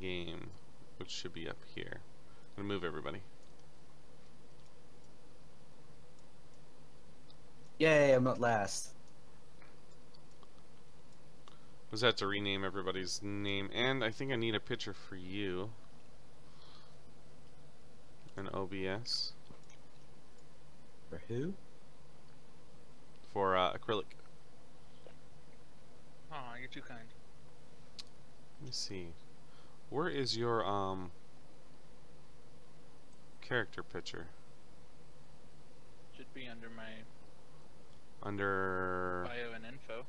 game, which should be up here. I'm gonna move everybody. Yay, I'm not last. Was that to rename everybody's name, and I think I need a picture for you. An OBS. For who? For acrylic. Aw, you're too kind. Let me see. Where is your character picture? Should be under my Under. bio and info.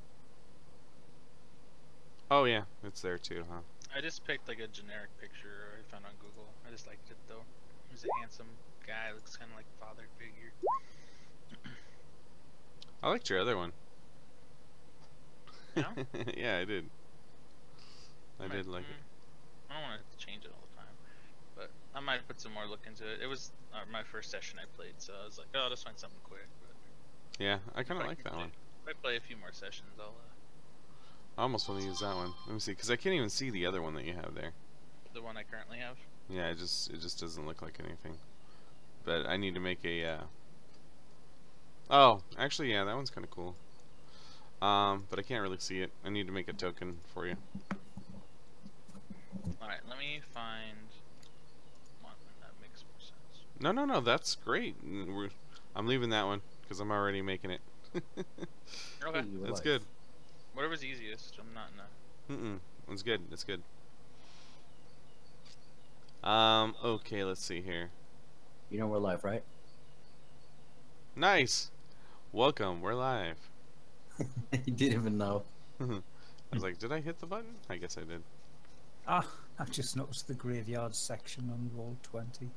Oh yeah, it's there too, huh? I just picked like a generic picture I found on Google. I just liked it though. He's a handsome guy, looks kind of like father figure. I liked your other one. Yeah? Yeah, I did. I did like it. I don't want to change it all the time, but I might put some more look into it. It was my first session I played, so I was like, oh, I'll just find something quick. But Yeah, I kind of if like can that one. If I play a few more sessions, I'll I almost want to use that one. Let me see, because I can't even see the other one that you have there. the one I currently have. Yeah, it just doesn't look like anything. But I need to make a. Oh, actually, yeah, that one's kind of cool. But I can't really see it. I need to make a token for you. Alright, let me find one that makes more sense. No, that's great. I'm leaving that one because I'm already making it. Okay. That's good. Whatever's easiest. I'm not in a... It's good. It's good. Okay, let's see here. You know we're live, right? Nice. Welcome. We're live. You didn't even know. I was like, did I hit the button? I guess I did. Ah, I just noticed the graveyard section on roll 20.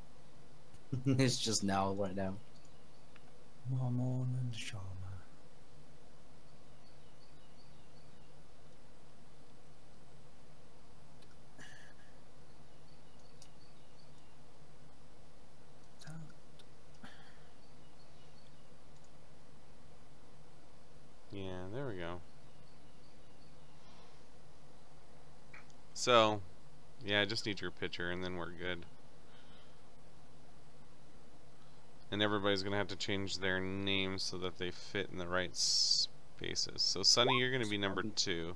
It's just now, right now. Mormon and Sharma. Yeah, there we go. So, yeah, I just need your picture and then we're good. And everybody's gonna have to change their names so that they fit in the right spaces. So Sunny, you're gonna be number 2.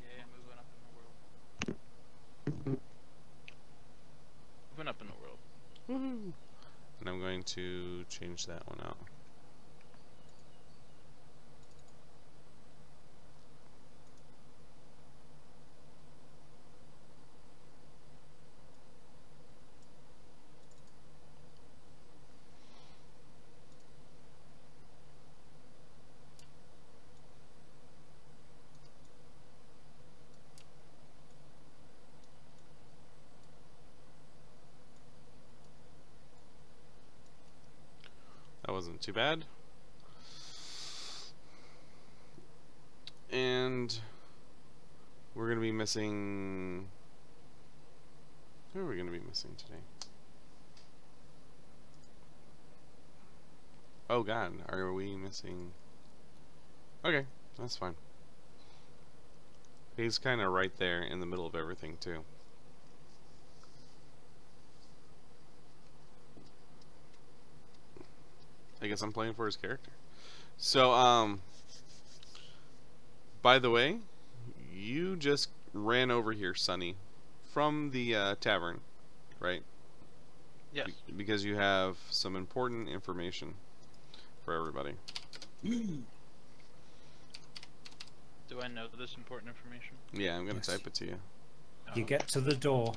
Yeah, moving up in the world. Moving up in the world. Woohoo! And I'm going to change that one out. That wasn't too bad. And we're gonna be missing. Who are we gonna be missing today? Oh God, are we missing? Okay, that's fine. He's kind of right there in the middle of everything too. I guess I'm playing for his character. So, by the way, you just ran over here, Sunny, from the tavern, right? Yes. Because you have some important information for everybody. Do I know this important information? Yeah, I'm gonna Yes. type it to you. You get to the door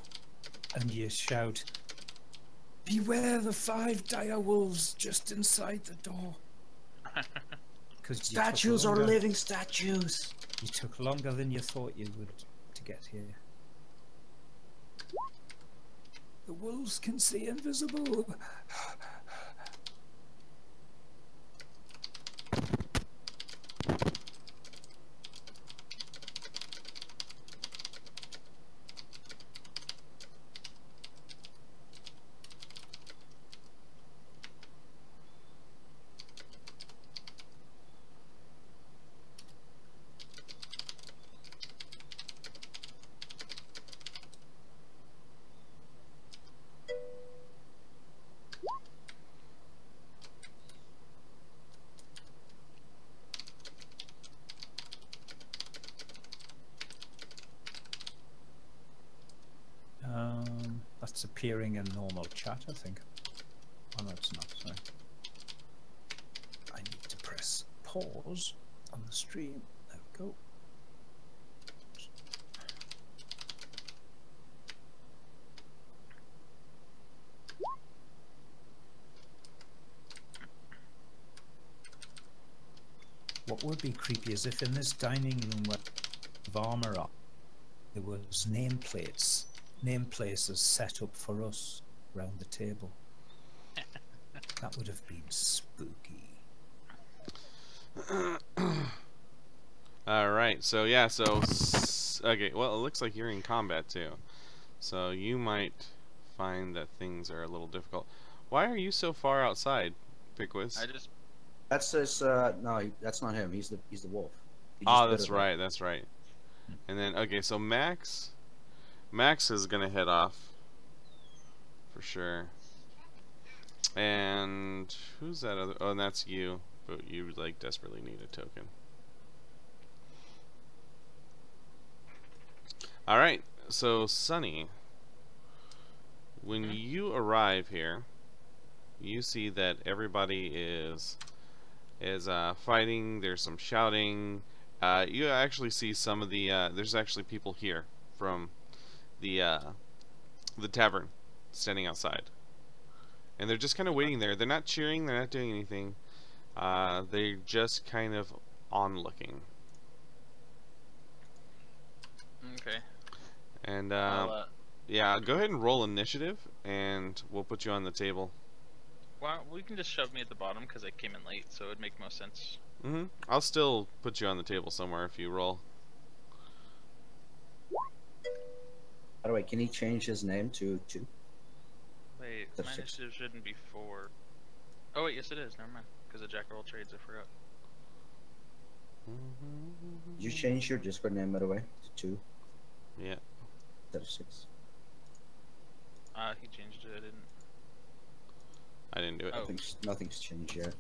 and you shout, "Beware the 5 dire wolves just inside the door." Statues are living statues. You took longer than you thought you would to get here. The wolves can see invisible. That's appearing in normal chat, I think. Oh no, it's not. Sorry. I need to press pause on the stream. There we go. What would be creepy is if in this dining room with armor on, there was nameplates set up for us around the table. That would have been spooky. Alright, so yeah, okay, well, it looks like you're in combat too. So you might find that things are a little difficult. Why are you so far outside, Pickwiz? That's his. No, that's not him. He's the wolf. He just Oh, bit that's of it. right, that's right. And then, okay, so Max is gonna head off for sure. And who's that other? Oh, and that's you, but you like desperately need a token. All right, so Sunny, when you arrive here, you see that everybody is fighting. There's some shouting. You actually see some of the there's actually people here from the tavern standing outside, and they're just kind of waiting there. They're not cheering, they're not doing anything. They're just kind of onlooking. Okay. And yeah, go ahead and roll initiative and we'll put you on the table. Well, we can just shove me at the bottom because I came in late, so it would make most sense. I'll still put you on the table somewhere if you roll. By the way, can he change his name to 2? Wait, That's my 6. initiative shouldn't be 4. Oh wait, yes it is. Never mind. Because of Jack of all trades, I forgot. Did you change your Discord name, by the way, to 2 Yeah. instead of 6? He changed it. I didn't. I didn't do it. Oh. Nothing's changed yet.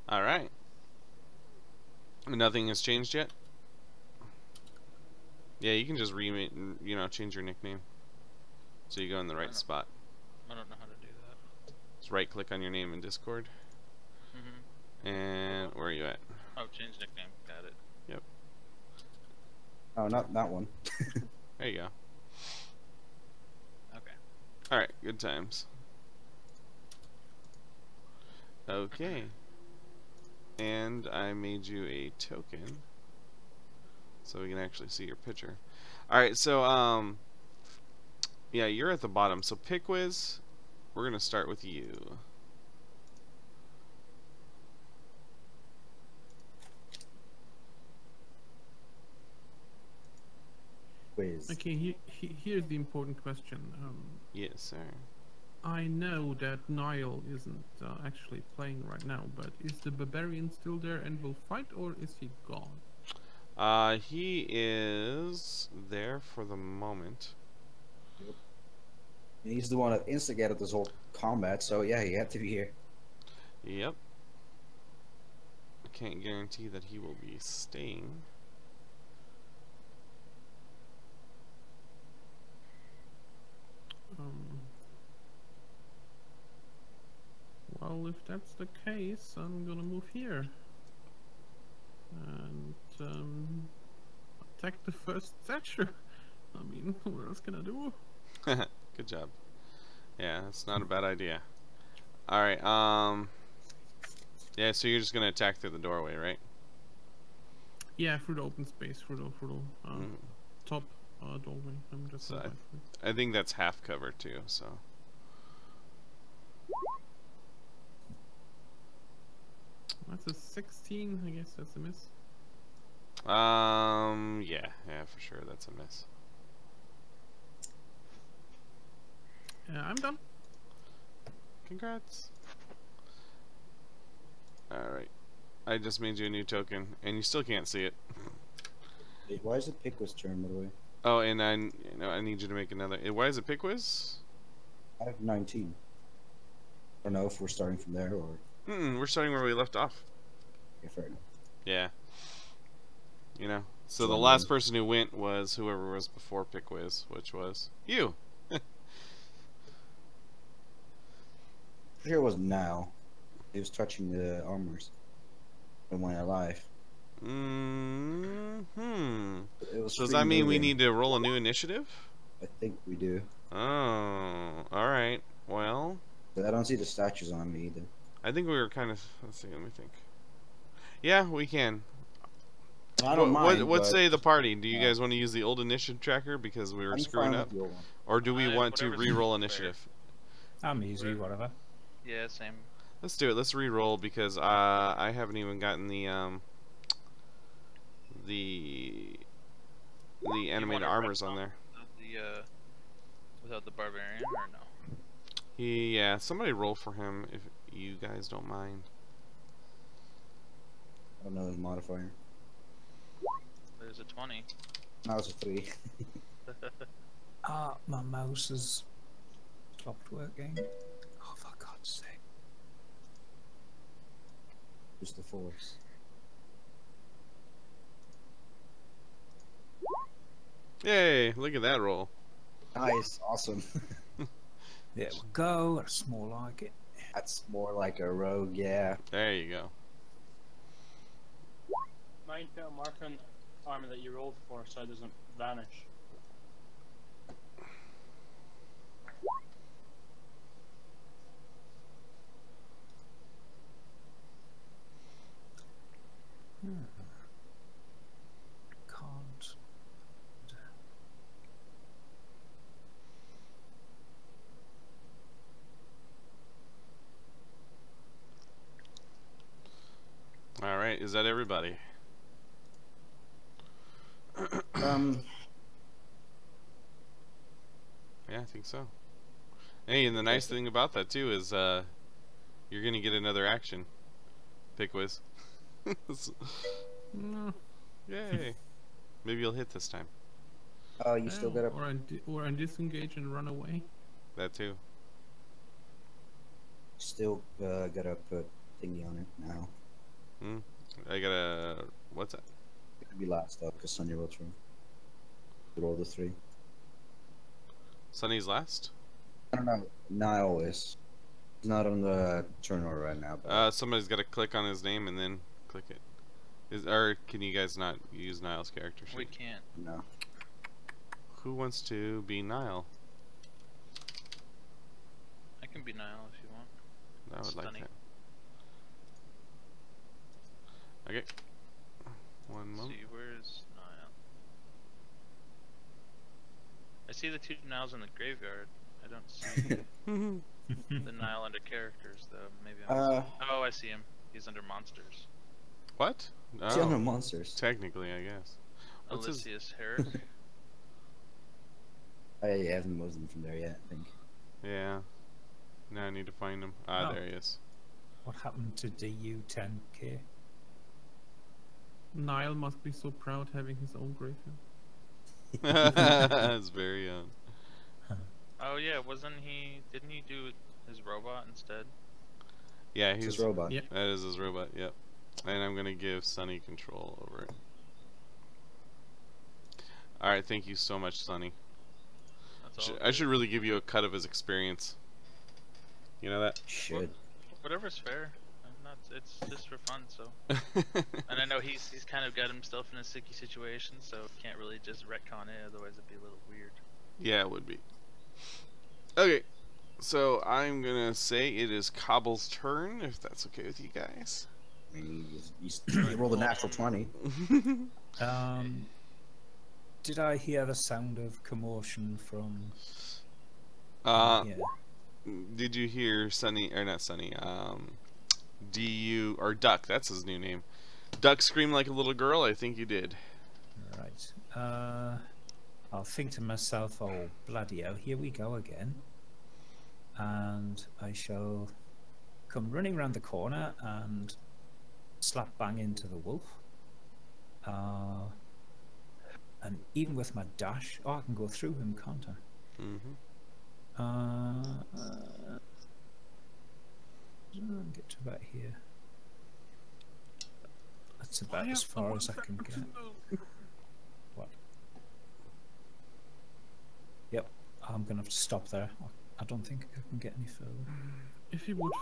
Alright. Nothing has changed yet? Yeah, you can just change your nickname. So you go in the right spot. I don't know how to do that. Just right click on your name in Discord. And where are you at? Oh, change nickname. Got it. Yep. Oh, not that one. There you go. Okay. Alright, good times. Okay. And I made you a token. So we can actually see your picture. Alright, so yeah, you're at the bottom. So Pickwiz, we're gonna start with you. Quiz. Okay, here's the important question. Yes, sir. I know that Niall isn't actually playing right now, but is the barbarian still there and will fight, or is he gone? He is there for the moment. Yep. He's the one that instigated this whole combat, so yeah, he had to be here. Yep. I can't guarantee that he will be staying. Well, if that's the case, I'm gonna move here and attack the first statue. I mean, what else can I do? Good job. Yeah, that's not a bad idea. Alright, yeah, so you're just gonna attack through the doorway, right? Yeah, through the open space, through the top doorway. I'm just. So I think that's half cover too. So. That's a 16. I guess that's a miss. Yeah, for sure, that's a miss. I'm done. Congrats. Alright. I just made you a new token, and you still can't see it. Wait, why is it Pickwiz turn, by the way? Oh, and I need you to make another. Why is it Pickwiz? I have 19. I don't know if we're starting from there or... We're starting where we left off. Yeah, fair enough. Yeah. You know? So So the I'm last good. person who went was whoever was before Pickwiz, which was you. For sure it was now. He was touching the armors and went alive. Mm-hmm. It was So does free that mean we moving. need to roll a new initiative? I think we do. Oh, alright. Well, But I don't see the statues on me either. I think we were kind of... Let's see, let me think. Yeah, we can. I don't mind. What but say the party? Do you uh, guys want to use the old initiative tracker because we were I'm screwing fine up? with the old one. Or do we want to Whatever's re-roll fair. initiative? I'm easy, whatever. Yeah, same. Let's do it. Let's re-roll because I haven't even gotten the animated wanna armors rep on there. Without the barbarian or no? Yeah, somebody roll for him if you guys don't mind. I don't know his modifier. There's a 20. Now it's a 3. Ah, my mouse has stopped working. Oh, for God's sake. Just the force. Yay! Look at that roll. Nice, awesome. There we go. That's more like it. That's more like a rogue, yeah. There you go. Mind put a mark on the armor that you rolled for so it doesn't vanish. Can't. All right, is that everybody? Yeah, I think so. Hey, and the nice thing about that too is you're gonna get another action. Pickwiz. No. Yay! Maybe you'll hit this time. Oh, you still gotta. Or I disengage and run away. That too. Still gotta put thingy on it now. I gotta. What's that? It could be last though, because Sonya rolled through. Roll the 3. Sunny's last. I don't know. Niall is. He's not on the turn order right now. But Somebody's got to click on his name and then click it. Or can you guys not use Niall's character sheet? We can't. no. Who wants to be Niall? I can be Niall if you want. I would like Stunning. that. Okay. One Let's moment. see, where's Niall? I see the 2 Niles in the graveyard. I don't see the Nile under characters though. Maybe I'm oh, I see him. He's under monsters. What? It's under monsters. Technically, I guess. What's his? Elysius Herrick. I haven't moved him from there yet, I think. Yeah. Now I need to find him. Ah, Oh. there he is. What happened to DU10K? Niall must be so proud having his own graveyard. That's very young. Oh yeah, wasn't he? Didn't he do his robot instead? Yeah, It's he's his robot. Yeah. that is his robot. Yep. And I'm gonna give Sunny control over it. All right, thank you so much, Sunny. That's all. I should really give you a cut of his experience. You know that? Should. Whatever's fair. I'm not. It's just for fun. So. And I know he's kind of got himself in a sticky situation, so can't really just retcon it. Otherwise, it'd be a little weird. Yeah, it would be. Okay, so I'm gonna say it is Cobble's turn, if that's okay with you guys. I mean, you rolled a natural 20. Did I hear the sound of commotion from? Yeah. Did you hear Sunny, or not Sunny, DU, or Duck, that's his new name. Duck scream like a little girl? I think you did. Right. I'll think to myself, oh, bloody hell, here we go again. And I shall come running round the corner and slap bang into the wolf. And even with my dash, oh, I can go through him, can't I? Mm-hmm. Get to about here. That's about as far as I can get. What? Yep, I'm gonna have to stop there. I don't think I can get any further. If we would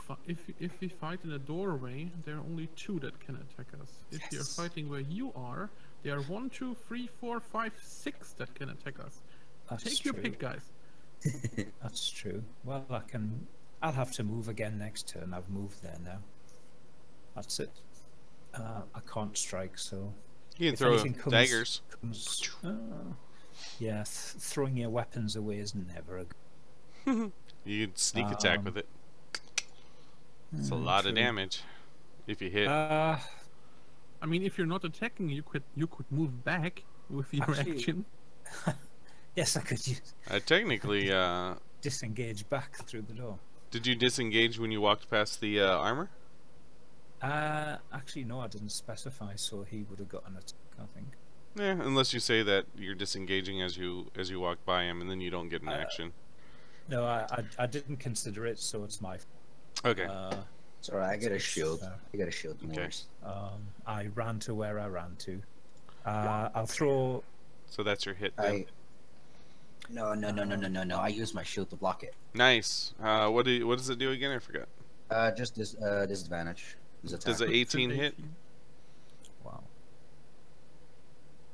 if we fight in a doorway, there are only 2 that can attack us. If you're Yes. fighting where you are, there are 1, 2, 3, 4, 5, 6 that can attack us. That's Take true. your pick, guys. That's true. Well, I'll have to move again next turn. I've moved there now. That's it. I can't strike, so You can if throw anything daggers. yeah, throwing your weapons away is never a good. You can sneak attack with it. It's a lot of true. damage if you hit. I mean, if you're not attacking, you could move back with your Actually- action. Yes, I could use Technically, disengage back through the door. did you disengage when you walked past the armor? Actually, no, I didn't specify, so he would have got an attack, I think. Yeah, unless you say that you're disengaging as you walk by him, and then you don't get an action. No, I didn't consider it, so it's my. Okay. Sorry, I get a shield. fair. I got a shield. No Okay. worries. I ran to where I ran to. I'll throw. So that's your hit then. No. I use my shield to block it. Nice. What does it do again? I forgot. Just this disadvantage. This attack. Does it 18 hit? Wow.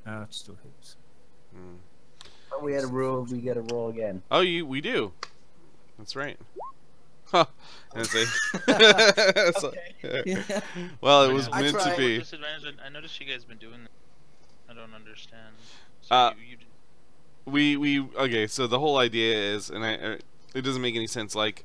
It still hits. Hmm. Oh, we had a roll. We get a roll again. Oh, we do. That's right. Huh. It's well, it was I meant to tried. be. Disadvantage. I noticed you guys been doing that. I don't understand. So Okay, so the whole idea is, and it doesn't make any sense. Like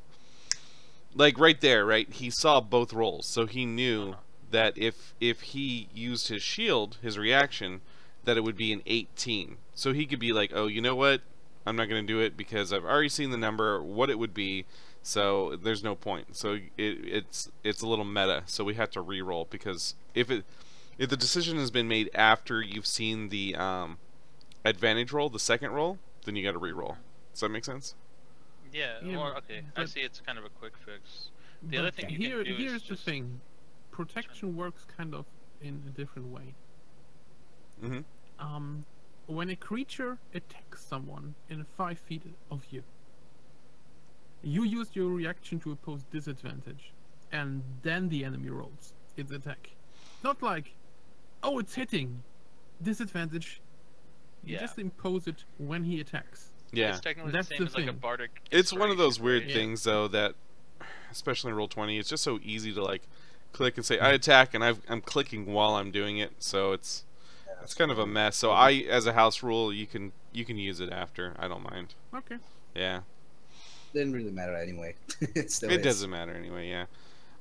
right there, right? He saw both rolls, so he knew that if he used his shield, his reaction, that it would be an 18. So he could be like, oh, you know what? I'm not going to do it because I've already seen the number, what it would be, so there's no point. So it's a little meta. So we have to re-roll because if the decision has been made after you've seen the advantage roll, the second roll, then you got to re-roll. Does that make sense? yeah. Yeah, Or okay. I but- see. It's kind of a quick fix. The other thing you can do here's is the just thing. Protection works kind of in a different way. Mm-hmm. When a creature attacks someone in 5 feet of you, you use your reaction to oppose disadvantage, and then the enemy rolls its attack. Not like, oh, it's hitting, disadvantage. You Yeah. just impose it when he attacks. Yeah. It's technically That's the the same as like a thing. bardic. It's one of those inspiration, weird right? things though that, especially in Roll20, it's just so easy to like click and say I attack, and I'm clicking while I'm doing it, so it's kind of a mess. So as a house rule, you can use it after. I don't mind. Okay. Yeah, Didn't really matter anyway. It still it is. doesn't matter anyway. Yeah,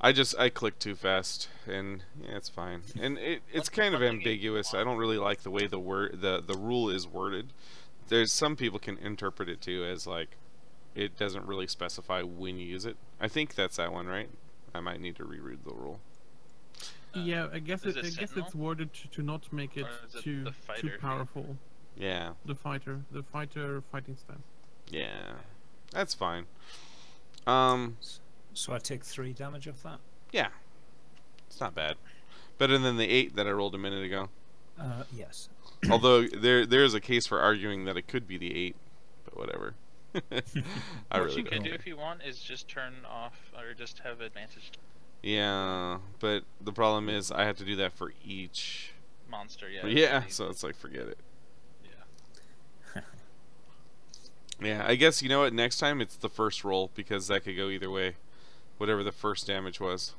I click too fast, and yeah, it's fine. And it's kind of one thing you ambiguous. I want- don't really like the way the rule is worded. There's some people can interpret it too as like it doesn't really specify when you use it. I think that's that one, right? I might need to reread the rule. Yeah, I guess is it. it I guess Sentinel? it's worded to not make it Or is it too the fighter? powerful. Yeah, The fighter fighting style. yeah, that's fine. So I take 3 damage of that. Yeah, it's not bad. Better than the 8 that I rolled a minute ago. Yes. Although there's a case for arguing that it could be the 8, but whatever. I What really you can don't. do if you want is just turn off or just have advantage Yeah, but the problem is I have to do that for each. monster. Yeah. Yeah, it's so easy. it's like forget it. Yeah. Yeah, I guess you know what. Next time it's the first roll because that could go either way, whatever the first damage was,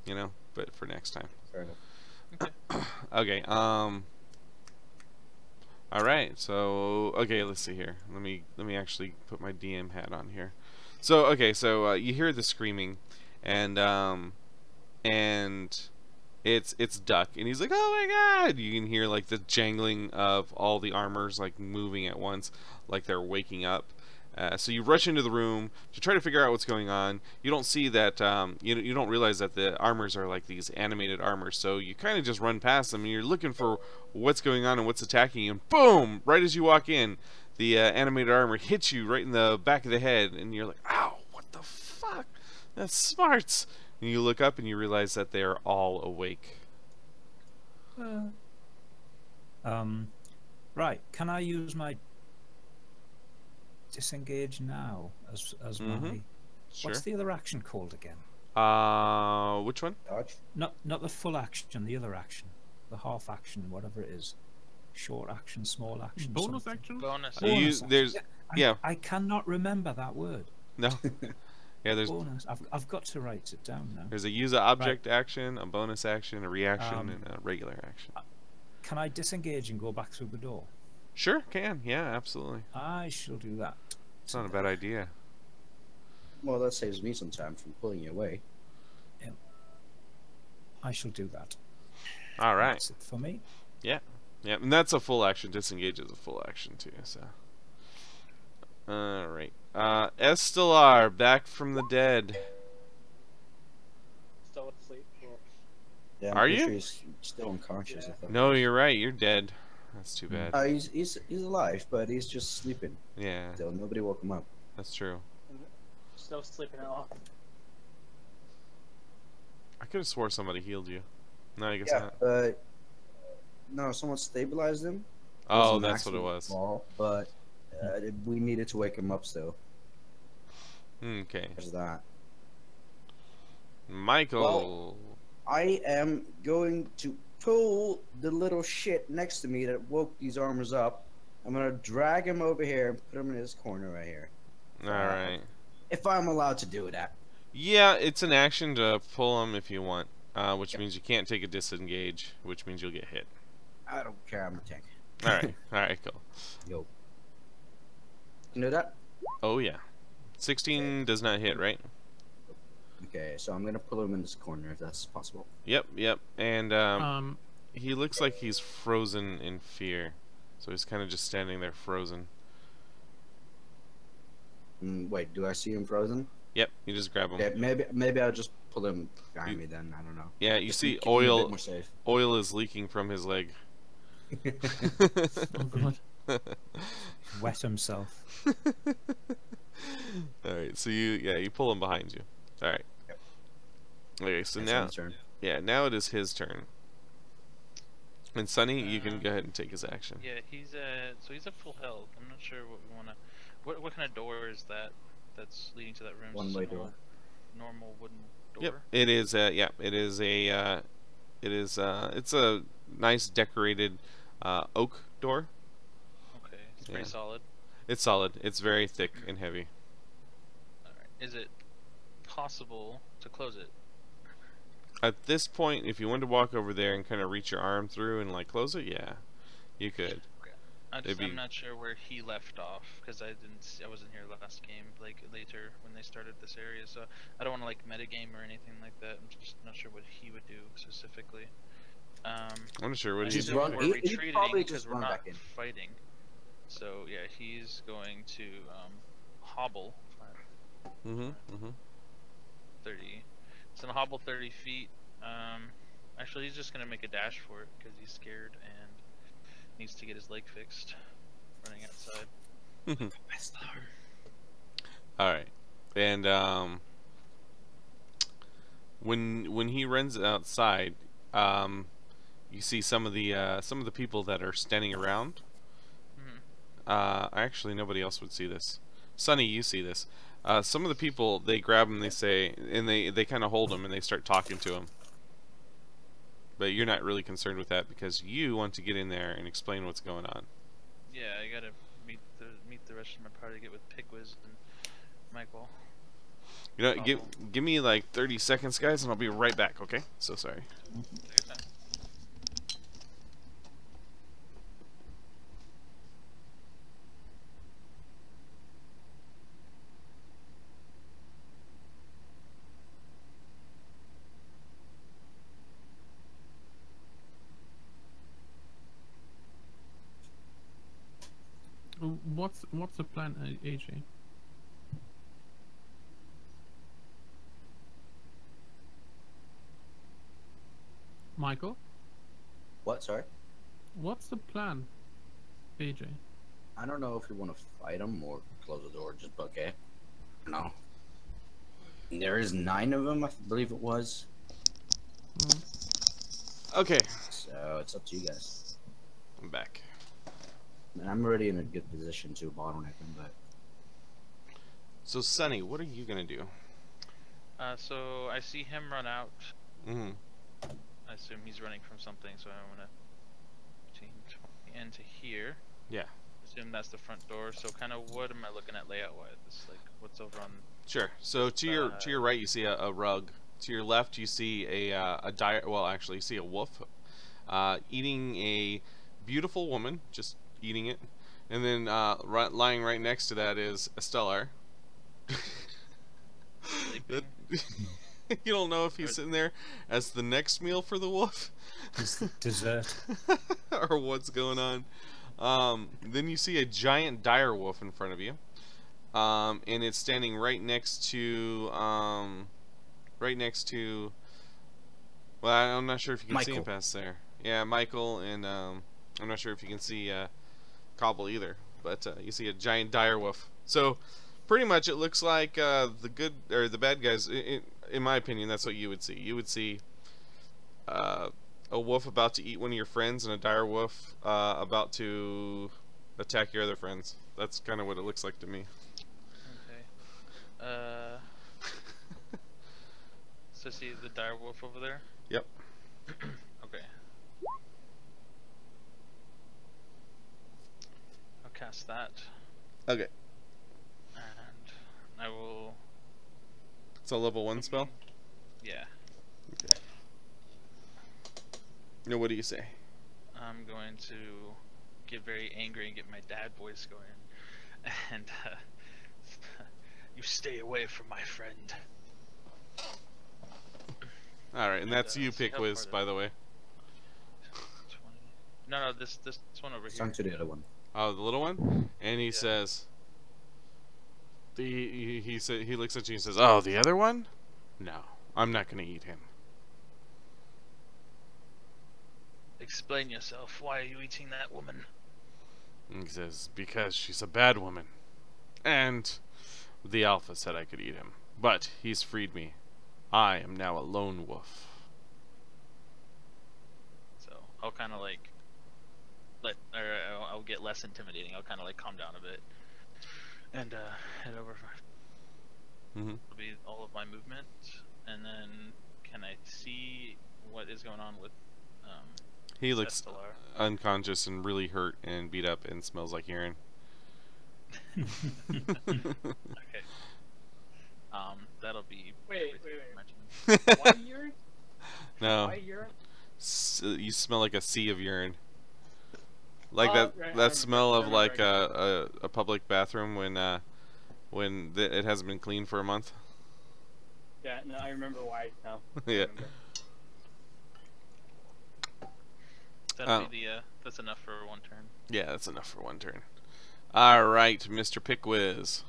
you know. But for next time. Fair enough. Okay. All right. So okay, let's see here. Let me actually put my DM hat on here. So okay, so you hear the screaming, and it's Duck, and he's like, "Oh my God!" You can hear like the jangling of all the armors like moving at once, like they're waking up. So you rush into the room to try to figure out what's going on. You don't see that, you don't realize that the armors are like these animated armors. So you kind of just run past them and you're looking for what's going on and what's attacking you. And boom! Right as you walk in, the animated armor hits you right in the back of the head. And you're like, ow, what the fuck? That's smarts! And you look up and you realize that they're all awake. Right. Can I use my disengage now as my? Sure. What's the other action called again? Which one? Dodge. Not the full action. The other action, the half action, whatever it is. Short action, small action. Bonus something. action? Bonus. You Bonus use, action. there's yeah. I cannot remember that word. No. Yeah, there's Bonus. I've got to write it down now. there's a use a object action, a bonus action, a reaction, and a regular action. Can I disengage and go back through the door? Sure, can. Yeah, absolutely. I shall do that. It's not a bad idea. Well, that saves me some time from pulling you away. I shall do that. All right. That's it for me. Yeah, and that's a full action. Disengage is a full action too. So, all right. Estelar, back from the dead. Still asleep. Well, Yeah, I'm Are pretty you? Sure he's still unconscious. Yeah. I thought. No, you're right. You're dead. That's too bad. He's alive, but he's just sleeping. Yeah, Still, nobody woke him up. that's true. still sleeping it off. I could have swore somebody healed you. No, I guess Yeah, not. but no, someone stabilized him. Oh, Wasn't that's what it actually was. Fall, but we needed to wake him up still. Okay, There's that. Michael. I am going to pull the little shit next to me that woke these armors up. I'm gonna drag him over here and put him in this corner right here. All right. If I'm allowed to do that. Yeah, it's an action to pull him if you want, which means you can't take a disengage, which means you'll get hit. I don't care. I'm a tank. All right. All right. Cool. Yo. You know that? Oh yeah. 16 does not hit, right? Okay, so I'm gonna pull him in this corner if that's possible. Yep. Yep. And he looks like he's frozen in fear, so he's kind of just standing there frozen. Wait, do I see him frozen? Yep. You just grab him. Okay, maybe I'll just pull him behind me then. I don't know. Yeah. You Just see keep him a bit oil. more safe. Oil is leaking from his leg. Oh god. Wet himself. All right. So you pull him behind you. All right. Yep. Okay. So It's now his turn. now it is his turn. And Sunny, you can go ahead and take his action. Yeah, he's a full health. I'm not sure what we wanna. What kind of door is that? That's leading to that room. One-way Just a door. Normal wooden door. Yep. It is. Yeah. It is a. It's a nice decorated oak door. Okay, it's Yeah. pretty solid. It's solid. It's very thick and heavy. All right. Is it possible to close it? At this point, if you wanted to walk over there and kind of reach your arm through and like close it, yeah, you could. I'm not sure where he left off because I wasn't here last game, like later when they started this area, so I don't want to like metagame or anything like that. I'm just not sure what he would do specifically. I'm not sure what Just he's run- We're he retreating probably because just we're run not back in. fighting. So yeah, he's going to hobble 30. It's gonna hobble 30 feet. Actually, he's just gonna make a dash for it because he's scared and needs to get his leg fixed. Running outside. All right, and when he runs outside, you see some of the people that are standing around. Actually, nobody else would see this. Sunny, you see this. Some of the people, they grab him, they say, and they kind of hold him and they start talking to him. But you're not really concerned with that because you want to get in there and explain what's going on. Yeah, I gotta meet the rest of my party, get with Pigwiz and Michael. You know, give me like 30 seconds, guys, and I'll be right back. Okay? So sorry. Take your time. What's the plan, AJ? Michael, What? Sorry. what's the plan, AJ? I don't know if you want to fight him or close the door. Just okay. No. There is 9 of them, I believe it was. Okay. So So it's up to you guys. I'm back. And I'm already in a good position to bottleneck him, but So, Sonny, what are you gonna do? So I see him run out. Mm-hmm. I assume he's running from something, so I want to change into here. Yeah. Assume that's the front door. So kind of what am I looking at layout wise? Like what's over on? Sure. So to your right, you see a rug. To your left, you see a dire. Well, actually, you see a wolf eating a beautiful woman, just eating it, and then lying right next to that is a Stellar. Sleeping? You don't know if he's sitting there as the next meal for the wolf, Is the dessert. or what's going on. Then you see a giant dire wolf in front of you, and it's standing right next to well, I'm not sure if you can see him Michael. past there. Yeah, Michael, and I'm not sure if you can see Cobble either, but you see a giant dire wolf. So pretty much it looks like the good or the bad guys. In my opinion, that's what you would see. You would see a wolf about to eat one of your friends, and a dire wolf about to attack your other friends. That's kind of what it looks like to me. Okay. So see the dire wolf over there? Yep. Okay. I'll cast that, Okay. and I will. It's a level 1 spell. Yeah. Okay. Now, what do you say? I'm going to get very angry and get my dad voice going, and you stay away from my friend. All right, and that's you, see how far Pickwiz, that- by the way. 20. No, this one over it's here. on to the other one. Oh, the little one, and he Yeah. says, he looks at you and says, "Oh, the other one? No, I'm not gonna eat him." Explain yourself. Why are you eating that woman? And he says, "Because she's a bad woman, and the Alpha said I could eat him, but he's freed me. I am now a lone wolf." So I'll kind of like I'll get less intimidating. I'll kind of like calm down a bit and head over. Mm-hmm. It'll be all of my movement, and then can I see what is going on with He looks Estelar? unconscious and really hurt and beat up and smells like urine. Okay. That'll be. Wait. mentioned. Why urine? No, Why urine? you smell like a sea of urine. Like Oh, that right, I that remember- smell of I like remember. a public bathroom when it hasn't been cleaned for a month. Yeah, no, I remember why now. I Yeah. remember. That'll be the. That's enough for one turn. Yeah, that's enough for one turn. All right, Mr. Pickwiz.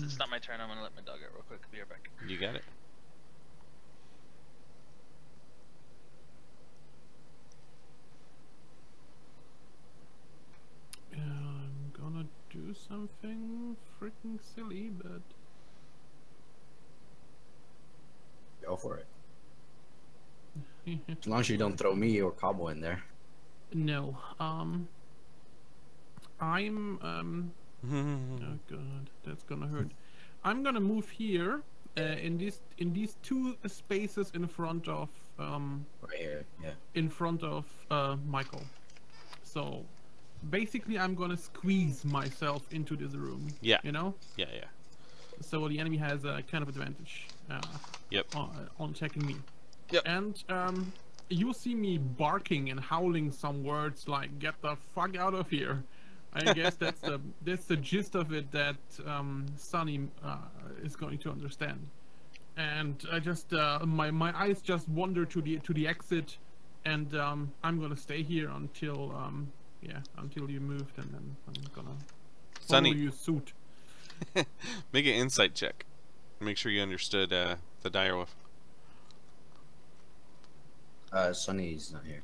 It's not my turn. I'm gonna let my dog out real quick. Be right back. You got it. I'm gonna do something freaking silly, but Go for it. As long as you don't throw me or Cobble in there. no. I'm oh god, that's gonna hurt. I'm gonna move here in these two spaces in front of Right here, yeah. Michael. So basically, I'm gonna squeeze myself into this room. Yeah. You know. Yeah. So the enemy has a kind of advantage. Yep. On attacking me. Yep. And you see me barking and howling some words like "Get the fuck out of here." I guess that's the gist of it that Sonny is going to understand. And I just my eyes just wander to the exit, and I'm gonna stay here until until you moved, and then I'm gonna follow Sonny. your suit. Make an insight check. Make sure you understood the direwolf. Sonny's not here.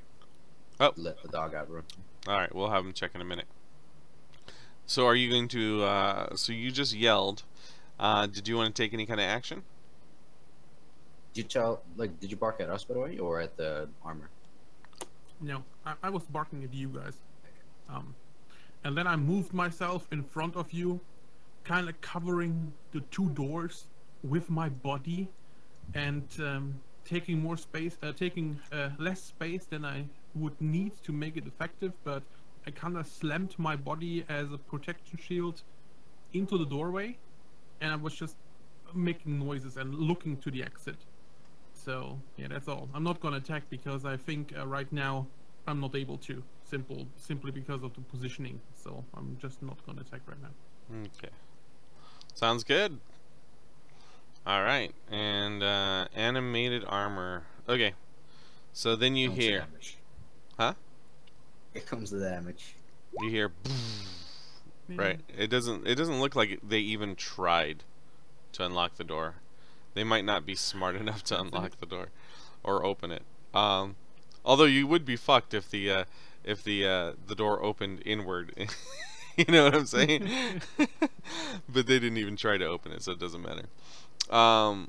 Oh. Let the dog out, bro. All right, we'll have him check in a minute. So are you going to? So you just yelled. Did you want to take any kind of action? Did you bark at us, by the way, or at the armor? No, I was barking at you guys. And then I moved myself in front of you, kind of covering the two doors with my body, and taking more space, taking less space than I would need to make it effective. But I kind of slammed my body as a protection shield into the doorway, and I was just making noises and looking to the exit. So yeah, that's all. I'm not gonna attack because I think right now I'm not able to, simply because of the positioning. So I'm just not gonna attack right now. Okay. Sounds good. Alright, and animated armor. Okay. So then you Comes the hear... damage. Huh? Here comes the damage. You hear... Right. It doesn't look like they even tried to unlock the door. They might not be smart enough to unlock the door or open it. Although you would be fucked if the door opened inward. You know what I'm saying? But they didn't even try to open it, so it doesn't matter. So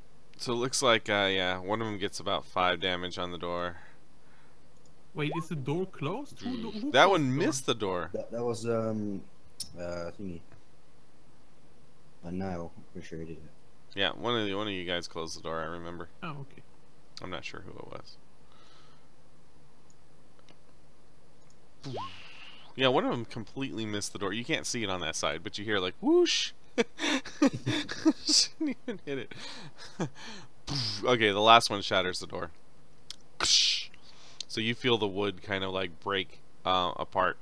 it looks like yeah, one of them gets about 5 damage on the door. Wait, is the door closed? Who That closed one the door? missed the door. That was thingy. No, I'm pretty sure he did it. Yeah, one of you guys closed the door. I remember. Oh, okay. I'm not sure who it was. Yeah, one of them completely missed the door. You can't see it on that side, but you hear like whoosh. Shouldn't even hit it. Okay, the last one shatters the door. So you feel the wood kind of like break apart,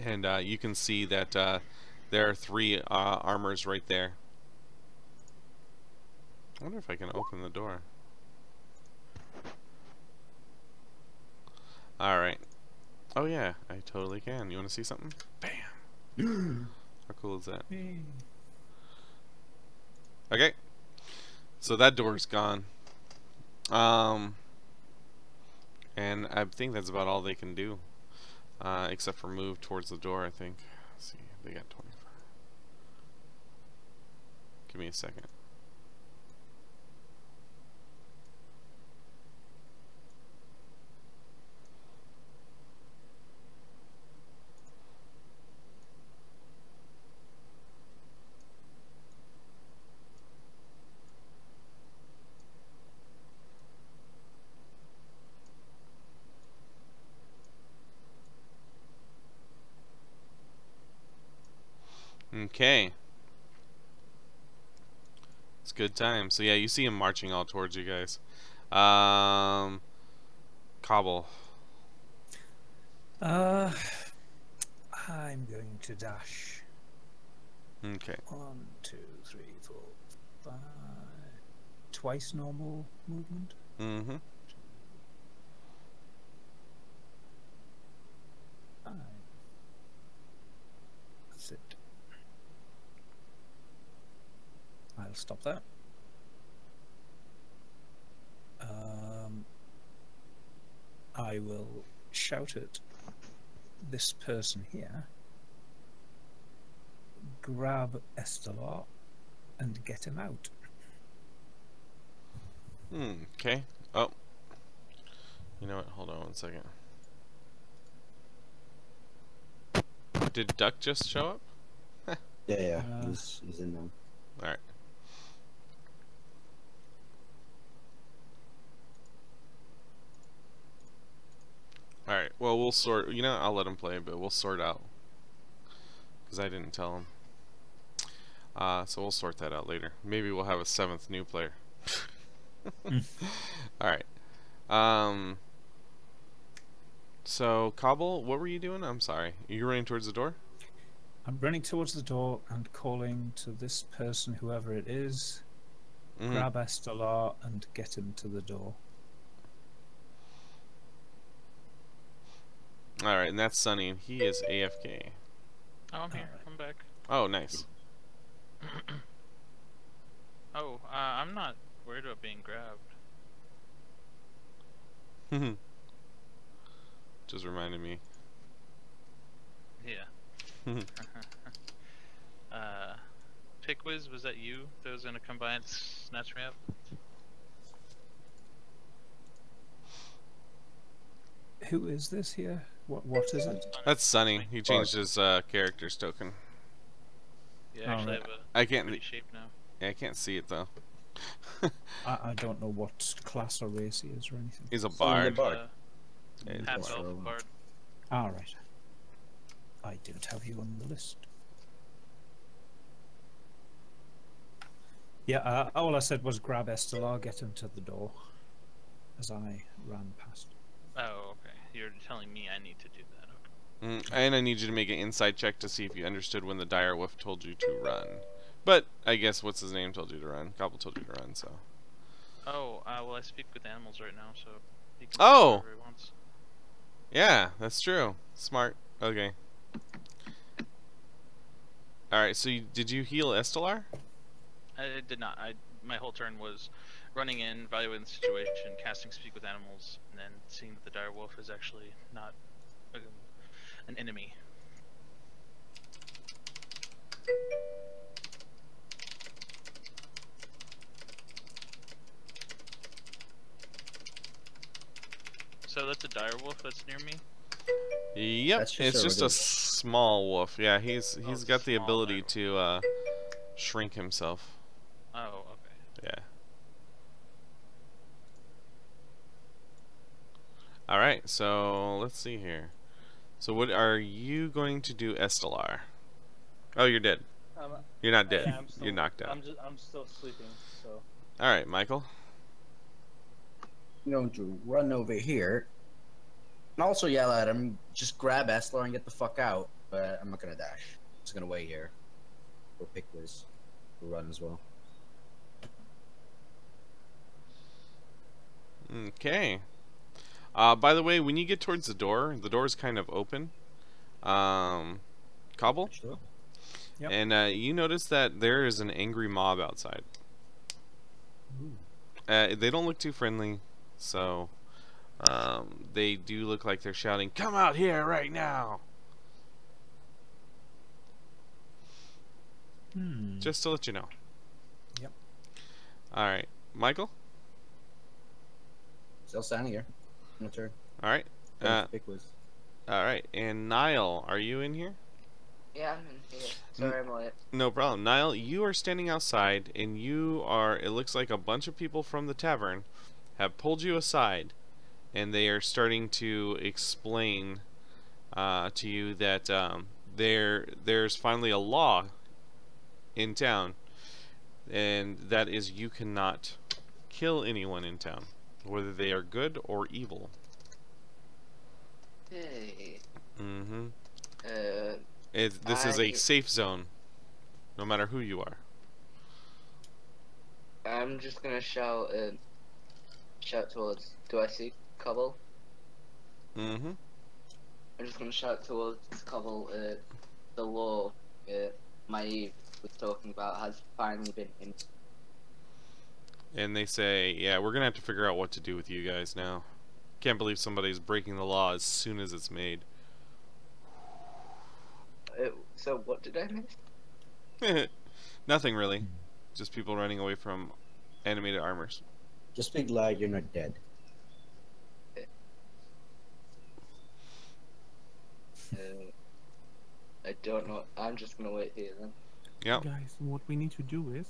and you can see that there are 3 armors right there. I wonder if I can open the door. Alright. Oh yeah, I totally can. You want to see something? Bam! How cool is that? Okay. So that door's gone. And I think that's about all they can do. Except for move towards the door, I think. Let's see, they got 25. Give me a second. Okay. It's good time. So yeah, you see him marching all towards you guys. Cobble. I'm going to dash. Okay. 1, 2, 3, 4, 5. Twice normal movement. Mm-hmm. 5. That's it. I'll stop that. I will shout at this person here, grab Estelar, and get him out. Okay. Oh. You know what? Hold on one second. Did Duck just show up? Yeah, he's in there. Alright. Alright, well, we'll sort... You know, I'll let him play, but we'll sort out. Because I didn't tell him. So we'll sort that out later. Maybe we'll have a 7th new player. Alright. So, Cobble, what were you doing? I'm sorry. You running towards the door? I'm running towards the door and calling to this person, whoever it is, grab Estelar and get him to the door. Alright, and that's Sunny, and he is AFK. Oh, I'm here. I'm back. Oh, nice. Oh, I'm not worried about being grabbed. Just reminded me. Yeah. Pickwiz, was that you that was gonna come by and snatch me up? Who is this here? What is it? That's Sunny. He changed his character's token. Yeah, actually, Alright. I I have a can't. pretty shape now. I can't see it though. I don't know what class or race he is or anything. He's a Sunny the bard. Bard. Yeah, Half Bard. elf bard. Alright. I didn't have you on the list. Yeah, all I said was grab Estelar, get him to the door as I ran past. Oh, okay. You're telling me I need to do that. Okay. And I need you to make an insight check to see if you understood when the dire wolf told you to run. But I guess what's his name told you to run. Cobble told you to run, so. Oh, well, I speak with animals right now, so he can Oh! do whatever he wants. Yeah, that's true. Smart. Okay. Alright, so did you heal Estelar? I did not. My whole turn was running in, evaluating the situation, casting speak with animals, and then seeing that the dire wolf is actually not an enemy. So that's a dire wolf that's near me. Yep, That's just it's a just a regular- small wolf. Yeah, he's got the small ability dire to shrink himself. Oh, okay. Yeah. Alright, so let's see here. So what are you going to do, Estelar? Oh, you're dead. You're not dead. Yeah, I'm still, You're knocked out. I'm still sleeping. So Alright, Michael. I'm going to run over here and also yell at him, just grab Estelar and get the fuck out. But I'm not gonna dash. I'm just gonna wait here. Or pick Wiz. We'll run as well. Okay. By the way, when you get towards the door is kind of open. Cobble? Sure. Yep. And you notice that there is an angry mob outside. Ooh. They don't look too friendly, so they do look like they're shouting, "Come out here right now!" Just to let you know. Yep. Alright. Michael? Still standing here. My turn. Alright. Pick Wiz. Alright. And Niall, are you in here? Yeah, I'm in here. Sorry, I'm late. No problem. Niall, you are standing outside, and it looks like a bunch of people from the tavern have pulled you aside, and they are starting to explain to you that there's finally a law in town, and that is you cannot kill anyone in town, whether they are good or evil. Hey. Mm-hmm. This is a safe zone, no matter who you are. I'm just gonna shout towards. Do I see Cobble? Mm-hmm. I'm just gonna shout towards Cobble. The law Maeve was talking about has finally been in. And they say, yeah, we're gonna have to figure out what to do with you guys now. Can't believe somebody's breaking the law as soon as it's made. So what did I miss? Nothing really. Just people running away from animated armors. Just speak loud, you're not dead. I don't know. I'm just gonna wait here then. Yep. Guys, what we need to do is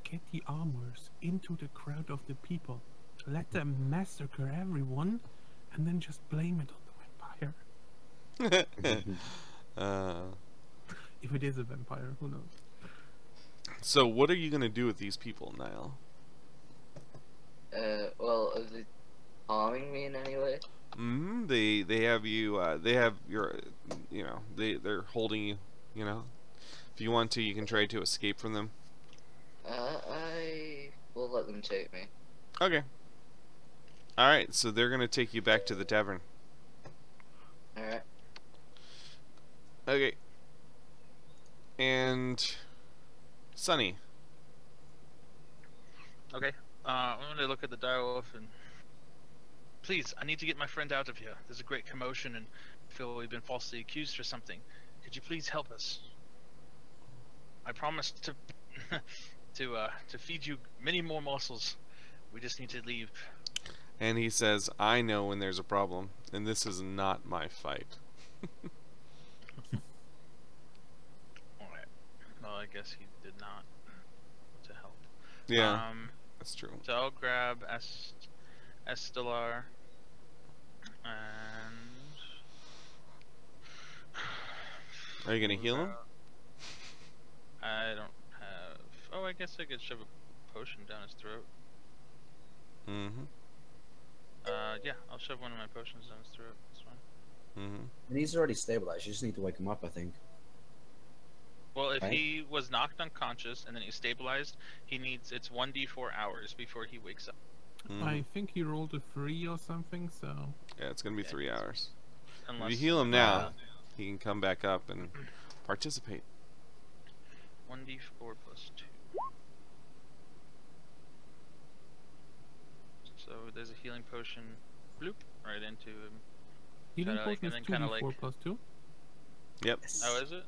get the armors into the crowd of the people. Let them massacre everyone, and then just blame it on the vampire. If it is a vampire, who knows? So what are you gonna do with these people, Niall? Well, are they harming me in any way? They have you. They have your. You know, they're holding you. You know, if you want to, you can try to escape from them. I will let them take me. Okay. All right. So they're gonna take you back to the tavern. Alright. Okay. And Sunny. Okay. I'm gonna look at the dire wolf and please, I need to get my friend out of here. There's a great commotion and I feel we've been falsely accused for something. Could you please help us? I promise to to feed you many more morsels. We just need to leave. And he says, I know when there's a problem, and this is not my fight. Alright. Well, I guess he did not to help. Yeah, that's true. So I'll grab Estelar and Are you gonna heal him? I don't have. Oh, I guess I could shove a potion down his throat. Mm-hmm. Yeah, I'll shove one of my potions down his throat. That's fine. Mm-hmm. And he's already stabilized. You just need to wake him up, I think. Well, if Right. he was knocked unconscious and then he's stabilized, it's 1d4 hours before he wakes up. Mm-hmm. I think he rolled a 3 or something, so Yeah, it's gonna be 3 hours. Unless If you heal him now, he can come back up and participate. 1d4 plus 2. So there's a healing potion, bloop, right into him. healing Kinda like- potion and is then 2d4 kinda like- plus 2. Yep. Yes. Oh, is it?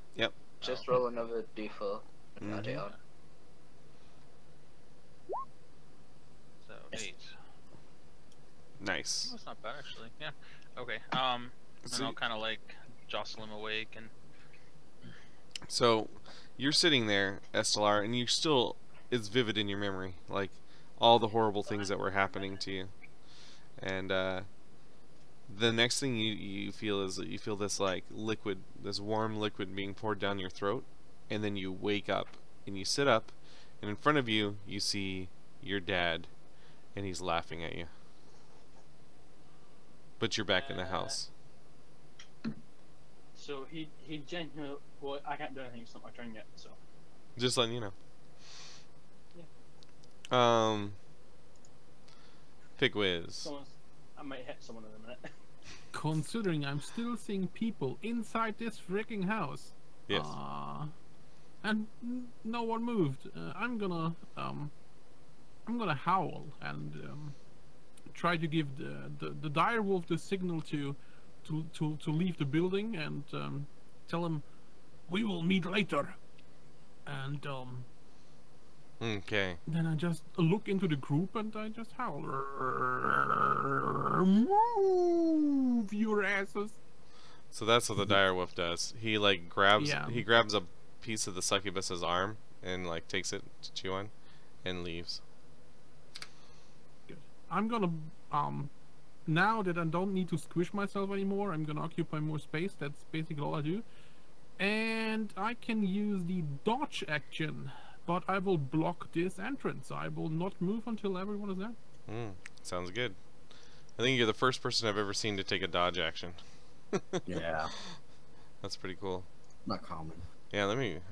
Just Oh. roll another d4 and add it Mhm. on. So 8. Nice. That's not bad actually. Yeah. Okay. And So- I'll kind of like jostle him awake and. So, you're sitting there, Estelar, and you still, it's vivid in your memory, like all the horrible things that were happening to you. And the next thing you feel is that you feel this like liquid, this warm liquid being poured down your throat, and then you wake up and you sit up, and in front of you you see your dad, and he's laughing at you. But you're back in the house. So he genuinely. Well, I can't do anything. It's not my turn yet. So. Just letting you know. Yeah. Pigwiz. I might hit someone in a minute. Considering I'm still seeing people inside this freaking house. Yes. And no one moved. I'm gonna howl and try to give the dire wolf the signal to leave the building and tell him we will meet later. And Okay. then I just look into the group and I just howl. Move your asses. So that's what the dire wolf does. He like grabs Yeah. he grabs a piece of the succubus's arm and like takes it to chew on and leaves. I'm gonna now that I don't need to squish myself anymore, I'm gonna occupy more space. That's basically all I do. And I can use the dodge action, but I will block this entrance. I will not move until everyone is there. Sounds good. I think you're the first person I've ever seen to take a dodge action. Yeah. That's pretty cool. Not common. Yeah,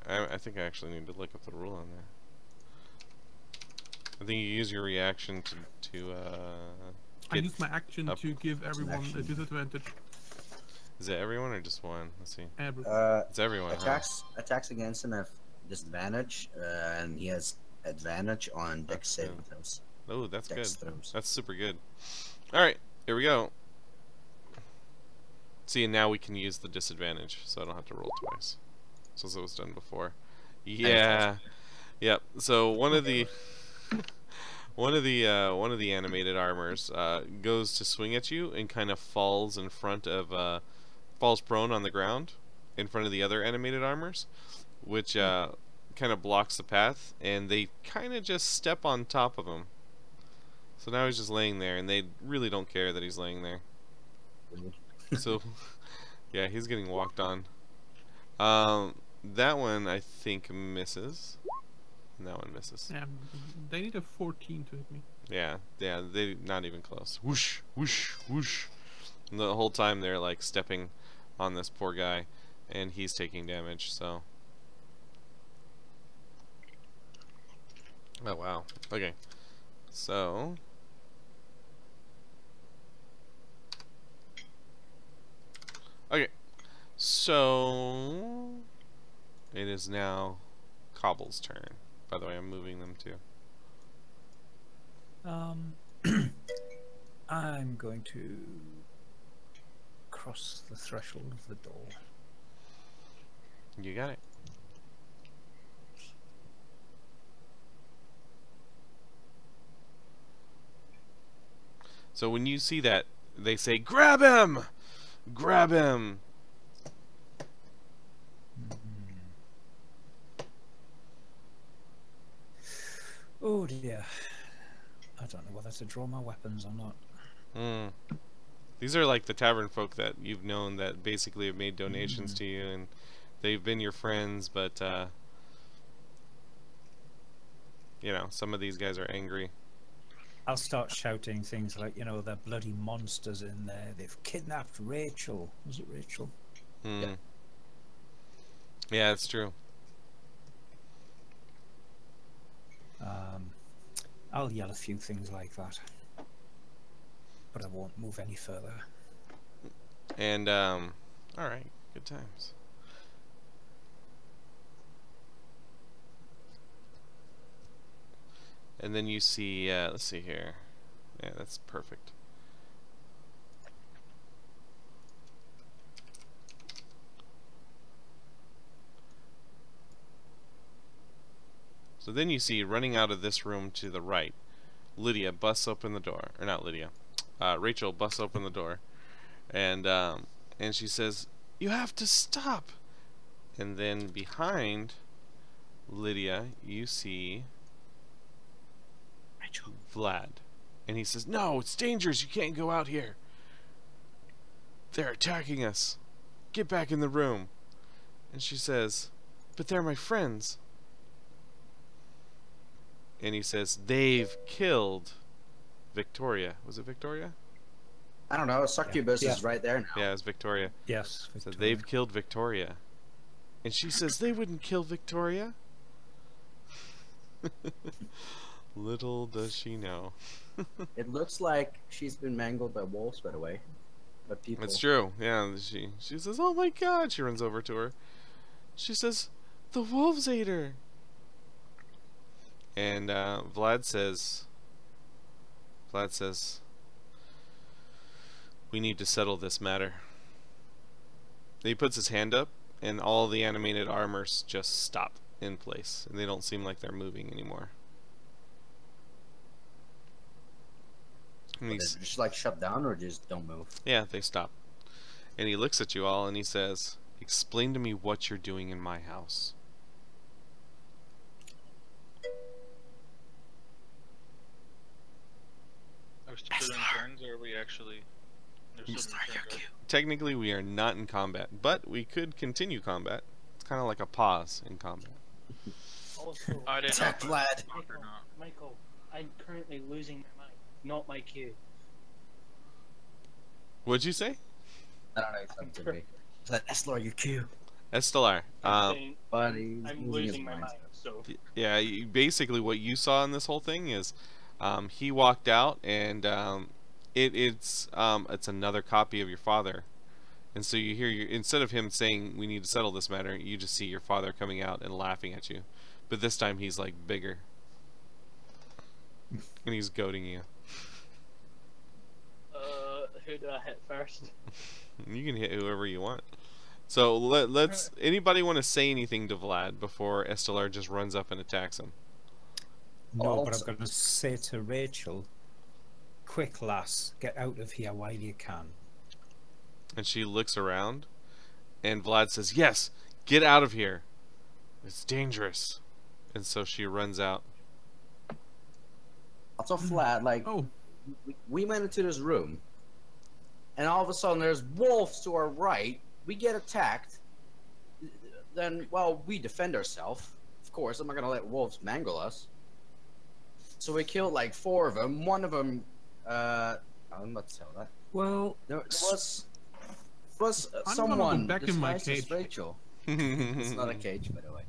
I think I actually need to look up the rule on there. I think you use your reaction to I use my action up. to give everyone a action. disadvantage. Is it everyone or just one? Let's see. It's everyone. Huh? Attacks against him have disadvantage, and he has advantage on dex That's saving good. throws. Oh, that's good. Dex throws. That's super good. Alright, here we go. See, and now we can use the disadvantage, so I don't have to roll twice. Since it was done before. Yeah. Yep. So one of the one of the animated armors goes to swing at you and kind of falls in front of falls prone on the ground in front of the other animated armors, which kind of blocks the path, and they kind of just step on top of him. So now he's just laying there, and they really don't care that he's laying there. So, yeah, he's getting walked on. That one I think misses, and that one misses. Yeah, they need a 14 to hit me. Yeah, they not even close. Whoosh, whoosh, whoosh. And the whole time they're like stepping on this poor guy, and he's taking damage. So. Oh wow. Okay. So. Okay. So. It is now Cobble's turn. By the way, I'm moving them too. I'm going to cross the threshold of the door. You got it. So when you see that, they say, "Grab him! Grab him!" Oh dear. I don't know whether to draw my weapons or not. These are like the tavern folk that you've known that basically have made donations to you, and they've been your friends, but you know, some of these guys are angry. I'll start shouting things like, you know, they're bloody monsters in there. They've kidnapped Rachel. Was it Rachel? Yeah, it's true. I'll yell a few things like that, but I won't move any further. And all right, good times. And then you see, let's see here. Yeah, that's perfect. So then you see, running out of this room to the right, Lydia busts open the door, or not Lydia, Rachel busts open the door, and she says, "You have to stop." And then behind Lydia, you see Rachel. Vlad, and he says, "No, it's dangerous. You can't go out here. They're attacking us. Get back in the room." And she says, "But they're my friends." And he says, "They've killed Victoria." Was it Victoria? I don't know. Succubus Yeah. is right there now. Yeah, it's Victoria. Yes. So Victoria. they've killed Victoria. And she says, "They wouldn't kill Victoria." Little does she know. It looks like she's been mangled by wolves, by the way. But people. It's true. Yeah, she says, "Oh my God." She runs over to her. She says, "The wolves ate her." And Vlad says, "We need to settle this matter." He puts his hand up, and all the animated armors just stop in place, and they don't seem like they're moving anymore. And They're he's, just like shut down or just don't move. yeah, they stop. And he looks at you all, and he says, "Explain to me what you're doing in my house." Are we still doing turns, or are we actually? There's still doing turns, right? Technically, we are not in combat, but we could continue combat. It's kind of like a pause in combat. Also, Oh, I didn't know Attack if it was Vlad. blocked or not. Michael, I'm currently losing my mind. Not my cue. What'd you say? I don't know. Something to me. Is that Eslar your cue? Estelar. I'm saying Buddy. I'm losing my mind. So Yeah, basically what you saw in this whole thing is he walked out, and it's another copy of your father. And so you hear instead of him saying, "We need to settle this matter," you just see your father coming out and laughing at you. But this time he's like bigger. And he's goading you. who do I hit first? You can hit whoever you want. So let's. Anybody want to say anything to Vlad before Estelar just runs up and attacks him? No, but I'm going to say to Rachel, "Quick, lass, get out of here while you can." And she looks around, and Vlad says, "Yes, get out of here. It's dangerous." And so she runs out. Also, Vlad, like, Oh, we went into this room, and all of a sudden there's wolves to our right. We get attacked. Then, well, we defend ourselves. Of course, I'm not gonna let wolves mangle us. So we killed like 4 of them. One of them, I'm not to tell that. Well, There was I'm someone gonna go back in my disguised as cage. Rachel. It's not a cage, by the way.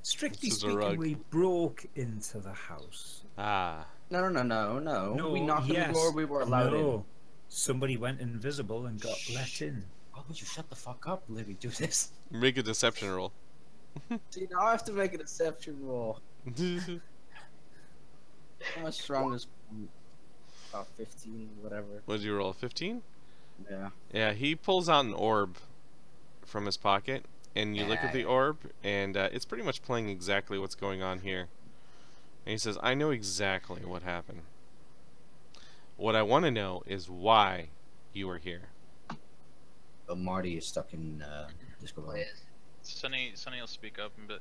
strictly This is a speaking, rug. we broke into the house. Ah. No. No, We knocked on yes. the door. We were allowed in. No, somebody went invisible and got let in. Why would you shut the fuck up? Let me do this. Make a deception roll. See, now I have to make a deception roll. My strongest, about 15, whatever. What did you roll? 15? Yeah. Yeah, he pulls out an orb from his pocket, and you look at the orb, and it's pretty much playing exactly what's going on here. And he says, "I know exactly what happened. What I want to know is why you are here. Marty is stuck in Discord. Sunny will speak up, but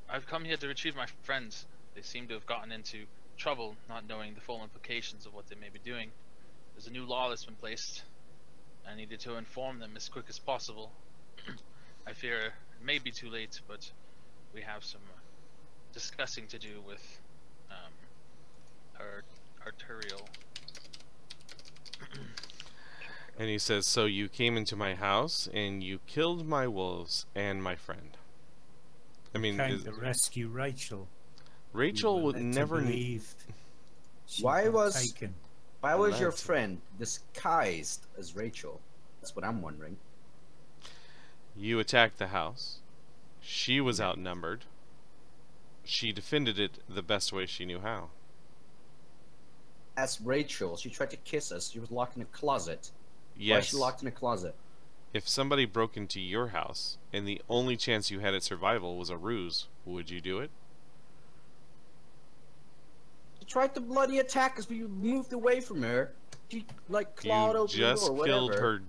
I've come here to retrieve my friends. They seem to have gotten into trouble, not knowing the full implications of what they may be doing. There's a new law that's been placed. I needed to inform them as quick as possible. I fear it may be too late, but we have some discussing to do with our arterial. And he says, so you came into my house and you killed my wolves and my friend. I mean, Came to rescue Rachel. Rachel We were would led to never. believe she Why got was- taken. Why was your Alleged. friend disguised as Rachel? That's what I'm wondering. You attacked the house. She was outnumbered. She defended it the best way she knew how. That's Rachel. She tried to kiss us. She was locked in a closet. Why is Yes. she locked in a closet? If somebody broke into your house and the only chance you had at survival was a ruse, would you do it? She tried to bloody attack us, but you moved away from her. She like clawed You open the just door, whatever. killed her.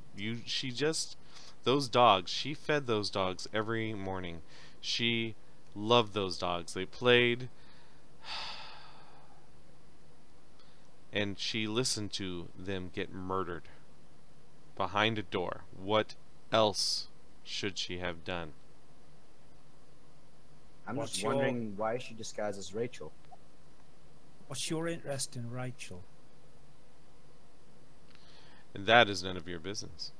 Those dogs. She fed those dogs every morning. She loved those dogs. They played. And she listened to them get murdered behind a door. What else should she have done? I'm What's just your- wondering why she disguised as Rachel. What's your interest in Rachel? And that is none of your business.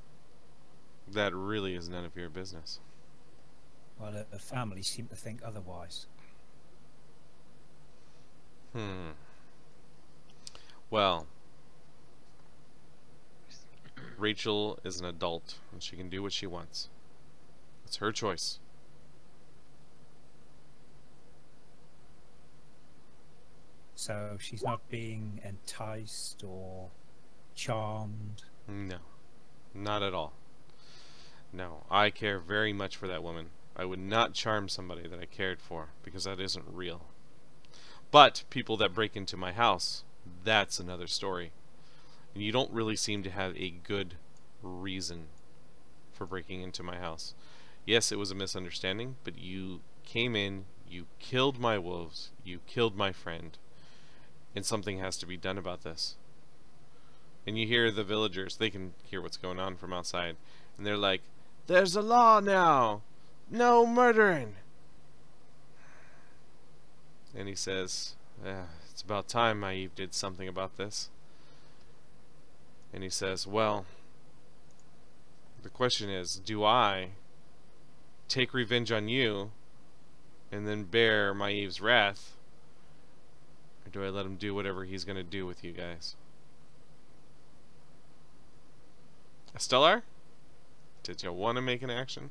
That really is none of your business. Well, the family seem to think otherwise. Well, Rachel is an adult and she can do what she wants. It's her choice. So she's not being enticed or charmed. No, not at all. No, I care very much for that woman. I would not charm somebody that I cared for because that isn't real. But people that break into my house, that's another story. And you don't really seem to have a good reason for breaking into my house. Yes, it was a misunderstanding, but you came in, you killed my wolves, you killed my friend, and something has to be done about this. And you hear the villagers, they can hear what's going on from outside, and they're like, "There's a law now! No murdering!" And he says, "It's about time Maeve did something about this." And he says, "Well, the question is, do I take revenge on you and then bear Maeve's wrath, or do I let him do whatever he's going to do with you guys?" Stellar, did you want to make an action?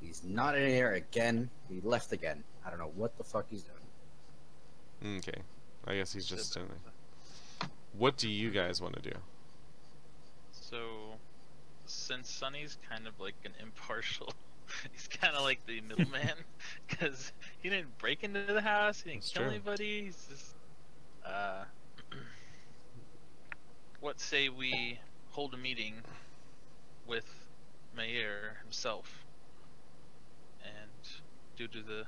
He's not in here again. He left again. I don't know what the fuck he's doing. Okay, I guess he's just in there. What do you guys want to do? So, since Sunny's kind of like an impartial, he's kind of like the middleman, because he didn't break into the house, he didn't That's kill true. anybody, he's just, what say we hold a meeting with Mayer himself, and due to the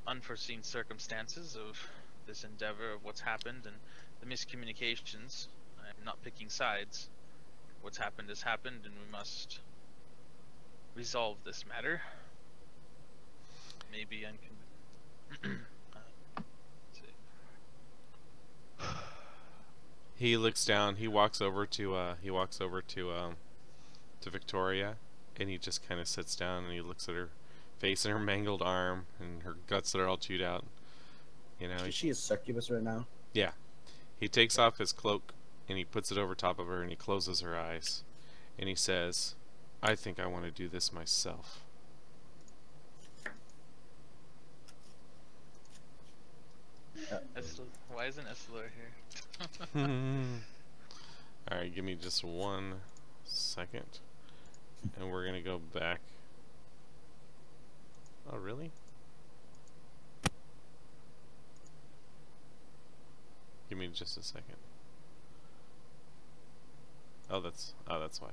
unforeseen circumstances of this endeavor of what's happened and the miscommunications, I'm not picking sides. What's happened has happened, and we must resolve this matter. Maybe He looks down. He walks over to Victoria, and he just kind of sits down and he looks at her face and her mangled arm and her guts that are all chewed out. You know, Is she a succubus right now? he takes off his cloak and he puts it over top of her and he closes her eyes, and he says, "I think I want to do this myself." why isn't Estelor here? Alright, give me just 1 second. And we're gonna go back. Oh, really? Give me just a second. Oh, that's why.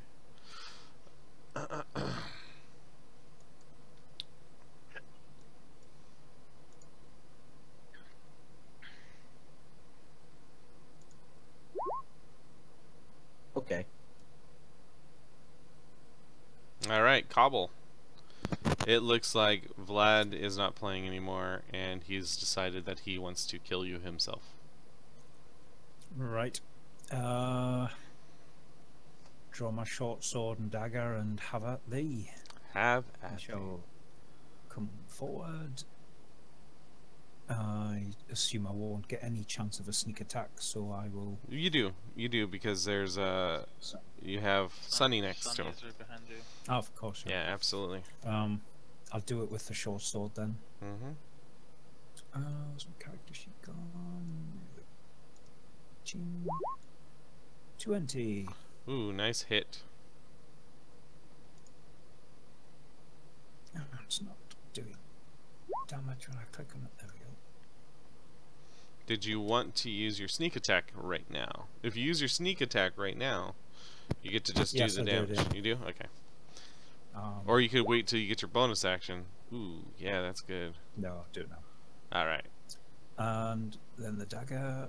Okay. All right, Cobble. It looks like Vlad is not playing anymore, and he's decided that he wants to kill you himself. Right. Draw my short sword and dagger and have at thee. Have I at shall come forward. I assume I won't get any chance of a sneak attack, so I will. You do, because there's you have Sunny next to him. Sunny's right behind you. Oh, of course. Yeah, absolutely. I'll do it with the short sword then. Mm-hmm. Where's my character sheet gone? 20. Ooh, nice hit. Oh, it's not doing damage when I click on it. There we go. Did you want to use your sneak attack right now? If you use your sneak attack right now, you get to just Yes, do the I do, damage. yeah. You do? Okay. Or you could wait till you get your bonus action. Ooh, yeah, that's good. No, I'll do it now. Alright. And then the dagger.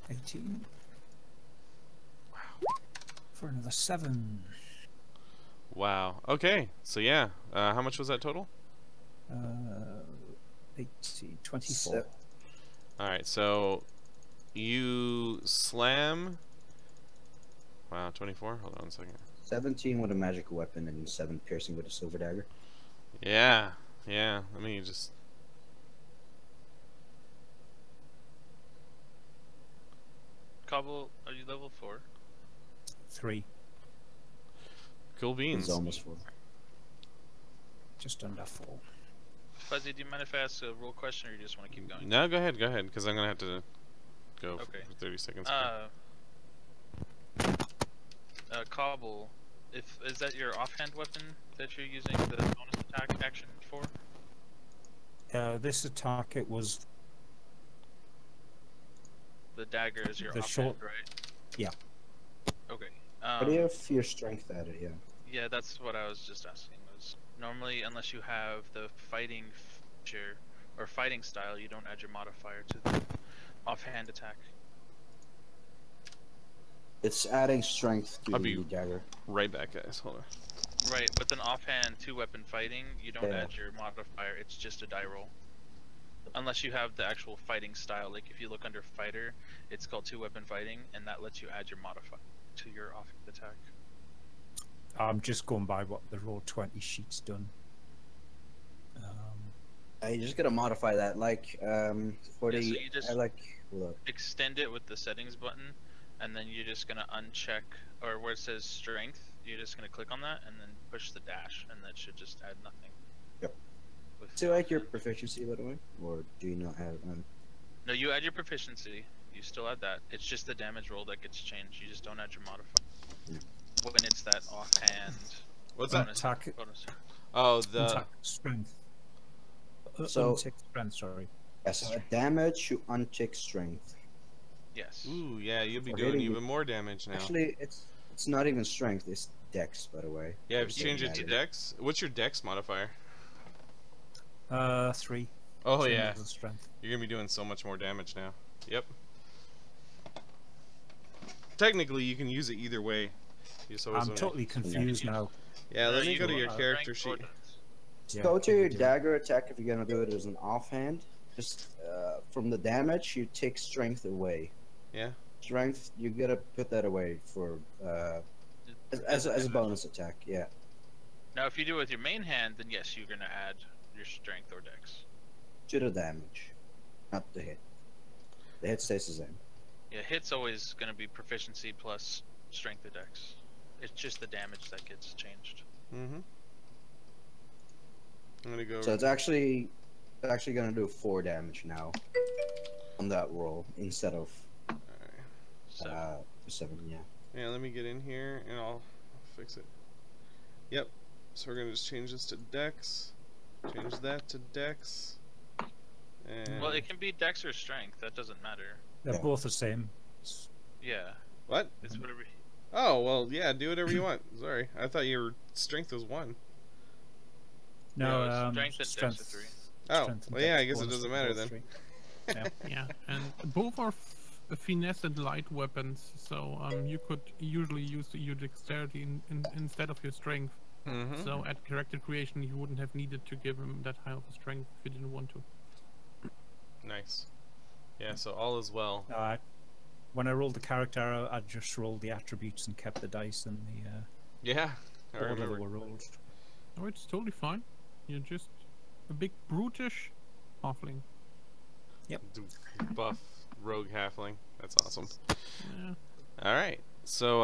18. Wow. For another 7. Wow. Okay, so yeah. How much was that total? 18, 24. Alright, so you slam. Wow, 24? Hold on a second. 17 with a magical weapon and 7 piercing with a silver dagger. Yeah, yeah. Let me just. Cobble, are you level 4? 3. Cool beans. It's almost 4. Just under 4. Fuzzy, do you mind if I ask a roll question, or you just want to keep going? No, go ahead, because I'm gonna have to go Okay. for 30 seconds. Cobble, is that your offhand weapon that you're using the bonus attack action for? This attack, it was The dagger is your The offhand, short- right? yeah. Okay. But you have your strength at it, yeah. Yeah, that's what I was just asking. Was normally, unless you have the fighting feature or fighting style, you don't add your modifier to the offhand attack. It's adding strength to I'll be- the dagger. Right back, guys. Hold on. Right, but then offhand 2-weapon fighting, you don't Yeah. add your modifier. It's just a die roll. Unless you have the actual fighting style, like if you look under fighter, it's called 2-weapon fighting, and that lets you add your modifier to your offhand attack. I'm just going by what the roll 20 sheet's done. You just gotta modify that, like, for Yeah, the, so you just- hold up. Extend it with the settings button, and then you're just gonna uncheck, or where it says strength, you're just gonna click on that and then push the dash, and that should just add nothing. Yep. With Do you like your proficiency, by the way? Or do you not have No, you add your proficiency. You still add that. It's just the damage roll that gets changed. You just don't add your modifier. Yeah. When it's that offhand. What's that? Attack, Bonus. Oh, the. attack strength. So- Untick strength, sorry. Yes, damage, you untick strength. Yes. Ooh, yeah, you'll be For doing hitting even more damage now. Actually, it's not even strength, it's dex, by the way. Yeah, if It's you change it to added. dex. What's your dex modifier? 3. Oh, Same yeah. as the strength. You're gonna be doing so much more damage now. Yep. Technically, you can use it either way. You just always I'm wanna- totally confused now. Yeah, let me you go to can your use character strength sheet. or dex. Just Yeah, go to your do it. dagger attack if you're gonna do it as an offhand. Just from the damage, you take strength away. Yeah. Strength, you gotta put that away for as a bonus attack. Yeah. Now, if you do it with your main hand, then yes, you're gonna add your strength or dex. To the damage, not the hit. The hit stays the same. Yeah, hit's always gonna be proficiency plus strength or dex. It's just the damage that gets changed. Mm-hmm. I'm gonna go. So it's actually gonna do 4 damage now on that roll instead of Alright. So 7. Yeah. Yeah, let me get in here and I'll fix it. Yep. So we're gonna just change this to dex. Change that to dex. And well, it can be dex or strength. That doesn't matter. They're Yeah. both the same. Yeah, What? it's whatever. Oh, well, yeah, do whatever you want. Sorry. I thought your strength was 1. No, Yeah, strength and dex are 3. Oh, strength and well, yeah, dex I guess it bonus doesn't for matter both then. 3. Yeah. Yeah, and both are finesse and light weapons, so you could usually use your dexterity instead of your strength. Mm-hmm. So at character creation, you wouldn't have needed to give him that high of a strength if you didn't want to. Nice. Yeah, so all is well. When I rolled the character, I just rolled the attributes and kept the dice in the Yeah, I order they remember. were rolled. Oh, it's totally fine. You're just a big brutish halfling. Buff rogue halfling. That's awesome. Yeah. Alright, so,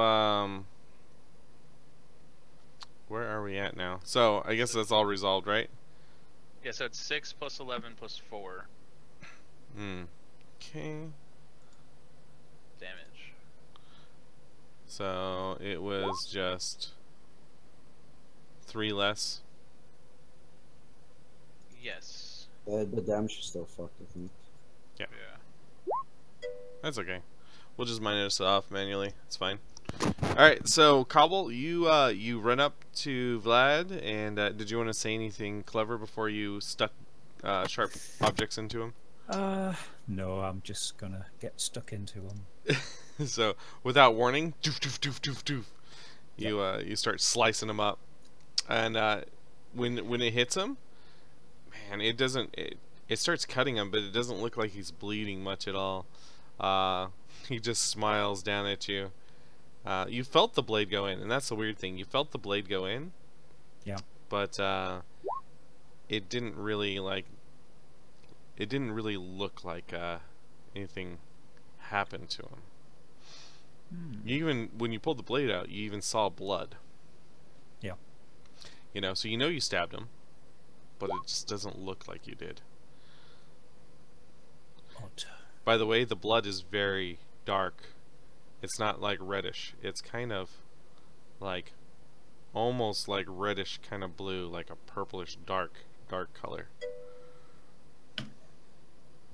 where are we at now? So, I guess that's all resolved, right? Yeah, so it's 6 plus 11 plus 4 Okay. damage. So, it was just 3 less. Yes. The damage is still fucked, I think. Yeah. That's okay. We'll just minus it off manually. It's fine. Alright, so Cobble, you run up to Vlad, and did you want to say anything clever before you stuck sharp objects into him? No, I'm just gonna get stuck into them. So, without warning, doof doof doof doof doof. You start slicing them up, and when it hits him, man, it starts cutting him, but it doesn't look like he's bleeding much at all. He just smiles down at you. You felt the blade go in, and that's the weird thing. You felt the blade go in. Yeah. But it didn't really look like anything happened to him. You even, when you pulled the blade out, you even saw blood. Yeah. You know, so you know you stabbed him, but it just doesn't look like you did. Odd. By the way, the blood is very dark. It's not like reddish. It's kind of like almost like reddish kind of blue, like a purplish dark color.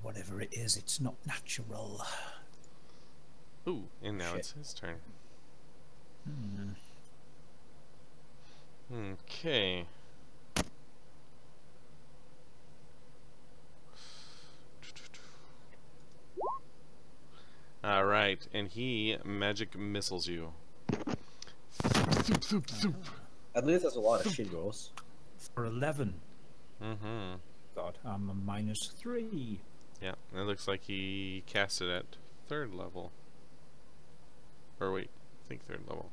Whatever it is, it's not natural. Ooh, and now Shit. it's his turn. Hmm. Okay. Alright, and he magic missiles you. At least that's a lot of shit rolls. For 11. Mm-hmm. God, I'm a -3. Yeah, and it looks like he cast it at 3rd level. Or wait, I think 3rd level.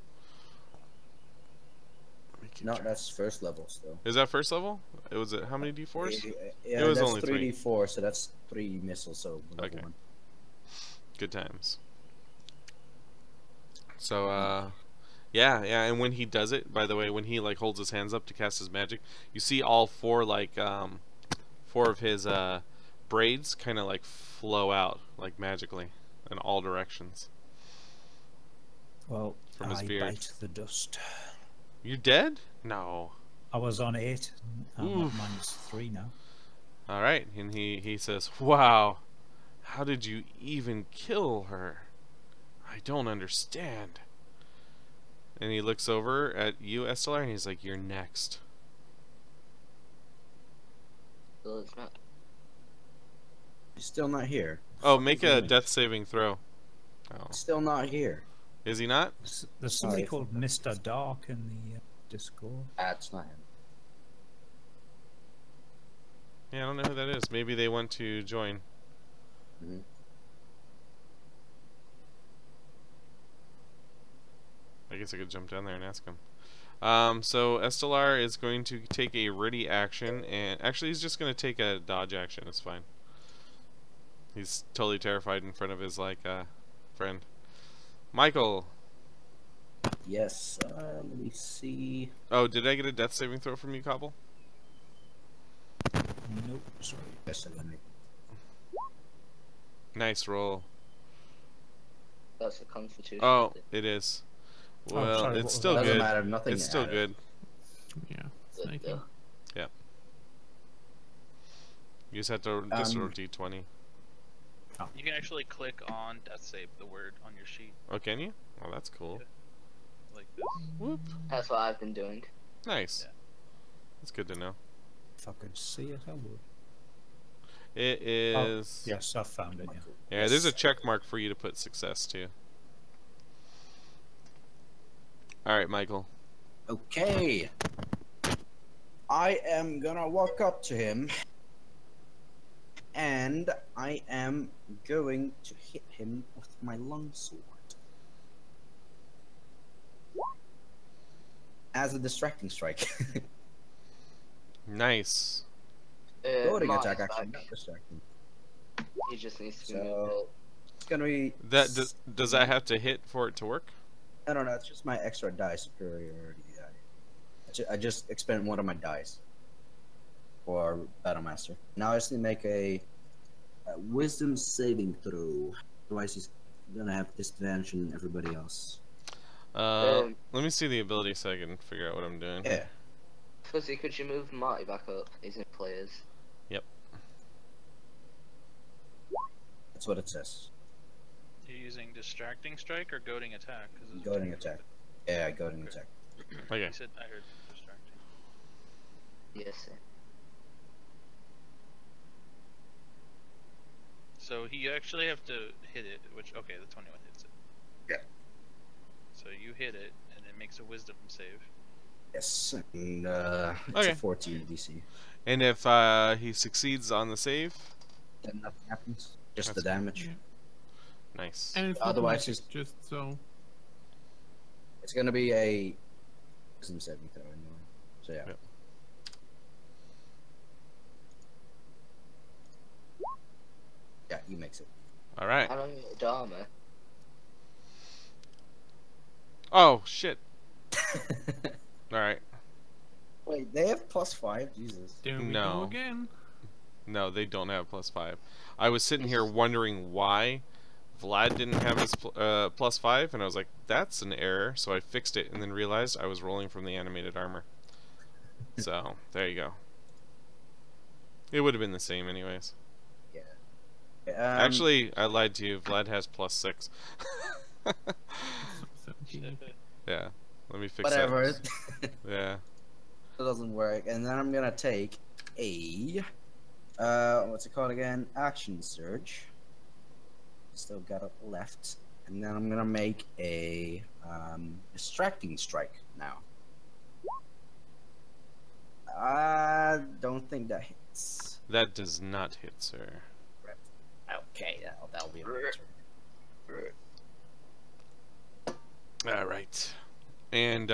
Let me keep No, track. that's first level still. Is that 1st level? It was how many d4s? Yeah, It was that's only 3. 3d4, so that's 3 missiles, so level Okay. 1. Good times. So, yeah, and when he does it, by the way, when he like holds his hands up to cast his magic, you see all 4 like 4 of his braids kind of like flow out like magically in all directions. Well, From his I beard. bite the dust. You dead? No. I was on 8. I'm Oof. at -3 now. All right, and he says, "Wow, how did you even kill her? I don't understand." And he looks over at you, Estelar, and he's like, "You're next." Well, it's not. He's still not here. Oh, make he a doing? death saving throw. Oh, Still not here. is he not? There's somebody yeah. called Mr. Dark in the Discord. That's not him. Yeah, I don't know who that is. Maybe they want to join. Mhm. I guess I could jump down there and ask him. So Estelar is going to take a ready action, and actually he's just going to take a dodge action. It's fine. He's totally terrified in front of his friend. Michael. Yes, let me see. Oh, did I get a death saving throw from you, Cobble? Nope, sorry. Yes, let me. Nice roll. That's a constitution. Oh, it is. Oh, Well, sorry, what it's was still that? good. Doesn't matter, nothing It's still added. good. Yeah. Good, Snaking. yeah. You just have to just roll d20. You can actually click on death save, the word on your sheet, Oh, can you? Oh, that's cool. like this. Whoop. That's what I've been doing. Nice. Yeah. That's good to know. If I could see it, I would. It is. Yes, I found it. Yeah. Yeah, there's a check mark for you to put success to. Alright, Michael. Okay. I am gonna walk up to him. And I am going to hit him with my longsword. As a distracting strike. Nice. Loading Marty's attack, actually, back. not distracting. He just needs to be moved. So, it's gonna be. Does that have to hit for it to work? I don't know, it's just my extra die superiority die. I just expend one of my dice for Battlemaster. Now I just need to make a wisdom saving throw. Otherwise, he's gonna have disadvantage in everybody else. Let me see the ability so I can figure out what I'm doing. Yeah. Fuzzy, could you move Marty back up? He's in players. That's what it says. You're using distracting strike or goading attack? 'Cause it's Goading attack. Yeah, goading attack. Okay. You said I heard distracting. Yes, sir. So you actually have to hit it, which okay, the 21 hits it. Yeah. So you hit it, and it makes a wisdom save. Yes, and it's Okay. a 14 DC. And if he succeeds on the save, Then nothing happens. Just That's the damage. Yeah. nice. And it's not Otherwise, magic, just so. It's gonna be a wisdom saving throw anyway. So yeah. Yep. Yeah, he makes it. All right. I don't get Dharma. Oh shit. All right. Wait, they have +5? Jesus. There we No. go again. No, they don't have +5. I was sitting here wondering why Vlad didn't have his +5, and I was like, that's an error. So I fixed it, and then realized I was rolling from the animated armor. So there you go. It would have been the same anyways. Actually, I lied to you. Vlad has +6. 17. Yeah. Let me fix whatever. that. Yeah. It doesn't work. And then I'm gonna take a what's it called again? Action surge. Still got it left. And then I'm gonna make a distracting strike now. I don't think that hits. That does not hit, sir. Okay, that'll be a All right. And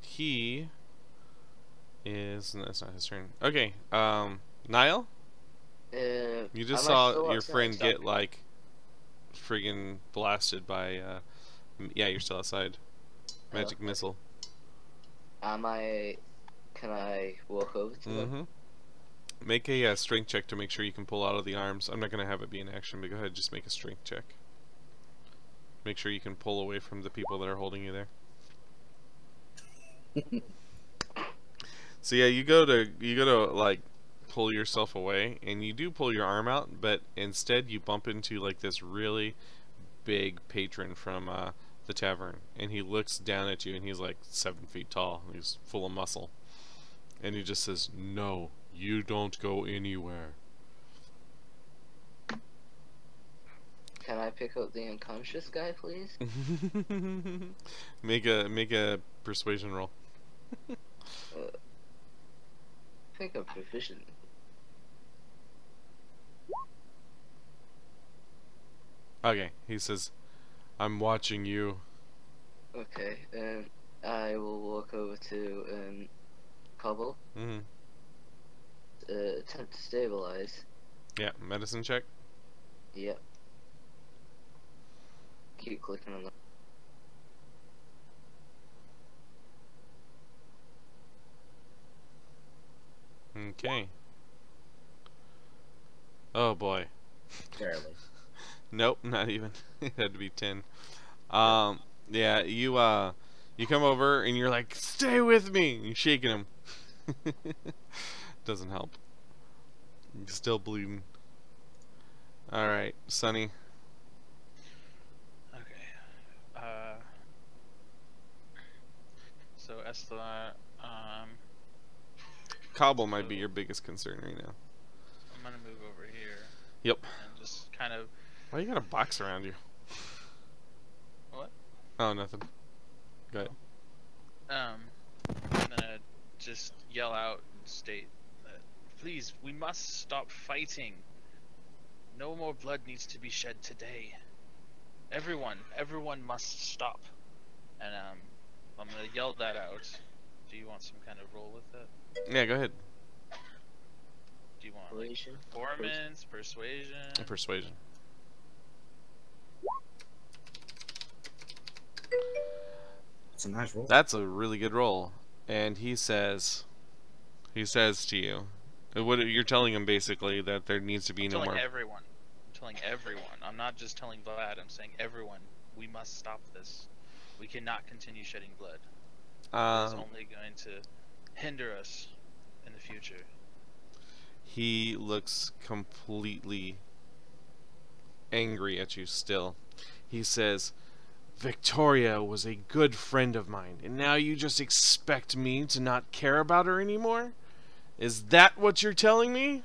he is. No, that's not his turn. Okay. Niall, you just saw your friend get like friggin' blasted by. Yeah, you're still outside. Magic missile. Can I walk over to them? Mm-hmm. Make a strength check to make sure you can pull out of the arms. I'm not gonna have it be an action, but go ahead, just make a strength check. Make sure you can pull away from the people that are holding you there. So yeah, you go to like pull yourself away, and you do pull your arm out, but instead you bump into like this really big patron from the tavern, and he looks down at you, and he's like 7 feet tall. He's full of muscle, and he just says, "No, you don't go anywhere." Can I pick up the unconscious guy, please? Make a persuasion roll. I think I'm proficient. Okay, he says, "I'm watching you." Okay, I will walk over to Cobble. Mm-hmm. Attempt to stabilize. Yeah, medicine check. Yep. Keep clicking on that. Okay. Oh boy. Barely. Nope, not even. It had to be 10. Yeah, you come over and you're like, "Stay with me!" And you're shaking him. Doesn't help. He's still bleeding. Alright, Sonny. Okay. So Estelar, Cobble might be your biggest concern right now. I'm gonna move over here. Yep. And just kind of. Why you got a box around you? What? Oh, nothing. Go ahead. I'm gonna just yell out and state that, please, we must stop fighting. No more blood needs to be shed today. Everyone must stop. And I'm gonna yell that out. Do you want some kind of roll with that? Yeah, go ahead. Do you want like Persuasion? performance, persuasion? Persuasion. It's a nice roll. That's a really good roll. And he says to you, what you're telling him basically that there needs to be I'm no telling more. everyone. I'm telling everyone. I'm not just telling Vlad. I'm saying everyone. We must stop this. We cannot continue shedding blood. It's only going to hinder us in the future. He looks completely angry at you still. He says, Victoria was a good friend of mine, and now you just expect me to not care about her anymore? Is that what you're telling me?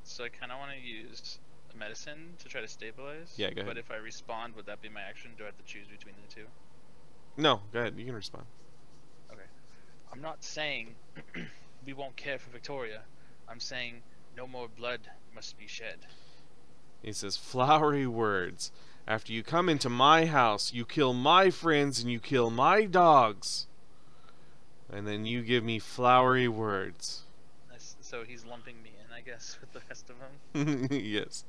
So I kind of want to use a medicine to try to stabilize. Yeah, go ahead. But if I respond, would that be my action? Do I have to choose between the two? No, go ahead. You can respond. Okay. I'm not saying we won't care for Victoria. I'm saying no more blood must be shed. He says, flowery words. After you come into my house, you kill my friends and you kill my dogs. And then you give me flowery words. So he's lumping me in, I guess, with the rest of them. Yes.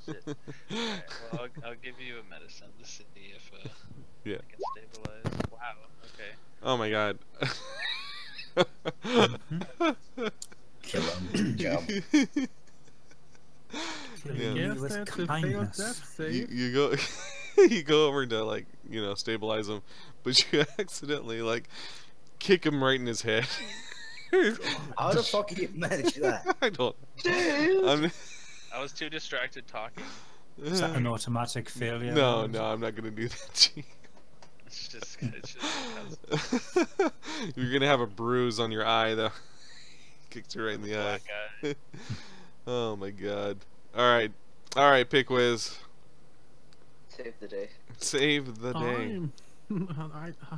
Shit. Alright, well, I'll give you a medicine to see if Yeah. I can stabilize. Wow, okay. Oh my god. Kill him. Good job. Killing Yeah. me with that's a failed kindness. death you, save. you go you go over to, like, you know, stabilize him, but you accidentally, like, kick him right in his head. How the fuck did you manage that? I don't know. I was too distracted talking. Is that an automatic failure? No, I'm not gonna do that to you. It's just You're gonna have a bruise on your eye, though. Kicked you right in the eye. black eye. Oh my god. Alright, Pickwiz. Save the day. Save the day.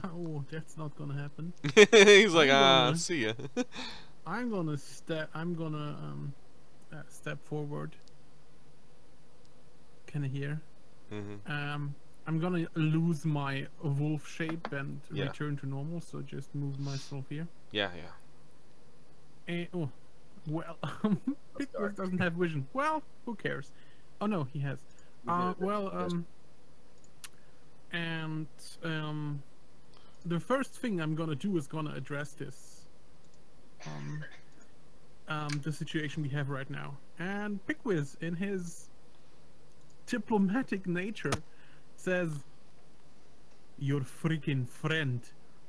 Oh, that's not gonna happen. He's like, I'm gonna- see ya. I'm gonna step forward. Can you hear? Mm-hmm. I'm gonna lose my wolf shape and Yeah. return to normal, so just move myself here. Yeah. And, oh, well, Pickwiz doesn't have vision. Well, who cares? Oh no, he has. The first thing I'm gonna do is gonna address this, the situation we have right now. And Pickwiz, in his diplomatic nature, says, "Your freaking friend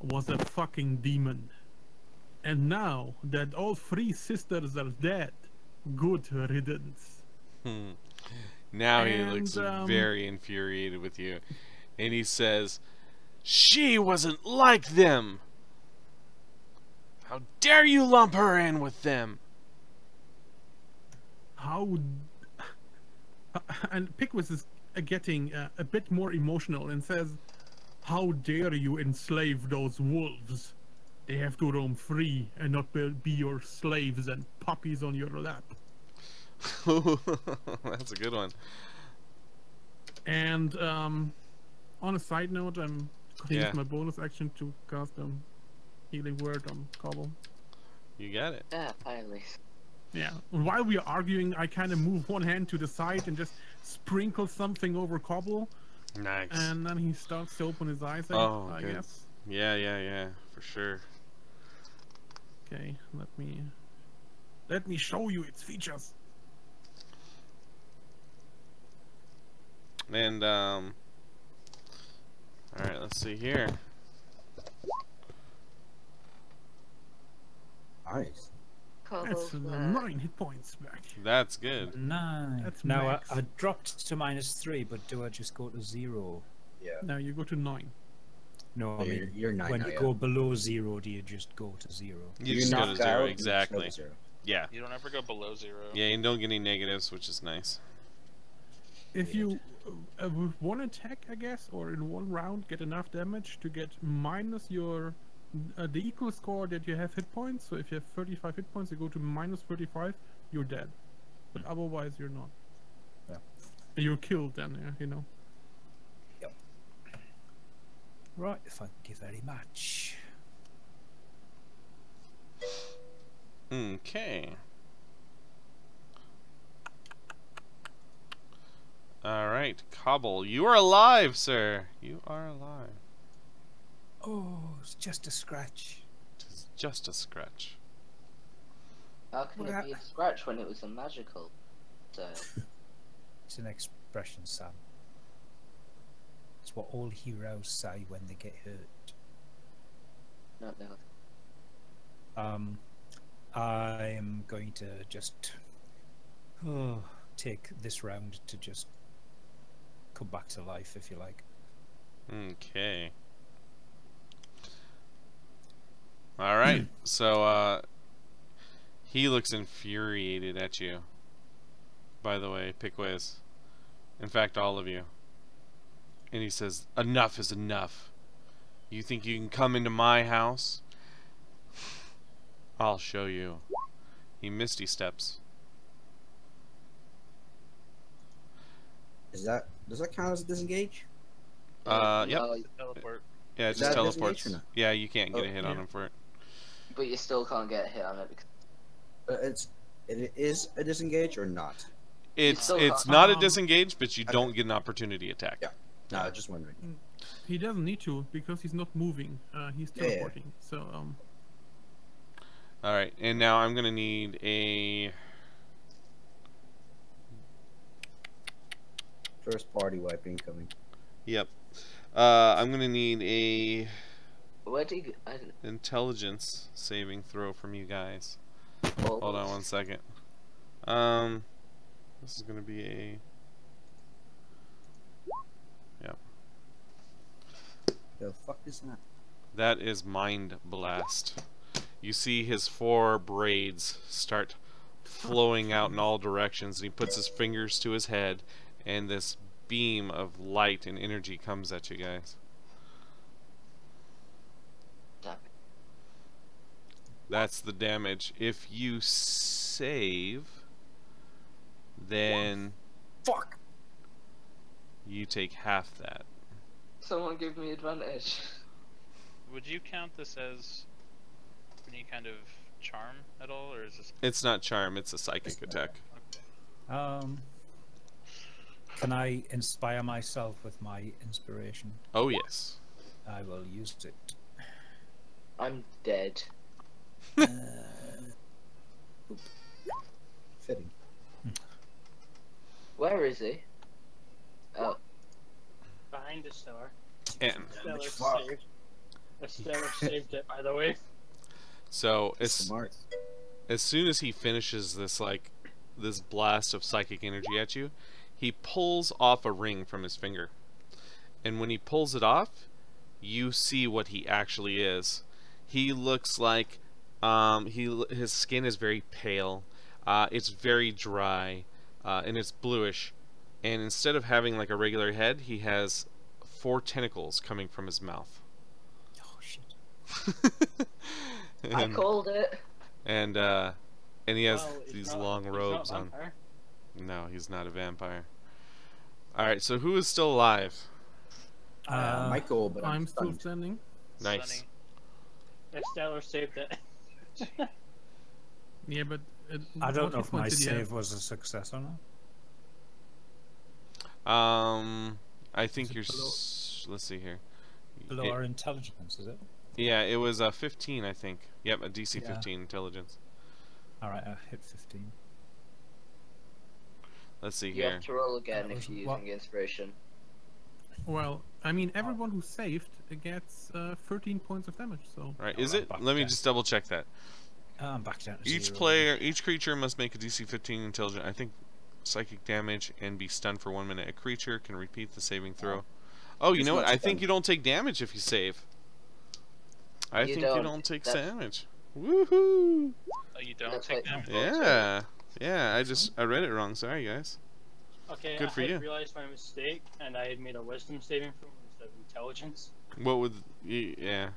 was a fucking demon. And now that all 3 sisters are dead, good riddance." Now he And, looks very infuriated with you. And he says, she wasn't like them! How dare you lump her in with them? And Pickwiz is getting a bit more emotional and says, "How dare you enslave those wolves? They have to roam free and not be your slaves and puppies on your lap." That's a good one. And on a side note, I'm going to Yeah. use my bonus action to cast a healing word on Cobble. You got it. Yeah, finally. Yeah. While we are arguing, I kind of move one hand to the side and just sprinkle something over Cobble, Nice. and then he starts to open his eyes. Oh, I good. guess. Yeah, for sure. Okay, let me show you its features. And, alright, let's see here. Nice. Oh, That's 9 hit points back. That's good. 9. That's Now max. I dropped to -3, but do I just go to 0? Yeah. Now you go to 9. No, I You're- mean, you're 9 when now, you yeah. go below 0, do you just go to 0? You just go to knock 0, out, you just go to exactly. 0. Yeah. You don't ever go below 0. Yeah, you don't get any negatives, which is nice. If you, with one attack, I guess, or in one round, get enough damage to get minus your the equal score that you have hit points. So if you have 35 hit points, you go to minus 35. You're dead, but otherwise you're not. Yeah. You're killed then, you know. Right, thank you very much. Okay. Alright, Cobble, you are alive, sir. You are alive. Oh, it's just a scratch. It's just a scratch. How can Well, it be a scratch when it was a magical? So, It's an expression, Sam. It's what all heroes say when they get hurt. not now. I'm going to just take this round to just come back to life, if you like. Okay. Alright, so, he looks infuriated at you. By the way, Pickwiz. In fact, all of you. And he says, enough is enough. You think you can come into my house? I'll show you. He misty steps. Does that count as a disengage? Yep. No, Teleport. Yeah, it Is just that a disengage teleports. or not? Yeah, you can't get Oh, a hit on yeah. him for it. but you still can't get a hit on it because It is a disengage or not? It's still it's can't- not a Um, disengage, but you okay. don't get an opportunity attack. Yeah. No, just wondering. He doesn't need to because he's not moving. He's Yeah, yeah. teleporting. So Alright, and now I'm gonna need a First party wipe incoming. Yep. I'm gonna need a where do you? I don't, intelligence saving throw from you guys. well, Hold on 1 second. This is gonna be a. Yep. The fuck is that? That is Mind Blast. You see his 4 braids start flowing out in all directions, and he puts his fingers to his head, and this beam of light and energy comes at you guys. damn it. That's the damage. If you save, then Fuck! you take half that. Someone give me advantage. Would you count this as any kind of charm at all, or is this? It's not charm, it's a psychic attack. Can I inspire myself with my inspiration? Oh yes. I will use it. I'm dead. Fitting. Where is he? Oh, Behind the Stellar. And Stellar fuck. saved. The Stellar saved it, by the way. so Smart. as soon as he finishes this this blast of psychic energy at you, he pulls off a ring from his finger. And when he pulls it off, you see what he actually is. He looks like his skin is very pale. It's very dry, and it's bluish. And instead of having like a regular head, he has 4 tentacles coming from his mouth. Oh shit. I and, called it. and he has Well, he's these not- long he's not robes on. vampire. No, he's not a vampire. Alright, so who is still alive? Michael, but I'm still stunned. standing. Nice. Sunny. The Stellar saved it. Yeah, but I what don't know hit if my points did you have? save was a success or not. I think it you're. below- Let's see here. Below It- our intelligence, is it? yeah, it was 15, I think. Yep, a DC Yeah. 15 intelligence. Alright, I hit 15. Let's see You here. have to roll again That if was you're what- using inspiration. Well, I mean, everyone who saved gets 13 points of damage. So Alright, No, is I'm it? back Let me down. just double check that. I'm back down to Each 0. each creature must make a DC 15 intelligent. I think psychic damage and be stunned for 1 minute. A creature can repeat the saving throw. Oh, you It's know what? not I think stunned. you don't take damage if you save. I You think you don't. don't take That's- damage. Woohoo! Oh, you don't That's take like- damage? Yeah. Yeah, I read it wrong. Sorry, guys. Okay, Good for I you. had realized my mistake, and I had made a wisdom saving throw instead of intelligence. What would... Yeah.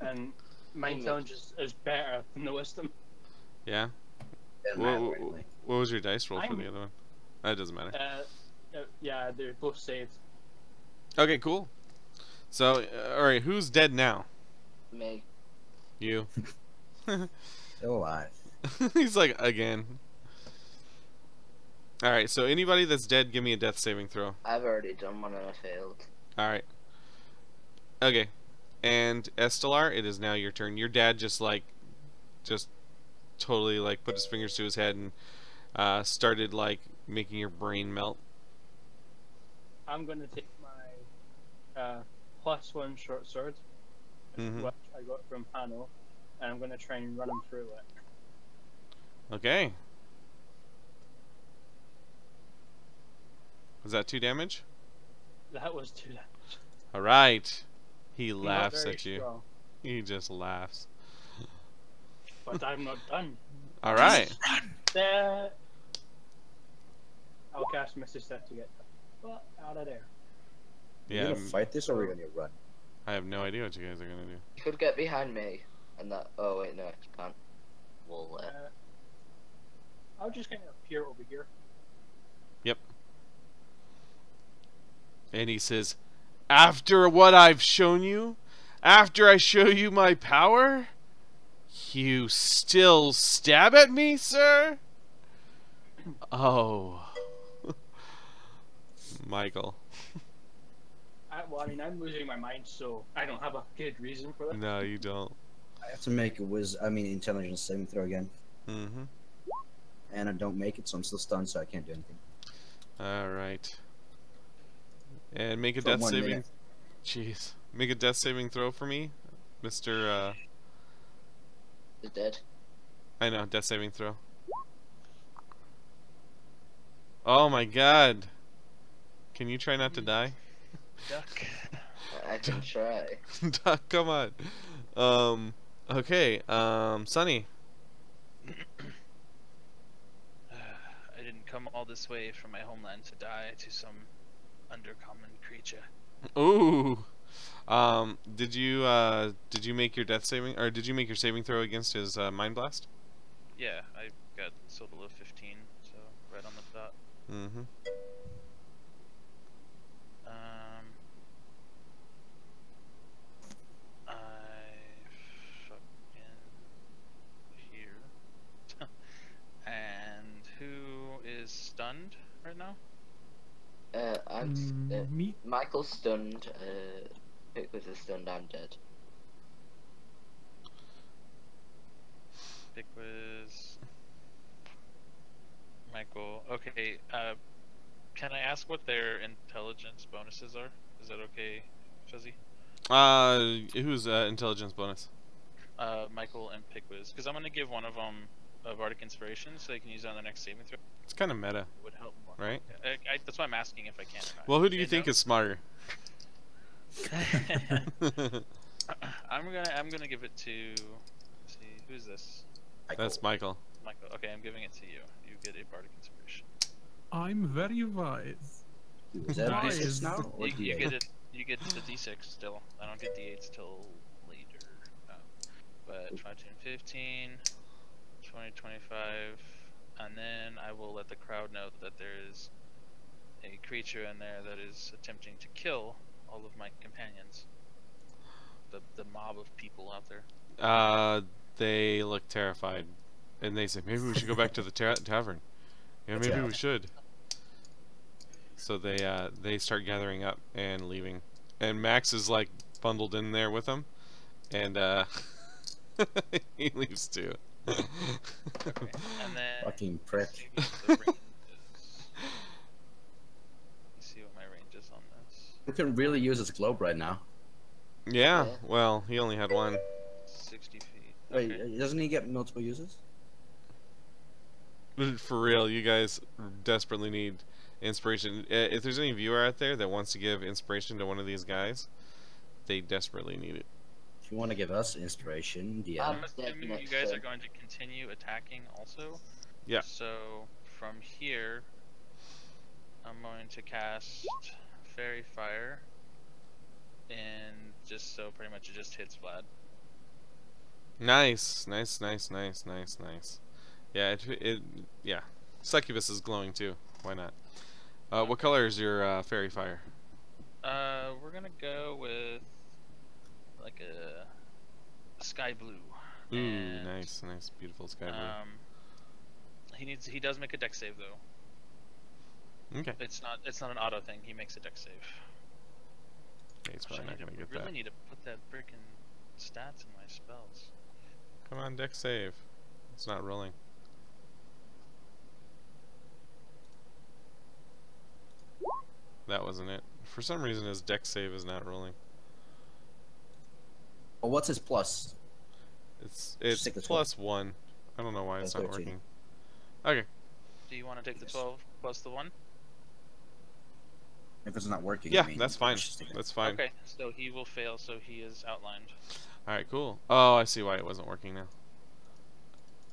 And my Oh, intelligence is better than the wisdom. Yeah? Doesn't What, matter, what, anyway. what was your dice roll for I'm- the other one? That doesn't matter. Yeah, they're both saved. Okay, cool. So, alright, who's dead now? Me. You. Still alive. He's like, again. Alright, so anybody that's dead, give me a death saving throw. I've already done one and I failed. Alright. Okay. And Estelar, it is now your turn. Your dad just totally like put his fingers to his head and started like making your brain melt. I'm gonna take my +1 short sword, Mhm. which I got from Hano, and I'm gonna try and run him through it. Okay. Was that 2 damage? That was 2 damage. Alright. He Not laughs very at you. strong, He just laughs. but I'm not done. Alright. I'll cast Misty Step to get out of there. Yeah, Are we gonna fight this or are we gonna run? I have no idea what you guys are gonna do. You could get behind me, and that. Oh wait, no, you can't. Wall there. I'll just kind of appear over here. And he says, after what I've shown you, after I show you my power, you still stab at me, sir? Oh. Michael. Well, I mean, I'm losing my mind, so I don't have a good reason for that. No, you don't. I have to make a intelligence saving throw again. Mm-hmm. And I don't make it, so I'm still stunned, so I can't do anything. Alright. And make a For death 1 saving... minute. Jeez. Make a death saving throw for me, Mr. Is dead. I know, death saving throw. Oh my god. Can you try not to die? Duck. I can try. Doc, come on. Okay, Sonny. I didn't come all this way from my homeland to die to some undercommon creature. Ooh. Did you make your death saving, or did you make your saving throw against his mind blast? Yeah, I got a total of 15, so right on the dot. Mm-hmm. I fucking here. And who is stunned right now? Me? Michael's stunned. Pickles is stunned. I'm dead. Pickwiz. Michael. Okay. Can I ask what their intelligence bonuses are? Is that okay, Fuzzy? Who's intelligence bonus? Michael and Pickwiz, because I'm gonna give one of them a Bardic Inspiration, so they can use it on the next saving throw. It's kind of meta, It would help more. right? That's why I'm asking if I can or not. Well, who do you Okay, think no? is smarter? I'm gonna give it to. Let's see, who's this? That's Michael. Michael. Okay, I'm giving it to you. You get a Bardic Inspiration. I'm very wise. Is that Why a D6 is now? the- Or You D8? get it. You get the D6 still. I don't get D8s till later. But 5, 10, 15, 20, 25, and then I will let the crowd know that there is a creature in there that is attempting to kill all of my companions. The mob of people out there. They look terrified, and they say, maybe we should go back to the tavern. Yeah, maybe we should. So they start gathering up and leaving, and Max is like bundled in there with them, and he leaves too. Okay. And then Fucking prick. let's see what the range is. Let's see what my range is on this. We can really use his globe right now. Yeah, Yeah. well, he only had one. 60 feet. Wait, Okay. doesn't he get multiple uses? For real, you guys desperately need inspiration. If there's any viewer out there that wants to give inspiration to one of these guys, they desperately need it. If you want to give us inspiration, DM. I'm assuming Definite you guys shit. are going to continue attacking also. Yeah. So from here, I'm going to cast Fairy Fire, and just so pretty much it just hits Vlad. Nice. Yeah, yeah. Succubus is glowing too. Why not? What color is your fairy fire? We're gonna go with like a sky blue. Ooh, And, nice, beautiful sky blue. He does make a dex save though. Okay, It's not an auto thing. He makes a dex save. yeah, he's Gosh, probably not gonna get really that. need to put that freaking stats in my spells. Come on, deck save. It's not rolling. That wasn't it. For some reason, his deck save is not rolling. Well, what's his plus? It's stick with +1. I don't know why it's That's not 13. working. Okay. Do you want to take the Yes. 12 plus the 1? If it's not working, Yeah, I mean, that's fine. just stick it. That's fine. Okay, so he will fail, so he is outlined. Alright, cool. Oh, I see why it wasn't working now.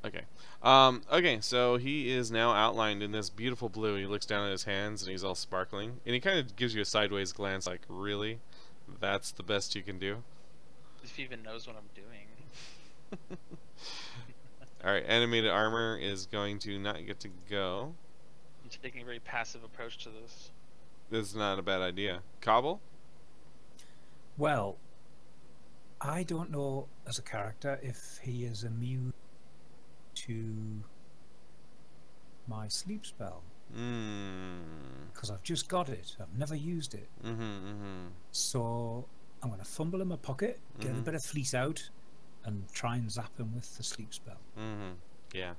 Okay. Okay, so he is now outlined in this beautiful blue. He looks down at his hands and he's all sparkling. And he kind of gives you a sideways glance like, really? That's the best you can do? If he even knows what I'm doing. Alright, animated armor is going to not get to go. I'm taking a very passive approach to this. This is not a bad idea. Cobble? Well, I don't know as a character if he is immune to my sleep spell, because I've just got it. I've never used it. So I'm going to fumble in my pocket, get a bit of fleece out, and try and zap him with the sleep spell. Yeah.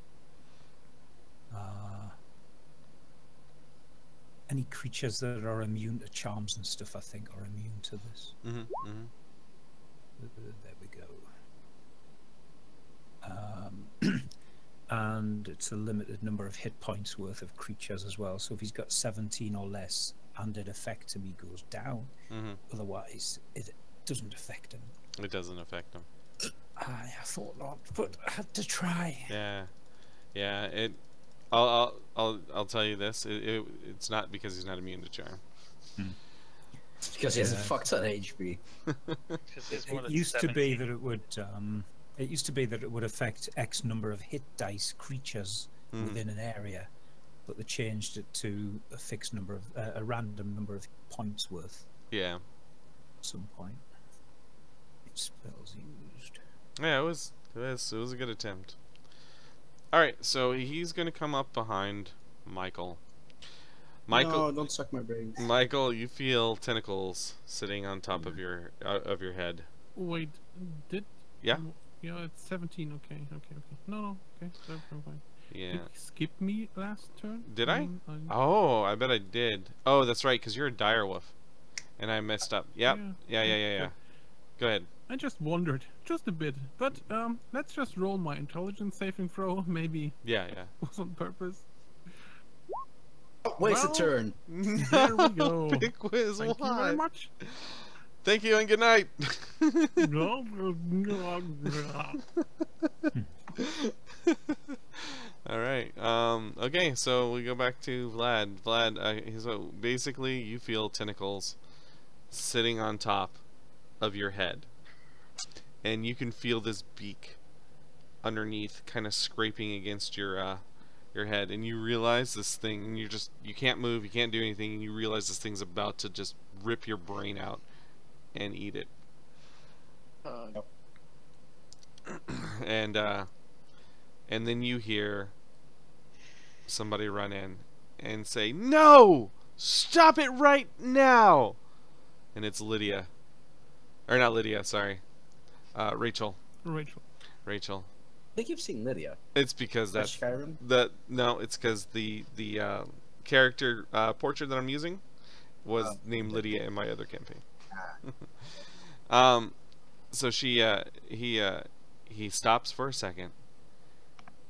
Any creatures that are immune to charms and stuff, I think, are immune to this. There we go. And it's a limited number of hit points worth of creatures as well. So if he's got 17 or less, and it affects him, he goes down. Otherwise, it doesn't affect him. It doesn't affect him. I thought not, but I had to try. Yeah. Yeah, it... I'll tell you this. It's not because he's not immune to charm. It's because he has a fuck ton of HP. It used to be that it would. It used to be that it would affect X number of hit dice creatures within an area, but they changed it to a fixed number of a random number of points worth. Yeah. At some point. Spells used. Yeah, it was a good attempt. Alright, so he's gonna come up behind Michael. No, don't suck my brains. Michael, you feel tentacles sitting on top of your head. Wait, did... Yeah? Yeah, it's 17, okay. No, okay, so I'm fine. Yeah. Did he skip me last turn? Did I? Oh, I bet I did. Oh, that's right, because you're a direwolf. And I messed up. Yep. Yeah. Go ahead. I just wondered, just a bit. But, let's just roll my intelligence saving throw, maybe. Yeah. Was on purpose. Oh, waste Well, a turn. There we go. Big quiz, Thank you very much. Thank you and good night. Alright, okay, so we go back to Vlad. Vlad, so basically you feel tentacles sitting on top of your head. And you can feel this beak underneath kind of scraping against your head, and you realize this thing, and you can't move, you can't do anything, and you realize this thing's about to just rip your brain out and eat it. And then you hear somebody run in and say, "No! Stop it right now!" And it's Lydia. Or not Lydia, sorry. Rachel. Rachel. I think you've seen Lydia. It's because that's Skyrim? no, it's because the character portrait that I'm using was named Lydia in my other campaign. So he he stops for a second.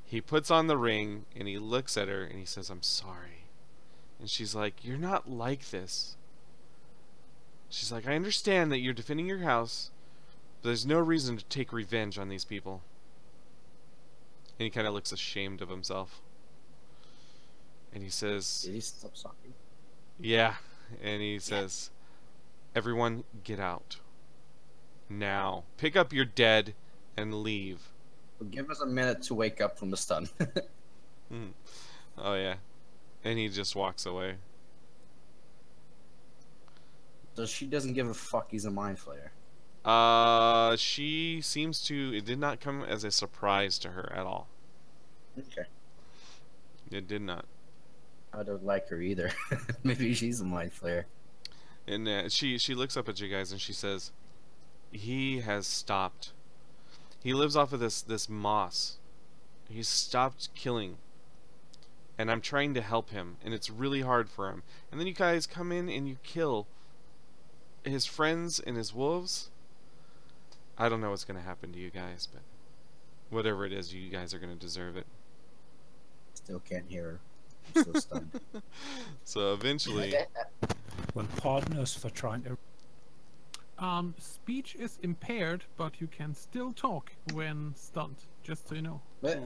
He puts on the ring and he looks at her and he says, "I'm sorry." And she's like, "You're not like this." She's like, "I understand that you're defending your house, but there's no reason to take revenge on these people." And he kind of looks ashamed of himself. And he says, Did he stop sucking? "Yeah." And he says, "Everyone get out. Now. Pick up your dead and leave." Give us a minute to wake up from the stun. Oh yeah. And he just walks away. So she doesn't give a fuck he's a mind flayer. She seems to, it did not come as a surprise to her at all. Okay. It did not. I don't like her either. Maybe she's a mind flayer. And she looks up at you guys and she says, "He has stopped. He lives off of this moss. He's stopped killing. And I'm trying to help him, and it's really hard for him. And then you guys come in and you kill his friends and his wolves. I don't know what's going to happen to you guys, but whatever it is, you guys are going to deserve it." Still can't hear her. I'm still stunned. So eventually, Well, pardon us for trying to. Speech is impaired, but you can still talk when stunned. Just so you know. But,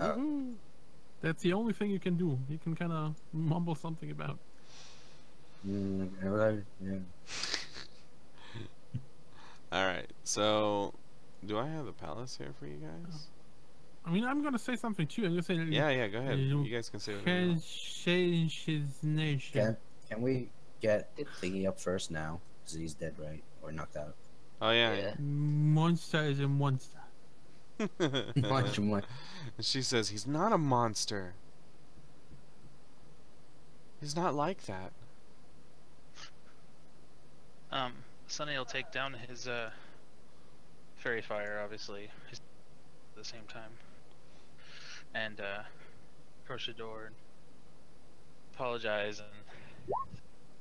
That's the only thing you can do. You can kind of mumble something about. yeah. alright, so do I have the palace here for you guys? I mean, I'm gonna say something too. I'm gonna say. Yeah, go ahead. You You guys can say whatever you can want. change his nation. Can we get Thingy up first now? Because he's dead, right? Or knocked out. Oh yeah. Yeah. Monster is a monster. Much more. And she says, "He's not a monster. He's not like that." Sunny will take down his fairy fire, obviously, at the same time, and approach the door and apologize, and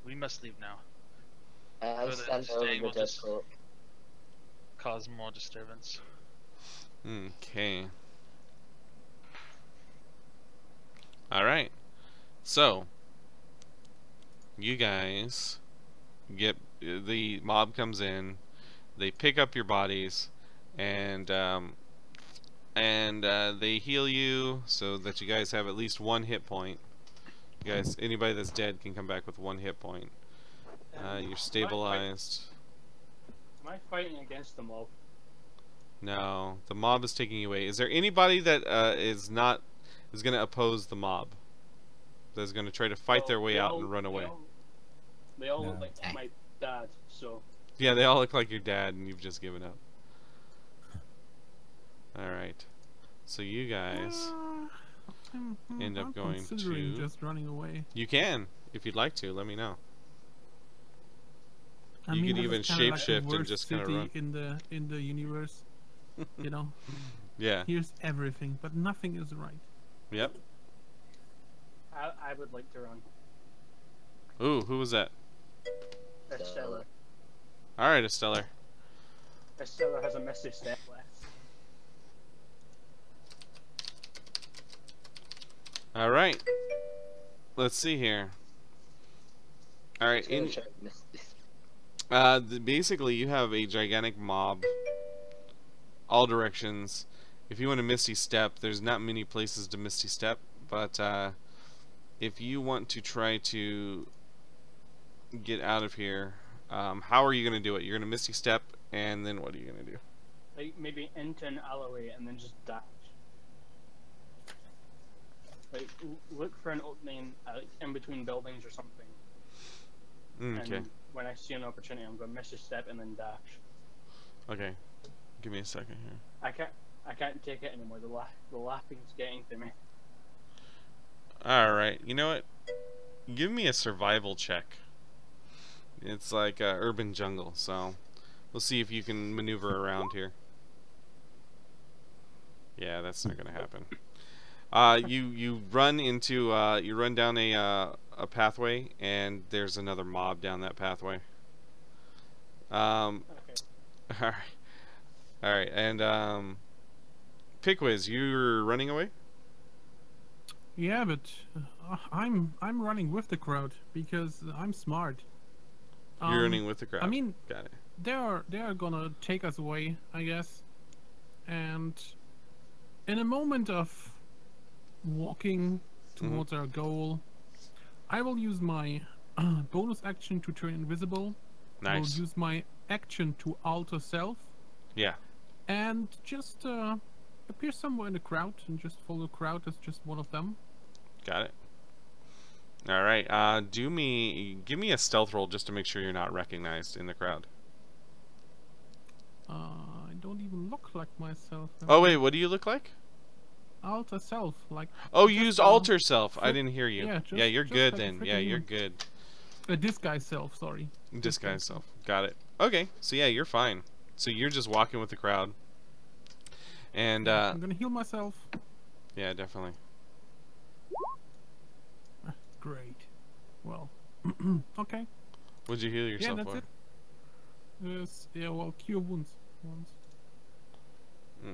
we must leave now. I Further stand over staying the will dead just corpse. cause more disturbance. Okay. Alright. So, you guys get, the mob comes in, they pick up your bodies, and they heal you so that you guys have at least 1 hit point. You guys, anybody that's dead can come back with 1 hit point. You're stabilized. Am I fighting against the mob? No, the mob is taking you away. Is there anybody that is going to oppose the mob? That's going to try to fight their way out and run away? They all No. look like my dad, so Yeah, they all look like your dad, and you've just given up. Alright. So you guys end up I'm going considering to... just running away. You can, if you'd like to. Let me know. I You mean, could this even is kinda like the shapeshift and worst just kinda city run. in the universe. You know, Yeah. here's everything, but nothing is right. Yep. I would like to run. Ooh, who was that? Estella. Alright, Estella. Estella has a misty step left. Alright. Let's see here. Alright, in... basically, you have a gigantic mob, all directions. If you want to Misty Step, there's not many places to Misty Step, but if you want to try to get out of here, how are you going to do it? You're going to Misty Step, and then what are you going to do? Like maybe into an alleyway and then just dash. Like look for an opening in between buildings or something. Okay. And when I see an opportunity, I'm going to miss a step and then dash. Okay. Give me a second here. I can't take it anymore. The laughing's getting to me. Alright, you know what? Give me a survival check. It's like urban jungle, so we'll see if you can maneuver around here. Yeah, that's not gonna happen. You run into you run down a pathway, and there's another mob down that pathway. Okay. Alright, and Pickwiz, you're running away? Yeah, but I'm running with the crowd because I'm smart. You're running with the crowd. I mean, got it. they are gonna take us away, I guess. And in a moment of walking towards our goal, I will use my bonus action to turn invisible. I will Nice. use my action to alter self Yeah. and just appear somewhere in the crowd and just follow the crowd as just one of them. Got it. All right. Give me a stealth roll just to make sure you're not recognized in the crowd. I don't even look like myself. Oh wait, what do you look like? Alter self, like Oh, just, you used alter self. I flip- didn't hear you. yeah, Yeah, you're just good like a then. Yeah, freaking you're human. good. disguise self. Sorry. Disguise self. Got it. Okay. So yeah, you're fine. So you're just walking with the crowd. And I'm gonna heal myself. yeah, definitely. Great. Well, okay. Would you heal Yeah, yourself that's for? it. Yes. Yeah. Well, cure wounds. Once.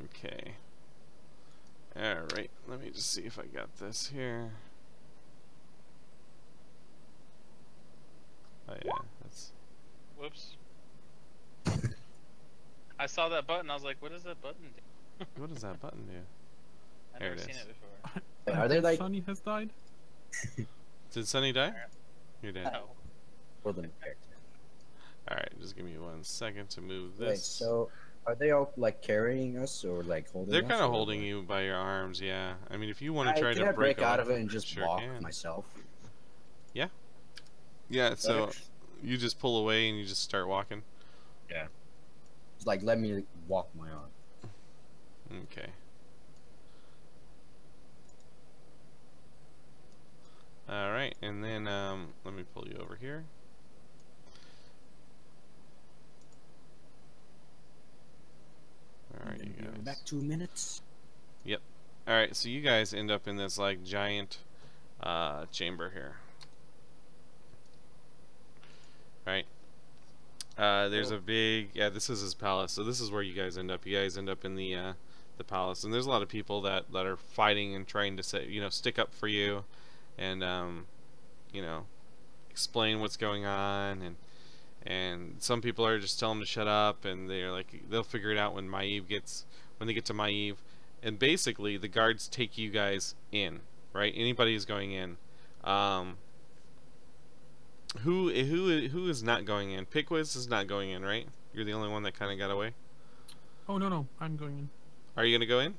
Okay. Alright, let me just see if I got this here. Oh yeah, that's... Whoops. I saw that button. I was like, what does that button do? What does that button do? I've There never it seen is. it before. Wait, I are they think like Sunny has died? Did Sunny die? You're dead. No. for the character? Alright, just give me 1 second to move Wait, this. so are they all like carrying us or like holding They're us? kind of or holding what? you by your arms, yeah. I mean, if you want to I try can to I break out off, of it and just sure walk can. myself? Yeah, so Like, you just pull away and you just start walking. it's like let me walk my arm. Okay. Alright, and then let me pull you over here. Where are you Be guys? Back 2 minutes. Alright, so you guys end up in this like giant chamber here. Right? There's a big, yeah, this is his palace. So this is where you guys end up. You guys end up in the palace, and there's a lot of people that are fighting and trying to say, stick up for you, and explain what's going on, and some people are just telling them to shut up, and they're like, they'll figure it out when they get to Maiev, and basically the guards take you guys in, right? Anybody who's going in. Who is not going in? Pickwiz is not going in, right? You're the only one that kind of got away. Oh no, I'm going in. Are you gonna go in?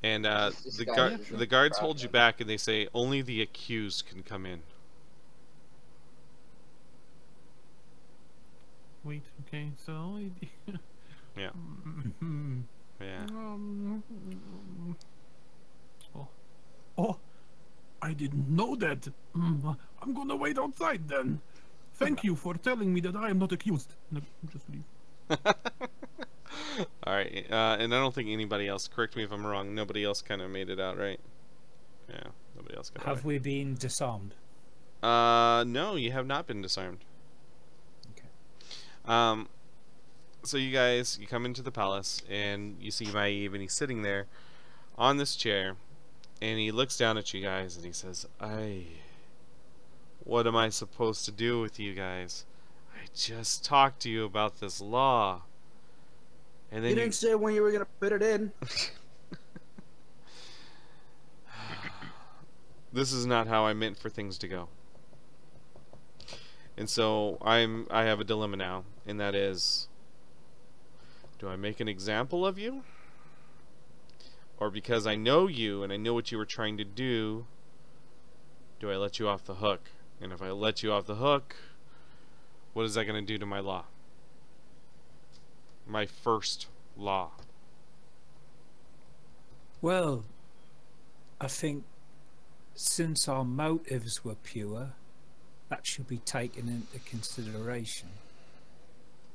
And This the guy is the guards proud hold you of back, and they say only the accused can come in. Wait. Okay. So. Yeah. Mhm. Yeah. Oh, I didn't know that. I'm gonna wait outside then. Thank you for telling me that I am not accused. No, just leave. All right. And I don't think anybody else. Correct me if I'm wrong. Nobody else kind of made it out, right? Yeah. Nobody else got Have away. we been disarmed? No, you have not been disarmed. Okay. So you come into the palace, and you see Maiev, and he's sitting there on this chair, and he looks down at you guys, and he says, what am I supposed to do with you guys? I just talked to you about this law. And then You didn't say when you were gonna put it in. This is not how I meant for things to go. And so I have a dilemma now, and that is, do I make an example of you? Or because I know you and I know what you were trying to do I let you off the hook? And if I let you off the hook, what is that going to do to my law? My first law. Well, I think since our motives were pure, that should be taken into consideration.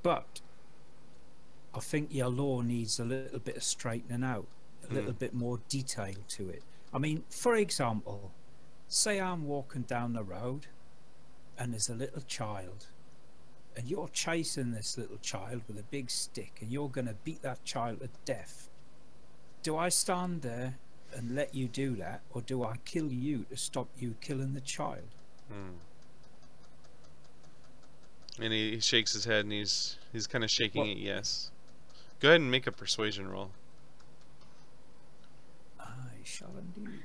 But I think your law needs a little bit of straightening out, a little bit more detail to it. I mean, for example, say I'm walking down the road and there's a little child, and you're chasing this little child with a big stick, and you're going to beat that child to death. do I stand there and let you do that, or do I kill you to stop you killing the child? Hmm. And he shakes his head, and he's kind of shaking it yes. Go ahead and make a persuasion roll. I shall indeed.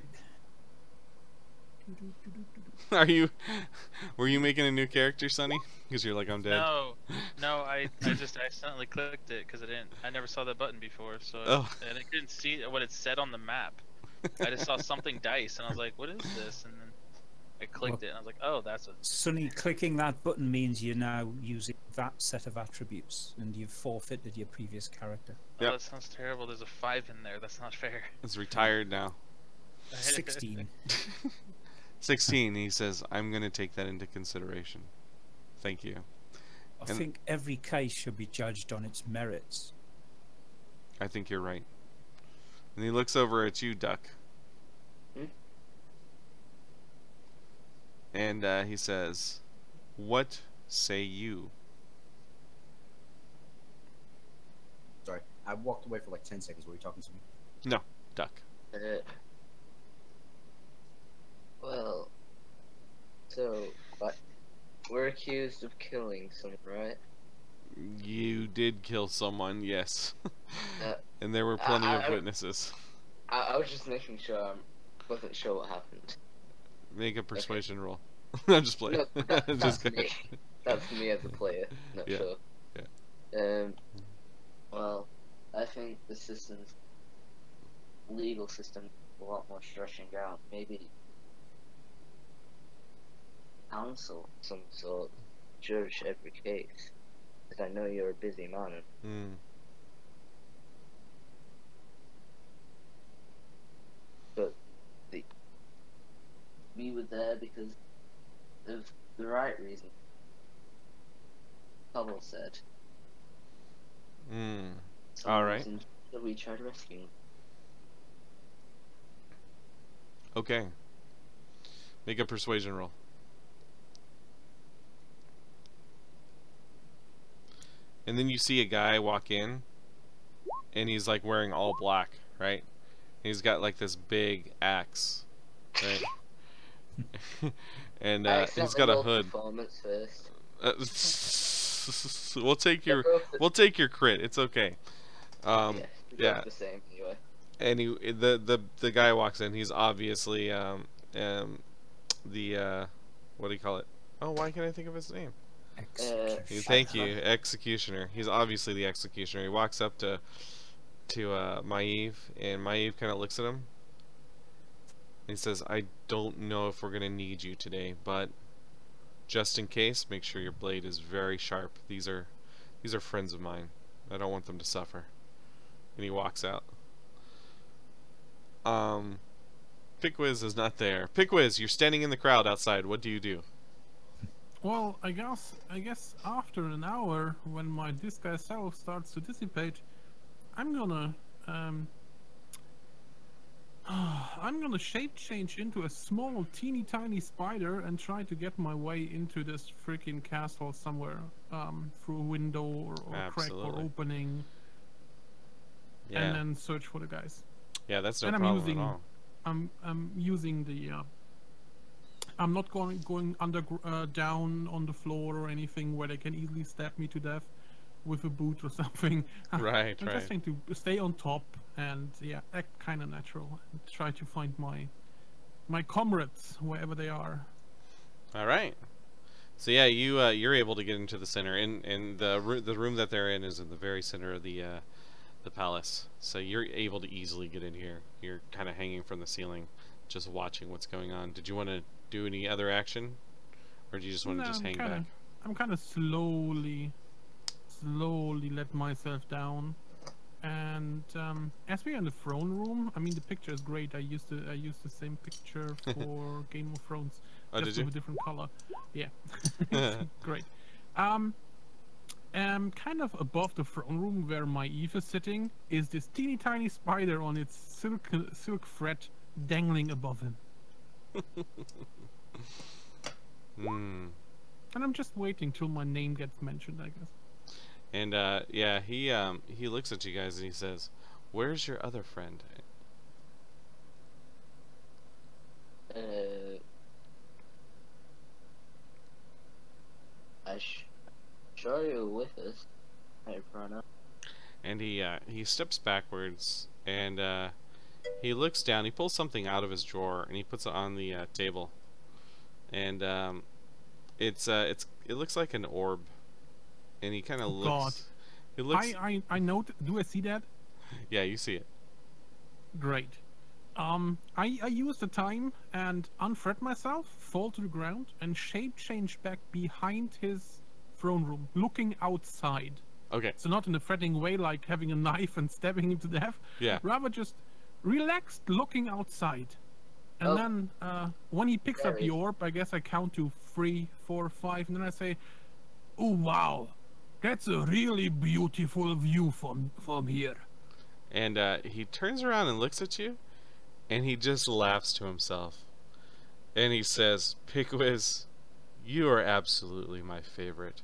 Were you making a new character, Sonny? Because you're like, I'm dead. No, I just accidentally clicked it because I never saw that button before, so and I couldn't see what it said on the map. I just saw something dice, and I was like, what is this? And then I clicked it, and I was like, oh, that's what. Sonny, clicking that button means you're now using that set of attributes, and you've forfeited your previous character. Oh, Yep. that sounds terrible. There's a 5 in there. That's not fair. It's retired now. 16. 16, he says, I'm going to take that into consideration. Thank you. I think every case should be judged on its merits. I think you're right. And he looks over at you, Duck. Hmm? And he says, what say you? Sorry, I walked away for like 10 seconds. Were you talking to me? No, Duck. Well, so, but we're accused of killing someone, right? You did kill someone, yes. Uh, And there were plenty of I- witnesses. I was just making sure I wasn't sure what happened. Make a persuasion roll. I'm just playing. No, Just that's kidding. me. That's me as a player, not Yeah, sure. yeah. Well, I think the system's legal system is a lot more stretching out. Maybe counsel of some sort, judge every case. Because I know you're a busy man. Mm. But we were there because of the right reason. Cobble said. Mm. Someone Alright. was in- that we tried rescuing. Okay. Make a persuasion roll. And then you see a guy walk in, and he's like wearing all black, right? He's got like this big axe, right? And I he's accidentally got a rolled hood. Performance first. We'll take your crit. It's okay. Yeah, yeah. the same anyway. And the guy walks in. He's obviously the what do you call it? Oh, why can't I think of his name? Execution. Thank you, executioner. He's obviously the executioner. He walks up to Maeve, and Maeve kind of looks at him. He says, "I don't know if we're gonna need you today, but just in case, make sure your blade is very sharp. These are friends of mine. I don't want them to suffer." And he walks out. Pickwiz is not there. Pickwiz, you're standing in the crowd outside. What do you do? Well, I guess after an hour, when my disguise self starts to dissipate, I'm gonna shape change into a small, teeny tiny spider and try to get my way into this freaking castle somewhere, through a window or crack or Absolutely. opening, Yeah, and then search for the guys. yeah, that's no and I'm problem using- at all. I'm using the. I'm not going down on the floor or anything where they can easily stab me to death with a boot or something. Right, I'm right. just trying to stay on top and act kind of natural and try to find my comrades wherever they are. All right. So yeah, you're able to get into the center, and the room that they're in is in the very center of the palace. So you're able to easily get in here. You're kind of hanging from the ceiling, just watching what's going on. Did you want to do any other action, or do you just want to just hang back? I'm kind of slowly let myself down, and as we're in the throne room, I mean the picture is great. I used the same picture for Game of Thrones, Oh, just did you? with a different color. Yeah, great. Kind of above the throne room where Maeve is sitting is this teeny tiny spider on its silk thread dangling above him. Hmm. And I'm just waiting till my name gets mentioned, I guess. And yeah, he looks at you guys and he says, Where's your other friend? Sure you're with us. Hey, Prana. And he steps backwards and he looks down. He pulls something out of his drawer and he puts it on the table. And it looks like an orb. And he kind of looks. God. He looks. I note. Do I see that? Yeah, you see it. Great. I use the time and unthread myself, fall to the ground, and shape change back behind his throne room, looking outside. Okay. So not in a threatening way, like having a knife and stabbing him to death. Yeah. Rather just relaxed, looking outside. And Oh. then when he picks up the Very. orb, I guess I count to 3, 4, 5, and then I say, "Oh wow, that's a really beautiful view from here." And he turns around and looks at you, and he just laughs to himself. And he says, "Pickwiz, you are absolutely my favorite."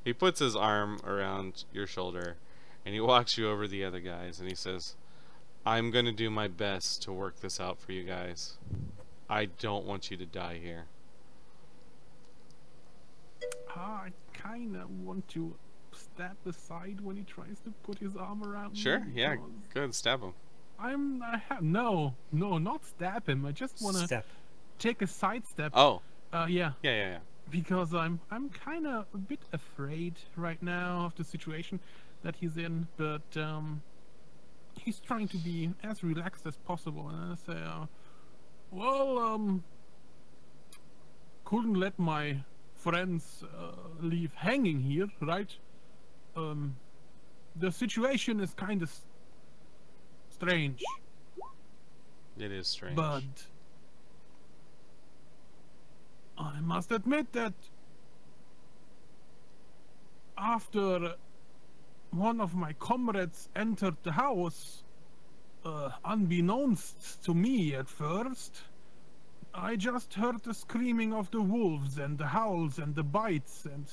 He puts his arm around your shoulder, and he walks you over the other guys, and he says, "I'm going to do my best to work this out for you guys. I don't want you to die here." I kinda want to step aside when he tries to put his arm around Sure, me. yeah, because go ahead and stab him. No, not stab him. I just wanna Step. take a sidestep. Oh, Yeah, yeah. because I'm kinda a bit afraid right now of the situation that he's in, but he's trying to be as relaxed as possible, and I say, couldn't let my friends leave hanging here, right? The situation is kind of strange, It is strange. but I must admit that after one of my comrades entered the house, unbeknownst to me at first, I just heard the screaming of the wolves and the howls and the bites, and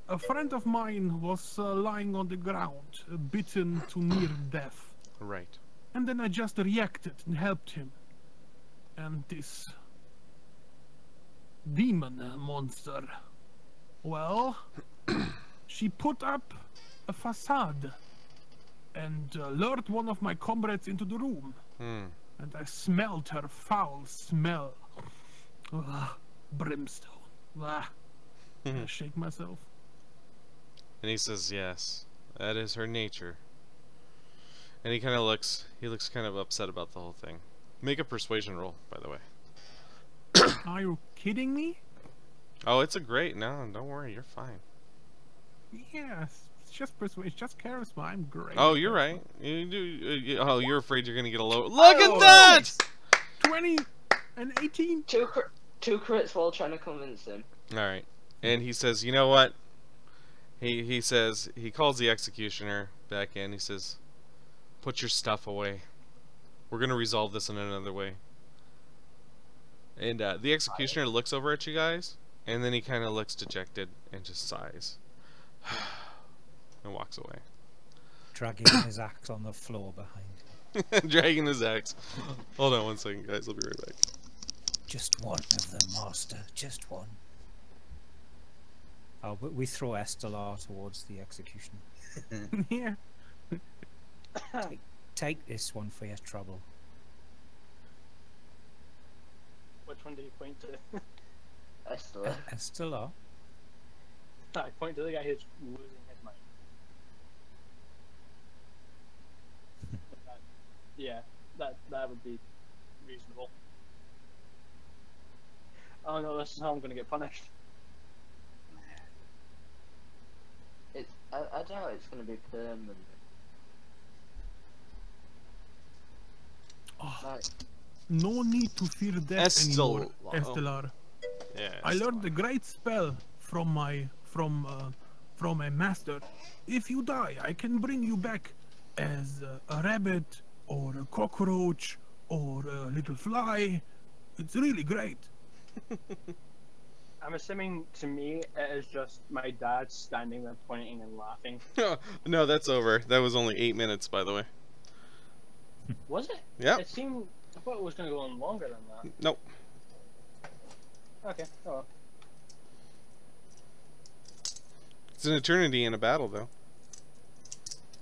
a friend of mine was lying on the ground, bitten to near death. Right. And then I just reacted and helped him. And this demon monster, well, she put up a facade and lured one of my comrades into the room. And I smelled her foul smell. Ugh, brimstone. I shake myself. And he says, "Yes, that is her nature." And he looks kind of upset about the whole thing. Make a persuasion roll, by the way. Are you kidding me? Oh, it's a great. No, don't worry, you're fine. Yes, it's just persuasion, just charisma. I'm great. Oh, you're right. Oh, you're afraid you're gonna get a low. Look at that! 20 and 18. Two crits while trying to convince him. All right. And he says, "You know what?" He says, he calls the executioner back in. He says, "Put your stuff away. We're gonna resolve this in another way." And the executioner looks over at you guys, and then he kind of looks dejected and just sighs and walks away, Dragging his axe on the floor behind. dragging his axe. Hold on one second, guys. I'll be right back. Just one of them, master. Just one. Oh, but we throw Estelar towards the executioner. Yeah. Take this one for your trouble. Which one did you point to? Esther. Estelar? I point to the guy who's losing his mind. that would be reasonable. Oh no, this is how I'm gonna get punished. I doubt it's gonna be permanent. Oh, Like, no need to fear death anymore, Estelar. Estelar. Yeah. I learned a great spell from my master. If you die, I can bring you back as a rabbit or a cockroach or a little fly. It's really great. I'm assuming to me it is just my dad standing there pointing and laughing. No, that's over. That was only 8 minutes, by the way. Was it? Yep. It seemed. I thought it was going to go on longer than that. Nope. Okay. Oh well. It's an eternity in a battle, though.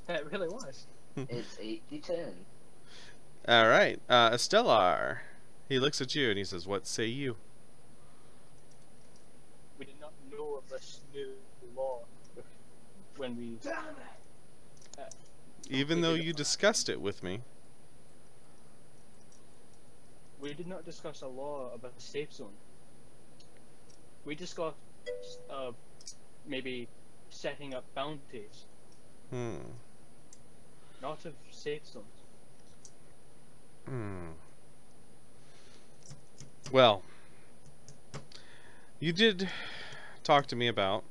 It really was. It's 8d10. All right. Estelar. He looks at you and he says, "What say you?" We did not know of this new law when we. Even though you discussed it with me. We did not discuss a law about a safe zone. We discussed maybe setting up bounties, not of safe zones. Well, you did talk to me about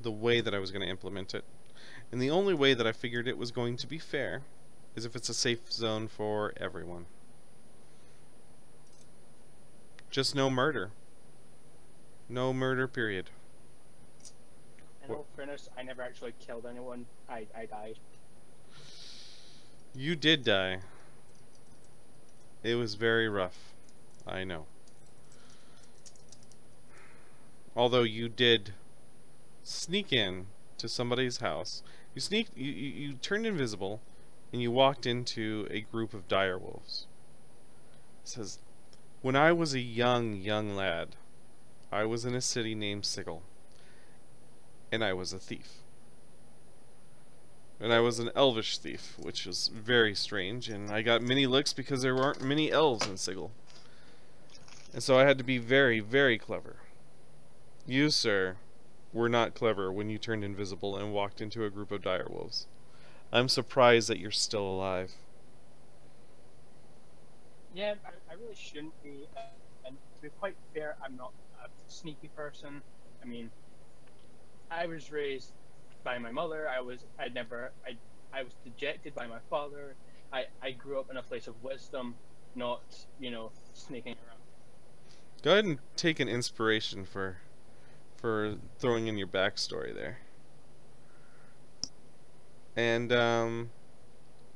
the way that I was going to implement it. And the only way that I figured it was going to be fair is if it's a safe zone for everyone. Just no murder. No murder, period. In all fairness, I never actually killed anyone. I died. You did die. It was very rough. I know. Although you did sneak in to somebody's house. You turned invisible and you walked into a group of direwolves. It says, "When I was a young lad, I was in a city named Sigil, and I was a thief. And I was an elvish thief, which was very strange, and I got many looks because there weren't many elves in Sigil. And so I had to be very, very clever. You, sir, were not clever when you turned invisible and walked into a group of direwolves. I'm surprised that you're still alive." Yeah, I really shouldn't be. And to be quite fair, I'm not a sneaky person. I mean, I was raised by my mother. I was dejected by my father. I grew up in a place of wisdom, not, sneaking around. Go ahead and take an inspiration for throwing in your backstory there. And go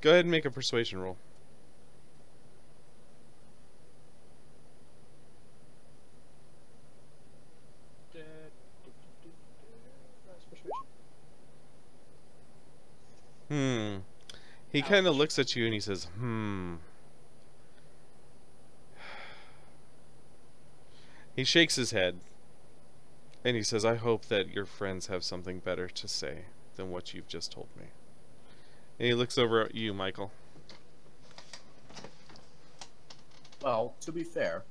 ahead and make a persuasion roll. He kind of looks at you and he says, He shakes his head and he says, "I hope that your friends have something better to say than what you've just told me." And he looks over at you, Michael. Well, to be fair,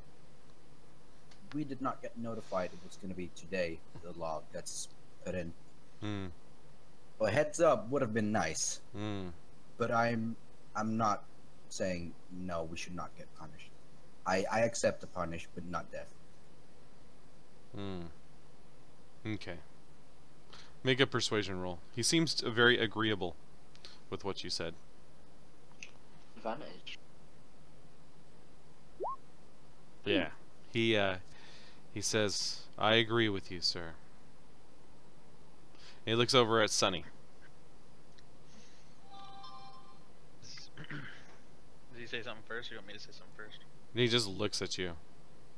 we did not get notified it was going to be today, the law gets put in. Well, heads up would have been nice. But I'm not saying no, we should not get punished. I accept the punish, but not death. Okay. Make a persuasion roll. He seems very agreeable with what you said. Advantage. Yeah. He says, "I agree with you, sir." And he looks over at Sunny. Did he say something first, or you want me to say something first? And he just looks at you.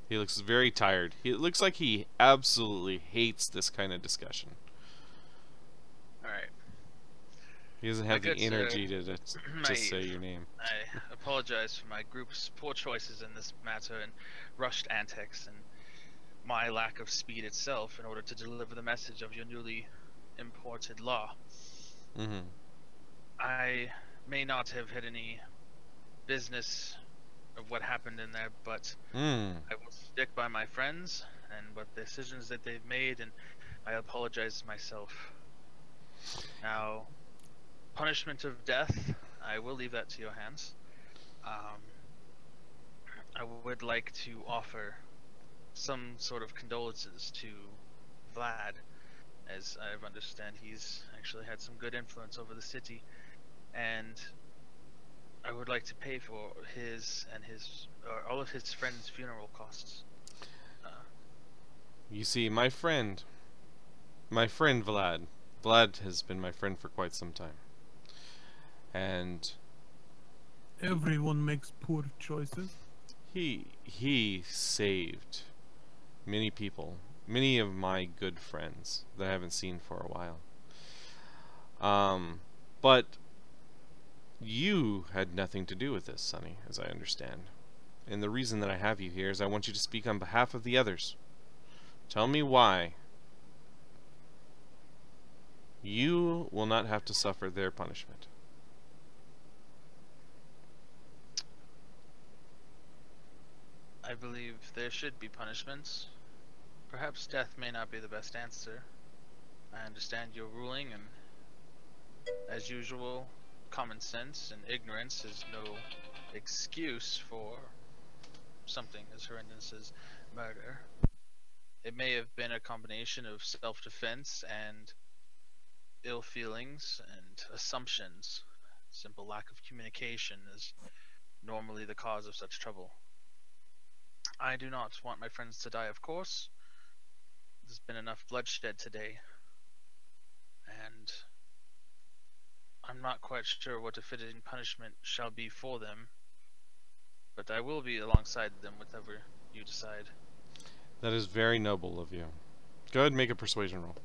He looks very tired. It looks like he absolutely hates this kind of discussion. Alright. He doesn't My have the good sir, energy to just say your name. I apologize for my group's poor choices in this matter and rushed antics and my lack of speed itself in order to deliver the message of your newly imported law. I may not have had any business of what happened in there, but I will stick by my friends and what decisions that they've made, and I apologize myself. Now, punishment of death, I will leave that to your hands. I would like to offer some sort of condolences to Vlad, as I understand he's actually had some good influence over the city, and I would like to pay for his and all of his friends' funeral costs. You see, my friend Vlad has been my friend for quite some time. And Everyone makes poor choices. He saved many people, many of my good friends that I haven't seen for a while. But you had nothing to do with this, Sonny, as I understand. And the reason that I have you here is I want you to speak on behalf of the others. Tell me why you will not have to suffer their punishment. I believe there should be punishments. Perhaps death may not be the best answer. I understand your ruling, and as usual, common sense and ignorance is no excuse for something as horrendous as murder. It may have been a combination of self-defense and ill feelings and assumptions. Simple lack of communication is normally the cause of such trouble. I do not want my friends to die, of course. There's been enough bloodshed today, and I'm not quite sure what a fitting punishment shall be for them, but I will be alongside them whatever you decide. That is very noble of you. Go ahead and make a persuasion roll.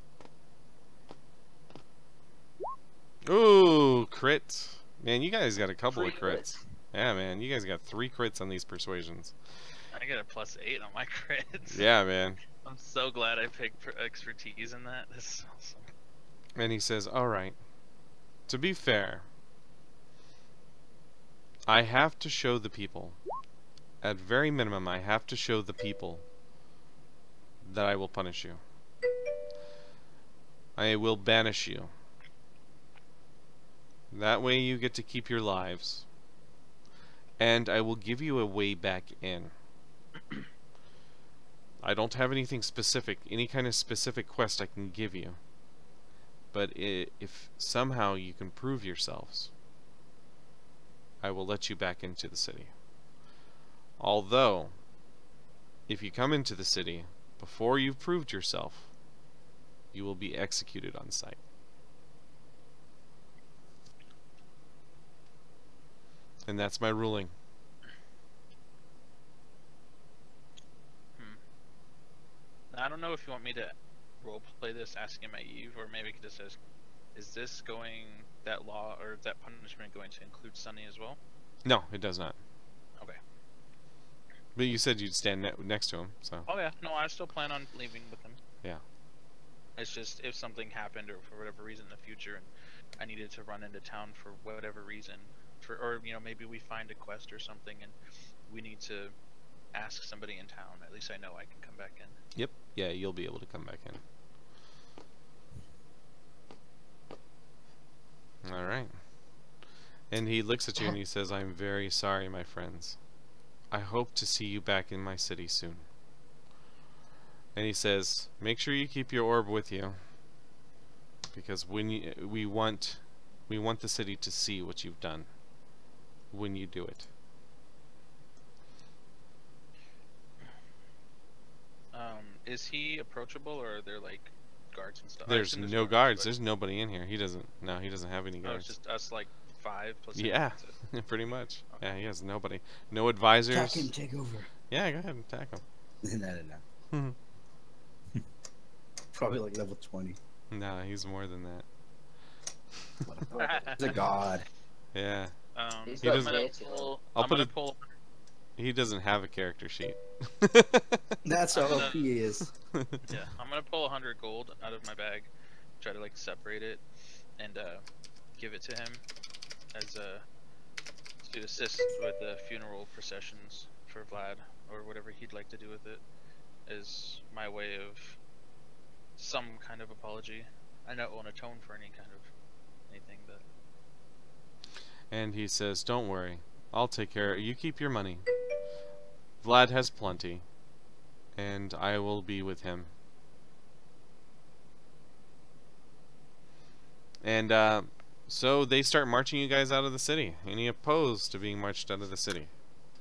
Ooh, crit. Man, you guys got a couple of crits. Yeah, man, you guys got 3 crits on these persuasions. I get a +8 on my crits. Yeah, man. I'm so glad I picked expertise in that. This is awesome. And he says, alright, to be fair, I have to show the people, at very minimum, I have to show the people that I will punish you. I will banish you. That way you get to keep your lives. And I will give you a way back in. I don't have anything specific, any kind of specific quest I can give you. But if somehow you can prove yourselves, I will let you back into the city. Although, if you come into the city before you've proved yourself, you will be executed on sight. And that's my ruling. I don't know if you want me to roleplay this, asking my Eve, or maybe we could just ask, is this going, that law, or that punishment going to include Sonny as well? No, it does not. Okay. But you said you'd stand next to him, so. Oh yeah, no, I still plan on leaving with him. Yeah. It's just, if something happened, or for whatever reason in the future, and I needed to run into town for whatever reason, or you know, maybe we find a quest or something, and we need to ask somebody in town, at least I know I can come back in. Yep. Yeah, you'll be able to come back in. Alright. And he looks at you and he says, I'm very sorry, my friends. I hope to see you back in my city soon. And he says, make sure you keep your orb with you. Because when we want the city to see what you've done when you do it. Is he approachable, or are there like guards and stuff? There's no guards. There's nobody in here. He doesn't have any Oh, guards. it's just us, like 5 plus. him, Yeah, that's it. pretty much. Okay. Yeah, he has nobody. No advisors. Attack him, take over. Yeah, go ahead and attack him. No. Probably like level 20. No, he's more than that. He's a god. Yeah, He's He got doesn't- data. I'll I'm put gonna it- pull. he doesn't have a character sheet. That's how OP he is. Yeah, I'm gonna pull 100 gold out of my bag, try to like separate it, and give it to him as to assist with the funeral processions for Vlad, or whatever he'd like to do with it, as my way of some kind of apology. I don't want to atone for anything, but And he says, don't worry, I'll take care. You keep your money. Vlad has plenty, and I will be with him. And so they start marching you guys out of the city. Any opposed to being marched out of the city?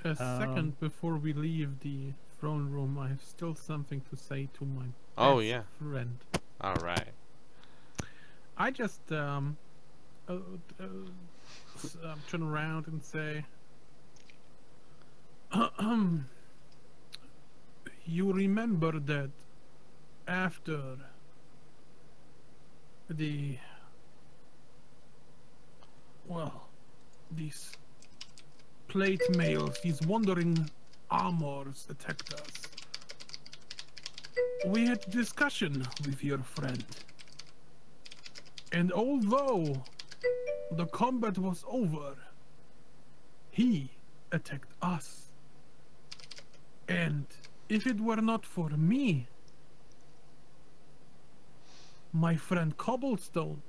A second before we leave the throne room, I have still something to say to my Oh, best yeah. friend. All right. I just turn around and say, You remember that after the well, these plate mails, these wandering armors attacked us. We had a discussion with your friend. And although the combat was over, he attacked us. And if it were not for me, my friend Cobblestone,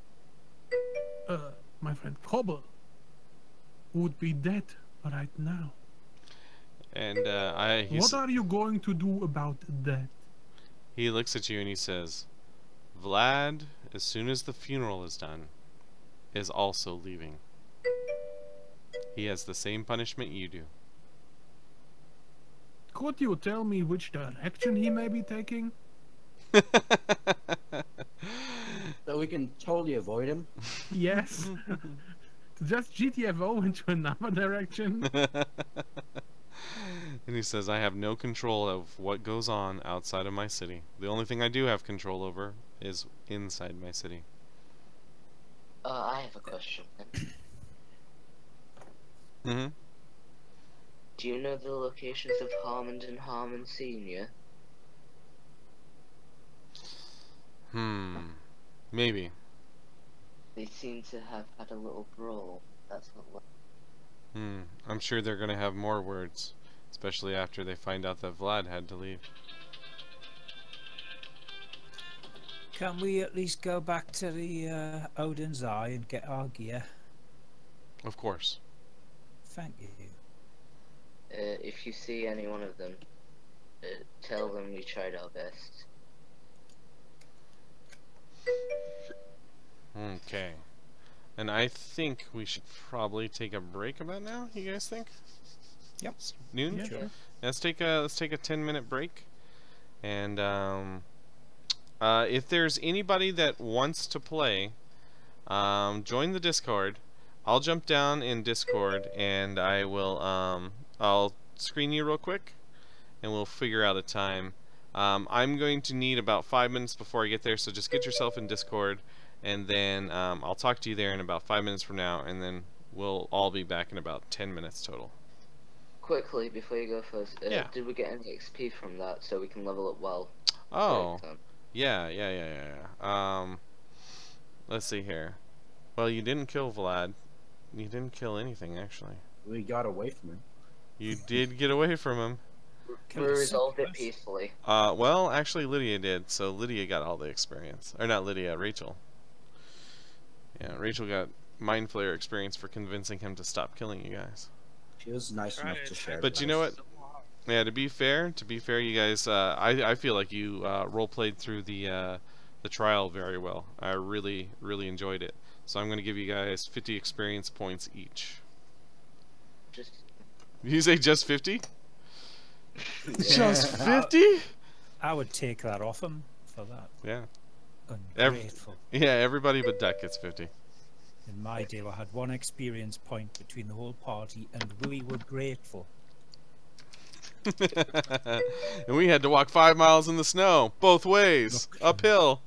my friend Cobble, would be dead right now. And What are you going to do about that? he looks at you and he says, Vlad, as soon as the funeral is done, is also leaving. He has the same punishment you do. Could you tell me which direction he may be taking? So we can totally avoid him. Yes. Just GTFO into another direction. And he says, I have no control of what goes on outside of my city. The only thing I do have control over is inside my city. I have a question. Mm-hmm. Do you know the locations of Harmond and Harmon Senior? Maybe. They seem to have had a little brawl. That's what. I'm sure they're gonna have more words, especially after they find out that Vlad had to leave. Can we at least go back to the Odin's Eye and get our gear? Of course. Thank you. If you see any one of them, tell them we tried our best. Okay. And I think we should probably take a break about now. You guys think? Yep. It's noon. Yeah, sure. Let's take a 10-minute break. And if there's anybody that wants to play, join the Discord. I'll jump down in Discord and I will I'll screen you real quick and we'll figure out a time. I'm going to need about 5 minutes before I get there, so just get yourself in Discord, and then I'll talk to you there in about 5 minutes from now, and then we'll all be back in about 10 minutes total. Quickly, before you go first, Yeah. did we get any XP from that so we can level up well? Oh, Break time? yeah. Let's see here. Well, you didn't kill Vlad. You didn't kill anything, actually. We got away from him. You did get away from him. We resolved it peacefully. Well, actually Lydia did, so Lydia got all the experience. Or not Lydia, Rachel. Yeah, Rachel got Mind Flayer experience for convincing him to stop killing you guys. She was nice enough to share. But with you know us. what? Yeah, to be fair, you guys, I feel like you role played through the trial very well. I really enjoyed it. So I'm going to give you guys 50 experience points each. Just You say just 50? Just Yeah. 50? I would take that off him for that. Yeah. Ungrateful. Yeah, everybody but Duck gets 50. In my day, I had one experience point between the whole party, and we were grateful. And we had to walk 5 miles in the snow, both ways, Look, uphill.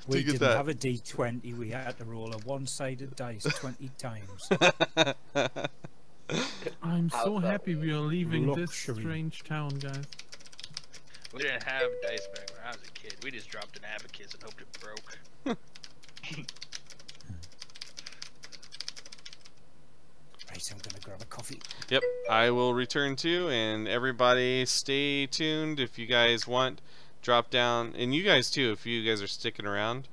We to get didn't that. have a D20, we had to roll a one-sided dice 20 times. I'm How so about happy we are leaving this luxury? strange town, guys. We didn't have dice back when I was a kid. We just dropped an abacus and hoped it broke. Right, I'm gonna grab a coffee. Yep, I will return to, and everybody stay tuned if you guys want. Drop down, and you guys too, if you guys are sticking around.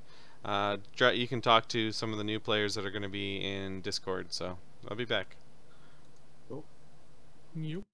You can talk to some of the new players that are going to be in Discord, so I'll be back. Yep.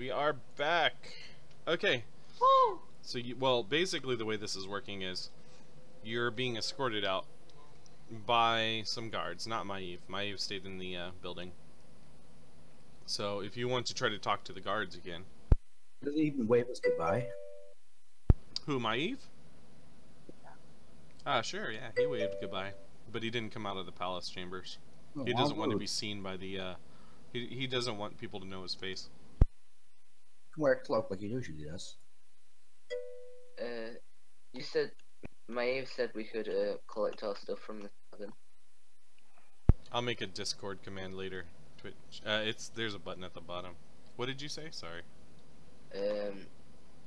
We are back. Okay. So well, basically the way this is working is you're being escorted out by some guards, not Maeve. Maeve stayed in the building. So if you want to try to talk to the guards again. Does he even wave us goodbye? Who, Maeve? Ah, sure, yeah, he waved goodbye. But he didn't come out of the palace chambers. Oh, He doesn't how want to rude. be seen by the, he doesn't want people to know his face. Wear a cloak like he usually does. You said Maeve said we could collect our stuff from the tavern. I'll make a Discord command later. Twitch. There's a button at the bottom. What did you say? Sorry.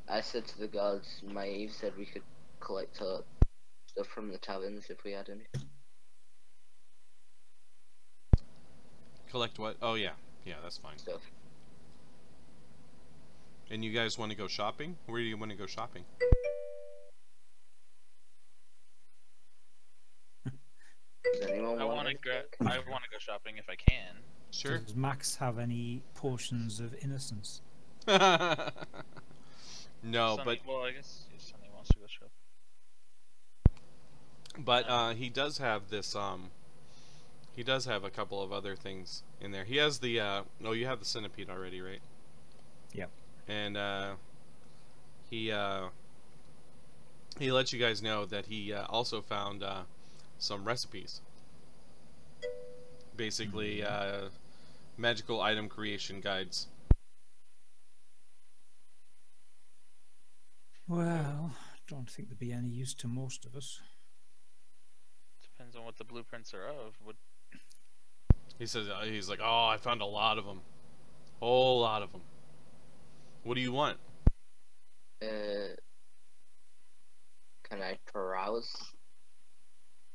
I said to the guards, Maeve said we could collect our stuff from the taverns if we had any Collect what? Oh yeah, yeah, that's fine. stuff. And you guys want to go shopping? Where do you want to go shopping? Does anyone I want want to to go. I want to go shopping if I can. Sure. Does Max have any potions of innocence? No, Sonny, but well, I guess Sonny wants to go shop. he does have this he does have a couple of other things in there. He has the oh, you have the centipede already, right? Yep. And he lets you guys know that he also found some recipes. Basically magical item creation guides. Well, don't think there'd be any use to most of us. Depends on what the blueprints are of. What He says he's like, "Oh, I found a lot of them. Whole lot of them. What do you want?" Can I peruse?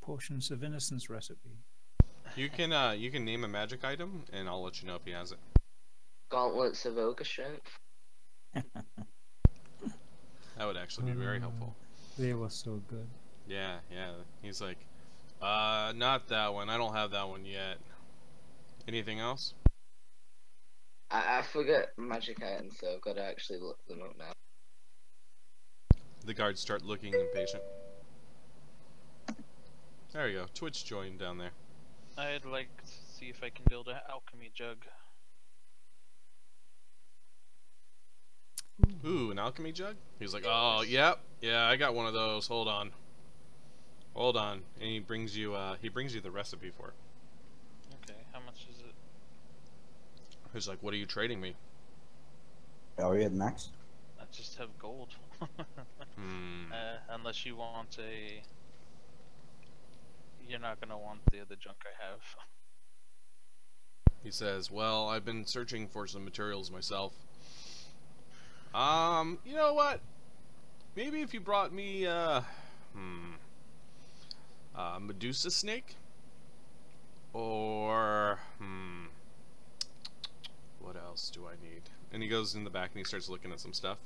Potions of innocence recipe. You can name a magic item and I'll let you know if he has it. Gauntlets of ogre strength. That would actually be very helpful. They were so good. Yeah, yeah. He's like, not that one. I don't have that one yet. Anything else? I forget magic items, so I've got to actually look them up now. The guards start looking impatient. There you go. Twitch joined down there. I'd like to see if I can build an alchemy jug. Ooh, an alchemy jug? He's like, oh, yep, yeah, I got one of those. Hold on. Hold on. And he brings you the recipe for it. Okay, how much is it? He's like, what are you trading me? Are you at max? I just have gold. Unless you want a... You're not gonna want the other junk I have. He says, well, I've been searching for some materials myself. You know what? Maybe if you brought me, Medusa snake? Or, what else do I need? And he goes in the back and he starts looking at some stuff.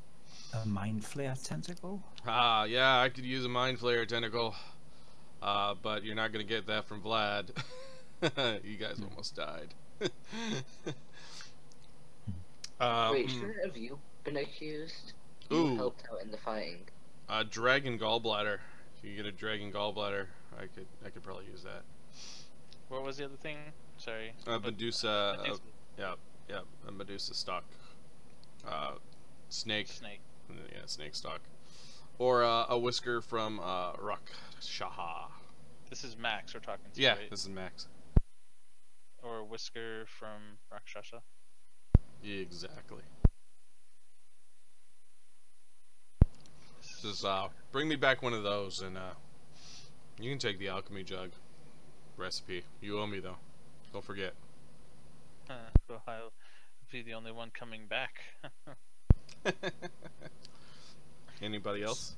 A mind flare tentacle? Ah, yeah, I could use a mind flayer tentacle. But you're not gonna get that from Vlad. You guys almost died. Wait, shouldn't have you been accused? You Ooh. helped out in the fighting. Dragon gallbladder. If you get a dragon gallbladder, I could probably use that. What was the other thing? Sorry. Medusa. Medusa. Yep. A Medusa stock. Snake. Snake. Yeah, snake stock. Or a whisker from Rakshaha. This is Max we're talking to, Yeah, right? this is Max. Or a whisker from Rakshasa. Exactly. Says, bring me back one of those, and you can take the alchemy jug recipe. You owe me though. Don't forget. Well, I'll be the only one coming back. Anybody else?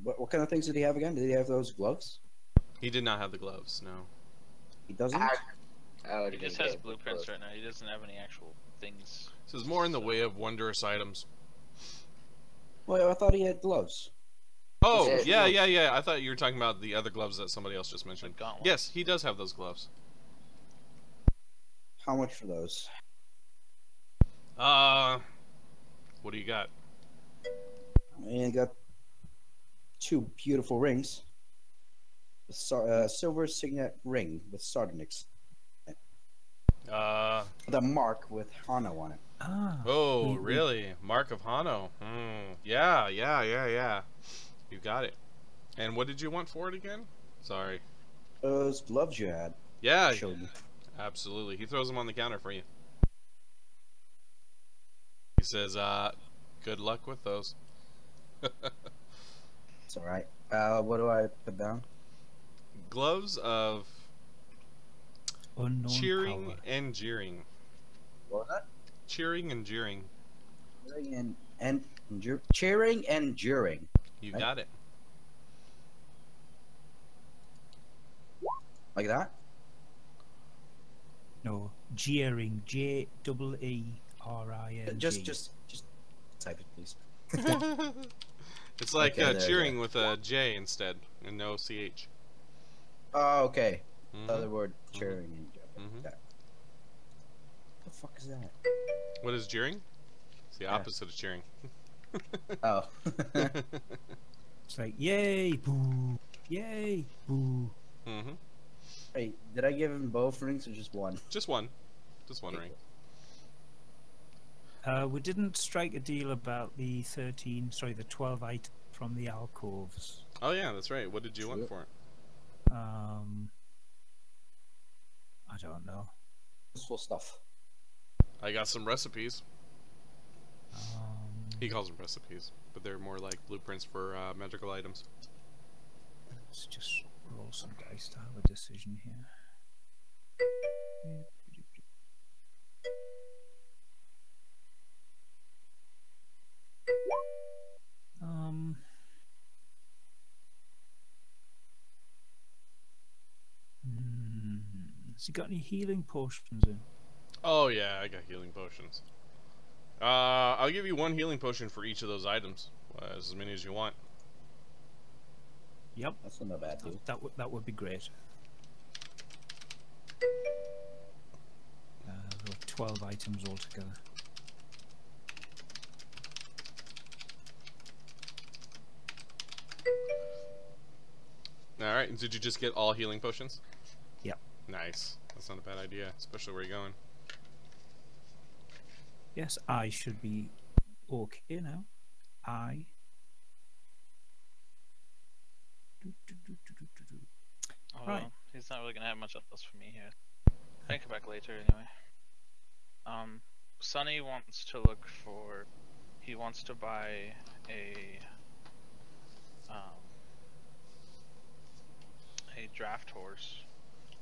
What kind of things did he have again? Did he have those gloves? He did not have the gloves. No. He doesn't. He just has blueprints right now. He doesn't have any actual things. This is more in the way of wondrous items. Well, I thought he had gloves. Oh, Yeah. yeah. I thought you were talking about the other gloves that somebody else just mentioned. Like gauntlets. Yes, he does have those gloves. How much for those? What do you got? And I got 2 beautiful rings. Silver signet ring with sardonyx. The mark with Hano on it. Ah. Oh, we- really? Mark of Hano. Yeah. You got it. And what did you want for it again? Sorry. Those gloves you had. Yeah, Showed me. absolutely. He throws them on the counter for you. He says, good luck with those. It's alright. What do I put down? Gloves of Unknown cheering power. and jeering. What was that? Cheering and jeering. Cheering and jeering. You Right. got it. Like that? No, jeering. Jeering. Just type it, please. It's like Okay, there you cheering with a J instead and no CH. Oh, okay. Mhm. Other word, cheering and jeering. Mhm. What the fuck is that? What is jeering? It's the Yeah. opposite of cheering. Oh. It's like, yay, boo. Yay, boo. Mm-hmm. Hey, did I give him both rings or just one? Just one. Just one ring. We didn't strike a deal about the 12 items from the alcoves. Oh yeah, that's right. What did you want Sure. for it? I don't know. Useful stuff. I got some recipes. Um, He calls them recipes, but they're more like blueprints for magical items. let's just roll some dice to have a decision here. Um. Has he got any healing potions in? Oh yeah, I got healing potions. I'll give you one healing potion for each of those items, as many as you want. Yep, That's not a bad deal. that would be great. There were 12 items altogether. All right. And did you just get all healing potions? Yep. Nice. That's not a bad idea, especially where you're going. Yes, I should be okay now. I. Oh, Right. well, he's not really gonna have much else for me here. I can come back later anyway. Sonny wants to look for. He wants to buy a draft horse.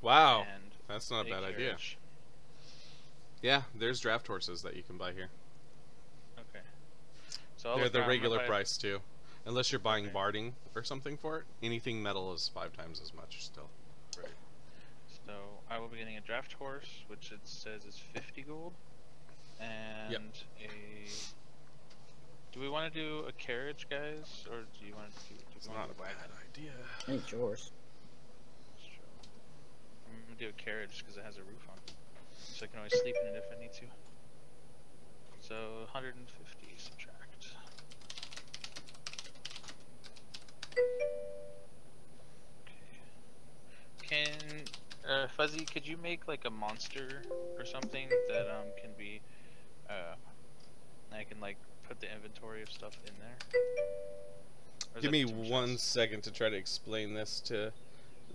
Wow, And that's not a bad idea. carriage. Yeah, there's draft horses that you can buy here. Okay. So I'll They're look the around, regular if I- price too, unless you're buying Okay. barding or something for it. Anything metal is 5 times as much still. Right. So I will be getting a draft horse, which it says is 50 gold, and a. Do we want to do a carriage, guys, or do you want to do? It's we not wanna a do bad wagon? idea. Ain't yours. That's true. I'm gonna do a carriage because it has a roof on it, so I can always sleep in it if I need to. So 150 subtract. Okay. Can Fuzzy, could you make like a monster or something that can be I can like put the inventory of stuff in there? Or is Give that me too much 1 else? second to try to explain this to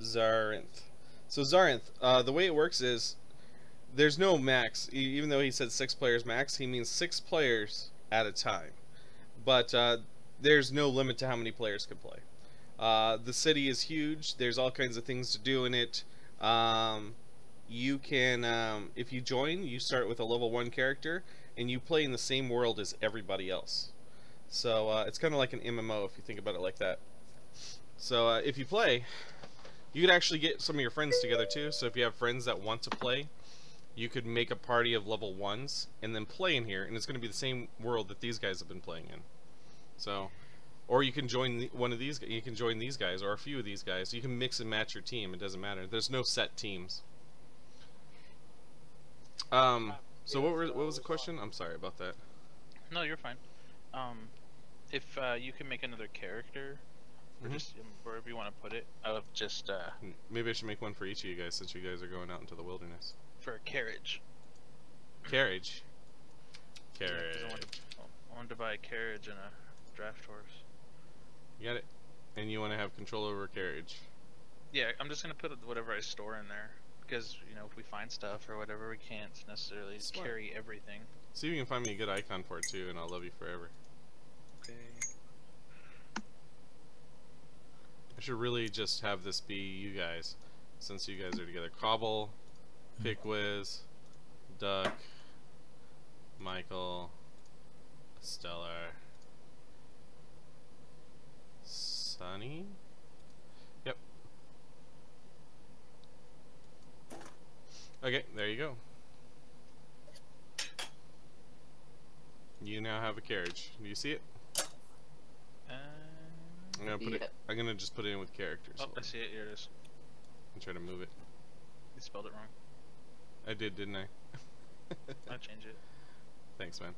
Zarinth. So Zarinth, the way it works is there's no max. Even though he said 6 players max, he means 6 players at a time. But there's no limit to how many players can play. The city is huge. There's all kinds of things to do in it. You can, if you join, you start with a level 1 character, and you play in the same world as everybody else. So it's kind of like an MMO if you think about it like that. So if you play, you could actually get some of your friends together too. So if you have friends that want to play, you could make a party of level 1s and then play in here, and it's going to be the same world that these guys have been playing in. So, or you can join one of these. You can join these guys or a few of these guys. You can mix and match your team. It doesn't matter. There's no set teams. So what was the question? I'm sorry about that. No, you're fine. If you can make another character, or Mhm. just wherever you want to put it, I would just Maybe I should make one for each of you guys since you guys are going out into the wilderness. for a carriage. Carriage. Yeah, 'cause Carriage. I wanted to buy a carriage and a draft horse. You got it. And you want to have control over a carriage. Yeah, I'm just gonna put whatever I store in there because you know if we find stuff or whatever, we can't necessarily Smart. carry everything. See if you can find me a good icon for it too, and I'll love you forever. Okay. I should really just have this be you guys, since you guys are together. Cobble, Pickwiz, Duck, Michael, Stellar, Sunny. Yep. Okay, there you go. You now have a carriage. Do you see it? I'm gonna put Yeah. it. I'm gonna just put it in with characters. Oh, I see it. Here it is. And try to move it. You spelled it wrong. I did, didn't I? I'll change it. Thanks, man.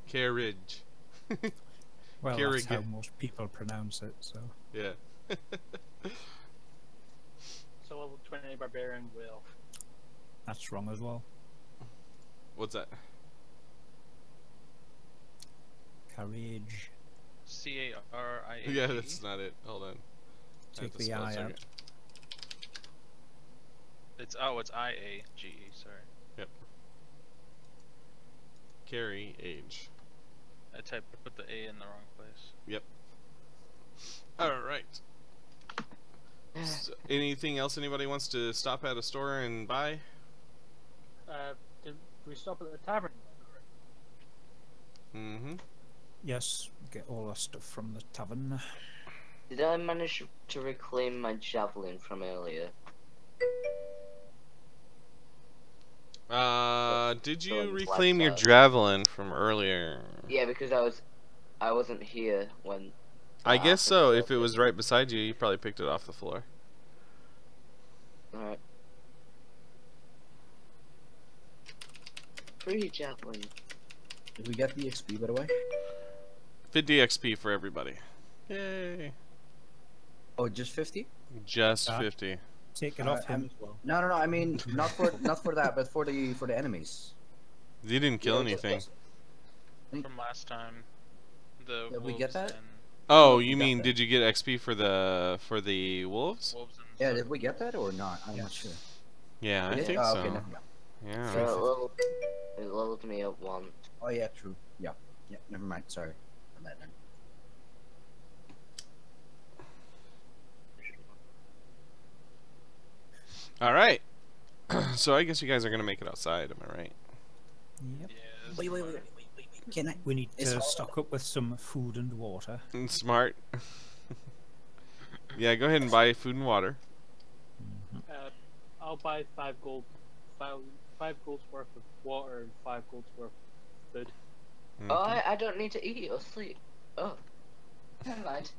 Carriage. Well, that's Carrigan. how most people pronounce it. So Yeah. So level 20 barbarian will. that's wrong as well. What's that? Carriage. C-A-R-I-A-G. Yeah, that's not it. Hold on. I have Take to the spell I check out. it. It's I-A-G-E. Sorry. Carry age. I put the A in the wrong place. Yep. All right. So, anything else anybody wants to stop at a store and buy? Did we stop at the tavern? Mm-hmm. Yes, get all our stuff from the tavern. Did I manage to reclaim my javelin from earlier? Did So you it's reclaim your blacked out. javelin from earlier? Yeah, because I wasn't here when. I that guess so. happened, If it was right beside you, you probably picked it off the floor. Alright. Free javelin. Did we get the XP, by the way? 50 XP for everybody. Yay. Oh, just 50? Just Ah. 50. Take it off him as well. No. I mean, not for that, but for the enemies. You didn't kill Yeah, anything. From last time, the Did we get wolves that? and Oh, we you got mean that. did you get XP for the wolves? wolves and Yeah, did we get that or not? I'm not sure. Yeah, I We did? think Oh, so. okay, never mind. Yeah. So it leveled me up once. Oh yeah, true. Yeah, never mind. Sorry. On that then. All right. So I guess you guys are gonna make it outside. Am I right? Yep. yeah, Wait. Can I? We need It's to all- stock up with some food and water. Smart. Yeah, go ahead and buy food and water. I'll buy 5 gold, 5 gold's worth of water and 5 gold's worth of food. Oh, Okay. I don't need to eat or sleep. Oh. Never mind.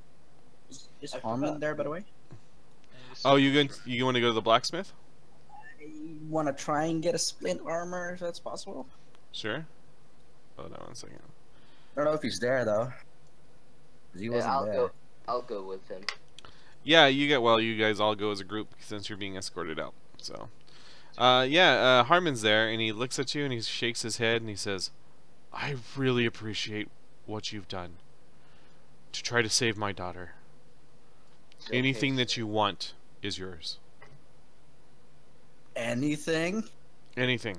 Is I Harmon forgot. there, by the way? Oh, you want to go to the blacksmith? I want to try and get a splint armor if that's possible. Sure. Hold on one second. I don't know if he's there though. 'Cause he Yeah, wasn't there. I'll go with him. Yeah, you guys all go as a group since you're being escorted out. So, Harmon's there, and he looks at you and he shakes his head and he says, "I really appreciate what you've done to try to save my daughter. So Anything okay, that you want is yours. Anything? Anything,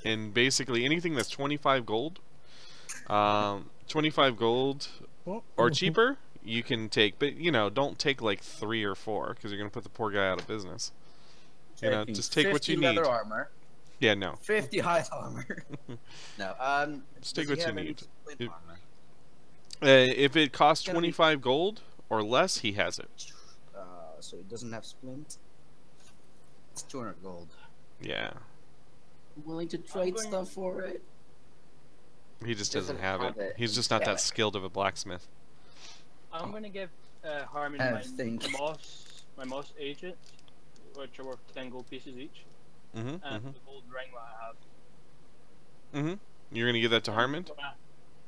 and basically anything that's 25 gold, 25 gold or cheaper." You can take, but don't take like 3 or 4 because you're gonna put the poor guy out of business. Taking Just take what 50 you leather need. armor, Yeah, no. 50 high armor. No, Just take does what he you have any need. splint It- armor? If it costs Gonna be- 25 gold or less, he has it. So it doesn't have splint. It's 200 gold. Yeah, I'm willing to trade going- stuff for it. he just doesn't Doesn't have have it. it. He's just not Yeah. that skilled of a blacksmith. I'm gonna give Harmon I my think. moss agents, which are worth 10 gold pieces each. Mm-hmm. and the gold ring that I have. Mm-hmm. You're gonna give that to Harmond?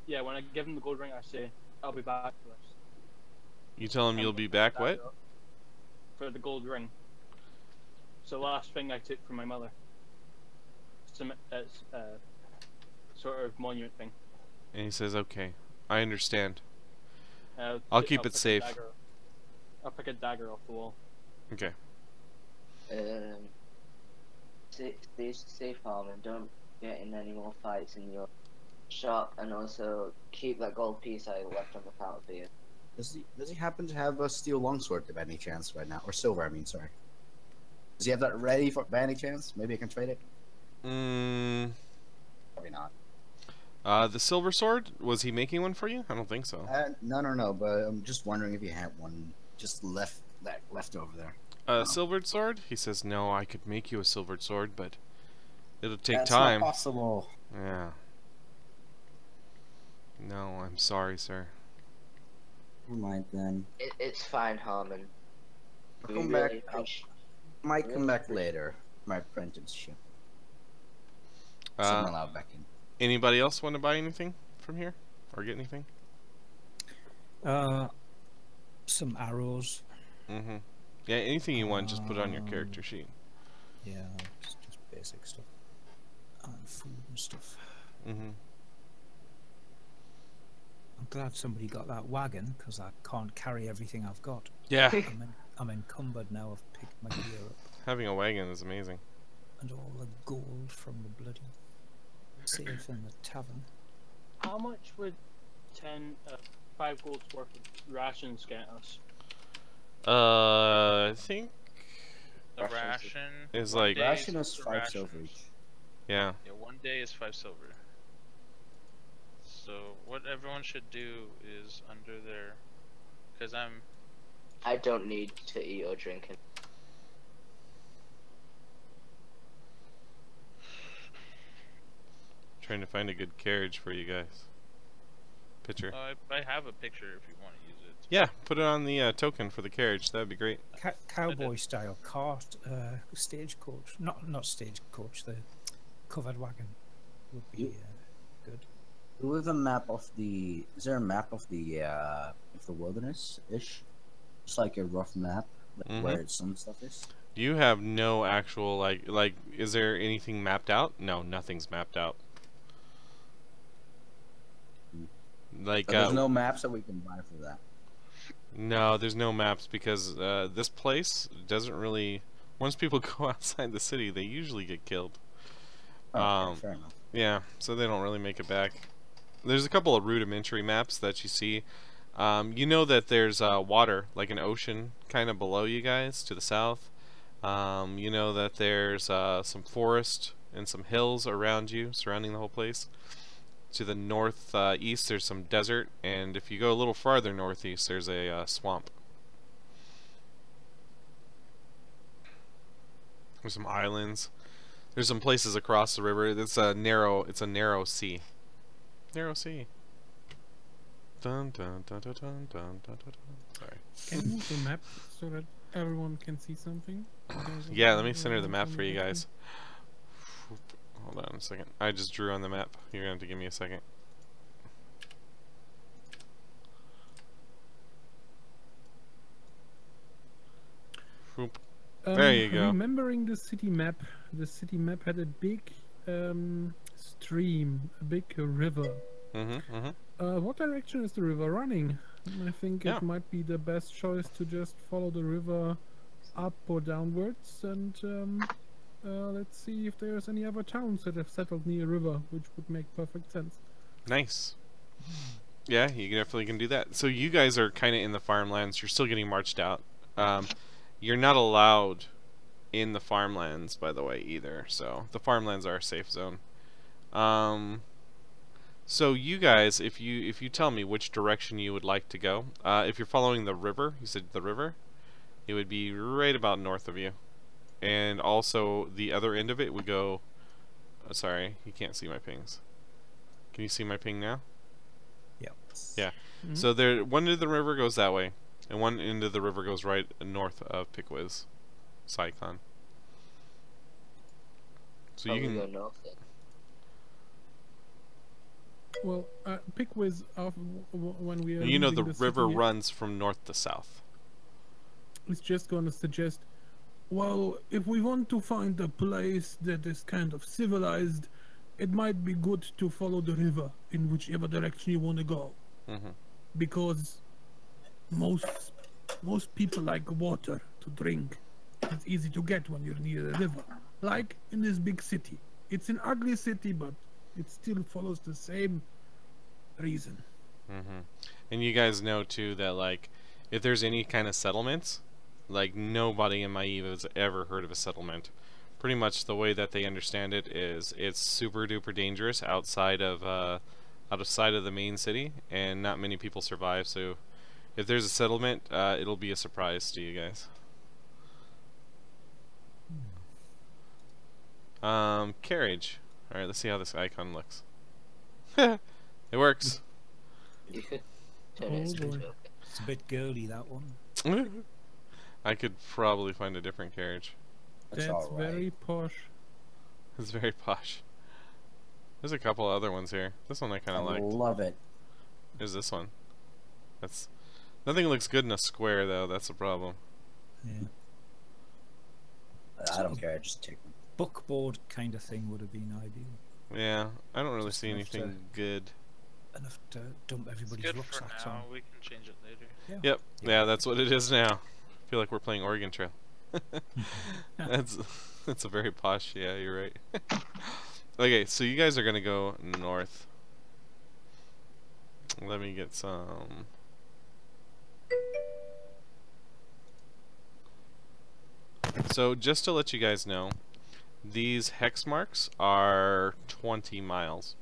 Yeah, when I give him the gold ring, I say, I'll be back for this. You tell him you'll be back. What? For the gold ring. It's the last thing I took from my mother. It's sort of monument thing. And he says, "Okay, I understand. I'll keep it pick a safe." dagger. I'll pick a dagger off the wall. Okay." Stay safe, Harmon. Don't get in any more fights in your shop, and also keep that gold piece I left on the counter for you. Does he happen to have a steel longsword by any chance right now, or silver? I mean, sorry. Does he have that ready for by any chance? Maybe I can trade it. Probably not. The silver sword, was he making one for you? I don't think so. No. But I'm just wondering if he had one just left over there. A silvered sword? He says, "No, I could make you a silvered sword, but it'll take That's time." not possible. Yeah. No, I'm sorry, sir. Never mind then. It's fine, Harmon. I'll come back. Might come back later. My apprenticeship. Someone allowed back in. Anybody else want to buy anything from here? Or get anything? Some arrows. Mm-hmm. Yeah, anything you want, just put it on your character sheet. Yeah, just basic stuff. And food and stuff. Mm-hmm. I'm glad somebody got that wagon, because I can't carry everything I've got. Yeah. I'm encumbered now. I've picked my gear up. Having a wagon is amazing. And all the gold from the bloody safe in the tavern. How much would 5 gold's worth of rations get us? I think The ration is one like day Ration is the 5 silver rations. each. yeah. Yeah, 1 day is 5 silver. So what everyone should do is under their, because I don't need to eat or drink. Trying to find a good carriage for you guys. Picture. I have a picture if you want to use it. Yeah, put it on the token for the carriage. That'd be great. Cowboy style cart, stagecoach. Not stagecoach. The covered wagon would be good. Do we have a map of the? Is there a map of the wilderness ish? Just like a rough map, like where some stuff is. You have no actual like. Is there anything mapped out? No, nothing's mapped out. Like So there's no maps that we can buy for that. No, there's no maps because this place doesn't really. Once people go outside the city, they usually get killed. Okay, fair enough. Yeah, so they don't really make it back. There's a couple of rudimentary maps that you see. You know that there's water, like an ocean, kind of below you guys to the south. You know that there's some forest and some hills around you, surrounding the whole place. To the north east, there's some desert, and if you go a little farther northeast, there's a swamp. There's some islands. There's some places across the river. It's a narrow sea. Narrow sea. Dun dun dun dun dun dun dun dun. Sorry. Can you move the map so that everyone can see something? Yeah, let me center the map for you guys. Hold on a second. I just drew on the map. You're gonna have to give me a second. Whoop. There you go. Remembering the city map had a big stream, a big river. What direction is the river running? I think Yeah. it might be the best choice to just follow the river up or downwards, and let's see if there's any other towns that have settled near a river, which would make perfect sense. Nice. Yeah, you definitely can do that. So you guys are kind of in the farmlands. You're still getting marched out. You're not allowed in the farmlands, by the way, either. So the farmlands are a safe zone. So you guys, if you tell me which direction you would like to go, if you're following the river, you said the river, it would be right about north of you. And also the other end of it would go. Sorry, you can't see my pings. Can you see my ping now? Yep. Yeah. So there, one end of the river goes that way, and one end of the river goes right north of Pickwiz, Sycon. So you Probably can. go north then. Well, pick with when we are. You know leaving the city river here, runs from north to south. It's just going to suggest. Well, if we want to find a place that is kind of civilized, it might be good to follow the river in whichever direction you want to go, Mm-hmm. because most people like water to drink. It's easy to get when you're near a river, like in this big city. It's an ugly city, but it still follows the same reason. Mm-hmm. And you guys know too that like, if there's any kind of settlements, like nobody in Maeve has ever heard of a settlement. Pretty much the way that they understand it is it's super duper dangerous outside of the main city, and not many people survive. So if there's a settlement, it'll be a surprise to you guys. Carriage. All right, let's see how this icon looks. It works. You could turn it Oh, into boy. a Joker. It's a bit girly, that one. I could probably find a different carriage. That's That's all right. very posh. It's very posh. There's a couple other ones here. This one I kind I of like. love it. There's this one. That's nothing looks good in a square though. That's the problem. Yeah. I don't care. I just take them. Bookboard kind of thing would have been ideal. Yeah, I don't really Just see enough anything to- good. Enough to dump It's everybody's good for rucksacks now. on. We can change it later. Yep. Yeah, that's what it is now. I feel like we're playing Oregon Trail. That's a very posh. Yeah, you're right. Okay, so you guys are gonna go north. Let me get some. So just to let you guys know, these hex marks are 20 miles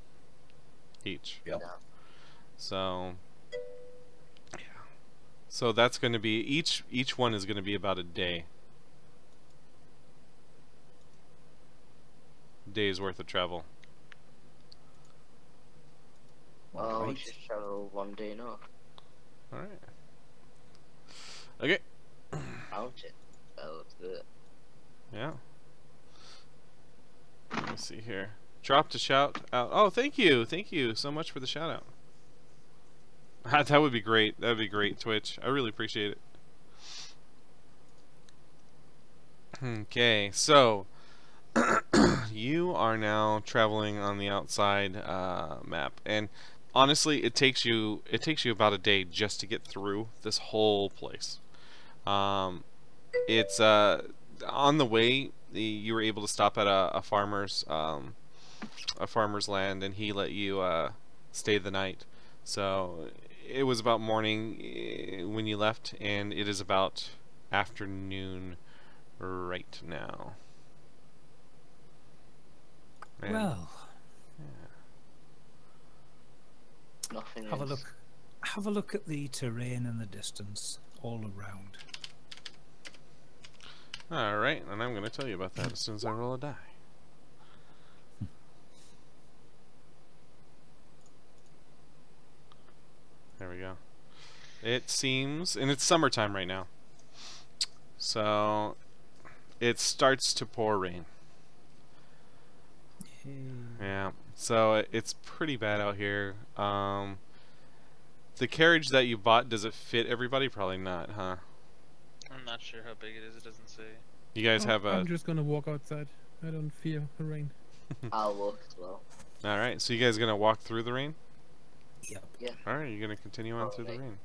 each. Yep. So yeah. So that's going to be each one is going to be about a day's worth of travel. Oh, we Right. should travel one day north. All right. Okay. Mountain. That looks good. Yeah. Let me see here. Drop to shout out. Oh, thank you so much for the shout out. That would be great. That would be great, Twitch. I really appreciate it. Okay, so you are now traveling on the outside map, and honestly, it takes you about a day just to get through this whole place. It's on the way. You were able to stop at a farmer's land, and he let you stay the night. So it was about morning when you left, and it is about afternoon right now. And Well, Nothing have a else. look. Have a look at the terrain in the distance, all around. all right, and I'm going to tell you about that as soon as I roll a die. There we go. It seems, and it's summertime right now, so it starts to pour rain. Yeah, so it's pretty bad out here. The carriage that you bought, does it fit everybody? Probably not, huh? I'm not sure how big it is. It doesn't say. You guys have a... I'm just gonna walk outside. I don't fear the rain. I'll walk as well. Alright, so you guys gonna walk through the rain? Yep. Alright, you're gonna continue on through the Okay. rain.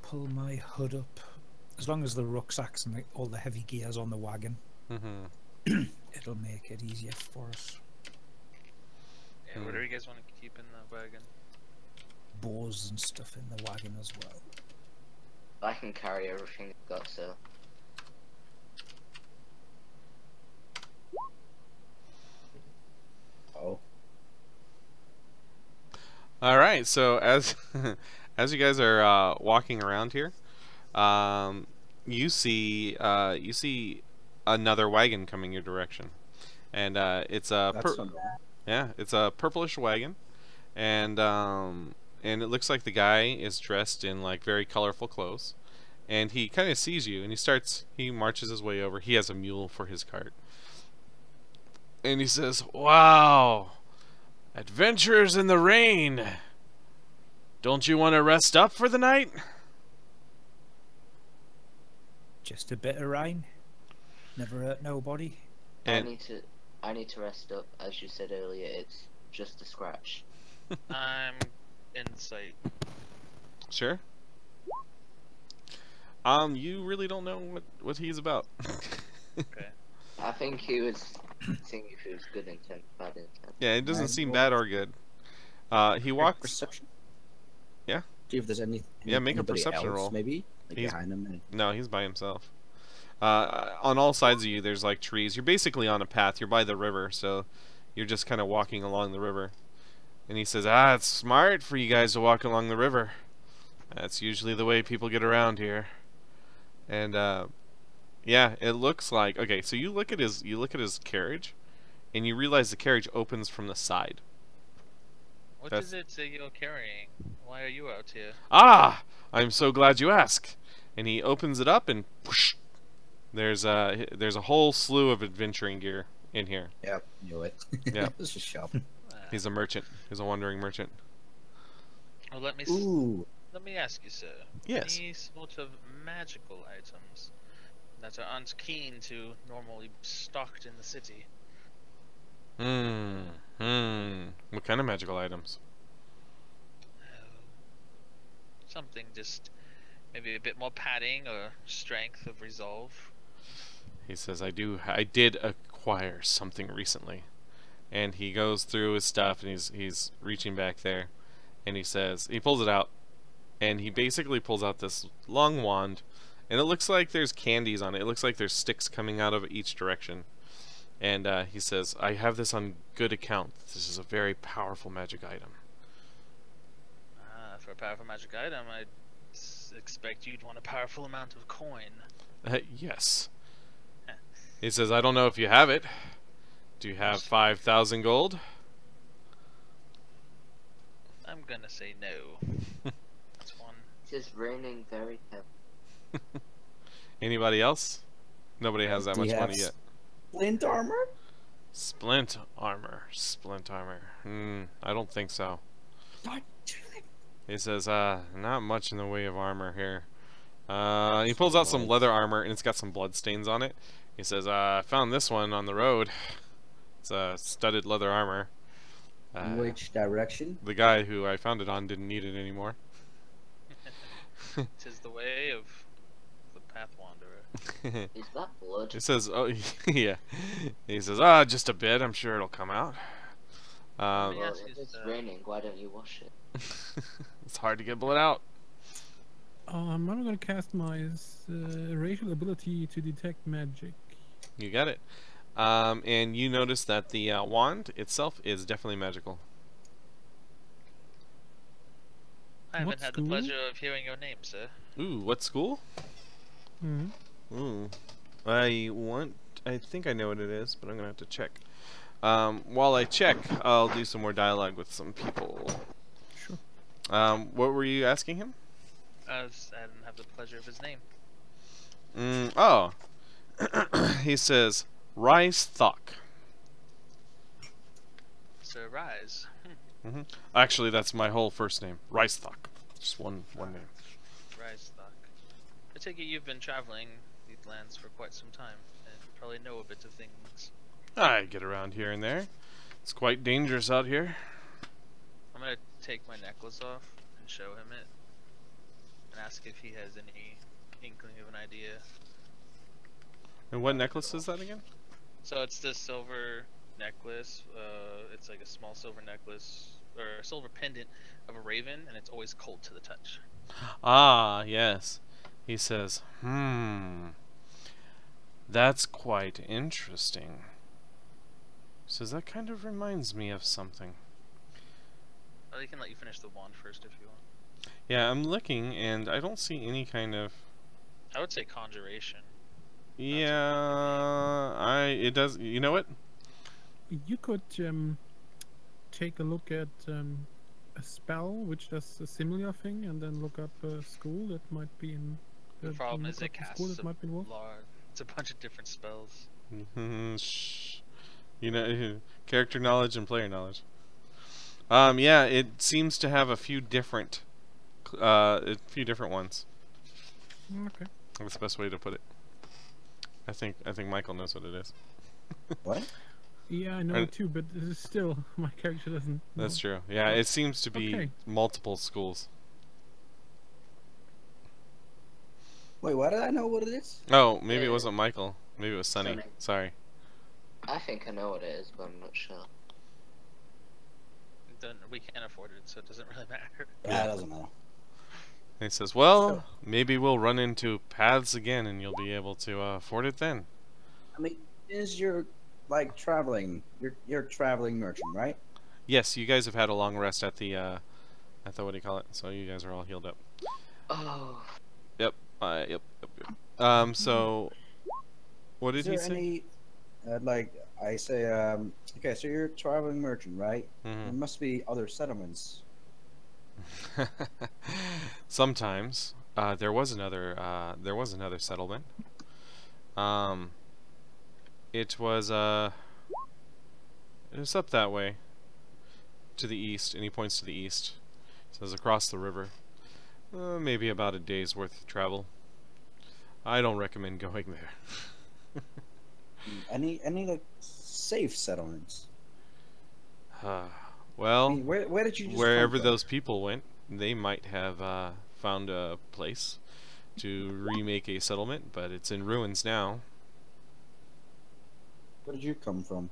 Pull my hood up. As long as the rucksacks and all the heavy gear's on the wagon, Mm-hmm. it'll make it easier for us. Yeah, what do you guys want to keep in the wagon? Bows and stuff in the wagon as well. I can carry everything I've got, so. Oh. Alright, so as as you guys are walking around here, you see another wagon coming your direction. And it's a That's not bad. yeah, it's a purplish wagon, and it looks like the guy is dressed in like very colorful clothes, and he kind of sees you, and he marches his way over. He has a mule for his cart, And he says, "Wow, adventures in the rain. Don't you want to rest up for the night?" Just a bit of rain. Never hurt nobody. And I need to rest up. As you said earlier, it's just a scratch. I'm insight. sure. You really don't know what he's about. Okay. I think he was seeing if it was good intent, bad intent. Yeah, it doesn't Right, seem well- bad or good. He walks. Perception. Yeah. See if there's Yeah, make a anybody perception else, roll. Maybe like He's- behind him. No, he's by himself. On all sides of you, there's like trees. You're basically on a path. You're by the river, so you're just kind of walking along the river. And he says, "It's smart for you guys to walk along the river. That's usually the way people get around here." And yeah, it looks like, okay. So you look at his carriage, and you realize the carriage opens from the side. What That's- is it that you're carrying? Why are you out here? Ah, I'm so glad you ask. And he opens it up, and whoosh, there's a whole slew of adventuring gear in here. Yep, knew it. Yeah. This is shop. He's a merchant. He's a wandering merchant. Well, let me Ooh, ask you, sir. Yes. Any sort of magical items that aren't keen to normally be stocked in the city? What kind of magical items? Something just maybe a bit more padding or strength of resolve. He says, I did acquire something recently. And he goes through his stuff, and he's reaching back there, and he says, he pulls it out, and he basically pulls out this long wand, and it looks like there's candies on it. It looks like there's sticks coming out of each direction. And he says, I have this on good account. This is a very powerful magic item. For a powerful magic item, I'd expect you'd want a powerful amount of coin. Yes. He says, I don't know if you have it. Do you have 5,000 gold? I'm gonna say no. That's one. It is raining very heavily. Anybody else? Nobody has that Do much you have money yet. Splint armor? Splint armor. Splint armor. I don't think so. Not He says, not much in the way of armor here. He pulls out some leather armor, and it's got some blood stains on it. He says, I found this one on the road. It's a studded leather armor. Which direction? The guy who I found it on didn't need it anymore. 'Tis the way of the path wanderer. Is that blood? He says, oh, yeah. He says, just a bit. I'm sure it'll come out. Yeah. Well, Yes, if it's, it's raining, why don't you wash it? It's hard to get blood out. I'm gonna cast my racial ability to detect magic. You got it. And you notice that the wand itself is definitely magical. I haven't What had school? the pleasure of hearing your name, sir. Ooh, what school? Hmm. Ooh. I think I know what it is, but I'm gonna have to check. While I check, I'll do some more dialogue with some people. Sure. What were you asking him? I didn't have the pleasure of his name. Oh. He says, Rise Thok. Sir Rise. Actually, that's my whole first name. Rise Thok. Just one name. Rise Thok. I take it you've been traveling these lands for quite some time, and probably know a bit of things. I get around here and there. It's quite dangerous out here. I'm gonna take my necklace off and show him it, and ask if he has any inkling of an idea. And what necklace is that again? So it's this silver necklace. It's like a small silver necklace or a silver pendant of a raven, and it's always cold to the touch. Ah, yes. He says, that's quite interesting. Says, that kind of reminds me of something. Well, he can let you finish the wand first if you want. Yeah, I'm looking, and I don't see any kind of... I would say conjuration. Yeah, it does... You know what? You could take a look at a spell which does a similar thing, and then look up a school that might be in. The problem is it school casts that might be involved. it's a bunch of different spells. Shh. You know, character knowledge and player knowledge. Yeah, it seems to have a few different ones. Okay. That's the best way to put it. I think Michael knows what it is. What? Yeah, I know it too, but still, my character doesn't. That's true. Yeah, it seems to be Okay. multiple schools. Wait, why did I know what it is? Oh, maybe it Yeah. wasn't Michael. Maybe it was Sunny. Sunny. Sorry. I think I know what it is, but I'm not sure. We can't afford it, so it doesn't really matter. Yeah, it doesn't matter. And he says, well, maybe we'll run into paths again and you'll be able to afford it then. I mean, is your like traveling? You're a traveling merchant, right? Yes, you guys have had a long rest at the what do you call it? So you guys are all healed up. Oh, Yep. So what did Is he there say? any like I say? Okay, so you're a traveling merchant, right? There Mhm. must be other settlements. Sometimes there was another settlement. It was up that way to the east, and he points to the east. Says across the river. Maybe about a day's worth of travel. I don't recommend going there. Any like safe settlements? Well, I mean, where did you just wherever come from? those people went, they might have found a place to remake a settlement, but it's in ruins now. Where did you come from?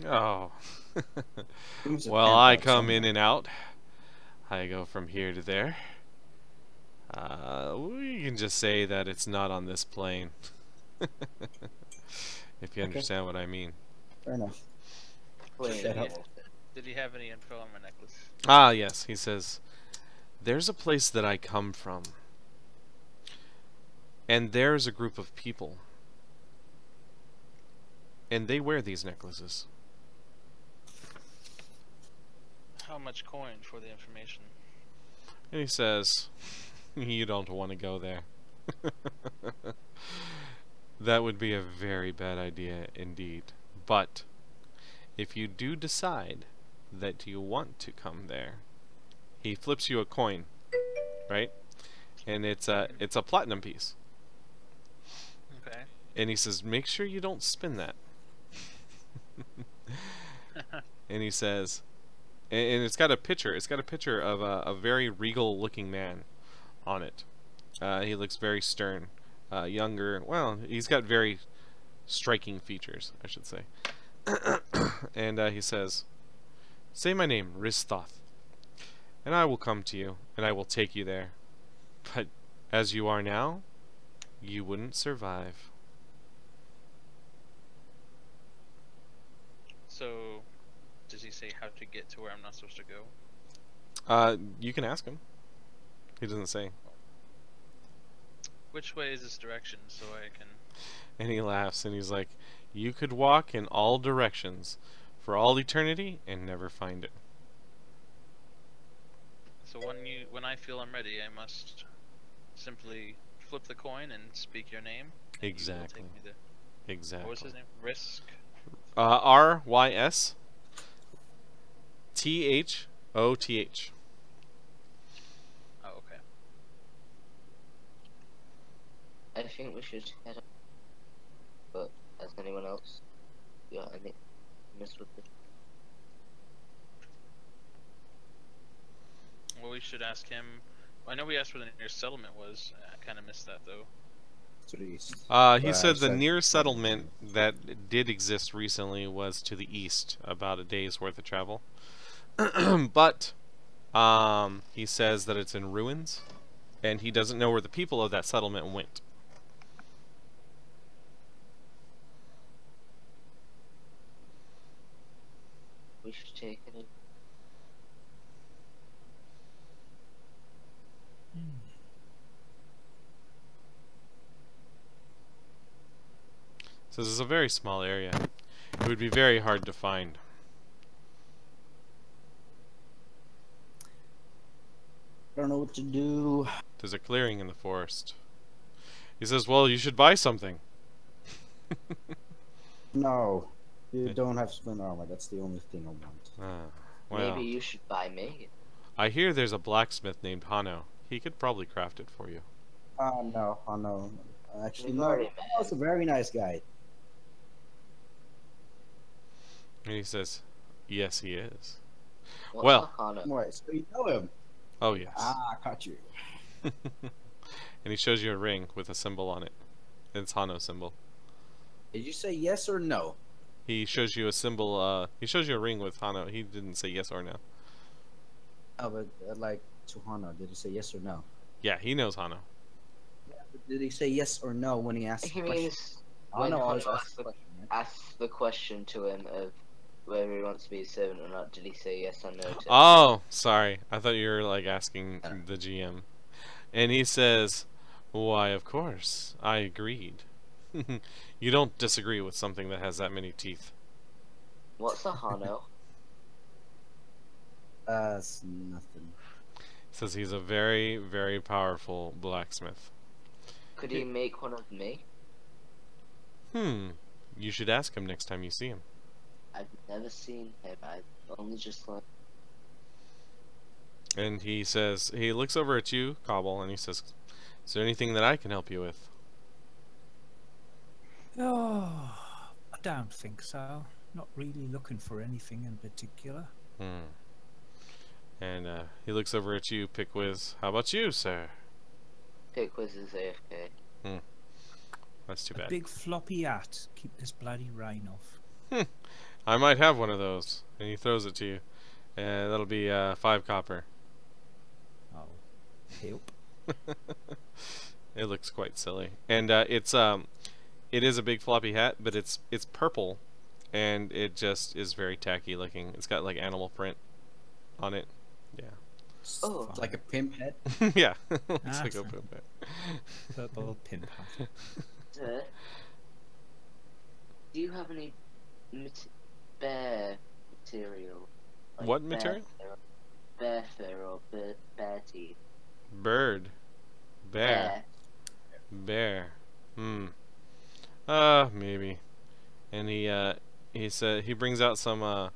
Oh. You must have Well, camped I out come in somewhere. and out. I go from here to there. We can just say that it's not on this plane. If you understand what I mean. Fair enough. wait, Shut up. Did he have any info on my necklace? Ah, yes, he says, there's a place that I come from. And there's a group of people. And they wear these necklaces. How much coin for the information? And he says, you don't want to go there. That would be a very bad idea indeed. But if you do decide that you want to come there, he flips you a coin, right? And it's a platinum piece. Okay. And he says, make sure you don't spin that. And he says, and it's got a picture. It's got a picture of a very regal-looking man on it. He looks very stern, younger. Well, he's got very striking features, I should say. And he says, "Say my name, Risthoth, and I will come to you, and I will take you there. But as you are now, you wouldn't survive." So, does he say how to get to where I'm not supposed to go? You can ask him. He doesn't say. Which way is this direction so I can... And he laughs and he's like, you could walk in all directions for all eternity and never find it. So when I feel I'm ready, I must simply flip the coin and speak your name. and you will Exactly. take me there. Exactly. What was his name? Risk? R-Y-S T-H-O-T-H. Oh, okay. I think we should head up. But has anyone else got any miss with this? Well, we should ask him. I know we asked where the nearest settlement was. I kind of missed that though. To the east. He Well, said the said- nearest settlement that did exist recently was to the east, about a day's worth of travel. But he says that it's in ruins, and he doesn't know where the people of that settlement went. We should take it in. Says it's a very small area. It would be very hard to find. I don't know what to do. There's a clearing in the forest. He says, well, you should buy something. No, you don't have splint armor. That's the only thing I want. Well, Maybe you should buy me. I hear there's a blacksmith named Hano. He could probably craft it for you. No, oh no. Actually, We've no. already met. Hano's a very nice guy. And he says, yes, he is. What's Well. a Hana? Right, so you know him. Oh, yes. Ah, I caught you. And he shows you a ring with a symbol on it. It's Hano's symbol. Did you say yes or no? He shows you a symbol, he shows you a ring with Hano. He didn't say yes or no. Oh, but like to Hano, did he say yes or no? Yeah, he knows Hano. Yeah, but did he say yes or no when he asked the He question? means when Hano always Hano asks the question, right? asked the question to him of whether he wants to be a servant or not. Did he say yes or no? To him? Oh, sorry. I thought you were, like, asking the GM. And he says, why, of course. I agreed. You don't disagree with something that has that many teeth. What's a Hano? It's nothing. Says he's a very, very powerful blacksmith. Could he make one of me? You should ask him next time you see him. I've never seen him. I've only just like. And he says, he looks over at you, Cobble, and he says, is there anything that I can help you with? Oh, I don't think so. Not really looking for anything in particular. And he looks over at you, Pickwiz. How about you, sir? Pickwiz is AFK. That's too A bad. big floppy hat. Keep this bloody rain off. I might have one of those. And he throws it to you. And that'll be 5 copper. Oh, help. It looks quite silly. And it is a big floppy hat, but it's purple, and it just is very tacky looking. It's got like animal print on it. Yeah. Oh. It's like a pimp head. Yeah. Looks like a Awesome. poop hat. Purple pimp hat. Sir, do you have any bear material? What bear material? Bear fur or bear teeth? Bird. Bear. Bear. Maybe. And he said he brings out some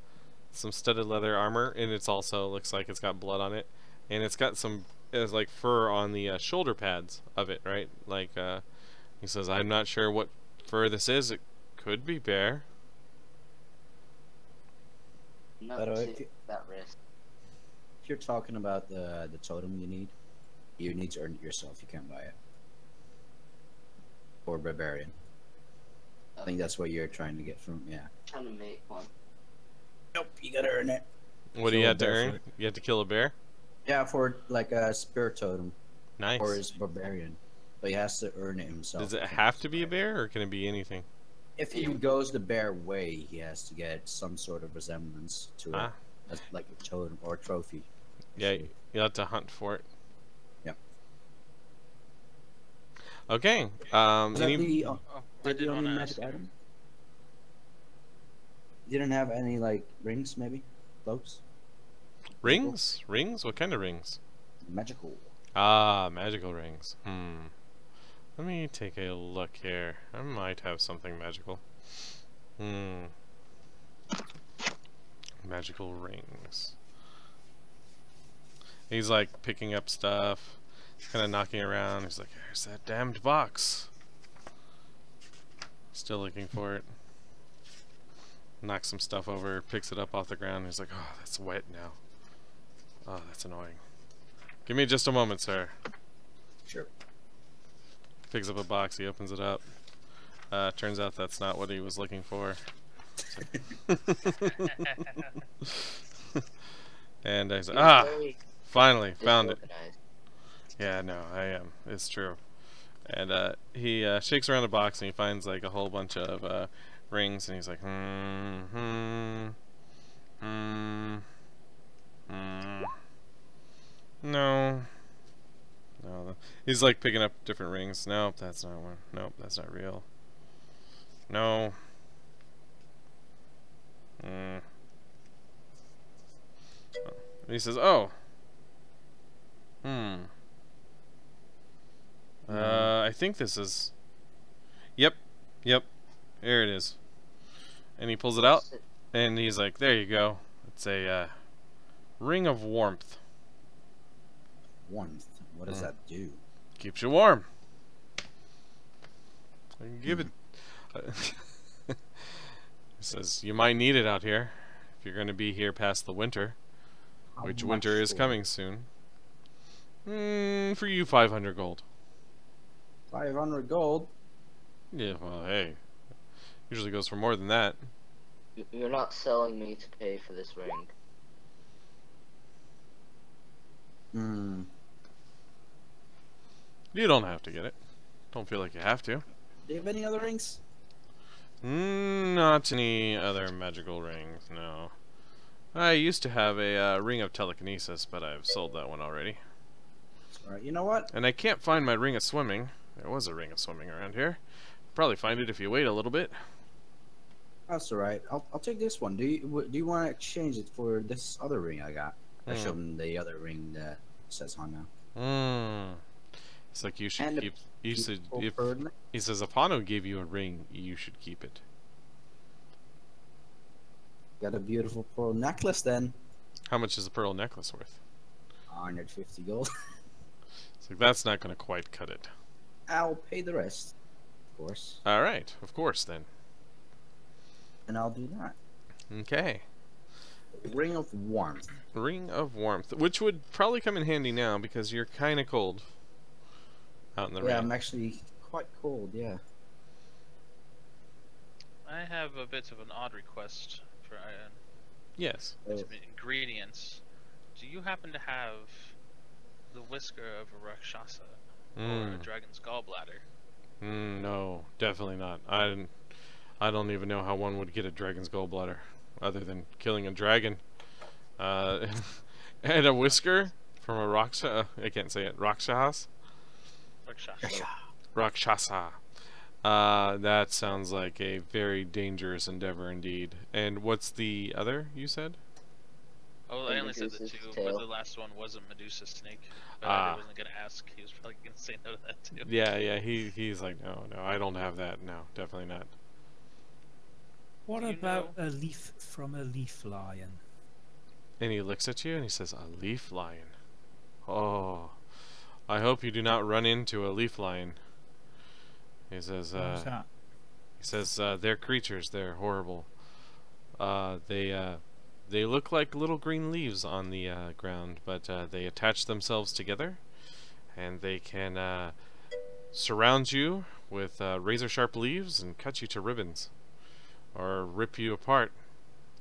studded leather armor, and it's also looks like it's got blood on it, and it's got it's like fur on the shoulder pads of it, right? Like he says, I'm not sure what fur this is. It could be bear. Not But, to that risk. If you're talking about the totem you need to earn it yourself. You can't buy it. Or barbarian. I think that's what you're trying to get from. Yeah. Trying to make one. Nope. You gotta earn it. What do you Kill a have to bear earn? for it. You have to kill a bear? Yeah, for like a spirit totem Nice. or his barbarian. But he has to earn it himself. Does it have to be a bear, or can it be anything? If he goes the bear way, he has to get some sort of resemblance to it, Ah. as like a totem or a trophy. Yeah, you'll have to hunt for it. Yep. Okay. Is that Any, the, Oh, I the did want only to magic ask. item? You didn't have any like rings, maybe cloaks, rings? Rings? What kind of rings? magical. Ah, magical rings. Let me take a look here. I might have something magical. Magical rings. He's like picking up stuff, kind of knocking around. He's like, there's that damned box. Still looking for it. Knocks some stuff over, picks it up off the ground. He's like, oh, that's wet now. Oh, that's annoying. Give me just a moment, sir. Sure. Picks up a box, he opens it up. Turns out that's not what he was looking for. And I said, You're very finally, found it. disorganized. Yeah, no, I am. It's true. And he shakes around the box and he finds like a whole bunch of rings, and he's like, no. No. He's like picking up different rings. Nope, that's not one. Nope, that's not real. No. And he says, oh. I think this is... Yep. There it is. And he pulls it out, and he's like, there you go. It's a ring of warmth. Warmth. What does that do? Keeps you warm. I can give it. He says, you might need it out here if you're going to be here past the winter, which How winter much is for coming soon. For you, 500 gold. 500 gold. Yeah, well, hey. Usually goes for more than that. You're not selling me to pay for this ring. Hmm. You don't have to get it. Don't feel like you have to. Do you have any other rings? Not any other magical rings, no. I used to have a ring of telekinesis, but I've sold that one already. Alright, you know what? And I can't find my ring of swimming. There was a ring of swimming around here. Probably find it if you wait a little bit. That's alright. I'll take this one. Do you want to exchange it for this other ring I got? I showed him the other ring that says on now. It's like you should And keep. You should. If, Bird. he says, if Hano gave you a ring, you should keep it. Got a beautiful pearl necklace then. How much is the pearl necklace worth? 150 gold. It's like that's not going to quite cut it. I'll pay the rest, of course. All right, of course then. And I'll do that. Okay. Ring of warmth. Ring of warmth, which would probably come in handy now because you're kind of cold out in the Yeah, rain. I'm actually quite cold, yeah. I have a bit of an odd request for Yes. some ingredients. Do you happen to have the whisker of a Rakshasa or a dragon's gallbladder? No, definitely not. I don't even know how one would get a dragon's gallbladder, other than killing a dragon. And a whisker from a Rakshasa. I can't say it. Rakshas? Rakshasa. Rakshasa. That sounds like a very dangerous endeavor indeed. And what's the other you said? Oh, I only said the Medusa's two, tail. but the last one was a Medusa snake. But Ah. I wasn't gonna ask. He was probably gonna say no to that too. Yeah, he's like, no, I don't have that. No, definitely not. What Do you about a leaf from a leaf lion? And he looks at you and he says, a leaf lion. Oh, I hope you do not run into a leaf lion. He says, What's that? they're creatures. They're horrible. They look like little green leaves on the ground, but they attach themselves together, and they can surround you with razor-sharp leaves and cut you to ribbons, or rip you apart.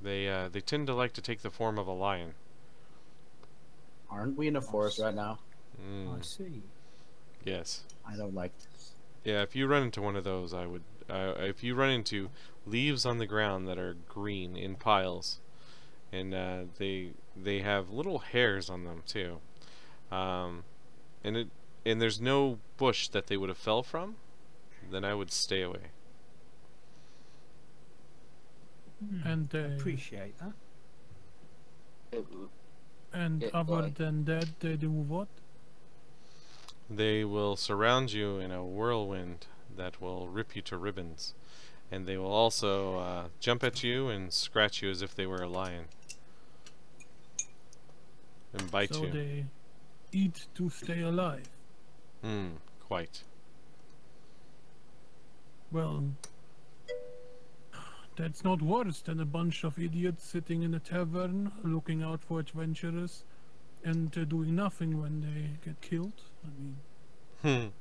They tend to like to take the form of a lion. Aren't we in a forest right now? I see. Yes. I don't like this. Yeah, if you run into one of those, I would. If you run into leaves on the ground that are green in piles, and they have little hairs on them too, and there's no bush that they would have fell from, then I would stay away. And Appreciate that. Yeah, other why? than that, they do what? They will surround you in a whirlwind that will rip you to ribbons, and they will also jump at you and scratch you as if they were a lion, and bite So you. they eat to stay alive. Quite. Well, that's not worse than a bunch of idiots sitting in a tavern looking out for adventurers and doing nothing when they get killed. I mean,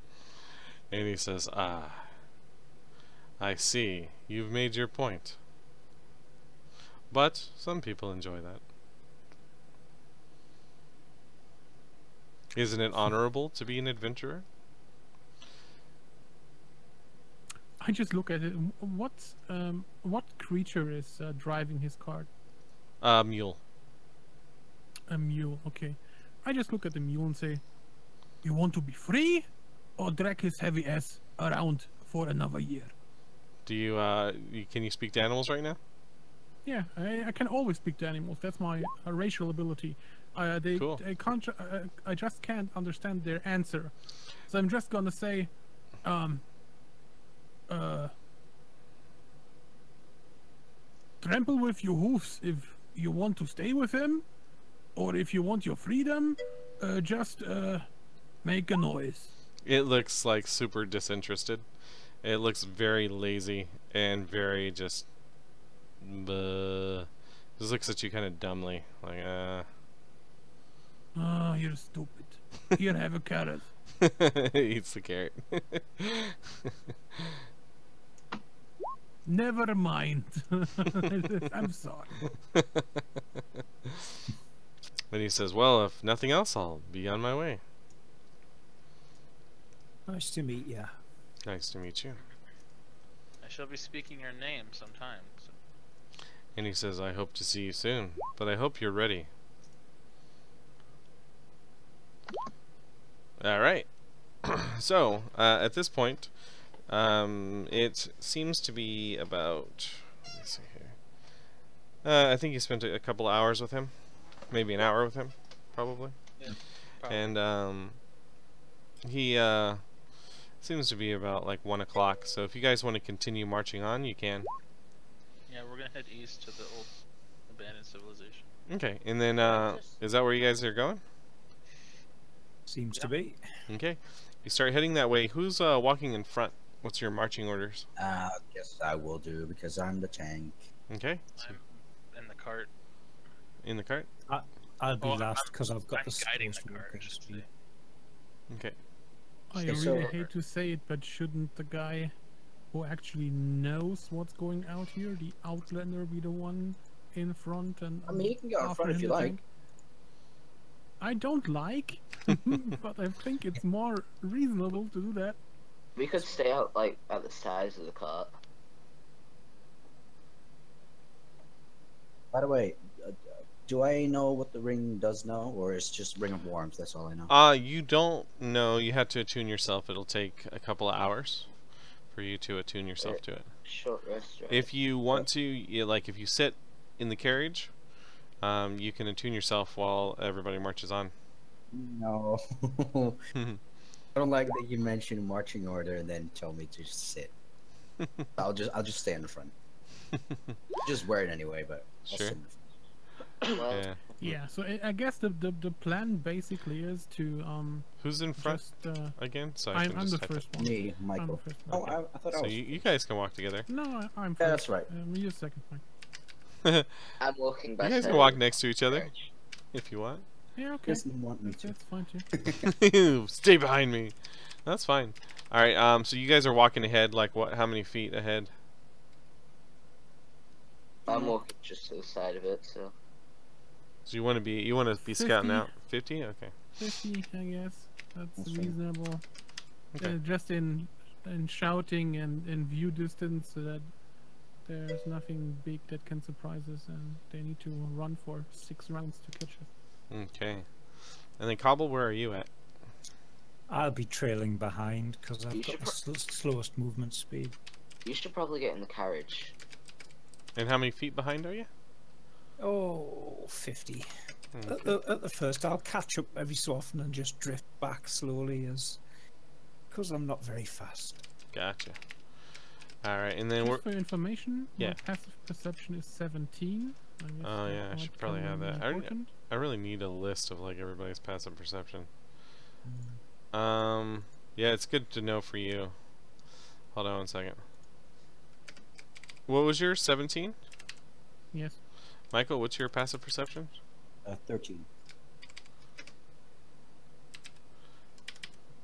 And he says, I see. You've made your point. But some people enjoy that. Isn't it honorable to be an adventurer? I just look at it. What creature is driving his cart? Mule. A mule. Okay. I just look at the mule and say, "You want to be free, or drag his heavy ass around for another year?" Do you, can you speak to animals right now? Yeah, I can always speak to animals. That's my racial ability. Cool. I just can't understand their answer, so I'm just gonna say, trample with your hoofs if you want to stay with him, or if you want your freedom, just make a noise. It looks like super disinterested. It looks very lazy and very just looks at you kind of dumbly, like Ah, you're stupid. Here, have a carrot. eats the carrot. Never mind. I'm sorry. Then he says, well, if nothing else, I'll be on my way. Nice to meet you. Nice to meet you. I shall be speaking your name sometime. So. And he says, I hope to see you soon, but I hope you're ready. Alright. So, at this point, it seems to be about, let me see here. I think you spent a couple hours with him. Maybe an hour with him, probably. Yeah, probably. And he seems to be about like 1 o'clock. So if you guys want to continue marching on, you can. Yeah, we're gonna head east to the old abandoned civilization. Okay, and then is that where you guys are going? Seems to be. Okay, you start heading that way. Who's walking in front? What's your marching orders? Guess I will do because I'm the tank. Okay, so I'm in the cart. in the cart. I'll be Oh, last because I've got I'm the guiding slowest the cart, I walking should speed. say. Okay. I Okay, really so- hate to say it, but shouldn't the guy who actually knows what's going out here, the Outlander, be the one in front and I mean, you can go in after front if him you the like. tank? I don't like, but I think it's more reasonable to do that. We could stay out like at the sides of the cart. By the way, do I know what the ring does now, or it's just Ring of Warmth? That's all I know. You don't know. You have to attune yourself. It'll take a couple of hours for you to attune yourself to it. Short rest, right? If you want to, like if you sit in the carriage, you can attune yourself while everybody marches on. No. I don't like that you mentioned marching order and then tell me to just sit. I'll just stay in the front. Just wear it anyway, but I'll Sure. sit in the front. Well, Yeah. Yeah, so I guess the plan basically is to Who's in front just again? So I can I'm just the type it. first one. Me, I'm Michael. the first Oh, one. I thought I So was. you guys can walk together. No, I'm first. Yeah, that's right. You second, Mike. You I'm walking back. guys can walk next to each other if you want. Yeah, okay. Doesn't want me That's to. fine too. Stay behind me. That's fine. All right. So you guys are walking ahead. Like what? How many feet ahead? I'm walking just to the side of it, so. So you want to be scouting 50. out 50? Okay. 50, I guess. That's That's fine. reasonable. Okay. Just in shouting and in view distance, so that there's nothing big that can surprise us, and they need to run for 6 rounds to catch us. Okay. And then Cobble, where are you at? I'll be trailing behind because You I've got should the slowest movement speed. You should probably get in the carriage. And how many feet behind are you? Oh, 50. Okay. At the first, I'll catch up every so often and just drift back slowly because I'm not very fast. Gotcha. All right, and then we're. Just for your information, Yeah. my passive perception is 17. I guess Oh, that yeah, I might should probably come have in that. I already- important. I really need a list of like everybody's passive perception. Hmm. Yeah, it's good to know for you. Hold on 1 second. What was your 17? Yes. Michael, what's your passive perception? 13.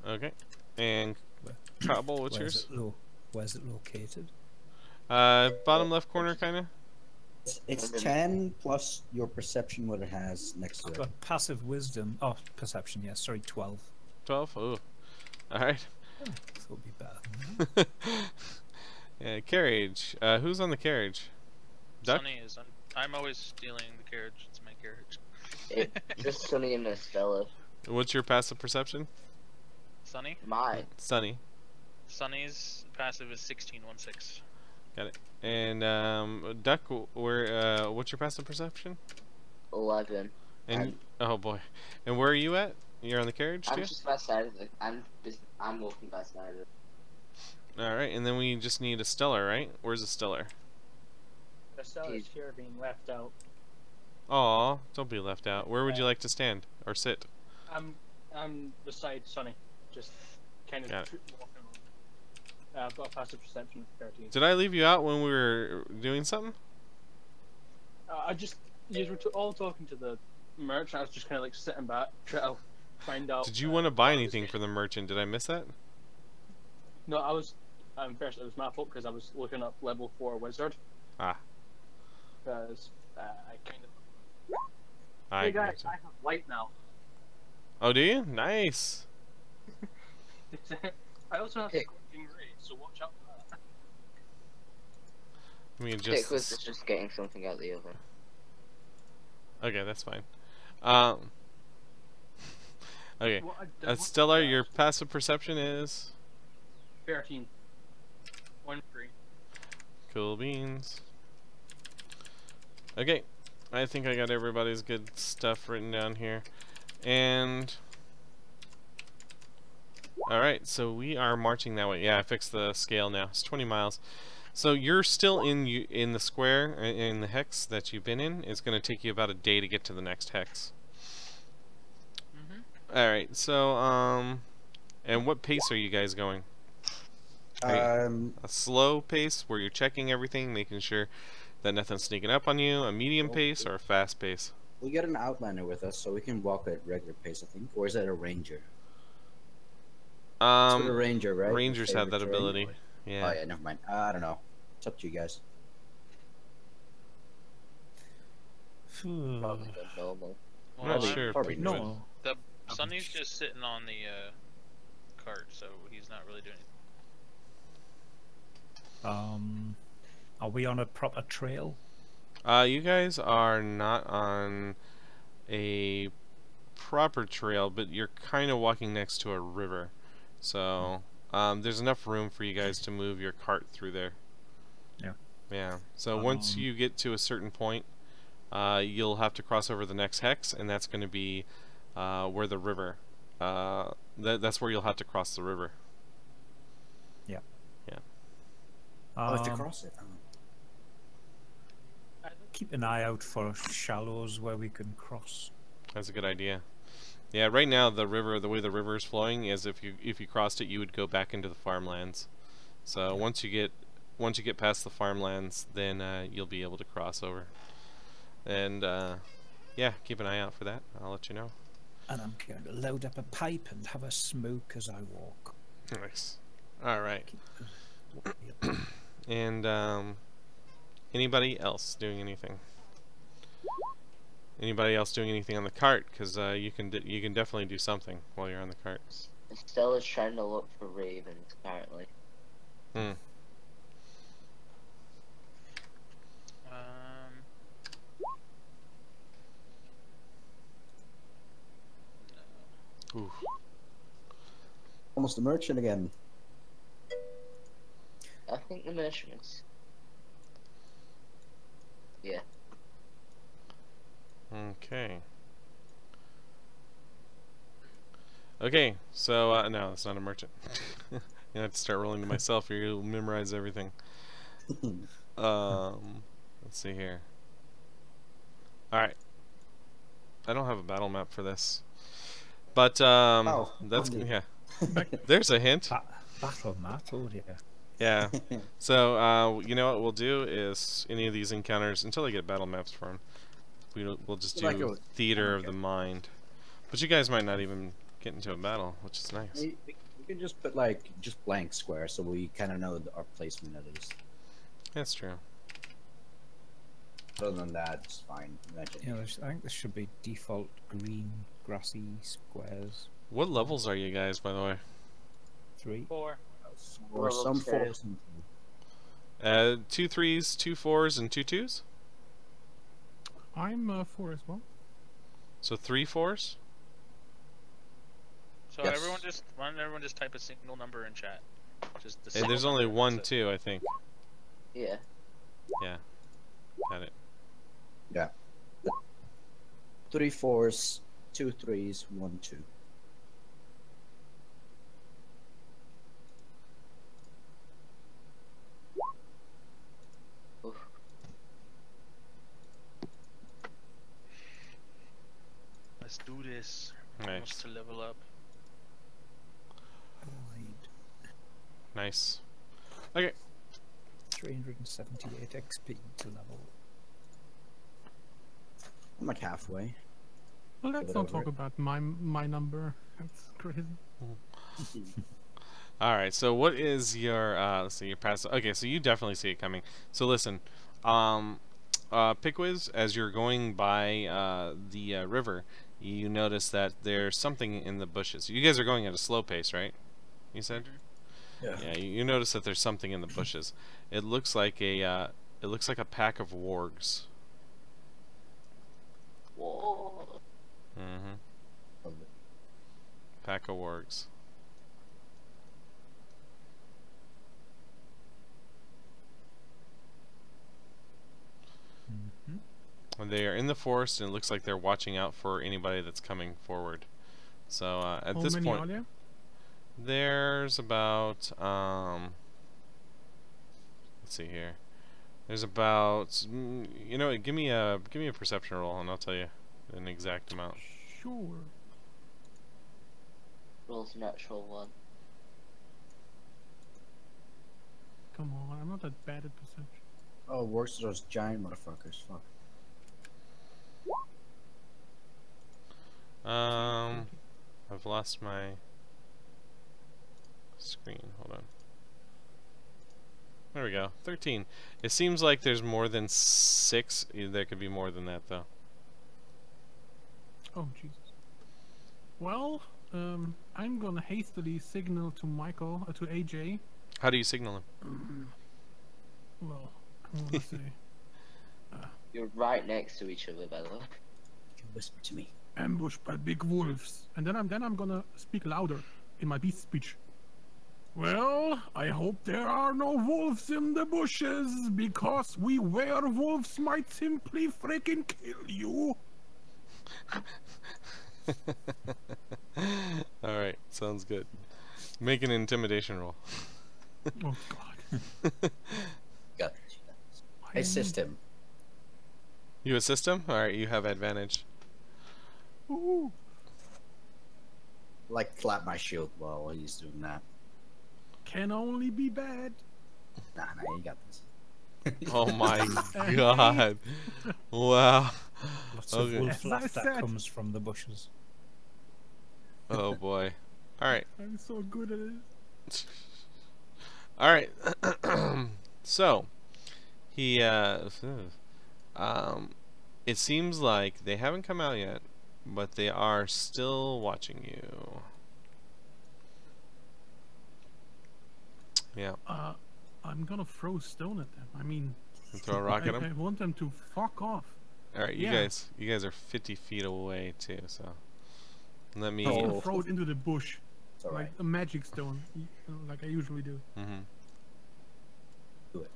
Okay. And Cobble, what's yours? Where's it located? Bottom left corner, kind of. It's 10 plus your perception, what it has next to I've it. got passive wisdom. Oh, perception. Yeah, sorry, 12. 12. Oh, all right. So it'll be better. Yeah, carriage. Who's on the carriage? Duck. Sunny is on. I'm always stealing the carriage. It's my carriage. It's just Sunny and Estella. What's your passive perception? Sunny. Mine. Sunny. Sunny's passive is 1616. Got it. And Duck, where? What's your passive perception? 11. And oh boy. And where are you at? You're on the carriage I'm too. just by side of it. I'm walking by side of it. All right. And then we just need a stellar, right? Where's a stellar? The seller's here being left out. Aw, don't be left out. Where would you like to stand or sit? I'm beside Sonny, just kind of Got it. walking along. I've got a passive perception of 13. Did I leave you out when we were doing something? You were all talking to the merchant. I was just kind of like sitting back, trying to find out. Did you want to buy anything for the merchant? Did I miss that? No, I was. First, it was my fault because I was looking up level 4 wizard. Ah. Because I kind of. I Hey guys, gotcha. I have light now. Oh, do you? Nice. I also have Hey. scorching ray, so watch out for that. Let me Dick adjust was this. just getting something out the oven. Okay, that's fine. Okay. What I did- Stellar, your passive perception is 13. 1-3. cool beans. Okay, I think I got everybody's good stuff written down here, and all right, so we are marching that way. Yeah, I fixed the scale now. It's 20 miles. So you're still in the square, in the hex that you've been in. It's going to take you about a day to get to the next hex. All right, so and what pace are you guys going? A slow pace where you're checking everything, making sure that nothing's sneaking up on you, a medium pace, or a fast pace? We got an outliner with us, so we can walk at regular pace, I think. Or is that a ranger? It's with a ranger, right? Rangers have that Favorite terrain? ability. Yeah. Oh yeah, never mind. I don't know. It's up to you guys. Probably the normal. I'm not Well, sure. Probably No. Sonny's just sitting on the cart, so he's not really doing anything. Are we on a proper trail? You guys are not on a proper trail, but you're kind of walking next to a river. So, there's enough room for you guys to move your cart through there. Yeah. Yeah. So once you get to a certain point, you'll have to cross over the next hex, and that's going to be where the river. That's where you'll have to cross the river. Oh, have to cross it. Oh. Keep an eye out for shallows where we can cross. That's a good idea. Yeah, right now the way the river is flowing is if you crossed it, you would go back into the farmlands. So once you get past the farmlands, then you'll be able to cross over. And yeah, keep an eye out for that. I'll let you know. And I'm going to load up a pipe and have a smoke as I walk. Nice. All right. Keep And anybody else doing anything? Anybody else doing anything on the cart? Because you can definitely do something while you're on the cart. Stella's trying to look for ravens currently. Hmm. Ooh. Almost a merchant again. I think the measurements. Yeah. Okay. Okay, so no, it's not a merchant. You have to start rolling to myself, or you'll memorize everything. Let's see here. All right. I don't have a battle map for this, but that's okay. yeah. There's a hint. battle map, oh dear. Yeah. So you know what we'll do is any of these encounters until I get battle maps for them. We'll just do Like a- theater of the mind. But you guys might not even get into a battle, which is nice. We can just put like just blank square, so we kind of know our placement at least. That's true. Other than that, it's fine. Imagine. You know, I think there should be default green, grassy squares. What levels are you guys, by the way? 3. 4. Or Well, some okay. fours. 2 3s, 2 4s, and 2 2s? I'm 4 as well. So 3 4s? So Yes. why don't everyone just type a single number in chat? Just the And single there's only number, 1 that's it. 2, I think. Yeah. Yeah. Got it. 3 4s, 2 3s, 1 2. Oof. Brutus. Almost Nice. to level up. Right. Nice. Okay. 378 XP to level. I'm like halfway. Well, let's it not over talk it. about my number. That's crazy. All right. So what is your let's see your passive? Okay, so you definitely see it coming. So listen, Pickwiz, as you're going by the river, you notice that there's something in the bushes. You guys are going at a slow pace, right? You said. Yeah. Yeah. You notice that there's something in the bushes. It looks like a pack of wargs. Whoa. Mm-hmm. Pack of wargs. Mm-hmm. They are in the forest, and it looks like they're watching out for anybody that's coming forward. So at How this many point, are there? there's about let's see here. There's about you know, give me a perception roll, and I'll tell you an exact amount. Sure. Rolls natural 1. Come on, I'm not that bad at perception. Oh, works to those giant motherfuckers. Fuck. I've lost my screen. Hold on. There we go. 13. It seems like there's more than 6. There could be more than that, though. Oh, Jesus. Well, I'm gonna hastily signal to Michael, to AJ. How do you signal him? Well, I'm gonna say, You're right next to each other, by the way. You can whisper to me. ambushed by big wolves. And then I'm gonna speak louder in my beast speech. Well, I hope there are no wolves in the bushes, because we werewolves might simply freaking kill you. Alright, sounds good. Make an intimidation roll. Oh God. Got this. I assist him. You assist him? Alright, you have advantage. Ooh. Like clap my shield while he's doing that. Can only be bad. Nah, you got this. Oh my god. Wow. Lots Okay. of wolf As I laughter said. comes from the bushes. Oh boy. Alright. I'm so good at it. Alright. So he it seems like they haven't come out yet, but they are still watching you. Yeah. I'm gonna throw a stone at them. I mean, And throw a rock at I them. want them to fuck off. Alright, you yeah. guys are 50 feet away too, so let me I'm Oh. gonna throw it into the bush, It's like alright. a magic stone, like I usually do. Mhm. Do it.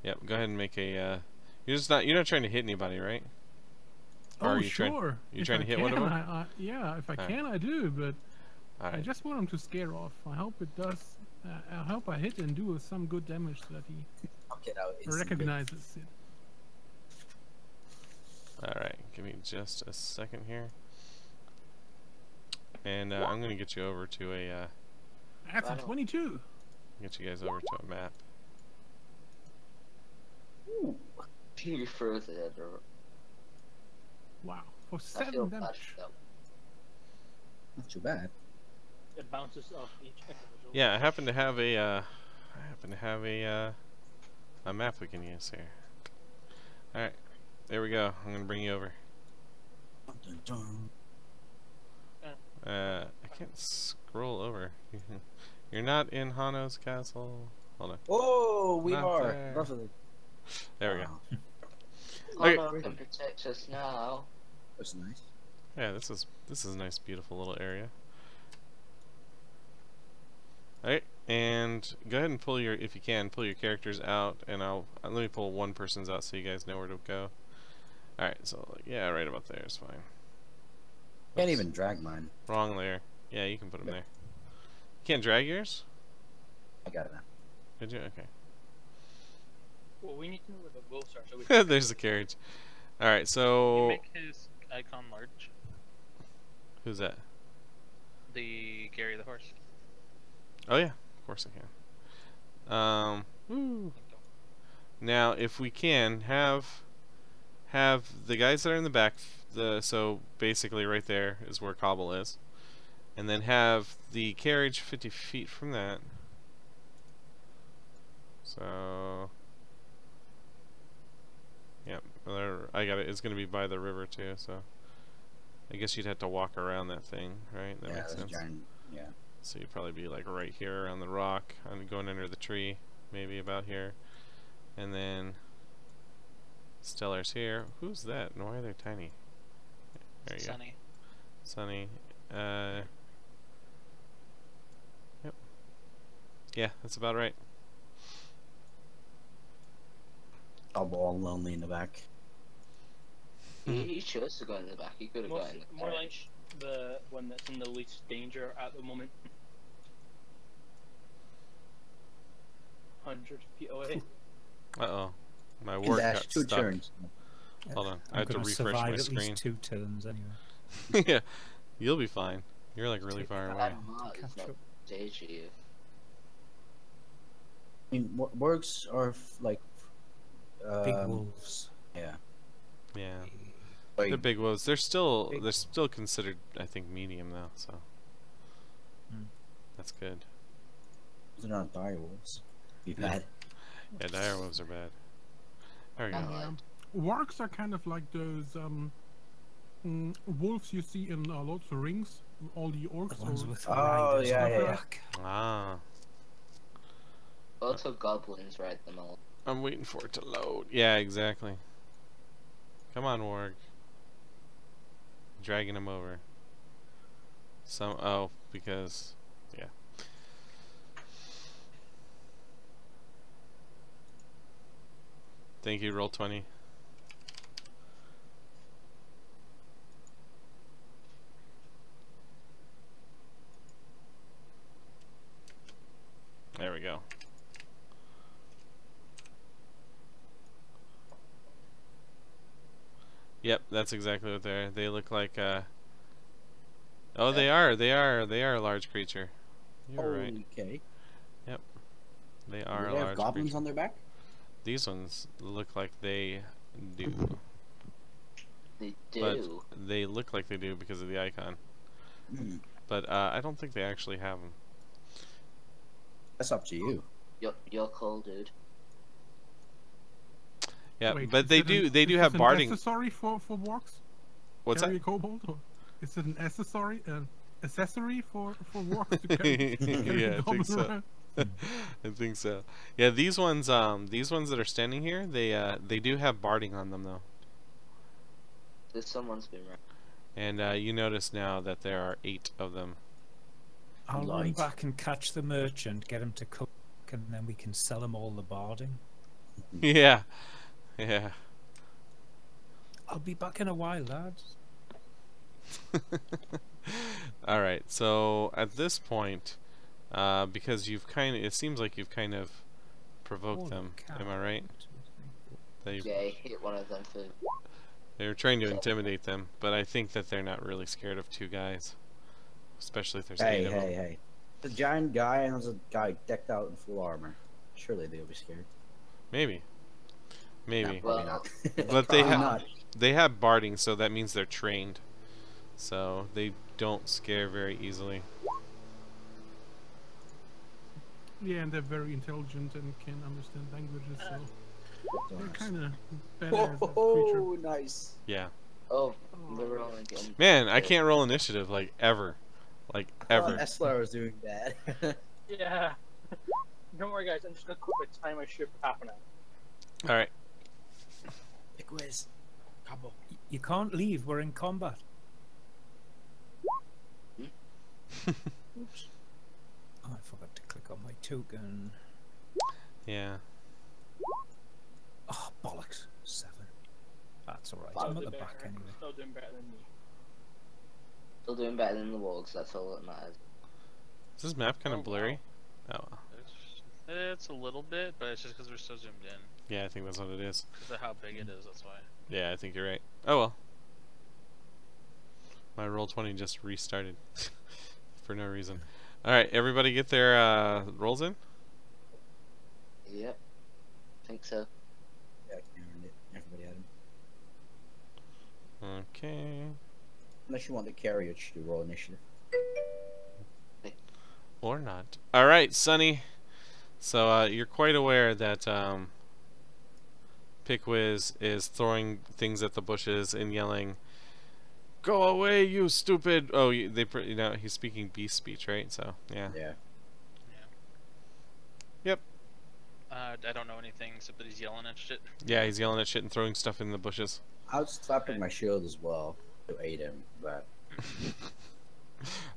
Yep, go ahead and make a you're not trying to hit anybody, right? Or Oh, are you trying- sure. you If trying I to hit one of can, them? yeah, if I Alright. can, I do. But I Alright. just want him to scare off. I hope it does. I hope I hit and do some good damage so that he I'll get out instantly. recognizes it. Alright, give me just a second here. And I'm gonna get you over to a That's a Right on. 22. get you guys over to a map. Ooh. You froze it at the... Wow, for I feel 7 bad damage. though. Not too bad. It bounces off each individual. Yeah, I happen to have a map we can use here. Alright, there we go. I'm gonna bring you over. Dun, dun, I can't scroll over. You're not in Hano's castle. Hold on. Oh, we Not are. there. Lovely. There we go. Wow, Okay. Honor can protect us now. that's nice. Yeah, this is a nice, beautiful little area. Alright, and go ahead and pull your, if you can, pull your characters out, and let me pull one person's out so you guys know where to go. Alright, so like, yeah, right about there is fine. Can't Oops, even drag mine. wrong layer. Yeah, you can put them there. Can't drag yours? I got it now. Did you? Okay. Well, we need to know where the wolves are so we can There's the carriage. Alright, Can you so make his icon large? Who's that? The Gary the horse. Oh yeah, of course I can. Woo. Now, if we can have the guys that are in the back, so basically right there is where Cobble is, and then have the carriage 50 feet from that. So, yep, I got it. It's gonna be by the river too, so I guess you'd have to walk around that thing, right? That Yeah, makes that's sense. giant. Yeah. So you'd probably be like right here around the rock, and going under the tree, maybe about here, and then Stellar's here. Who's that? And why are they tiny? There you Sunny. go. Sunny. Yep. Yeah, that's about right. Cobble all lonely in the back. He chose to go in the back. He could have gone in the More like carriage. the one that's in the least danger at the moment. 100 feet away. Uh-oh. My You work dash got 2 stuck. turns. Hold on. I I'm have to gonna refresh survive my at screen. least 2 turns anyway. Yeah. You'll be fine. You're like really far away. It's Catch not up. danger you. I mean, works are like Big wolves. yeah. Yeah. Like, They're big wolves. They're still Big- considered, I think, medium though, so Hmm. that's good. they're not dire wolves. We've Yeah. had. Yeah, dire wolves are bad. There we go. Kinda like- Wargs are kind of like those wolves you see in Lord of the Rings, all the orcs. The ones or- with Oh, riders yeah, on yeah, the yeah. back. Ah. Also, goblins ride them all. I'm waiting for it to load. Yeah, exactly. Come on, Warg. Dragging him over. Because yeah. Thank you, Roll20. There we go. Yep, that's exactly what they're. They look like. Oh, they are. They are a large creature. You're right. Okay. They Do are a they have large goblins creature. on their back? These ones look like they do, They but do. they look like they do because of the icon. Hmm. But I don't think they actually have them. That's up to you. You're cool, dude. Yeah, Wait, but is they it do. an- They do is have it an barding. accessory for wargs? What's Carry that? a kobold, or is it an accessory for wargs to carry? carry Yeah, a I think goblin so. around? I think so. Yeah, these ones that are standing here, they do have barding on them though. Someone's been right. And you notice now that there are 8 of them. I'll run Light. back and catch the merchant, get him to cook, and then we can sell him all the barding. Yeah, yeah. I'll be back in a while, lads. All right. So at this point, because it seems like you've kind of provoked Holy them. cow. Am I right? They Yeah, he hit one of them for. they're trying to intimidate them, but I think that they're not really scared of 2 guys, especially if there's 8 Hey, of hey, them. hey. The giant guy and there's a guy decked out in full armor. Surely they'll be scared. Maybe. Maybe. Nah, probably Well, not. But they Probably have not. they have barding, so that means they're trained. So they don't scare very easily. Yeah, and they're very intelligent and can understand languages, so they're kind of badass as a creature. Oh, nice. Yeah. Oh, we're rolling again. Man, I can't roll initiative like ever. Like ever. Esler is doing bad. Yeah. Don't worry, guys. I'm just gonna quickly time my ship for half an hour. All right. Big whiz. Cobble. You can't leave, we're in combat. Oops. Oh, I forgot to click on my token. Yeah. Oh, bollocks. 7. That's alright, Still I'm at doing the back better- anyway. Still doing better than me. Still doing better than the Wargs, that's all that matters. Is this map kind Oh, of blurry? Oh, well. It's a little bit, but it's just because we're so zoomed in. Yeah, I think that's what it is. Because of how big it is, that's why. Yeah, I think you're right. Oh well. My Roll20 just restarted for no reason. Alright, everybody get their rolls in? Yep. Think so. Yeah, Cameron did. Everybody had him. Okay. Unless you want the carrier to roll initiative. Or not. Alright, Sonny. So you're quite aware that Pickwiz is throwing things at the bushes and yelling, "Go away, you stupid!" Oh, you know, he's speaking beast speech, right? So, yeah. Yeah. Yep. I don't know anything except that he's yelling at shit. Yeah, he's yelling at shit and throwing stuff in the bushes. I was slapping my shield as well to aid him, but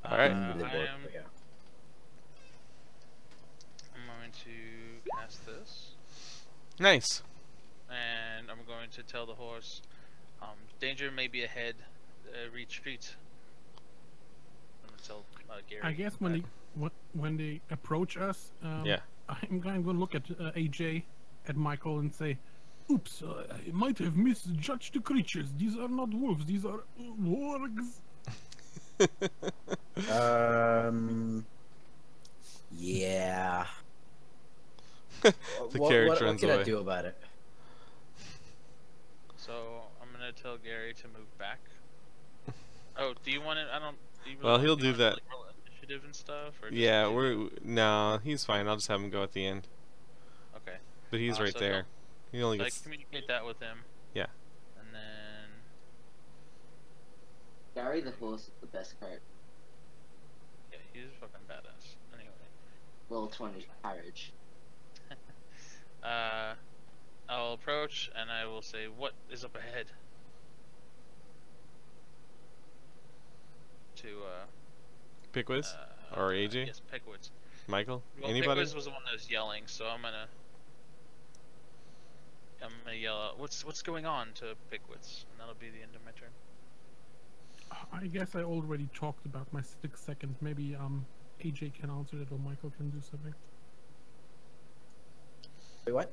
Alright. didn't really work, I'm but yeah. going to cast this, Nice. and I'm going to tell the horse, danger may be ahead, retreat. I'm gonna tell Gary. I guess when they approach us, Yeah. I'm going to look at AJ, at Michael, and say, "Oops, I might have misjudged the creatures. These are not wolves. These are wargs." Yeah. The carriage what runs can away. I do about it? So I'm gonna tell Gary to move back. Oh, do you want it? I don't. Do you really Well, want- he'll do you do want, that. like, roll initiative and stuff, or just Yeah, leave no, he's fine. I'll just have him go at the end. it? Okay. But he's right So there. He only I gets. communicate that with him. Yeah. And then Gary the horse is the best character. yeah, he's fucking badass. Anyway, Roll 20 carriage. I'll approach and I will say, "What is up ahead?" To Pickwiz? Or AJ? Yes, Pickwitz. Michael? Well, Anybody? Pickwitz was the one that was yelling, so I'm gonna yell out, "What's going on?" to Pickwitz, and that'll be the end of my turn. I guess I already talked about my 6 seconds. Maybe AJ can answer it or Michael can do something. Wait, what?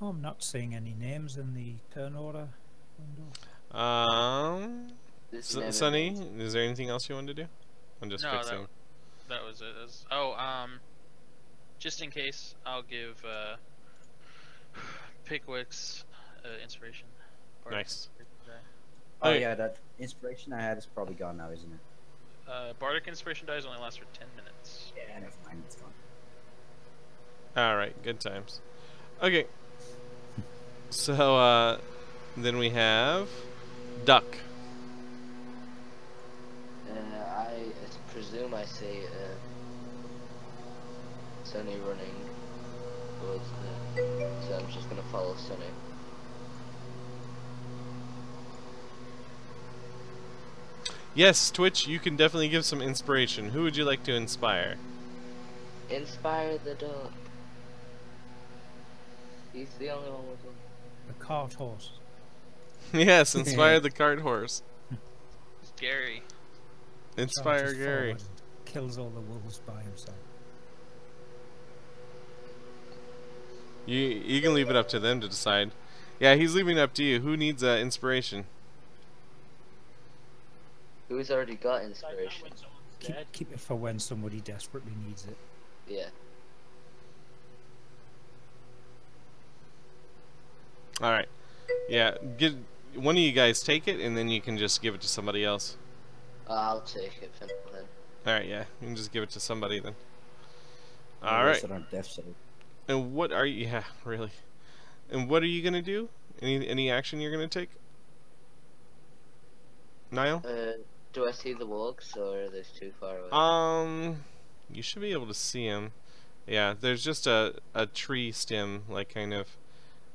Oh, I'm not seeing any names in the turn order window. This never Sonny, ends. is there anything else you wanted to do? I'm just No, fixing. that was it. Just in case, I'll give Pickwitz inspiration. Bardic Nice. inspiration die. Oh Okay. yeah, that inspiration I had is probably gone now, isn't it? Bardic inspiration dies only lasts for 10 minutes. Yeah, never mind, it's gone. Alright, good times. Okay. So, then we have Duck. I presume I see Sonny running towards so I'm just gonna follow Sonny. Yes, Twitch, you can definitely give some inspiration. Who would you like to inspire? Inspire the dog. He's the only one with him. The cart horse. Yes, inspire the cart horse. It's Gary. Inspire Charges Gary. forward and kills all the wolves by himself. You can leave it up to them to decide. Yeah, he's leaving it up to you. Who needs inspiration? Who's already got Like that inspiration? when someone's dead. Keep it for when somebody desperately needs it. Yeah. Alright. Yeah, get one of you guys take it, and then you can just give it to somebody else. I'll take it for now then. Alright, yeah. You can just give it to somebody then. Those Alright. that aren't deaf, so And what are you... Yeah, really. And what are you gonna do? Any action you're gonna take? Niall? Do I see the walks or are they too far away? You should be able to see him. Yeah, there's just a tree stem, like, kind of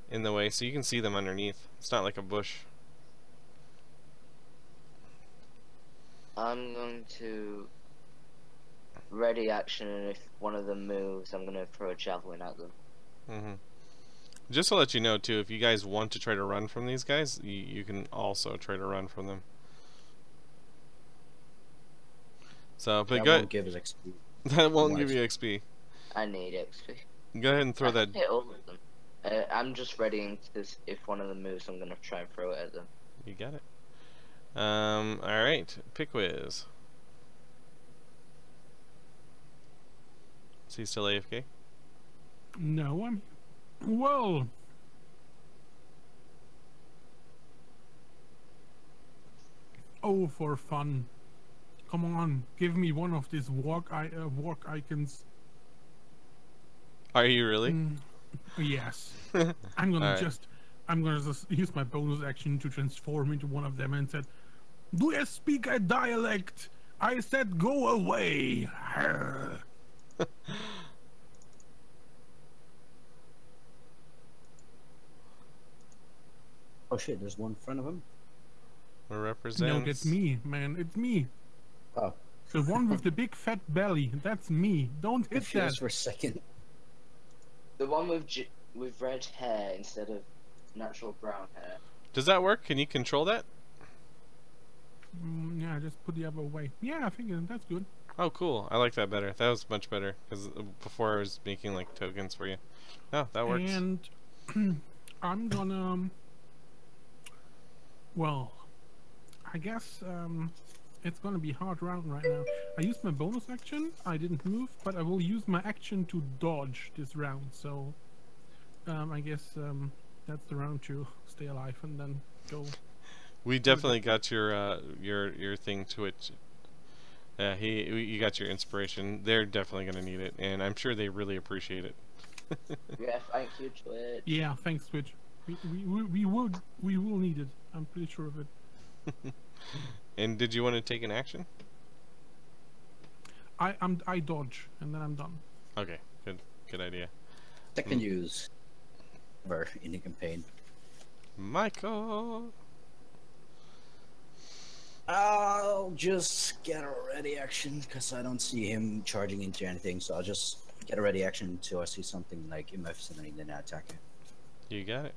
in the way, so you can see them underneath. It's not like a bush. I'm going to ready action, and if one of them moves, I'm gonna throw a javelin at them. Mm-hmm. Just to let you know, too, if you guys want to try to run from these guys, you can also try to run from them. So, but that go won't give us XP. that won't give Nice. you XP. I need XP. Go ahead and throw I that. can hit all of them. I'm just readying to. If one of them moves, I'm gonna try and throw it at them. You got it. Alright, Pickwiz. Is he still AFK? No, I'm. Well. Oh, for fun. Come on, give me one of these walk icons. Are you really? Yes. I'm gonna Alright. I'm gonna just use my bonus action to transform into one of them and said, "Do you speak a dialect? I said go away." Oh shit, there's one in front of him. What represents? No, that's me, man. It's me. Oh, The one with the big fat belly. That's me. Don't hit that. confused for a second. The one with with red hair instead of natural brown hair. Does that work? Can you control that? Yeah, just put the other way. Yeah, I think that's good. Oh, cool. I like that better. That was much better because before I was making like tokens for you. Oh, that works. And I'm gonna. Well, I guess it's gonna be hard round right now. I used my bonus action. I didn't move, but I will use my action to dodge this round. So I guess that's the round to stay alive and then go. We definitely got your thing Twitch. You got your inspiration. They're definitely gonna need it, and I'm sure they really appreciate it. Yeah, thank you, Twitch. Yeah, thanks, Twitch. We will need it. I'm pretty sure of it. And did you want to take an action? I dodge and then I'm done. Okay, good idea. Second use ever in the campaign. Michael. I'll just get a ready action because I don't see him charging into anything. So I'll just get a ready action until I see something like in my vicinity, then I attack it. You got it.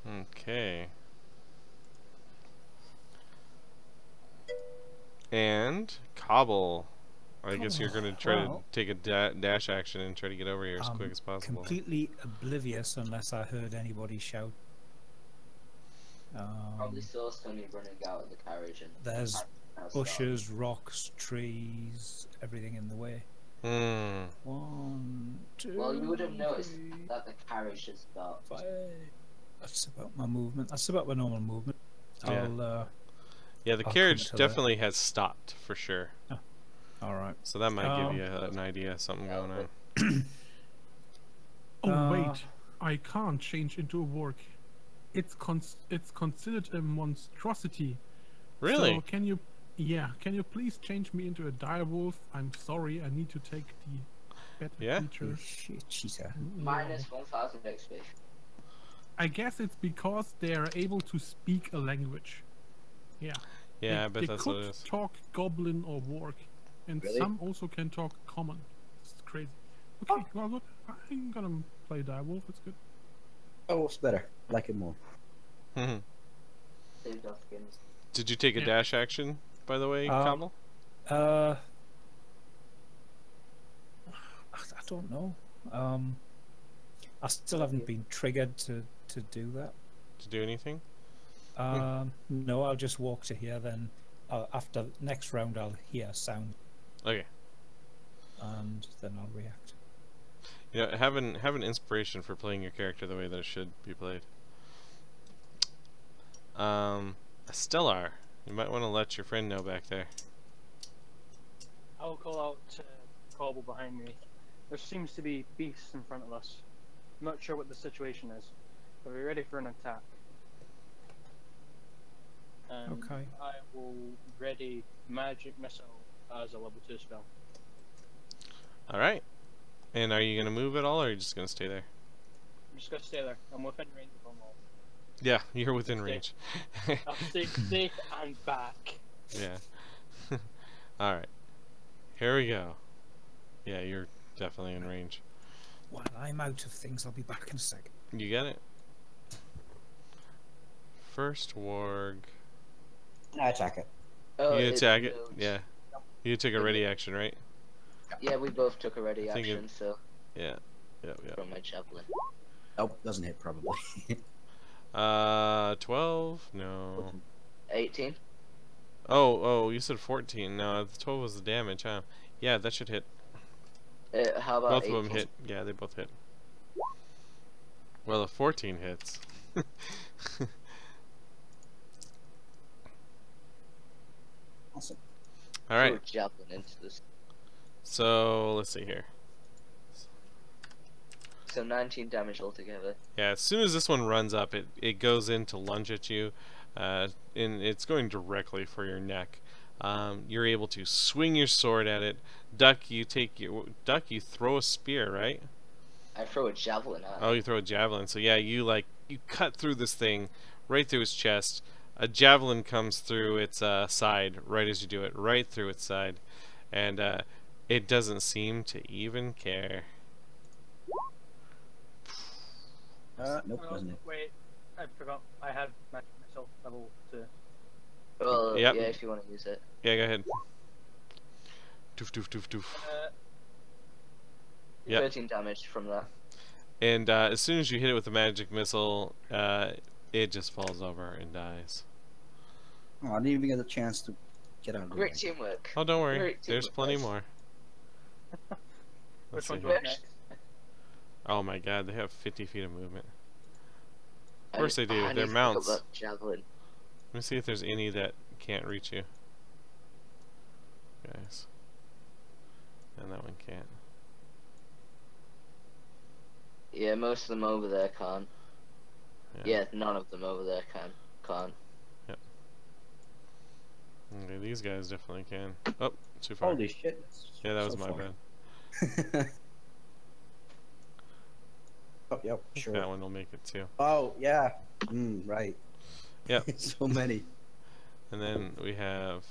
Okay. And Cobble. I guess you're gonna try Well, to take a dash action and try to get over here as quick as possible. Completely oblivious unless I heard anybody shout. Probably saw Sonny running out of the carriage and There's outside. bushes, rocks, trees, everything in the way. Hmm. 1, 2. Well, you would have noticed 3, that the carriage has stopped. 5. That's about my movement. That's about my normal movement. Yeah. Yeah, the I'll carriage come to that. definitely has stopped for sure. All right. So that might give you an idea of something going on. Oh wait, I can't change into a warg. It's considered a monstrosity. Really? So can you please change me into a direwolf? I'm sorry, I need to take the better Yeah? creature. Shit, cheater. Minus 1000 XP. I guess it's because they are able to speak a language. Yeah. Yeah, I bet they that's could what it is. talk goblin or warg, and Really? some also can talk common. It's crazy. Okay, well good. I'm gonna play direwolf. It's good. Oh, it's better. I like it more. Mhm. Saved our skins. Did you take a Yeah. dash action, by the way, Cobble? I don't know. I still haven't been triggered to do that. To do anything? No, I'll just walk to here. Then after next round, I'll hear sound, Okay. and then I'll react. You know, have an inspiration for playing your character the way that it should be played. Stellar, you might want to let your friend know back there. I'll call out to Cobble behind me. There seems to be beasts in front of us. I'm not sure what the situation is. Are we ready for an attack? And Okay. I will ready Magic Missile as a level 2 spell. Alright. And are you going to move at all, or are you just going to stay there? I'm just gonna stay there. I'm within range of them all. Yeah, you're within Stay. range. I'll stay safe and back. Yeah. Alright. Here we go. Yeah, you're definitely in range. While I'm out of things, I'll be back in a second. You got it? First warg. I attack it. Oh, You attack it? moves. Yeah. You took a ready action, right? Yeah, we both took a ready I think it- action, so Yeah. Yep. from my javelin. Nope, doesn't hit probably. 12? No. 18. Oh, you said 14. No, the 12 was the damage, huh? Yeah, that should hit. How about Both 18? of them hit. Yeah, they both hit. Well, a 14 hits. Awesome. All right. Throw a javelin into this. So let's see here. So 19 damage altogether. Yeah, as soon as this one runs up, it goes in to lunge at you, and it's going directly for your neck. You're able to swing your sword at it. Duck, you throw a spear, right? I throw a javelin at it. Oh, you throw a javelin. So yeah, you cut through this thing, right through its chest. A javelin comes through its side right as you do it, right through its side, and it doesn't seem to even care. Nope, doesn't it? Wait, I forgot. I had magic missile level 2. Well, Yep. yeah, if you want to use it. Yeah, go ahead. Doof doof doof doof. Yep. 13 damage from that. And as soon as you hit it with the magic missile, it just falls over and dies. Oh, I didn't even get a chance to get out of the Great way. teamwork. Oh, don't worry. Great There's teamwork, plenty guys. more. Which Let's see one do here. I next? Oh my god, they have 50 feet of movement. Of course they do, they're mounts. Javelin. Let me see if there's any that can't reach you. Guys. And that one can't. Yeah, most of them over there can't. Yeah, none of them over there can't. Okay, these guys definitely can. Oh, too far. Holy shit. that's Yeah, that was so my far. bad. Oh, yep, sure. That one will make it too. Oh, yeah. Right. Yep. So many. And then we have...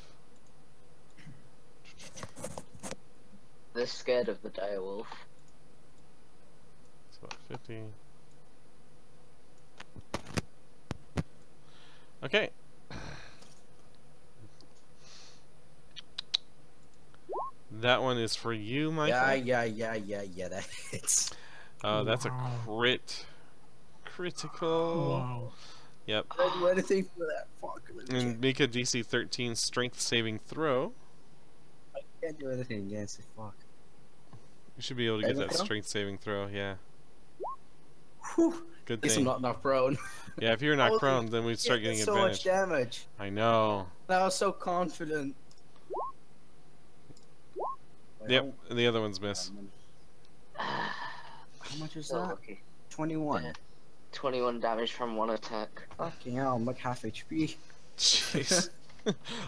They're scared of the direwolf. It's about 50. Okay. That one is for you, Michael. Yeah, that hits. Oh, that's a Wow. crit. Critical. Wow. Yep. I didn't do anything for that. Fuck. And make a DC 13 strength saving throw. I can't do anything against it. Fuck. You should be able to get Saving that throw? strength saving throw, yeah. Whew. Good At least I'm thing. not knocked prone. Yeah, if you're not Holy prone, then we'd start Shit, getting that's so much advantage. damage. I know. I was so confident. Wait, Yep, and the other one's miss. How much is So that? lucky. 21. Yeah. 21 damage from one attack. Fucking hell, I'm like half HP. Jeez.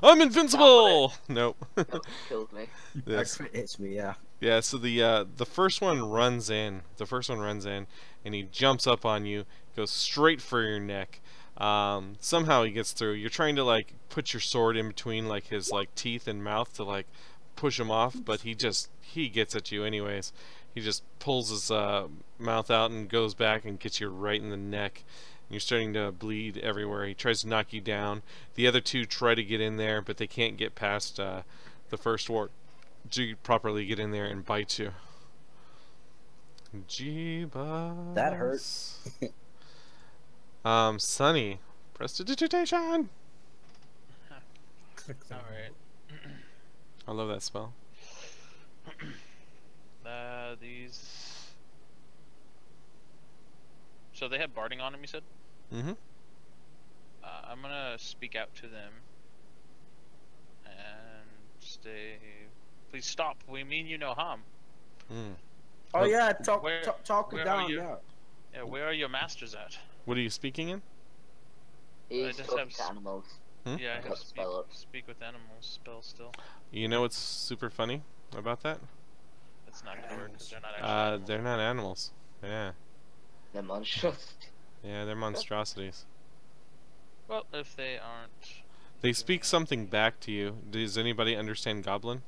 I'm invincible! Nope. That killed me. Yes. That crit hits me, yeah. Yeah, so the first one runs in. The first one runs in, and he jumps up on you, goes straight for your neck. Somehow he gets through. You're trying to like put your sword in between like his like teeth and mouth to like push him off, but he gets at you anyways. He just pulls his mouth out and goes back and gets you right in the neck. You're starting to bleed everywhere. He tries to knock you down. The other two try to get in there, but they can't get past the first ward to properly get in there and bite you. Jeebus. That hurts. Sunny, prestidigitation. Click that. Alright. I love that spell. These. So they have barding on them, you said? Mm-hmm. I'm gonna speak out to them. And stay. Please stop. We mean you no harm. Mm. Oh yeah, talk Where- talk where it are down, you? yeah. Yeah, where are your masters at? What are you speaking in? He's just talking have to animals. Hmm? Yeah, I Got have the spell up. speak with animals spell still. You know what's super funny about that? That's not gonna work because they're not actually. animals. They're not animals. Yeah. They're monstrous. Yeah, they're monstrosities. Well, if they aren't. They speak something back to you. Does anybody understand Goblin?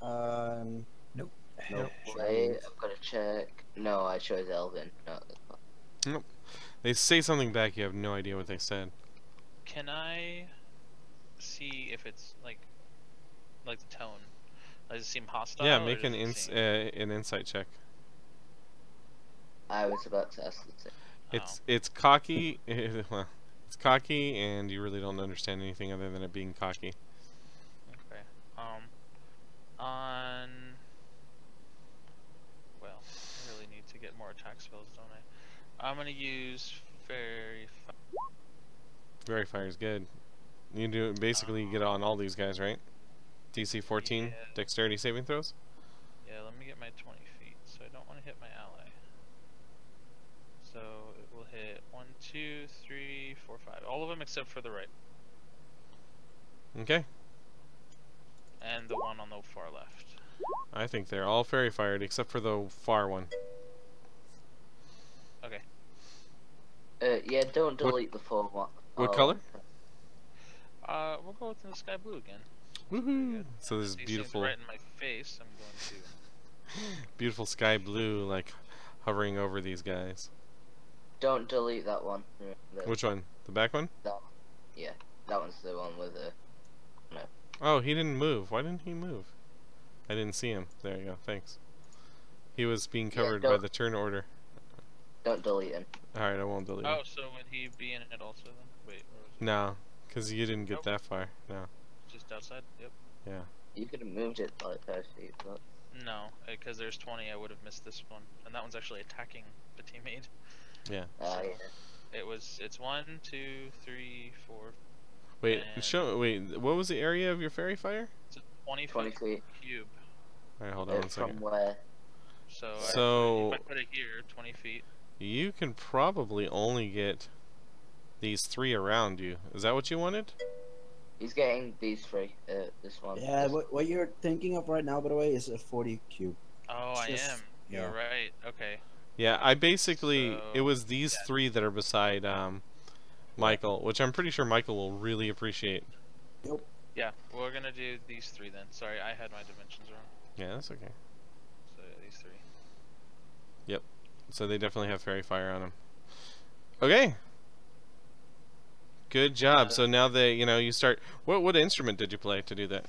Nope. Nope. Wait, I've got to check. No, I chose Elvin. No, that's not. They say something back, you have no idea what they said. Can I see if it's like the tone? Does it seem hostile? Yeah, or make does an it seem- insight check. I was about to ask the same. It's cocky. Well, it's cocky, and you really don't understand anything other than it being cocky. Okay. On. Well, I really need to get more attack spells, don't I? I'm gonna use Fairy Fire. Very fire is good. You do basically get on all these guys, right? DC 14, Yeah. dexterity saving throws. Yeah, let me get my 20 feet. So I don't want to hit my ally. So it will hit 1, 2, 3, 4, 5. All of them except for the right. Okay. And the one on the far left. I think they're all fairy fired except for the far one. Okay. Yeah, don't delete the full one. What color? We'll go with the sky blue again. Woohoo! So this These things beautiful, right in my face. I'm going to. beautiful sky blue, like hovering over these guys. Don't delete that one. Which one? The back one? Yeah, that one's the one with the. Oh, he didn't move. Why didn't he move? I didn't see him. There you go. Thanks. He was being covered by the turn order. Don't delete him. Alright, I won't delete him. Oh, so would he be in it also then? Wait, where was he? No, because you didn't get Nope. that far. No. Just outside? Yep. Yeah. You could have moved it like 5 feet, but No, because there's 20, I would have missed this one. And that one's actually attacking the teammate. Yeah. yeah. It's 1, 2, 3, 4. Wait, And- wait, what was the area of your fairy fire? It's a 20 20 feet feet. cube. Alright, hold on one second. From where? So, So- if I put it here, 20 feet. You can probably only get these 3 around you. Is that what you wanted? He's getting these 3. This one. Yeah, this- what you're thinking of right now, by the way, is a 40 cube. Oh, It's I just- am. yeah. You're right. Okay. Yeah, I basically, So, it was these yeah. 3 that are beside Michael, which I'm pretty sure Michael will really appreciate. Yeah, we're gonna do these 3 then. Sorry, I had my dimensions wrong. Yeah, that's okay. So these 3. So they definitely have fairy fire on them. Okay. Good job. So now they, you start. What instrument did you play to do that?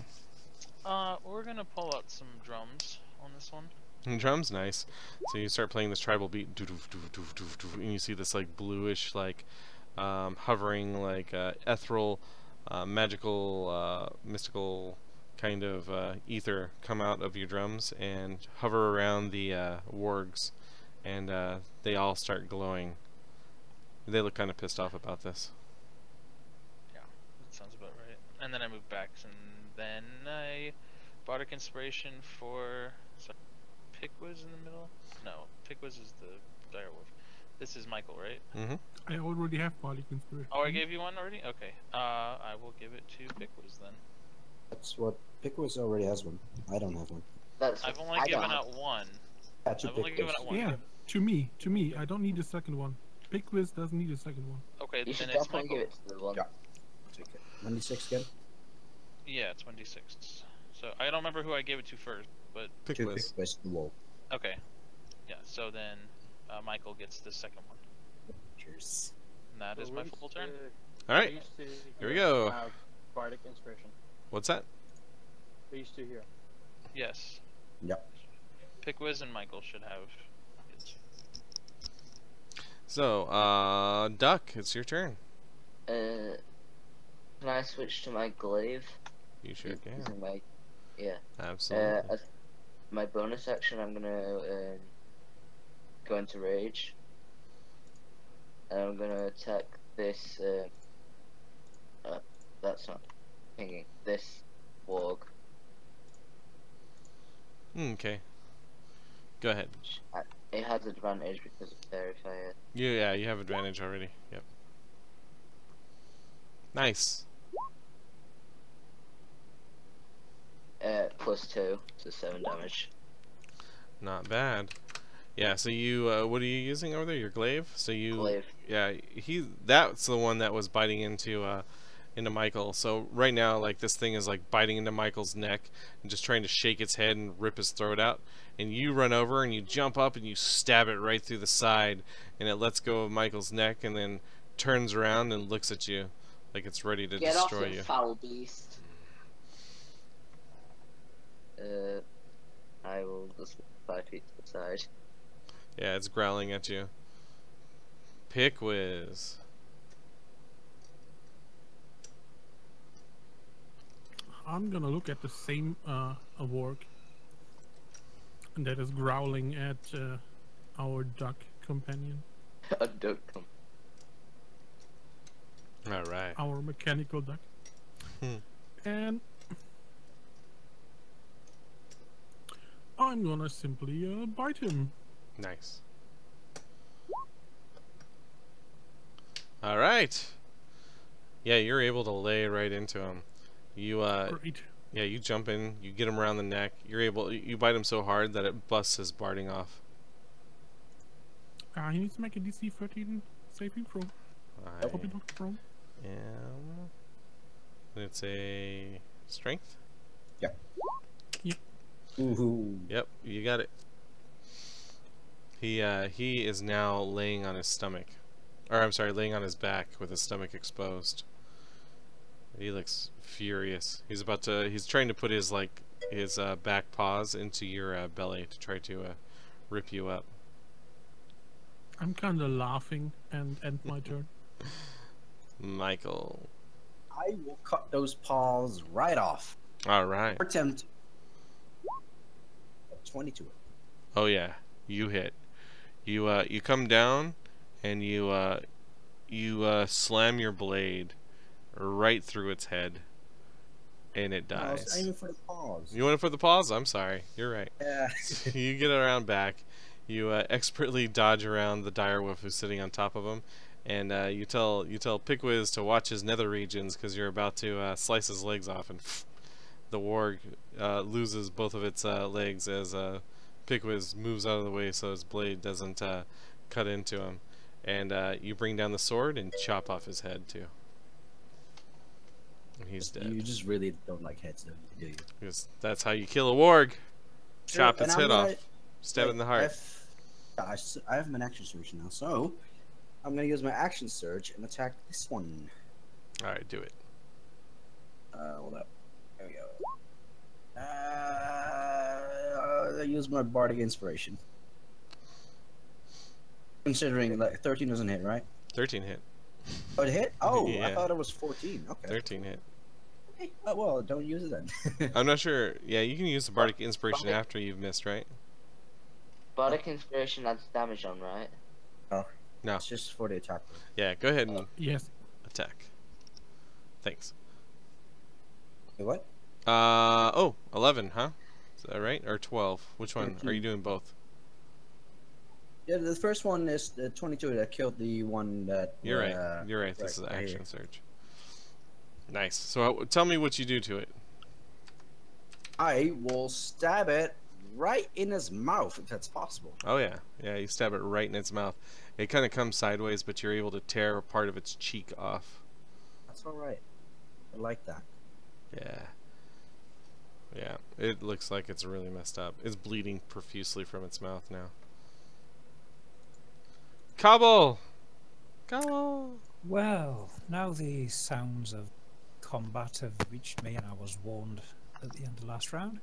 We're gonna pull out some drums on this one. Drums, nice. So you start playing this tribal beat, and you see this like bluish, like hovering, like ethereal, magical, mystical kind of ether come out of your drums and hover around the wargs, and they all start glowing. They look kind of pissed off about this. Yeah, that sounds about right. And then I moved back, and then I bought a inspiration for. Sorry, Pickwiz in the middle? No, Pickwiz is the direwolf. This is Michael, right? Mm-hmm. I already have Bardic Inspiration. Oh, I gave you one already? Okay. I will give it to Pickwiz then. That's what Pickwiz already has one. I don't have one. That's I've only I given don't- out one. Yeah, two I've only given Pickwiz. out one. Yeah, to me, I don't need a second one. Pickwiz doesn't need a second one. Okay, You then should it's definitely Michael. give it to the one. Yeah. Take it. 96 again? Yeah, it's 1d6. So I don't remember who I gave it to first, but Two Pickwiz. Pickwiz and Wolf. okay. Yeah, so then Michael gets the second one. Cheers. And that is my full turn. All right. Here we go. Bardic Inspiration. What's that? These 2 here. Yes. Yep. Pickwiz and Michael should have it. So, Duck, it's your turn. Can I switch to my glaive? You sure can. Using my Absolutely. as my bonus action, I'm gonna go into rage, and I'm gonna attack this. That's not pinging. This warg. Okay. Go ahead. It has advantage because of fairy fire. Yeah, you have advantage already. Yep. Nice. +2 to 7 damage. Not bad. Yeah, so you, what are you using over there? Your glaive? So you, Glaive. yeah, that's the one that was biting into Michael. So right now, like, this thing is like biting into Michael's neck and just trying to shake its head and rip his throat out. And you run over and you jump up and you stab it right through the side, and it lets go of Michael's neck and then turns around and looks at you like it's ready to Get off, destroy you you. foul beast. I will just 5 feet to the side. Yeah, it's growling at you. Pickwiz. I'm gonna look at the same warg that is growling at our duck companion, A duck come. All right. our mechanical duck, and I'm gonna simply bite him. Nice. All right. Yeah, you're able to lay right into him. You Great. yeah, you jump in, you get him around the neck. You're able, you bite him so hard that it busts his barding off. He needs to make a DC 13 saving throw. I Copy Dr. From. am. It's a strength. Ooh. Yep, you got it. He is now laying on his stomach, or I'm sorry, laying on his back with his stomach exposed. He looks furious. He's trying to put his back paws into your belly to try to rip you up. I'm kind of laughing and end my turn. Michael. I will cut those paws right off. All right. Attempt. 22. Oh yeah, you hit. You come down and you slam your blade right through its head, and it I was dies. aiming for the paws. You went for the paws? I'm sorry. You're right. Yeah. You get around back. You expertly dodge around the direwolf who's sitting on top of him, and you tell Pickwiz to watch his nether regions because you're about to slice his legs off, and the warg loses both of its legs as Pickwiz moves out of the way so his blade doesn't cut into him, and you bring down the sword and chop off his head too. And he's dead. You just really don't like heads, do you? Because that's how you kill a warg. Chop its And head I'm off. gonna- Stab it in the heart. I have an action surge now, so I'm gonna use my action surge and attack this one. Alright, do it. Hold up. There we go. I use my bardic inspiration. Considering like 13 doesn't hit, right? 13 hit. Oh, it hit? Oh, I Yeah. thought it was 14. Okay. 13 hit. Okay. Oh, well, don't use it then. I'm not sure. Yeah, you can use the bardic inspiration after you've missed, right? Bardic inspiration adds damage on, right? No. It's just for the attack. Yeah, go ahead and Yes. attack. Thanks. Wait, what? Oh, 11, huh? Is that right? Or 12? Which one? Are you 13. doing both? Yeah, the first one is the 22 that killed the one that. You're right. You're right. This is right here. action surge. Nice. So tell me what you do to it. I will stab it right in his mouth if that's possible. Oh yeah. Yeah, you stab it right in its mouth. It kind of comes sideways, but you're able to tear part of its cheek off. That's all right. I like that. Yeah. Yeah, it looks like it's really messed up. It's bleeding profusely from its mouth now. Cobble! Cobble! Well, now the sounds of combat have reached me and I was warned at the end of last round,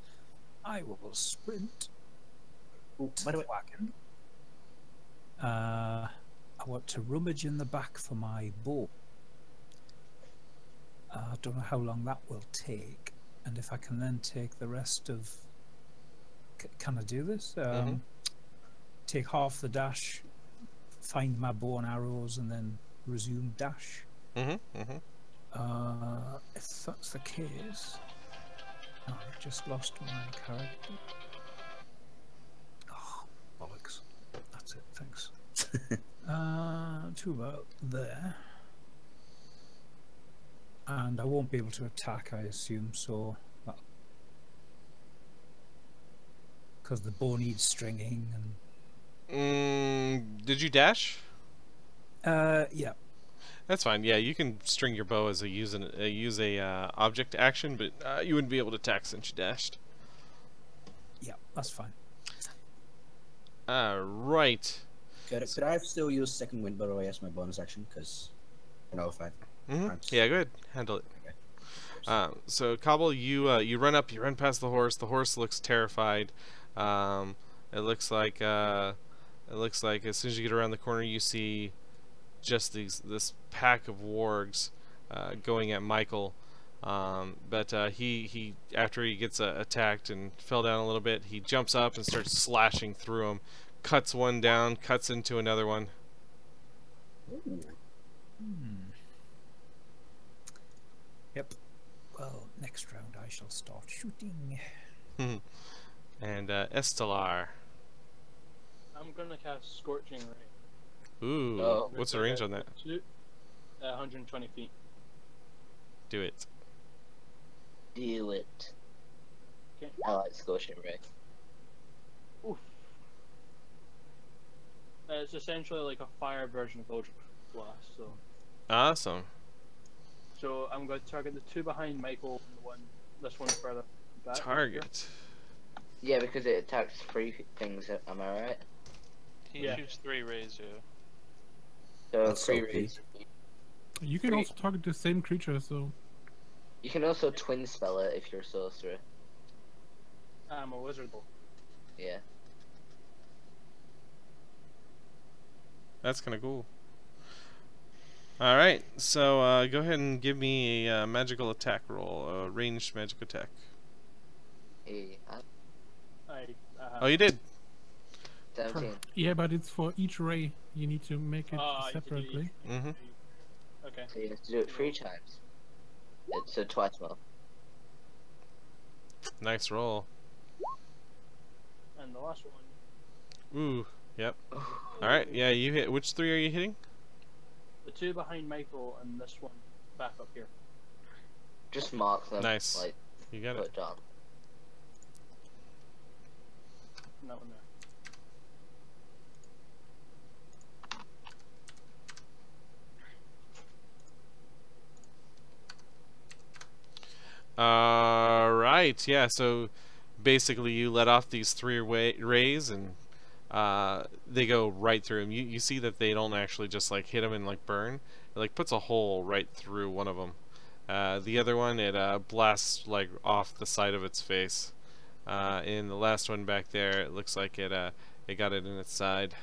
I will sprint Ooh, to by the the way, wagon. I want to rummage in the back for my bow. I don't know how long that will take, and if I can then take the rest of... can I do this? Mhm. Take half the dash, find my bow and arrows, and then resume dash. Mm-hmm. Mm-hmm. If that's the case... Oh, I've just lost my character. Oh, bollocks. That's it, thanks. To about there. And I won't be able to attack, I assume, so... because the bow needs stringing and... Did you dash? Yeah. That's fine. Yeah, you can string your bow as a use a object action, but you wouldn't be able to attack since you dashed. Yeah, that's fine. Right. could I still use second wind by the way as my bonus action? Because I know if I. Yeah, go ahead. Handle it. Okay. So Cobble, you run up, you run past the horse. The horse looks terrified. It looks like it looks like as soon as you get around the corner, you see just this pack of wargs going at Michael. But he after he gets attacked and fell down a little bit, he jumps up and starts slashing through them, cuts one down, cuts into another one. Yep. Well, next round I shall start shooting. And Estelar. I'm gonna cast Scorching Ray. Ooh, Oh. what's the range on that? 120 feet. Do it. Do it. Okay. I like Scorching Ray. Oof. It's essentially like a fire version of Eldritch Blast. Awesome. So I'm going to target the two behind Michael and this one further back. Target. Yeah, because it attacks 3 things, am I right? He Yeah. shoots 3 rays, yeah. So That's 3 OP. rays. You can Three. also target the same creature, so You can also twin spell it if you're a sorcerer. I'm a wizard though. Yeah. That's kind of cool. All right, so go ahead and give me a magical attack roll, a ranged magic attack. Hey, Oh, you did. 17. yeah, but it's for each ray. You need to make it Ah, separately. Mm-hmm. Okay. So you have to do it 3 times. So twice more. Nice roll. And the last one, Ooh, yep. All right, yeah, you hit. Which 3 are you hitting? the two behind Michael and this one back up here. Just mark them. Nice. Like, You got put it. it down. And that one there. Right, yeah. So basically, you let off these 3 rays, and they go right through him. You see that they don't actually just like hit him and like burn. It like puts a hole right through one of them. The other one, it blasts like off the side of its face. And the last one back there, it looks like it got it in its side.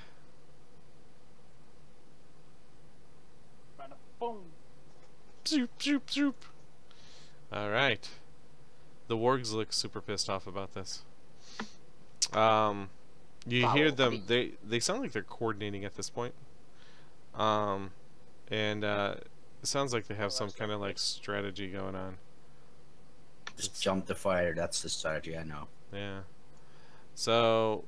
Boom. Zoop, zoop, zoop. All right. The wargs look super pissed off about this. You hear them. They sound like they're coordinating at this point. And it sounds like they have some kind of like strategy going on. Just jump the fire. That's the strategy. I know. Yeah. So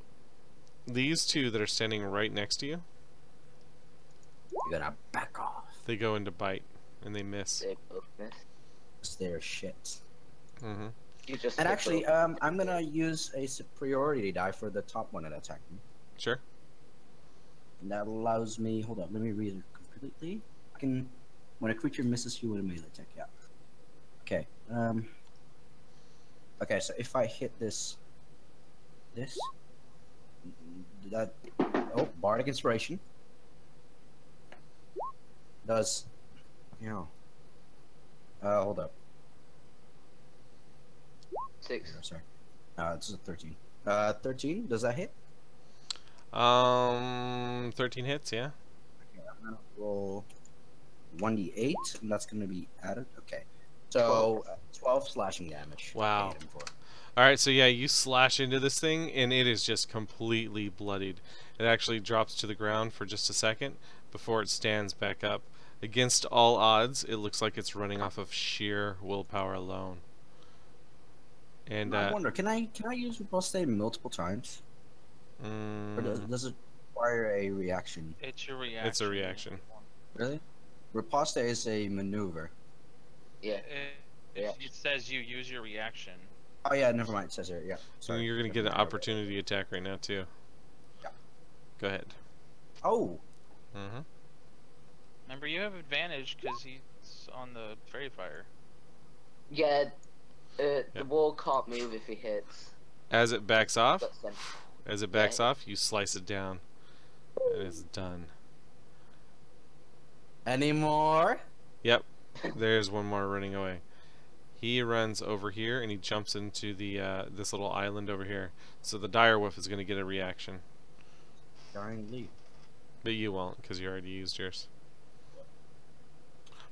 these two that are standing right next to you, You're gonna back off. they go into bite and they miss. They both miss. It's their shit. Mm-hmm. You just And hit actually, both. I'm gonna use a superiority die for the top one that attacked me. Sure. And that allows me. Hold on, let me read it completely. I can, when a creature misses you with a melee attack. Yeah. Okay. Okay, so if I hit this, that, Bardic Inspiration does, hold up. 6. Sorry. It's a 13. 13. Does that hit? 13 hits, yeah. Okay, I'm gonna roll 1d8, and that's gonna be added. Okay. So 12 slashing damage. Wow. I hit him for. Alright, so yeah, you slash into this thing, and it is just completely bloodied. It actually drops to the ground for just a second before it stands back up. Against all odds, it looks like it's running off of sheer willpower alone. And I wonder, can I use Riposte multiple times, or does it require a reaction? It's your reaction. it's a reaction. Really? Riposte is a maneuver. Yeah. It says you use your reaction. Oh yeah, never mind. It says here. Yeah. So Sorry. you're gonna get an Never mind. opportunity attack right now too. Yeah. Go ahead. Oh, Mm-hmm. Remember, you have advantage because he's on the fairy fire. Yeah. The Yep. wall can't move if he hits. As it backs off, But then, as it backs off, you slice it down, and it's done. any more? Yep. There's one more running away. He runs over here and he jumps into the this little island over here. So the direwolf is going to get a reaction. Dying leap. But you won't, because you already used yours.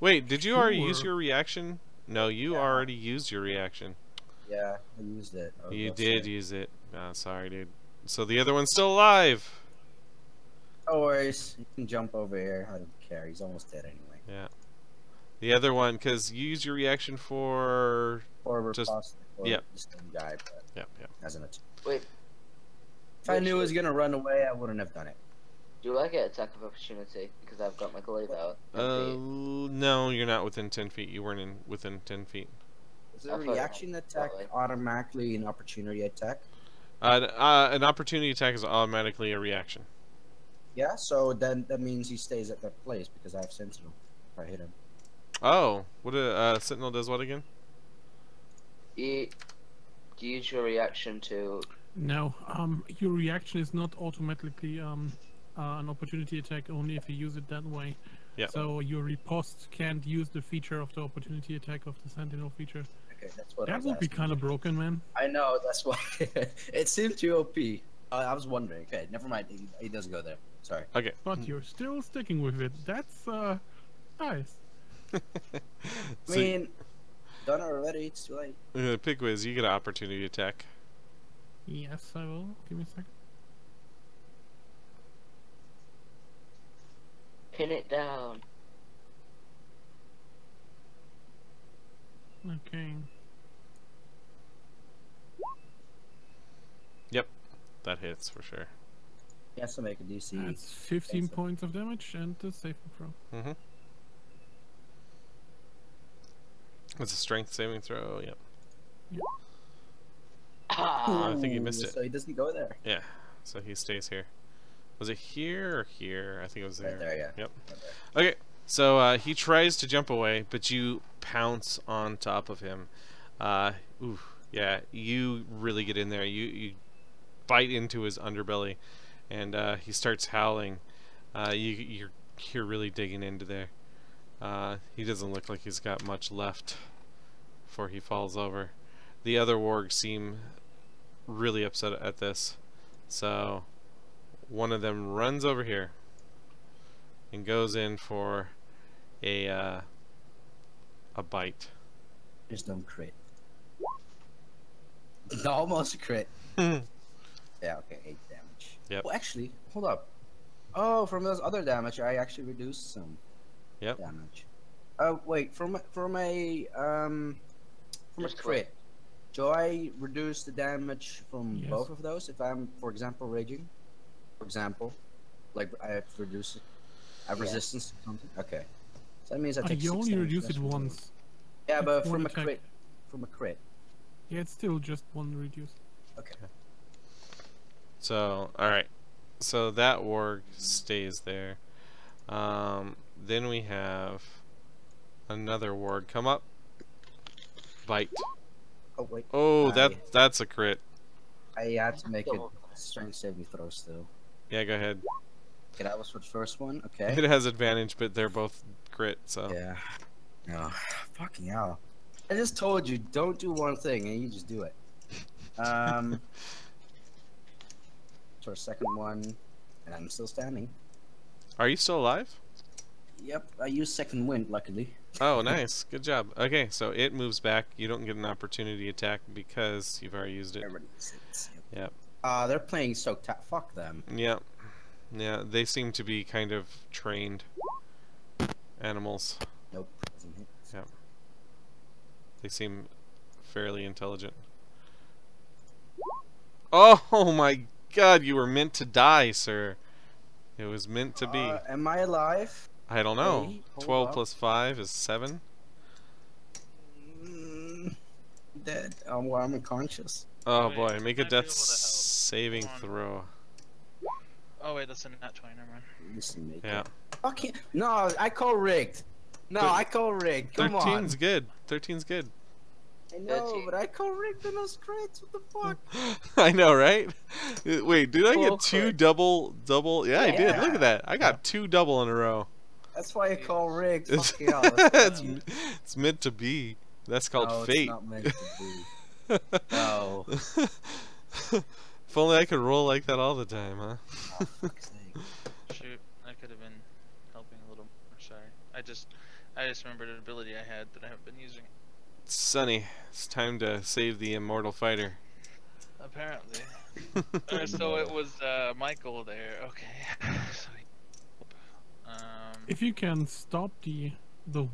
Wait, did you already use Sure. your reaction? No, you Yeah. already used your reaction. Yeah, I used it. I was You about to did say. use it. Oh, sorry, dude. So the other one's still alive. No worries. You can jump over here. I don't care. He's almost dead anyway. Yeah. The other one, because you used your reaction for... Or Just- possibly for yep. the same guy, but Yep, yep. as an attack. Wait, If I knew he was gonna run away, I wouldn't have done it. do I get attack of opportunity because I've got my glaive out? No, you're not within 10 feet. You weren't within 10 feet. Is a I thought it reaction attack way. automatically an opportunity attack? An opportunity attack is automatically a reaction. Yeah, so then that means he stays at that place because I have Sentinel. If I hit him. Oh, what a Sentinel does what again? You use your reaction to. No, your reaction is not automatically an opportunity attack only if you use it that way. Yeah. So your riposte can't use the feature of the opportunity attack of the Sentinel feature. Okay, that's what I That was would be asking. kind of broken, man. I know, that's why. It seemed too OP. I was wondering. Okay, never mind. He doesn't go there. Sorry. Okay. But you're still sticking with it. That's nice. I So, mean, done it already. It's too late. Pigwiz, you get an opportunity attack. Yes, I will. Give me a second. Pin it down. Okay. That hits for sure. He has to make a DC. That's 15 so. points of damage and a saving throw. Mm-hmm. It's a strength saving throw. Yep. Ah, I think he missed it. So he doesn't go there. Yeah. So he stays here. Was it here or here? I think it was there. Right there, yeah. Yep. Right there. Okay. So he tries to jump away, but you pounce on top of him. Ooh, yeah. You really get in there. You bite into his underbelly, and he starts howling. You're really digging into there. He doesn't look like he's got much left before he falls over. The other wargs seem really upset at this, so one of them runs over here and goes in for a bite. Just don't crit. Almost a crit. Yeah, okay, 8 damage. Yep. Well, actually, hold up. Oh, from those other damage, I actually reduced some Yep. damage. Wait, from a Just crit, do I reduce the damage from Yes. both of those if I'm, for example, raging? For example, like I have to reduce it. I have Yeah. resistance or something. Okay, so that means I take. You 6 only damage, reduce that's it really good. once. Yeah, but It's one from a attack. crit. From a crit. Yeah, it's still just one reduce. Okay. So, alright. So that warg stays there. Then we have another warg come up. Bite. Oh wait. Oh, I- that's a crit. I had to make it strength saving throw still. Yeah, go ahead. Okay, that was for the first one. Okay. It has advantage, but they're both crit, so. Yeah. No. Fucking hell. I just told you, don't do one thing, and you just do it. For a second one, and I'm still standing. Are you still alive? Yep, I used second wind, luckily. Oh, nice. Good job. Okay, so it moves back. You don't get an opportunity attack because you've already used it. Everybody uses it. Yep. They're playing so fuck them. Yep. Yeah, they seem to be kind of trained animals. Nope. Doesn't hit. Yep. They seem fairly intelligent. Oh my god, you were meant to die, sir. It was meant to be. Am I alive? I don't know. wait, hold 12 up. plus 5 is 7. Dead. Well, I'm unconscious. Oh Wait, boy, make a might be death able to help. saving Hold on. throw. Oh wait, that's a nat 20. Never mind. Listen, make Yeah. it. Fucking no! I call rigged. No, Thir- I call rigged. Come on. 13's good. 13's good. I know, 13. but I call rigged in those crits. What the fuck? I know, right? Wait, did I Full get 2 crit. double? Yeah, I did. Look Yeah. at that. I got 2 double in a row. That's why I call rigged. It's, Fucking hell. That's it's meant to be. That's called no, fate. It's not meant to be. No. If only I could roll like that all the time, huh? Oh, fuck's sake. Shoot, I could have been helping a little more. Sorry. I just remembered an ability I had that I haven't been using. Sonny, it's time to save the immortal fighter. Apparently. So it was Michael there. Okay. So If you can stop the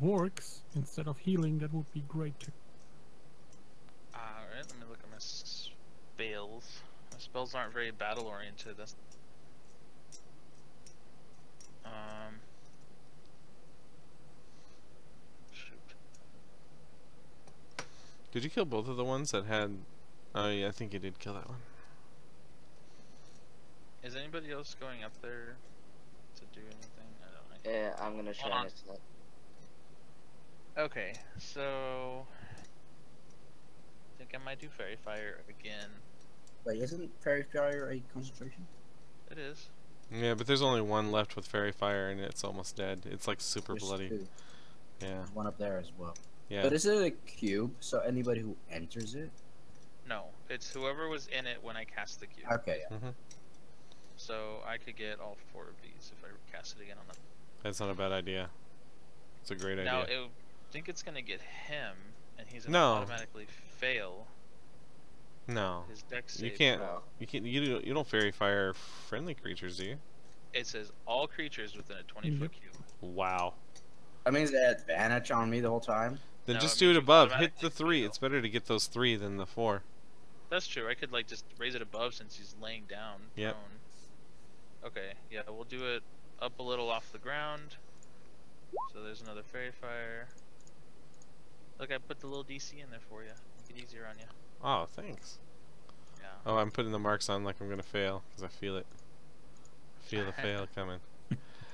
works instead of healing, that would be great too. Alright, let me look at my spells. My spells aren't very battle oriented. That's shoot. Did you kill both of the ones that had... Oh yeah, I think you did kill that one. Is anybody else going up there to do anything? I don't know. Yeah, I'm gonna try Hold on. and stop. Okay, so I think I might do Fairy Fire again. Wait, isn't Fairy Fire a concentration? It is. Yeah, but there's only one left with Fairy Fire and it's almost dead. It's like super There's bloody. two. Yeah. There's one up there as well. Yeah. But is it a cube? So anybody who enters it? No, it's whoever was in it when I cast the cube. Okay. Yeah. Mhm. So I could get all 4 of these if I cast it again on them. That's not a bad idea. It's a great Now, idea. I think it's gonna get him, and he's gonna No. automatically fail No. his dex You save. can't. No. You don't Fairy Fire friendly creatures, do you? It says all creatures within a 20-foot cube. Wow. That means they had advantage on me the whole time. Then No, just it do means it you above. Hit automatically the 3. fail. It's better to get those 3 than the 4. That's true. I could like just raise it above since he's laying down. Yep. Prone. Okay, yeah, we'll do it up a little off the ground. So there's another Fairy Fire. Look, I put the little DC in there for you. Make it easier on you. Oh, thanks. Yeah. Oh, I'm putting the marks on like I'm gonna fail because I feel it. I feel the fail coming.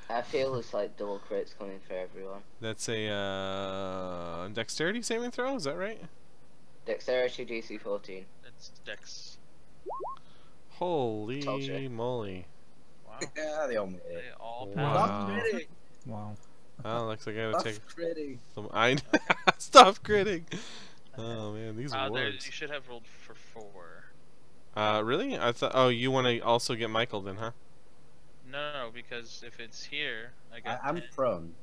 I feel it's like double crits coming for everyone. That's a dexterity saving throw. Is that right? Dexterity DC 14. It's Dex. Holy Told ya. moly! Wow. Yeah, they all made They it. all Wow. passed. Stop critting! Wow. Oh, looks like I gotta Stop take critting! some. Stop critting. Oh man, these There, words. you should have rolled for 4. Really? I thought. Oh, you want to also get Michael then, huh? No, because if it's here, I got I'm 10. prone.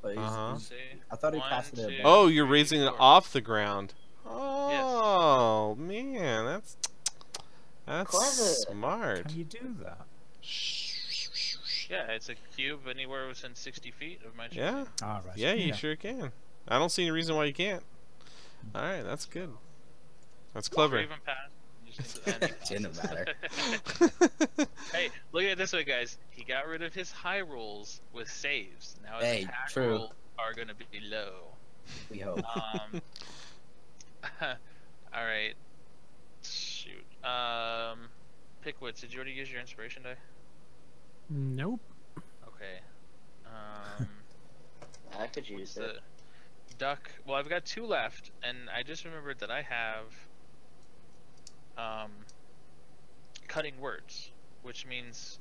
So Uh-huh. See? I thought he One, passed it two, above. Oh, you're three, raising it 4. off the ground. Oh man, that's Clever. smart. Can you do that? Yeah, it's a cube anywhere within 60 feet of my choosing. Yeah, Ah, right. yeah, you sure can. I don't see any reason why you can't. All right, that's good. That's Or clever. even pass. Just end It didn't matter. Hey, look at it this way, guys. He got rid of his high rolls with saves. Now his Hey, attack true. rolls are gonna be low. We hope. All right. Shoot. Pickwits, did you already use your inspiration die? Nope. Okay. I could use What's it. the duck? Well, I've got 2 left, and I just remembered that I have cutting words, which means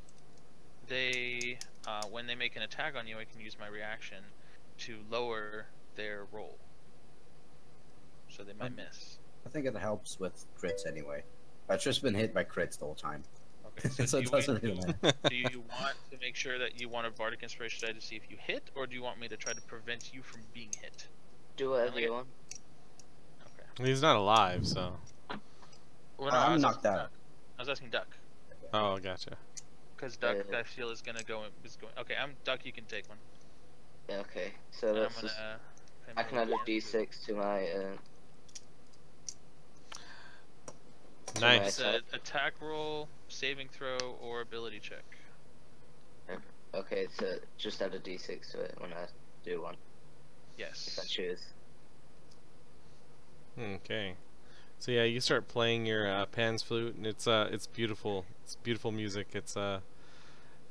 they when they make an attack on you, I can use my reaction to lower their roll, so they might miss. I think it helps with crits anyway. I've just been hit by crits the whole time. Okay, So do it you doesn't really matter. do you want to make sure that you want a bardic inspiration die to see if you hit, or do you want me to try to prevent you from being hit? Do whatever you want. Okay. He's not alive, so. Well, no, I'm I was knocked asking out. Duck. I was asking Duck, Oh, gotcha. because Duck Yeah. I feel is gonna go. Okay, I'm Duck. You can take one. Yeah, okay. So And I'm let's gonna. just. pay I my can add a little D6 to my. Nice. It's a attack roll, saving throw, or ability check. Okay, so just add a D6 to it when I do one. If I Yes. choose. Okay. So yeah, you start playing your Pan's flute, and it's beautiful. It's beautiful music. It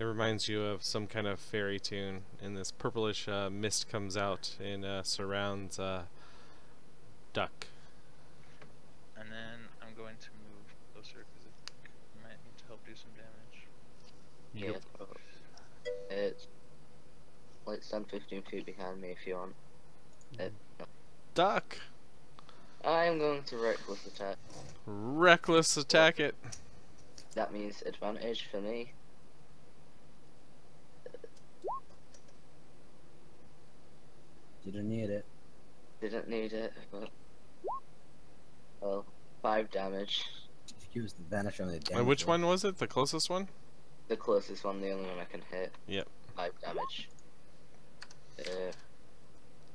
reminds you of some kind of fairy tune, and this purplish mist comes out and surrounds Duck. And then I'm going to move closer because it might need to help do some damage. Yep. Yeah. It's like stand 15 feet behind me if you want. No. Duck. I'm going to reckless attack. Reckless attack it. That means advantage for me. Didn't need it. Didn't need it, but well, 5 damage. Use the vanish on the damage. And which one was it? The closest one? The closest one, the only one I can hit. Yep. 5 damage.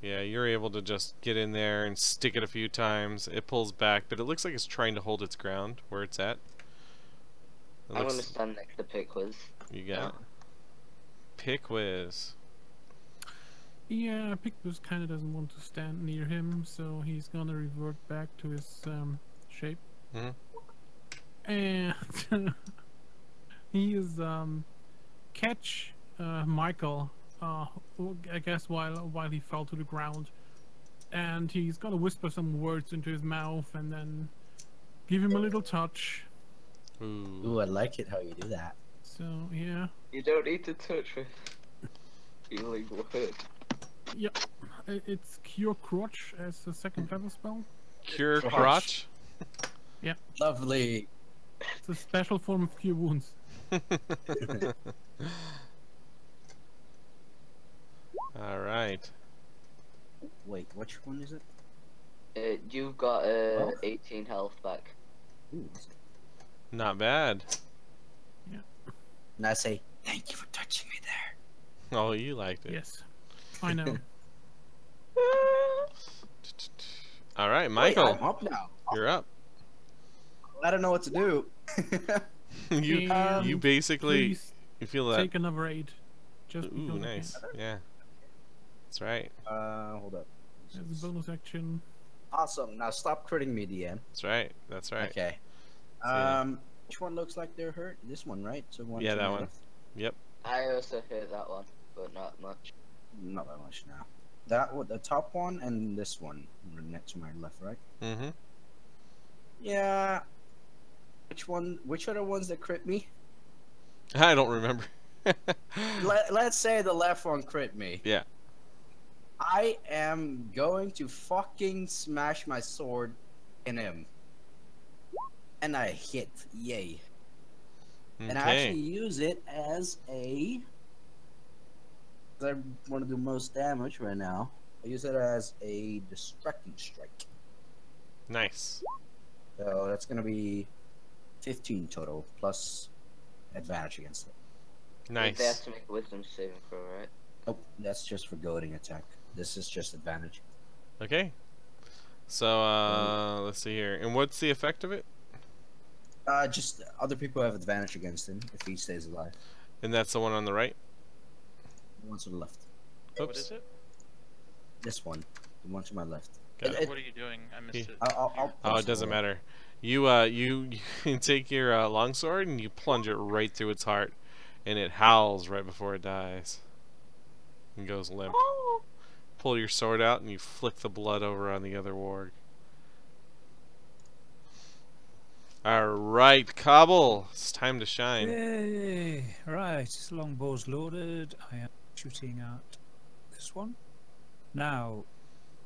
Yeah, you're able to just get in there and stick it a few times. It pulls back, but it looks like it's trying to hold its ground where it's at. It I'm looks- gonna stand next to Pickwiz. You got Pickwiz. Yeah, Pictus kind of doesn't want to stand near him, so he's gonna revert back to his shape. Mhm. And he is catch Michael. I guess while he fell to the ground, and he's gonna whisper some words into his mouth, and then give him a little touch. Ooh. Ooh, I like it how you do that. So yeah, You don't need to touch with healing word. it's Cure Crotch as a second level spell. Cure Crotch. crotch. Lovely. It's a special form of Cure Wounds. All right. Wait, which one is it? You've got Oh. 18 health back. Ooh. Not bad. And I say, thank you for touching me there. Oh, you liked it. Yes, I know. All right, Wait, Michael, I'm up now. you're up. I don't know what to do. you And you basically please you feel that. take another aid. Just Ooh, because I nice. can. Yeah. That's right. Hold up. As a bonus action. Awesome. Now stop critting me, DM. That's right. That's right. Okay. See. Which one looks like they're hurt? This one, right? So one. Yeah, to that my one. left. Yep. I also hit that one, but not much. Not that much now. That one, the top one, and this one next to my left, right? Mm-hmm. Yeah. Which one? Which are the ones that crit me? I don't remember. Let's say the left one crit me. Yeah. I am going to fucking smash my sword in him. And I hit. Yay. And I actually Okay. use it as a... I want to do most damage right now. I use it as a distracting strike. Nice. So that's going to be 15 total, plus advantage against it. They have Nice. to make a wisdom saving throw, right? Nope, that's just for goading attack. This is just advantage. Okay. So let's see here. And what's the effect of it? Just other people have advantage against him if he stays alive. And that's the one on the right. The one to the left. What Oops. is it? This one. The one to my left. Got it. What are you doing? I missed He- it. I'll Oh, post it doesn't it. matter. You you take your longsword and you plunge it right through its heart, and it howls right before it dies. And goes limp. Pull your sword out and you flick the blood over on the other warg. All right, Cobble, it's time to shine. Yay! Right, longbow's loaded. I am shooting at this one. Now,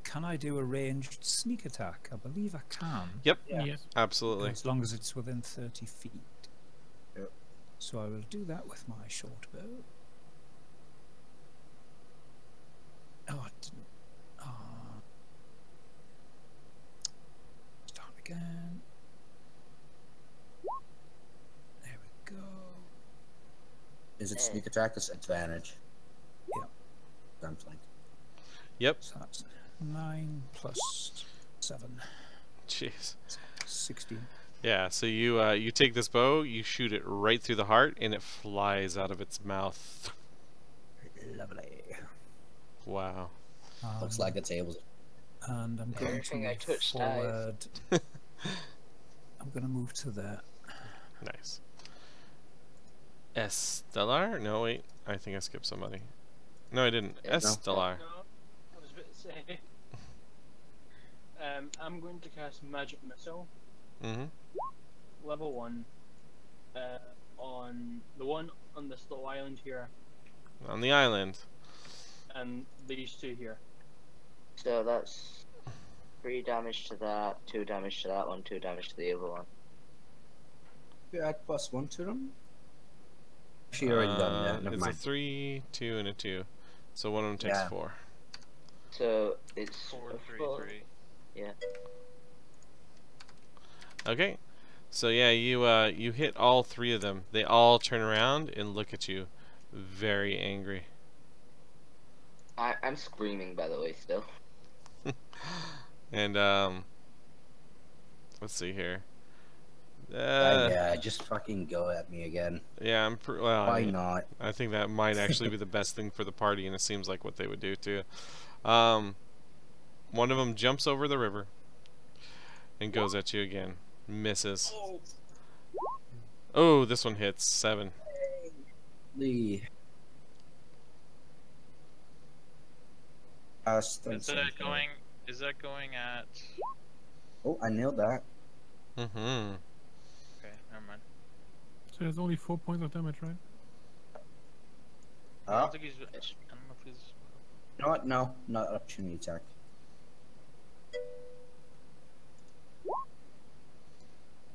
can I do a ranged sneak attack? I believe I can. Yep, Yeah. Yes. absolutely. As long as it's within 30 feet. Yep. So I will do that with my short bow. Oh, it didn't. Start again. There we go. Is it sneak attack? It's advantage. Yeah. Gunflank. Yep. So that's 9 plus 7. Jeez. 16. Yeah. So you take this bow, you shoot it right through the heart, and it flies out of its mouth. Lovely. Wow. Looks like a table. And I'm going to Everything I move touch dies. forward. I'm going to move to there. Nice. Estelar? No, wait. I think I skipped somebody. No, I didn't. Yeah, no. Estelar. No, I was about to say. I'm going to cast Magic Missile, Mm-hmm. level 1, on the one on this little island here, On the island. and these two here. So that's 3 damage to that, 2 damage to that one, 2 damage to the other one. You add +1 to them? She already done that. Never It's mind. a 3, 2, and a 2. So one of them takes Yeah. 4. So it's 4, a 3, four- 3. Yeah. Okay. So yeah, you hit all 3 of them. They all turn around and look at you, very angry. I'm screaming, by the way, still. And let's see here. Yeah, just fucking go at me again. Yeah, well. Why not? I think that might actually be the best thing for the party, and it seems like what they would do too. One of them jumps over the river and goes at you again. Misses. Oh, this one hits 7. The Is that going at... Oh, I nailed that. Mm-hmm. Okay, never mind. So there's only 4 points of damage, right? I don't think he's... I don't know if he's... You know what? No, not opportunity attack.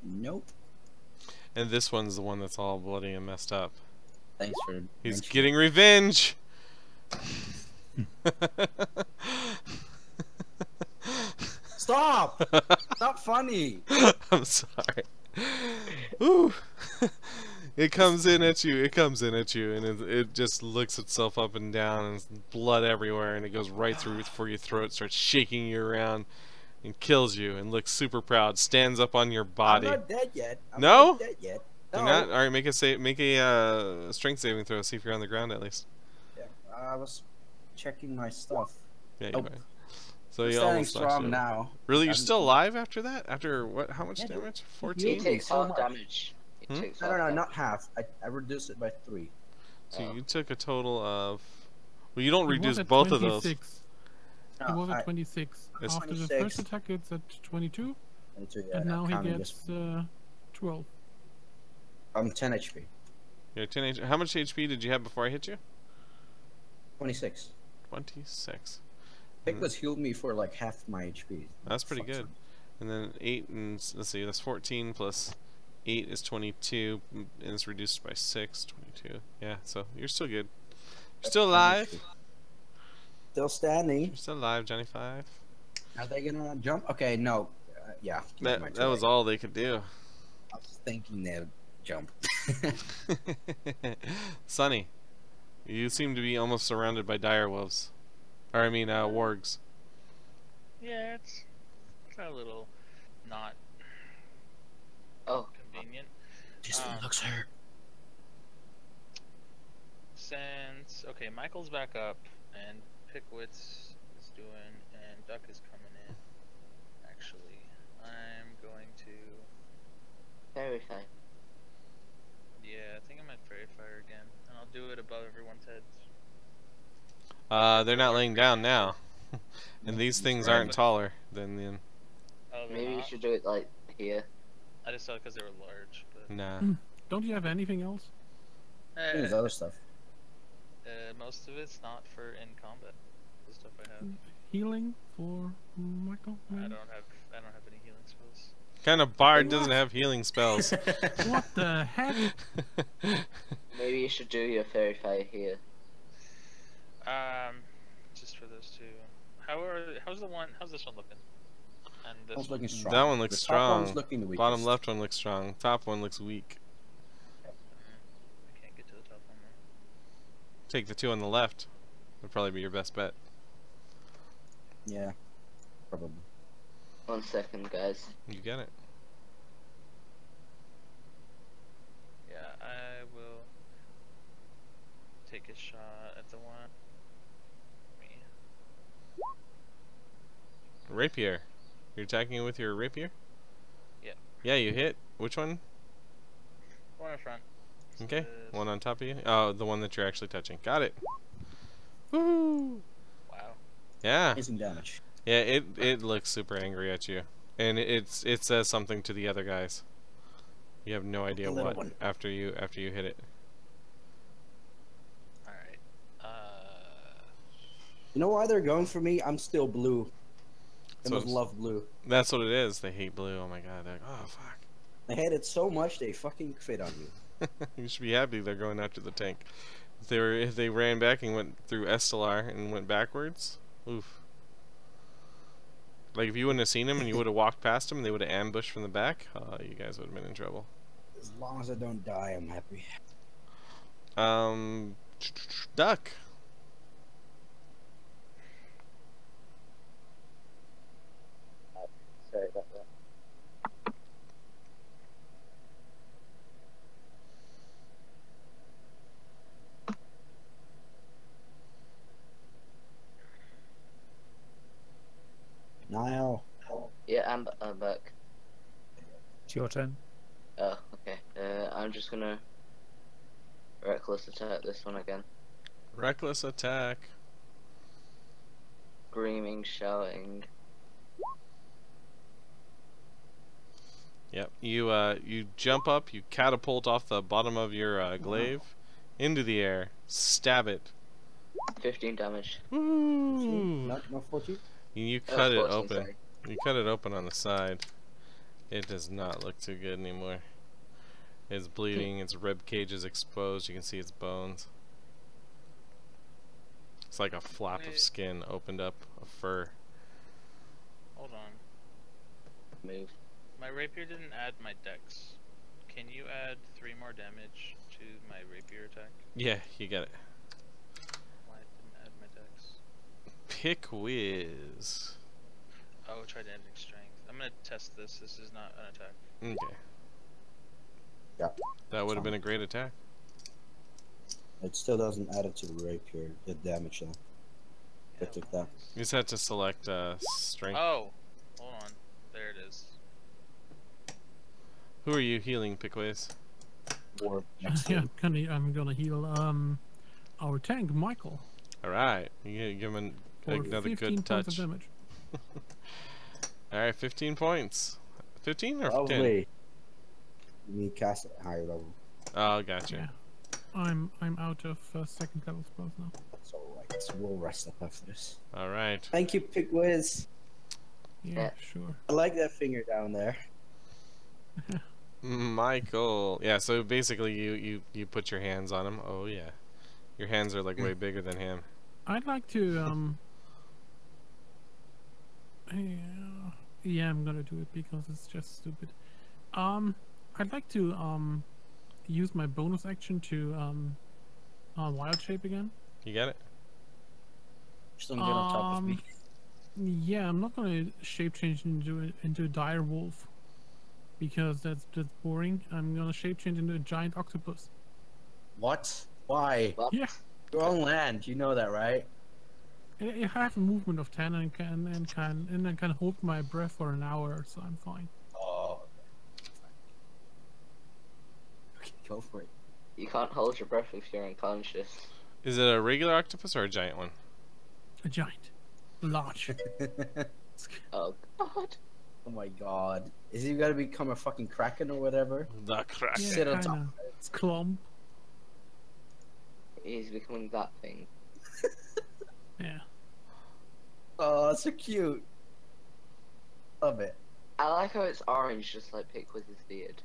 Nope. And this one's the one that's all bloody and messed up. Thanks for. He's mentioning. getting revenge. Stop! Not funny. I'm sorry. Ooh. It comes in at you. It comes in at you, and it just looks itself up and down, and there's blood everywhere, and it goes right through for your throat, starts shaking you around, and kills you, and looks super proud. Stands up on your body. I'm not dead yet. I'm No? not dead yet. You're No. not? All right, make a strength saving throw. See if you're on the ground at least. Yeah, I was checking my stuff. Yeah, you Nope. are. So I'm you standing almost knocked strong you. now. Really, you're I'm- still alive after that? After what? How much Yeah, dude. damage? He 14. Yeah. takes so half much. damage. He Hmm? takes No, half no, no, damage. not half. I reduced it by 3. So Oh. you took a total of. Well, you don't He was reduce at both of those. 26. No, He was at I- 26. It's After the 26. first attack, it's at 22, yeah, and now he counting gets this. 12. I'm 10 HP. You're 10 H. How much HP did you have before I hit you? 26. 26. Nicholas healed me for like half my HP. That's pretty Fuck good. son. And then 8 and let's see, that's 14 plus 8 is 22, and it's reduced by 6, 22. Yeah, so you're still good. You're still 10 alive. HP. Still standing. You're still alive, Johnny 5. Are they gonna jump? Okay, no. Yeah. give me my That was turn. all they could do. I was thinking they'd jump. Sonny, you seem to be almost surrounded by dire wolves. Or I mean, wargs. Yeah, it's a little not Oh, convenient. This one Um, looks hurt. Since okay, Michael's back up and Pickwitz is doing and Duck is coming in. Actually, I'm going to verify. yeah, I think I'm at Fairy Fire again, and I'll do it above everyone's heads. They're not laying down now. And these things aren't taller than the. Oh, they're Maybe you not? should do it like here. I just thought because they were large, but Nah. Don't you have anything else? There's other stuff. most of it's not for in combat. The stuff I have. Healing for Michael? I maybe? don't have any healing spells. Kind of bard What? doesn't have healing spells. What the heck? Maybe you should do your fairy fire here. Just for those two. How's this one looking? And this One's looking strong. That one looks The top one's strong. looking the weakest. Bottom left one looks strong. Top one looks weak. I can't get to the top one though. Take the two on the left. Would probably be your best bet. Yeah. Probably. 1 second, guys. You get it. Yeah, I will take a shot at the one. Me. Rapier. You're attacking it with your rapier? Yep. Yeah, you hit. Which one? One in front. Okay. This- One on top of you? Oh, the one that you're actually touching. Got it. Woo! Wow. Yeah. Amazing damage. Yeah, it looks super angry at you. And it says something to the other guys. You have no idea little what one. after you hit it. All right. You know why they're going for me? I'm still blue. They So must love blue. that's what it is. They hate blue. Oh my god. They're like, oh fuck. They hate it so much they fucking quit on you. You should be happy they're going after the tank. If they ran back and went through Estelar and went backwards, oof. Like if you wouldn't have seen them and you would have walked past them and they would have ambushed from the back, you guys would have been in trouble. As long as I don't die, I'm happy. Duck. Sorry about that. Niall. Yeah, I'm back. It's your turn. Oh, okay. I'm just gonna reckless attack this one again. Reckless attack. Screaming, shouting. Yep. You jump up, you catapult off the bottom of your glaive into the air, stab it. 15 damage. Woo! Not 40. You Oh, cut it 14, open. sorry. You cut it open on the side. It does not look too good anymore. It's bleeding, its rib cage is exposed, you can see its bones. It's like a flap of Wait. skin opened up, a fur. Hold on. Move. My rapier didn't add my dex. Can you add 3 more damage to my rapier attack? Yeah, you got it. Why it didn't add my dex? Pick whiz. Oh, tried adding strength. I'm gonna test this. This is not an attack. Okay. Yeah. That would have been a great attack. It still doesn't add it to the rapier, the damage though. Yeah, I took that. You just had to select strength. Oh, hold on. There it is. Who are you healing, Pickways? Or next to it. I'm gonna heal our tank, Michael, Alright, you give him for another 15 good points touch. of damage. Alright, 15 points. 15 or 10? Probably. You need cast at higher level. Oh, gotcha. Yeah, I'm out of second level spells now. That's alright. So we'll rest up after this. Alright. Thank you, Pigwiz. Yeah, Yeah. sure. I like that finger down there. Michael. Yeah, so basically you put your hands on him. Oh, yeah. Your hands are like way bigger than him. I'd like to yeah, I'm gonna do it because it's just stupid. I'd like to use my bonus action to wild shape again. You get it? Just don't get on top of me. Yeah, I'm not gonna shape change into a dire wolf because that's boring. I'm gonna shape change into a giant octopus. What? Why? What? Yeah, You're on land. You know that, right? I have a movement of 10 and I can hold my breath for an hour, so I'm fine. Oh. Okay, go for it. You can't hold your breath if you're unconscious. Is it a regular octopus or a giant one? A giant, large. Oh god. Oh my god. Is he gonna become a fucking kraken or whatever? The crack. Yeah, Sit on top kinda. of it. It's clump. He's becoming that thing. Yeah. Oh, so cute. Love it. I like how it's orange, just like Pickwiz's beard.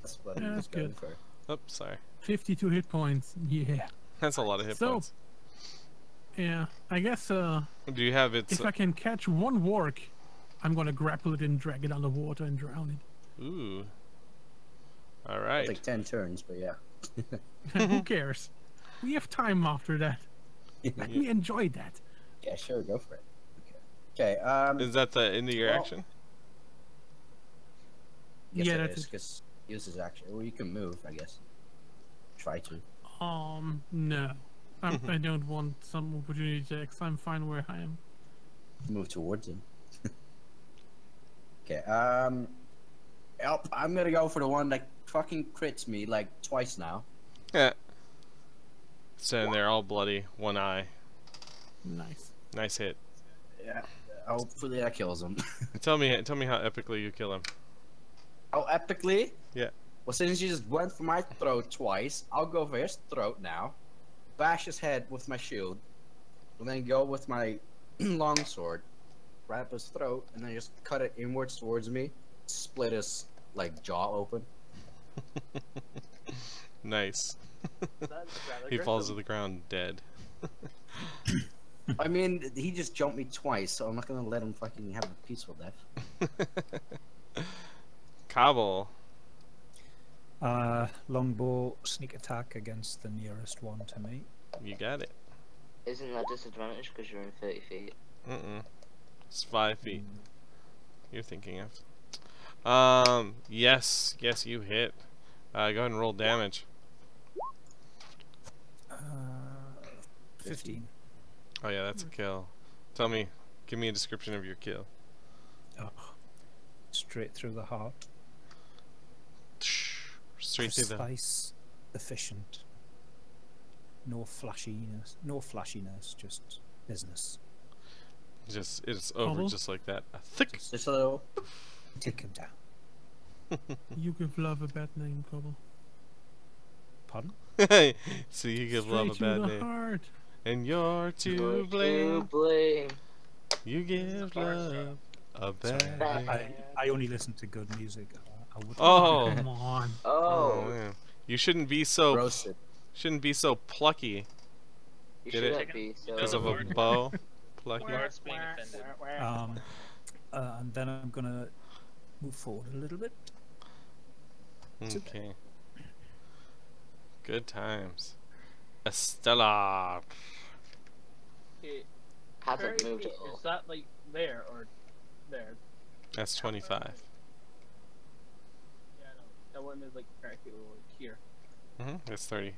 That's what Yeah, I'm that's just going good. for. Oops, sorry. 52 hit points. Yeah. That's a lot of hit So- points. Yeah. I guess Do you have its... if I can catch one warg, I'm gonna grapple it and drag it underwater and drown Ooh. It'll Alright. take 10 turns, but yeah. it. Who cares? We have time after that. Let me enjoy that. Yeah, sure, go for it. Okay, Is that the end of your well- action? yes, Yeah, it that's is, it. because use his action. Well, you can move, I guess. Try to. No. I don't want some opportunity checks. I'm fine where I am. Move towards him. Okay, yep, I'm gonna go for the one that fucking crits me like twice now. Yeah. Standing there all bloody, one eye. Nice. Nice hit. Yeah, hopefully that kills him. Tell me how epically you kill him. Oh, epically? Yeah. Well, since you just went for my throat twice, I'll go for his throat now. Bash his head with my shield. And then go with my longsword. grab his throat, and then just cut it inwards towards me, split his like jaw open. Nice. That's rather He falls to gruesome. the ground dead. I mean, he just jumped me twice, so I'm not gonna let him fucking have a peaceful death. Cobble. Longbow sneak attack against the nearest one to me. You got it. Isn't that disadvantage because you're in 30 feet? It's 5 feet. You're thinking of. Yes, you hit. Go ahead and roll damage. 15. Oh yeah, that's a kill. Give me a description of your kill. Oh, straight through the heart. Straight through the. Precise, efficient. No flashiness, just business. It's over Cobble? just like that. A thick. Just a little. Take him down. You give love a bad name, Cobble. Pardon? So you give Straight love a to bad the name, heart. and you're to You're blame. to blame. You give love a bad name. I only listen to good music. I would. Oh. Come on. Oh Oh, man. You shouldn't be so Roasted. plucky you Get shouldn't it? be so. because of a bow. Plucky. Bard's being offended. And then I'm gonna move forward a little bit. Okay. Good times. Estella. Okay, Hasn't 30 moved feet, at all. Is that like there or there? That's 25. Yeah, no. That one is like 30 feet over here. That's 30.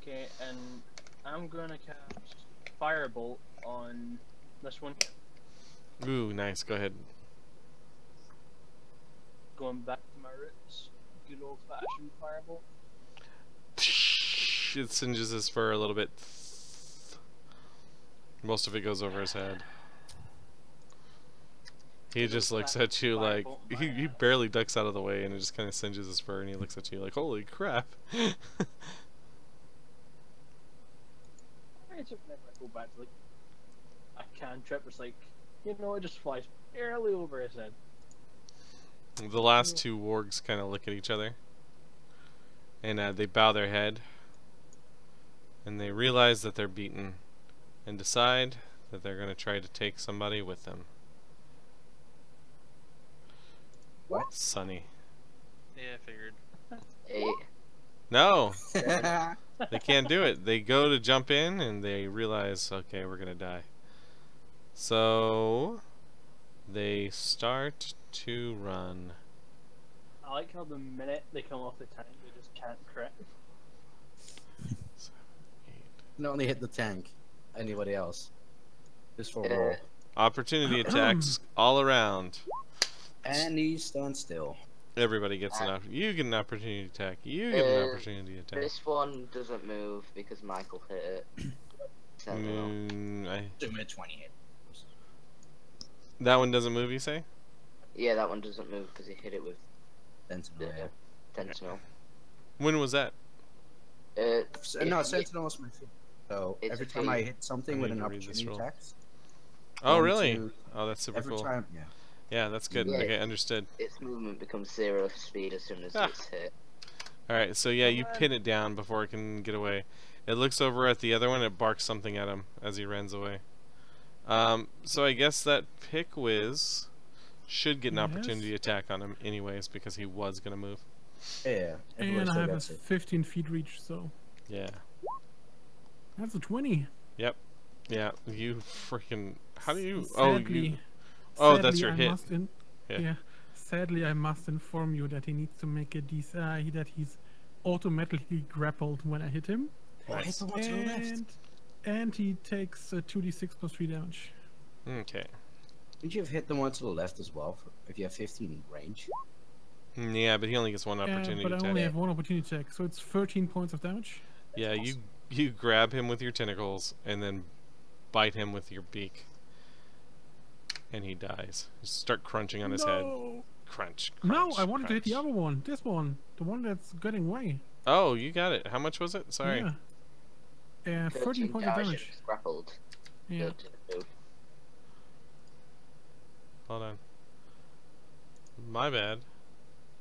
Okay, and I'm gonna cast Firebolt on this one here. Ooh, nice. Go ahead. Going back to my roots. Good old fashioned Firebolt. It singes his fur a little bit. Most of it goes over his head. He just looks at you like he barely ducks out of the way, and it just kind of singes his fur, and he looks at you like, "Holy crap!" I just whenever I go back to like a cantrip, it's like, you know, it just flies barely over his head. The last two wargs kind of look at each other, and they bow their head, and they realize that they're beaten, and decide that they're going to try to take somebody with them. What? Sunny. Yeah, I figured. 8. No, they can't do it. They go to jump in, and they realize, okay, we're going to die. So they start to run. I like how the minute they come off the tank, they just can't crit. 7, 8. Not only hit the tank, anybody else. Just for Yeah. roll. Opportunity attacks all around. And he stands still. Everybody gets an opportunity. You get an opportunity attack. You get an opportunity attack. This one doesn't move because Michael hit it. Sentinel. Zoom at 20 hit. That one doesn't move, you say? Yeah, that one doesn't move because he hit it with Sentinel, the yeah. Sentinel. When was that? No, Sentinel is my feet. So It's every a time I feat. hit something I with need an to read this opportunity roll. attacks. Oh, 1, really? 2, Oh, that's super every cool. time, yeah. Yeah, that's good. Yeah. Okay, understood. Its movement becomes 0 speed as soon as Ah. it's hit. Alright, so yeah, you pin it down before it can get away. It looks over at the other one, it barks something at him as he runs away. So I guess that Pick Whiz should get an Yes. opportunity attack on him anyways, because he was going to move. Yeah. everybody And I still have a gets it. 15 feet reach, so Yeah. that's a 20. Yeah, you freaking... How do you... Sadly, Oh, that's sadly, your I hit. must Yeah. Sadly, I must inform you that he needs to make a that he's automatically grappled when I hit him, Oh, hit the one to the left. and he takes 2d6 plus 3 damage. Okay. Did you have hit the one to the left as well? If you have 15 range? Yeah, but he only gets one Yeah, opportunity but I attack. only have one opportunity attack, so it's 13 points of damage. Yeah, you grab him with your tentacles and then bite him with your beak, and he dies. Just start crunching on his head. No! Crunch, crunch. No, I wanted to hit the crunch. other one. This one, the one that's getting away. Oh, you got it. How much was it? Sorry. Yeah. 13 points of damage. Grappled. Yeah. Good move. Hold on. My bad.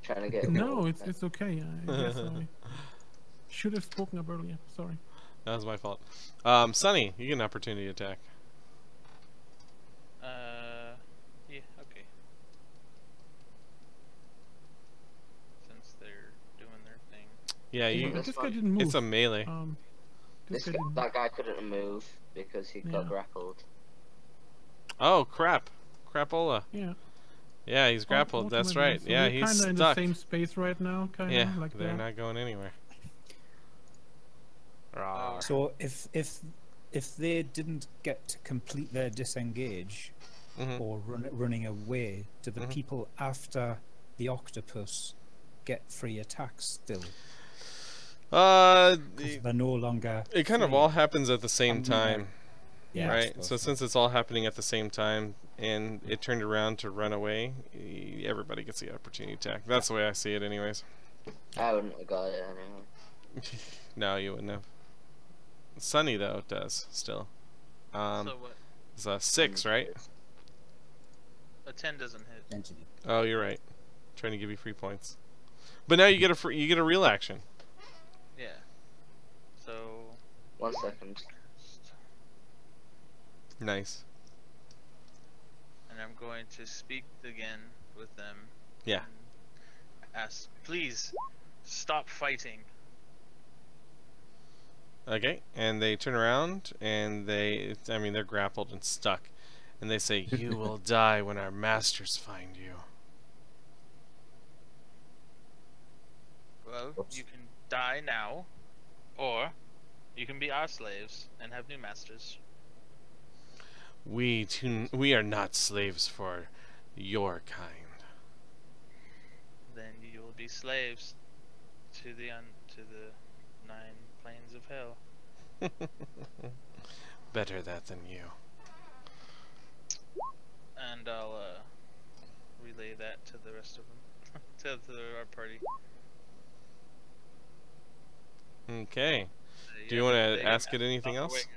Trying to get. No, it's okay. I guess I should have spoken up earlier. Sorry. That was my fault. Sunny, you get an opportunity attack. Yeah, okay. Since they're doing their thing. Yeah, Yeah, you. but That's this guy fine. didn't move. It's a melee. This guy didn't. That guy couldn't move because he got Yeah. grappled. Oh crap! Crapola. Yeah. Yeah, he's grappled. That's Ultimately, right. so Yeah, we're he's kinda in the stuck. same space right now, kind of Yeah, like they're that. not going anywhere. Rawr. So if they didn't get to complete their disengage Mhm. or running away, do the Mhm. people after the octopus get free attacks still? 'Cause they're no longer. It kind of free. all happens at the same Um, time, Yeah, I right? suppose So since it's all happening at the same time, and it turned around to run away, everybody gets the opportunity attack. That's the way I see it, anyways. I wouldn't have got it anyway. No, you wouldn't have. Sunny though does still. So what? It's a 6, right? A 10 doesn't hit. Density. Oh, you're right. Trying to give you free points, but now you get you get a real action. Yeah. So 1 second. Nice. and I'm going to speak again with them. Yeah. And ask, please stop fighting. Okay, and they turn around and they're grappled and stuck, and they say, "You will die when our masters find you." Well, Oops. you can die now, or you can be our slaves and have new masters. We are not slaves for your kind. Then you will be slaves to the 9 planes of hell. Better that than you. And I'll relay that to the rest of them, to our party. Okay. Do Yeah, you want they to got ask it anything on the else? way, guys.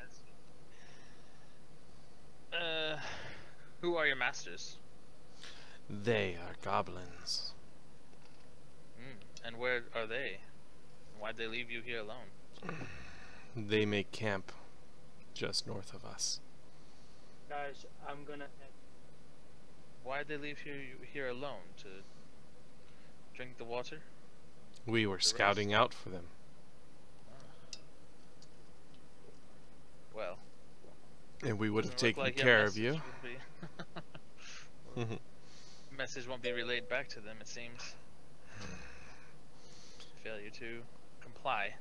Who are your masters? They are goblins. And where are they? Why'd they leave you here alone? They make camp just north of us. Guys, I'm gonna. Why'd they leave you here alone? To drink the water? We were rest. scouting out for them. Well, And we would have doesn't look taken like your care of message you. would be- Message won't be relayed back to them, it seems. Failure to comply.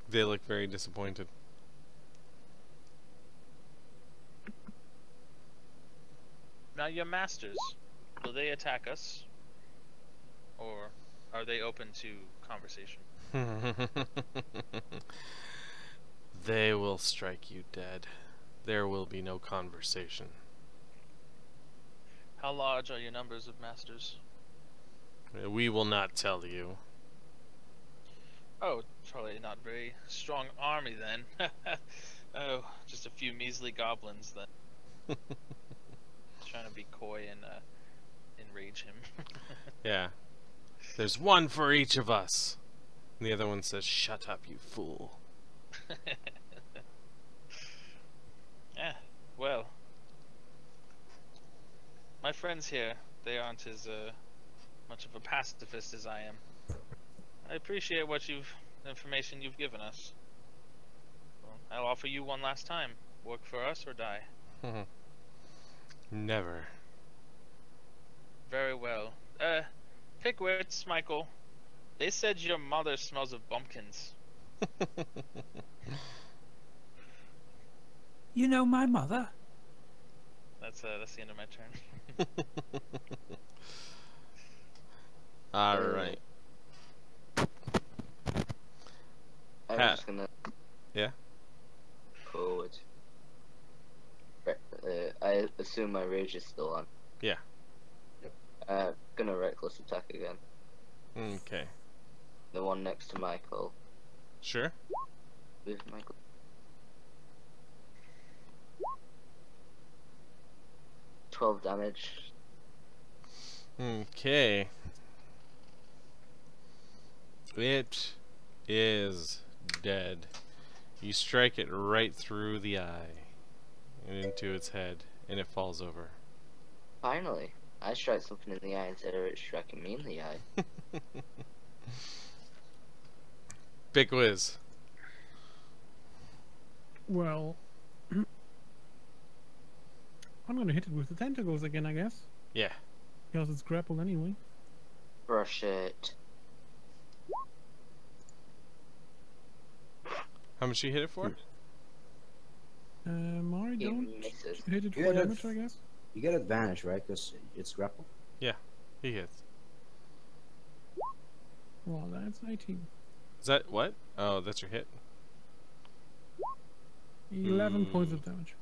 They look very disappointed. Now your masters, will they attack us? Or are they open to conversation? They will strike you dead. There will be no conversation. How large are your numbers of masters? We will not tell you. Oh, probably not very strong army then. Oh, just a few measly goblins then. Trying to be coy and enrage him. Yeah. There's one for each of us. And the other one says, "Shut up, you fool." Yeah, well. My friends here, they aren't as much of a pacifist as I am. I appreciate information you've given us. Well, I'll offer you one last time. Work for us or die. Never. Very well. Pick wits, Michael. They said your mother smells of bumpkins. You know my mother? That's the end of my turn. Alright. I'm Ha- just gonna. Yeah? Forward. I assume my rage is still on. Yeah. Gonna reckless attack again. Okay. The one next to Michael. Sure. With Michael. 12 damage. Okay. It is dead. You strike it right through the eye and into its head, and it falls over. Finally, I strike something in the eye instead of it striking me in the eye. Big whiz. Well, I'm gonna hit it with the tentacles again, I guess. Yeah. Because it's grappled anyway. Brush it. How much you hit it for? I He don't misses. hit it Yeah, for that's- damage, I guess. You get advantage, right? Because it's grapple. He hits. Well, that's 18. Is that what? Oh, that's your hit. 11 points of damage.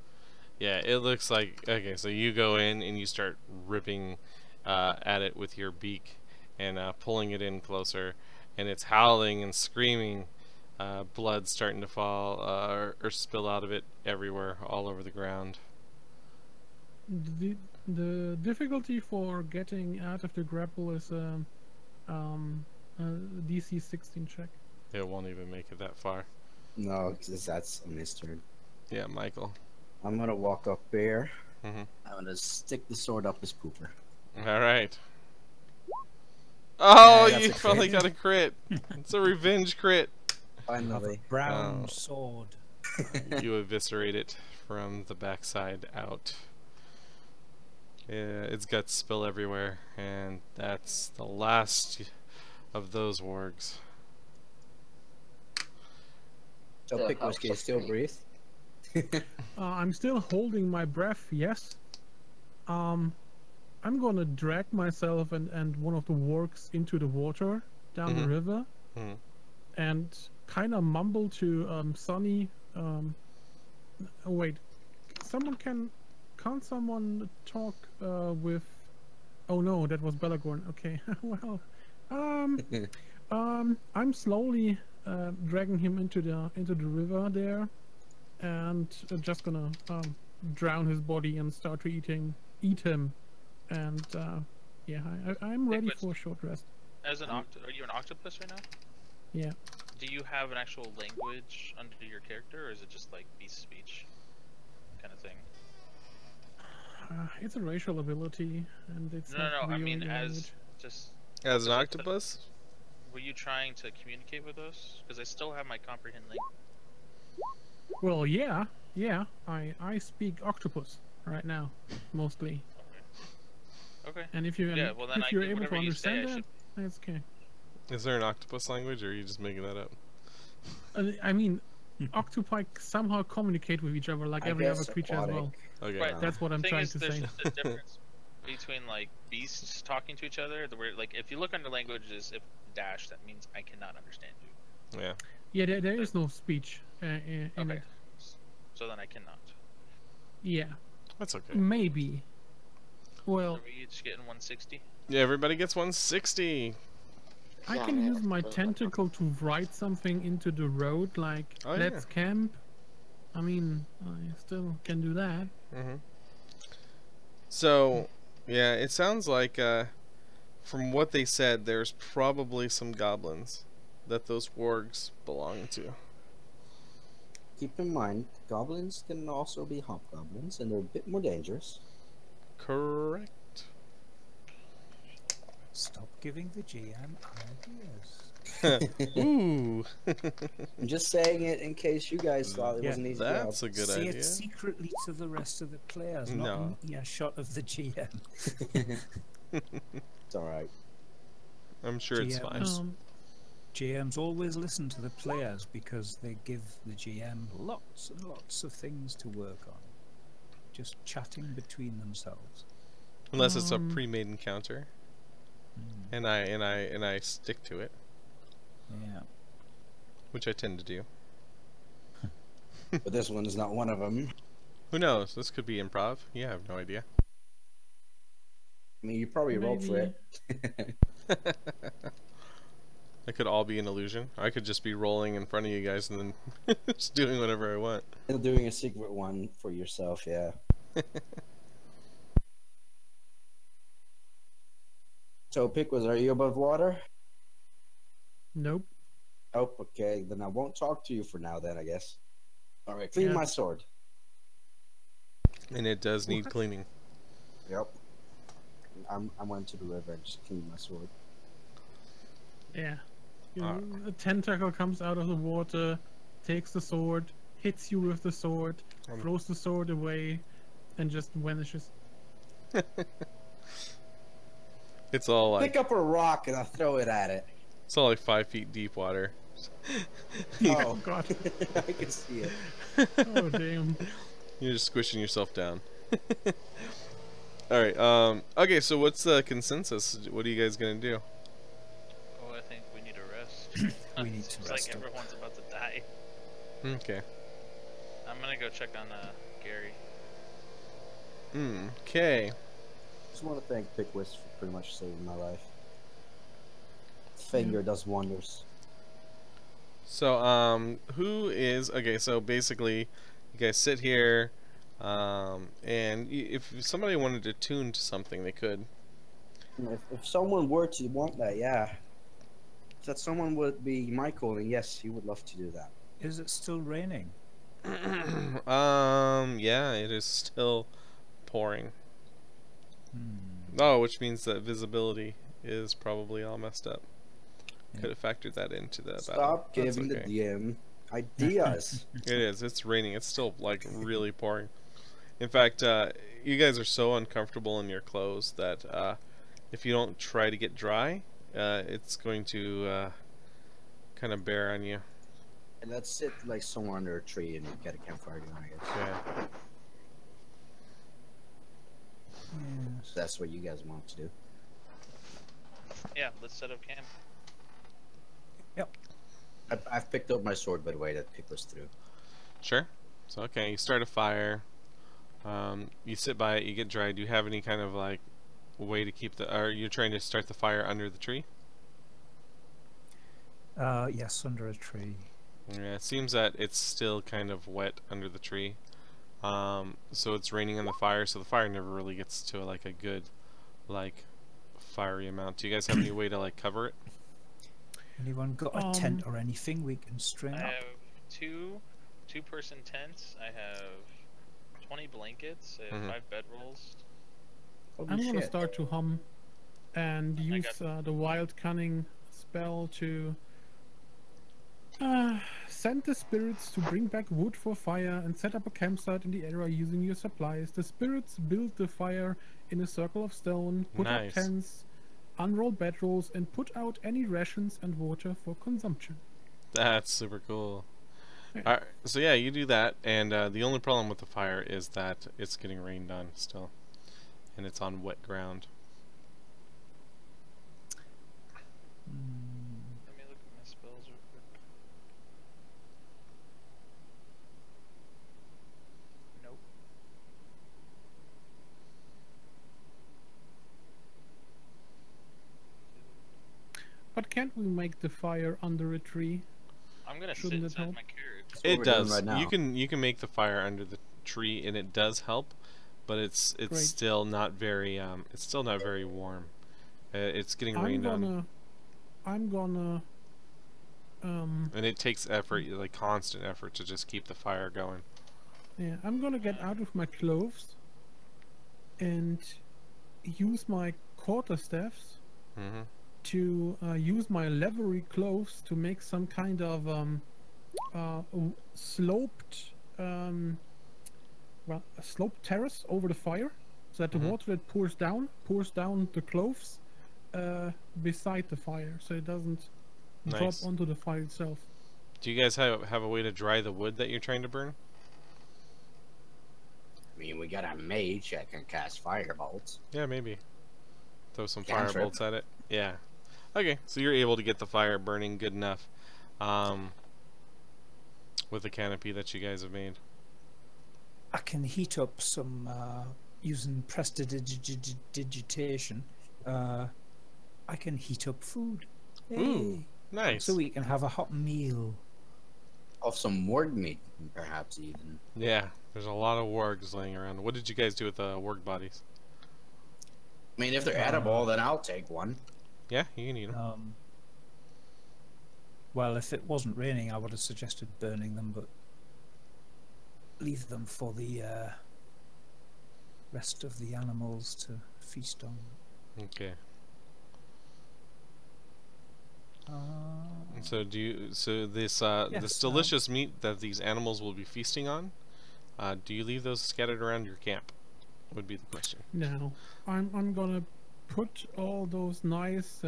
Yeah, it looks like... Okay, so you go in and you start ripping at it with your beak and pulling it in closer, and it's howling and screaming. Blood starting to fall or spill out of it everywhere, all over the ground. The difficulty for getting out of the grapple is a DC 16 check. It won't even make it that far. No, because that's on his turn. Yeah, Michael. I'm gonna walk up there. Mhm. I'm gonna stick the sword up his pooper. All right. Oh, Yeah, that's you a finally crit. got a crit. It's a revenge crit. Have a Finally. brown Oh. sword. You eviscerate it from the backside out. Yeah, its guts spill everywhere, and that's the last of those wargs. So Yeah, pick how whiskey, still funny. breathe. I'm still holding my breath, yes. I'm gonna drag myself and one of the wargs into the water down the Mhm. river, Mhm. and kind of mumble to Sunny. Oh, wait, can't someone talk with? Oh no, that was Belagorn. Okay, well, I'm slowly dragging him into the river there, and just gonna drown his body and start to eat him, and yeah, I'm ready Liquids. for a short rest. As an are you an octopus right now? Yeah. Do you have an actual language under your character, or is it just like beast speech kind of thing? It's a racial ability, and it's No, not no, I really mean a as language. just. As an So- octopus? Were you trying to communicate with us? Because I still have my comprehend language. Well, yeah, I speak octopus right now, mostly. Okay. And if you Yeah, well then if you're able to whatever you say, understand I that, that's okay. Is there an octopus language, or are you just making that up? I mean, octopi somehow communicate with each other like every other guess creature as well. aquatic. Okay. Right. That's what I'm Thing trying is, to there's say. just a difference between like beasts talking to each other. The word, like, if you look under languages, if dash, that means I cannot understand you. Yeah. Yeah, there is no speech in Okay. it. So then I cannot. Yeah, That's okay. maybe. Well, Are we each getting 160? Yeah, everybody gets 160. I Yeah, can yeah, use my but- tentacle to write something into the road, like Oh, "Let's yeah. camp." I mean, I still can do that. So, yeah, it sounds like, from what they said, there's probably some goblins that those wargs belong to. Keep in mind, goblins can also be hobgoblins, and they're a bit more dangerous. Correct. Stop giving the GM ideas. Ooh. I'm just saying it in case you guys thought it Yeah, was an easy That's job. a good Say idea. it secretly to the rest of the players, No. not an earshot of the GM. It's alright. I'm sure it's GM. fine. GMs always listen to the players because they give the GM lots and lots of things to work on. Just chatting between themselves. Unless it's a um, pre-made encounter, Mm, and I stick to it, yeah. which I tend to do. But this one is not one of them. Who knows? This could be improv. Yeah, I have no idea. I mean, you probably rolled for it. It could all be an illusion. I could just be rolling in front of you guys and then just doing whatever I want. You're doing a secret one for yourself, yeah. So, Pickles, are you above water? Nope. Oh, okay. Then I won't talk to you for now. Then I guess. All right, clean Yeah. my sword. And it does need What? cleaning. Yep. I went to the river and just cleaned my sword. Yeah. A tentacle comes out of the water, takes the sword, hits you with the sword, throws the sword away, and just vanishes. It's all like Pick up a rock and I'll throw it at it. it's all like 5 feet deep water. Oh God. I can see it. Oh, damn. You're just squishing yourself down. All right. Okay. So what's the consensus? What are you guys gonna do? Oh, I think we need a rest. We need to Seems rest like up. everyone's about to die. Okay. I'm gonna go check on Gary. Okay. Just want to thank Pickwist for pretty much saving my life. Finger does wonders. So who is okay? So basically, you guys sit here, and if somebody wanted to tune to something, they could. If someone were to want that, yeah. If that someone would be Michael, and yes, he would love to do that. Is it still raining? Yeah, it is still pouring. Hmm. Oh, which means that visibility is probably all messed up. Yeah. Could have factored that into the battle. Stop That's giving okay. the DM ideas. It is. It's raining. It's still like really pouring. In fact, you guys are so uncomfortable in your clothes that if you don't try to get dry, it's going to kind of bear on you. And let's sit like somewhere under a tree and get a campfire going, I guess. Yeah. Yes. That's what you guys want to do. Yeah, let's set up camp. I've picked up my sword, by the way, that Pickless threw. Sure. So okay, you start a fire. You sit by it. You get dry. Do you have any kind of like way to keep the? Are you trying to start the fire under the tree? Yes, under a tree. Yeah, it seems that it's still kind of wet under the tree. So it's raining on the fire, so the fire never really gets to like a good, like, fiery amount. Do you guys have any way to like cover it? Anyone got a tent or anything we can string I up? have two-person tents. I have 20 blankets. I have Mhm. 5 bedrolls. Holy I'm gonna shit. start to hum and I use the wild cunning spell to send the spirits to bring back wood for fire and set up a campsite in the area using your supplies. The spirits build the fire in a circle of stone, put Nice. up tents, unroll bedrolls, and put out any rations and water for consumption. That's super cool. Yeah. Alright, so yeah, you do that, and the only problem with the fire is that it's getting rained on still, and it's on wet ground. Let me look at my spells real quick. Nope. But can't we make the fire under a tree? I'm gonna sit Shouldn't it inside help? my carriage. That's what It we're doing does. right now. You can make the fire under the tree, and it does help, but it's Great. still not very warm. It's getting rained on, I'm gonna and it takes effort, like constant effort, to just keep the fire going. yeah, I'm gonna get out of my clothes and use my quarterstaffs Hmm. to use my leathery clothes to make some kind of sloped well, a sloped terrace over the fire, so that the Mhm. water that pours down the clothes beside the fire, so it doesn't Nice. drop onto the fire itself. Do you guys have a way to dry the wood that you're trying to burn? I mean, we got a mage that can cast firebolts. Yeah, maybe. Throw some Cantrip. fire bolts at it. Yeah. Okay, so you're able to get the fire burning good enough, with the canopy that you guys have made. I can heat up some using prestidigitation. I can heat up food. Ooh. Hey. Nice. So we can have a hot meal. Of some warg meat, perhaps even. Mm. Yeah, there's a lot of wargs laying around. What did you guys do with the warg bodies? Uh, I mean, if they're edible, then I'll take one. Yeah, you can eat them. Well, if it wasn't raining, I would have suggested burning them, but leave them for the rest of the animals to feast on. Okay. Uh, So this Yes, this delicious meat that these animals will be feasting on, do you leave those scattered around your camp? Would be the question. Now, I'm gonna put all those nice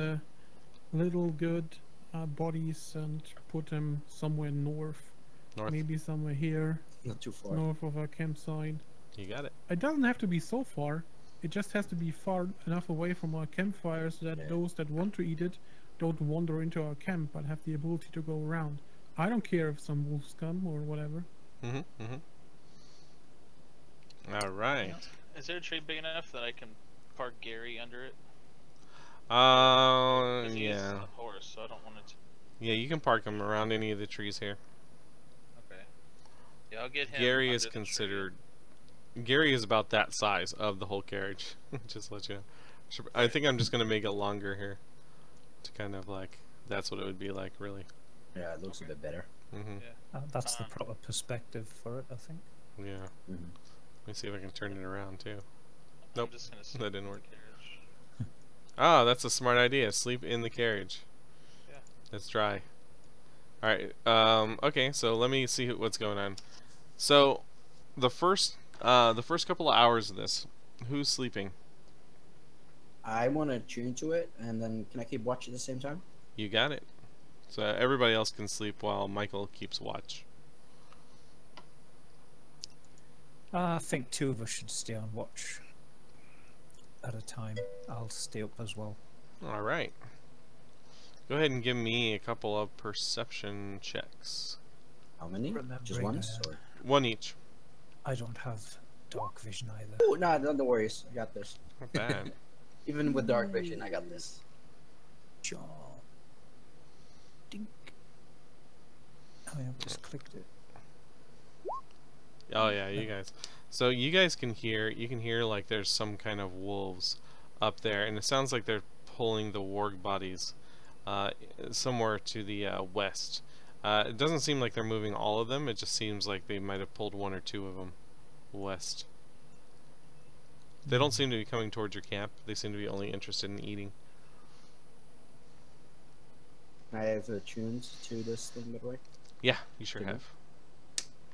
little good bodies and put them somewhere north. North. Maybe somewhere here, Not too far. north of our campsite. You got it. It doesn't have to be so far. It just has to be far enough away from our campfire so that Yeah. those that want to eat it don't wander into our camp but have the ability to go around. I don't care if some wolves come or whatever. All right. Is there a tree big enough that I can park Gary under it? 'Cause he is Yeah. a horse, so I don't want it to. Yeah, you can park them around any of the trees here. Okay. Yeah, I'll get him. Gary under is the tree. considered. Gary is about that size of the whole carriage. Just to let you know. I think I'm just gonna make it longer here, to kind of like that's what it would be like, really. Yeah, it looks a bit better. that's the proper perspective for it, I think. Yeah. Mhm. Let me see if I can turn it around too. I'm Nope, just gonna that didn't work. carriage. Ah, that's a smart idea. Sleep in the carriage. Yeah. It's dry. All right. Okay. So let me see what's going on. So, the first couple of hours of this, who's sleeping? I want to tune to it, and then can I keep watching at the same time? You got it. So everybody else can sleep while Michael keeps watch. I think two of us should stay on watch at a time. I'll stay up as well. All right. Go ahead and give me a couple of perception checks. How many? Remembering, Just once? Or... One each. I don't have dark vision either. Oh, no, no worries. I got this. Not bad. Even with dark vision, I got this. Jaw. Dink. Oh yeah, I've just clicked it. Oh yeah, you guys. So you guys can hear. You can hear like there's some kind of wolves up there, and it sounds like they're pulling the warg bodies somewhere to the west. It doesn't seem like they're moving all of them. It just seems like they might have pulled one or two of them west. They don't seem to be coming towards your camp. They seem to be only interested in eating. I have tuned to this thing, by the way. Yeah, you sure Mhm. have.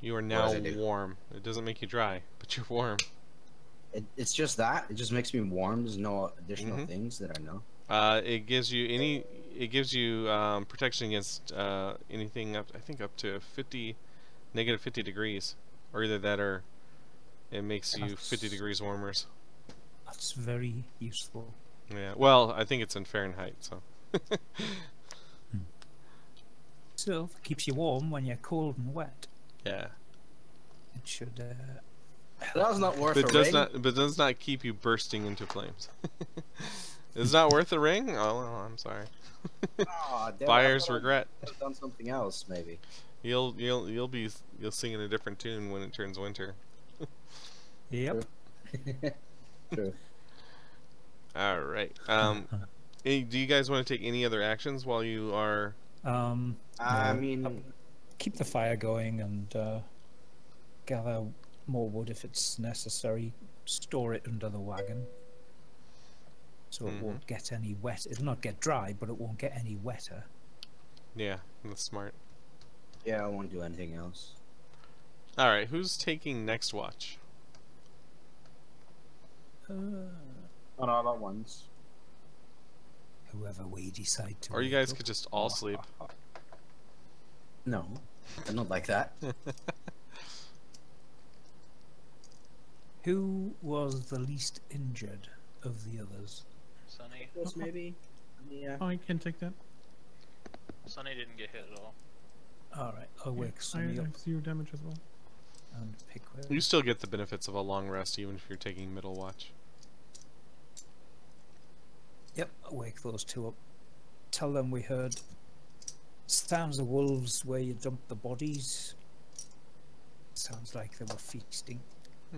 You are What now does it do? warm. It doesn't make you dry, but you're warm. It's just that. It just makes me warm. There's no additional Mhm. things that I know. It gives you protection against anything up, I think up to negative 50 degrees, or either that or it makes you 50 That's- degrees warmer. That's very useful. Yeah. Well, I think it's in Fahrenheit, so. Still, keeps you warm when you're cold and wet. Yeah. It should. That's not worth But a does ring. does not keep you bursting into flames. It's not worth the ring? Oh, well, I'm sorry. Aw, damn it, I Buyer's thought I regret. could have done something else, maybe. You'll sing in a different tune when it turns winter. Yep. True. All right. Hey, do you guys want to take any other actions while you are? I No. mean, Keep the fire going and gather more wood if it's necessary. Store it under the wagon, so it won't get any wet. It'll not get dry, but it won't get any wetter. Yeah, that's smart. yeah, I won't do anything else. All right, who's taking next watch? Not all at once. Whoever we decide to. Or you wake guys up. could just all sleep. No, I'm not like that. Who was the least injured of the others? Sunny. Yes, maybe. Yeah. I can take that. Sunny didn't get hit at all. All right, I'll wake I Sunny up have 0 damage as well. and pick where. You still get the benefits of a long rest, even if you're taking middle watch. Yep, I'll wake those two up. Tell them we heard sounds of wolves where you dumped the bodies. Sounds like they were feasting.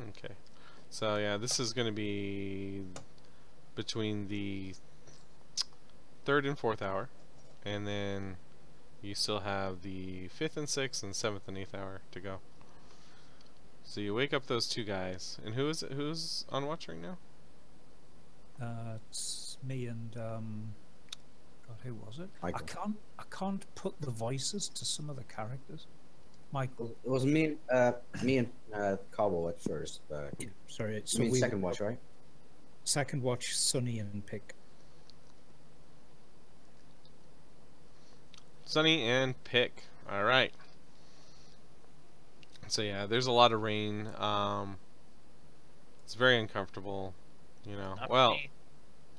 Okay. So yeah, this is going to be between the 3rd and 4th hour, and then you still have the 5th and 6th and 7th and 8th hour to go. So you wake up those 2 guys, and who's on watch right now? It's me and God, who was it? Michael. I can't put the voices to some of the characters. Michael. It was me and Cobble at first, but Yeah, sorry. so we second watch, right? Second watch, Sunny and Pick. Sunny and Pick. All right. So yeah, there's a lot of rain. It's very uncomfortable, you know. Not Well, me.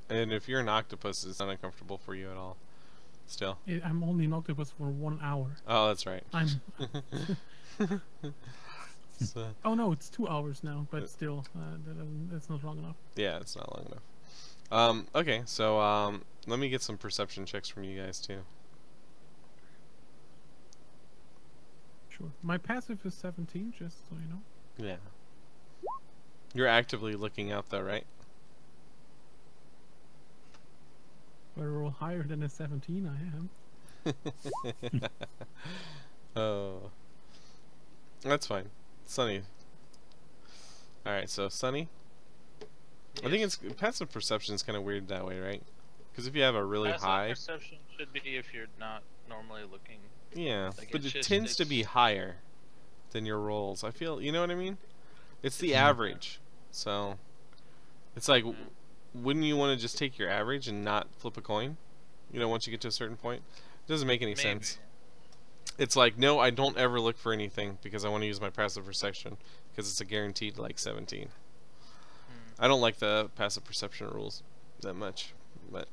and if you're an octopus, it's not uncomfortable for you at all. Still. I'm only an octopus for 1 hour. Oh, that's right. I'm. So, Oh no, it's 2 hours now, but still, that's not long enough. yeah, it's not long enough. Okay, so let me get some perception checks from you guys too. Sure. My passive is 17, just so you know. Yeah. You're actively looking out though, right? If I roll higher than a 17, I am. Oh. That's fine. Sunny. Alright, so Sunny. I think it's passive perception is kind of weird that way, right? Because if you have a really Passive high, perception should be if you're not normally looking. yeah, Like, but it's it just- tends to be it's- higher than your rolls. I feel, you know what I mean? It's the average. So it's like, wouldn't you want to just take your average and not flip a coin? You know, once you get to a certain point, it doesn't make any Maybe. sense. It's like, no, I don't ever look for anything because I want to use my passive perception because it's a guaranteed like 17. I don't like the passive perception rules that much, but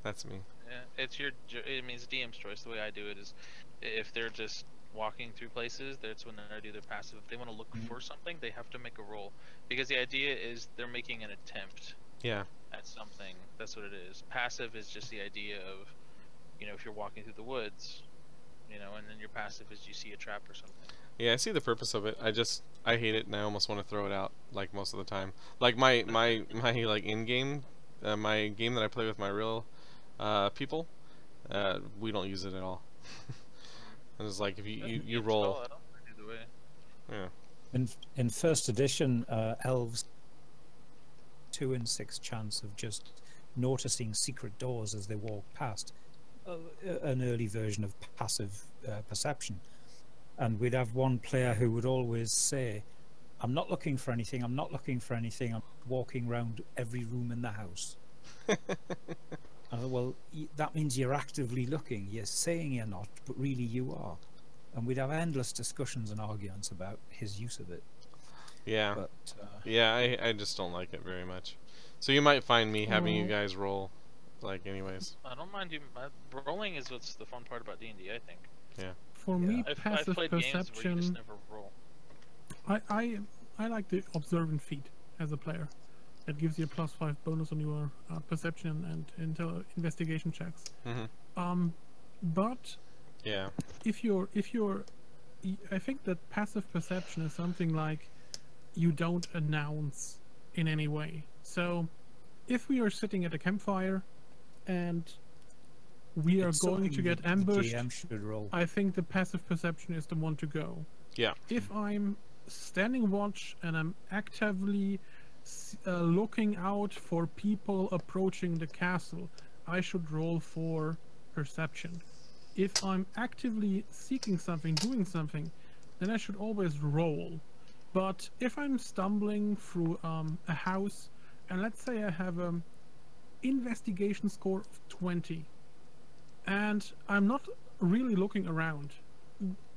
that's me. Yeah, it's your. It means DM's choice. The way I do it is, if they're just walking through places, that's when they do their passive. If they want to look for something, they have to make a roll, because the idea is they're making an attempt Yeah. at something. That's what it is. Passive is just the idea of, you know, if you're walking through the woods, you know, and then your passive is you see a trap or something. Yeah, I see the purpose of it. I hate it and I almost want to throw it out like most of the time. Like my like in game, my game that I play with my real people, we don't use it at all. And it's like if you roll, I don't mind either way. yeah. In first edition, elves 2 in 6 chance of just noticing secret doors as they walk past. An early version of passive perception, and we'd have one player who would always say, "I'm not looking for anything. I'm not looking for anything. I'm walking around every room in the house." Well, that means you're actively looking. You're saying you're not, but really you are. And we'd have endless discussions and arguments about his use of it. Yeah. But Yeah, I just don't like it very much. So you might find me having you Oh. guys roll, like anyways. I don't mind you. Rolling is what's the fun part about D&D, I think. For me, I've passive played games where you just perception, never roll. I like the observant feat as a player. That gives you a +5 bonus on your perception and investigation checks. But Yeah. if you're, I think that passive perception is something like you don't announce in any way. So, if we are sitting at a campfire and we are it's going to something get the ambushed, GM should roll. I think the passive perception is the one to go. Yeah. If I'm standing watch and I'm actively looking out for people approaching the castle, I should roll for perception. If I'm actively seeking something, doing something, then I should always roll. But if I'm stumbling through a house, and let's say I have an investigation score of 20, and I'm not really looking around,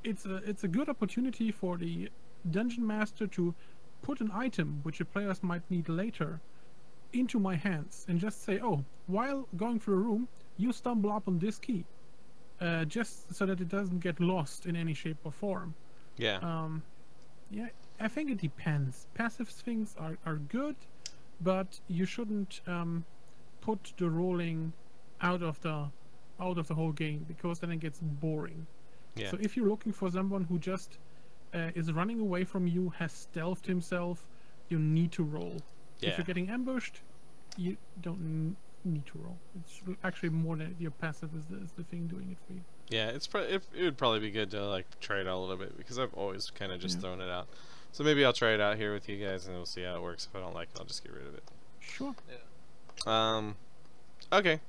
it's a good opportunity for the dungeon master to put an item which the players might need later into my hands and just say, oh, while going through a room, you stumble up on this key, just so that it doesn't get lost in any shape or form. Yeah. Yeah, I think it depends. Passive things are good, but you shouldn't put the rolling out of the whole game, because then it gets boring. Yeah. So if you're looking for someone who just is running away from you, has stealthed himself, you need to roll. If Yeah. you're getting ambushed, you don't need to roll. It's actually more than your passive is the thing doing it for you. Yeah, it would probably be good to like try it out a little bit because I've always kind of just Yeah. thrown it out. So maybe I'll try it out here with you guys and we'll see how it works. If I don't like it, I'll just get rid of it. Sure. Okay.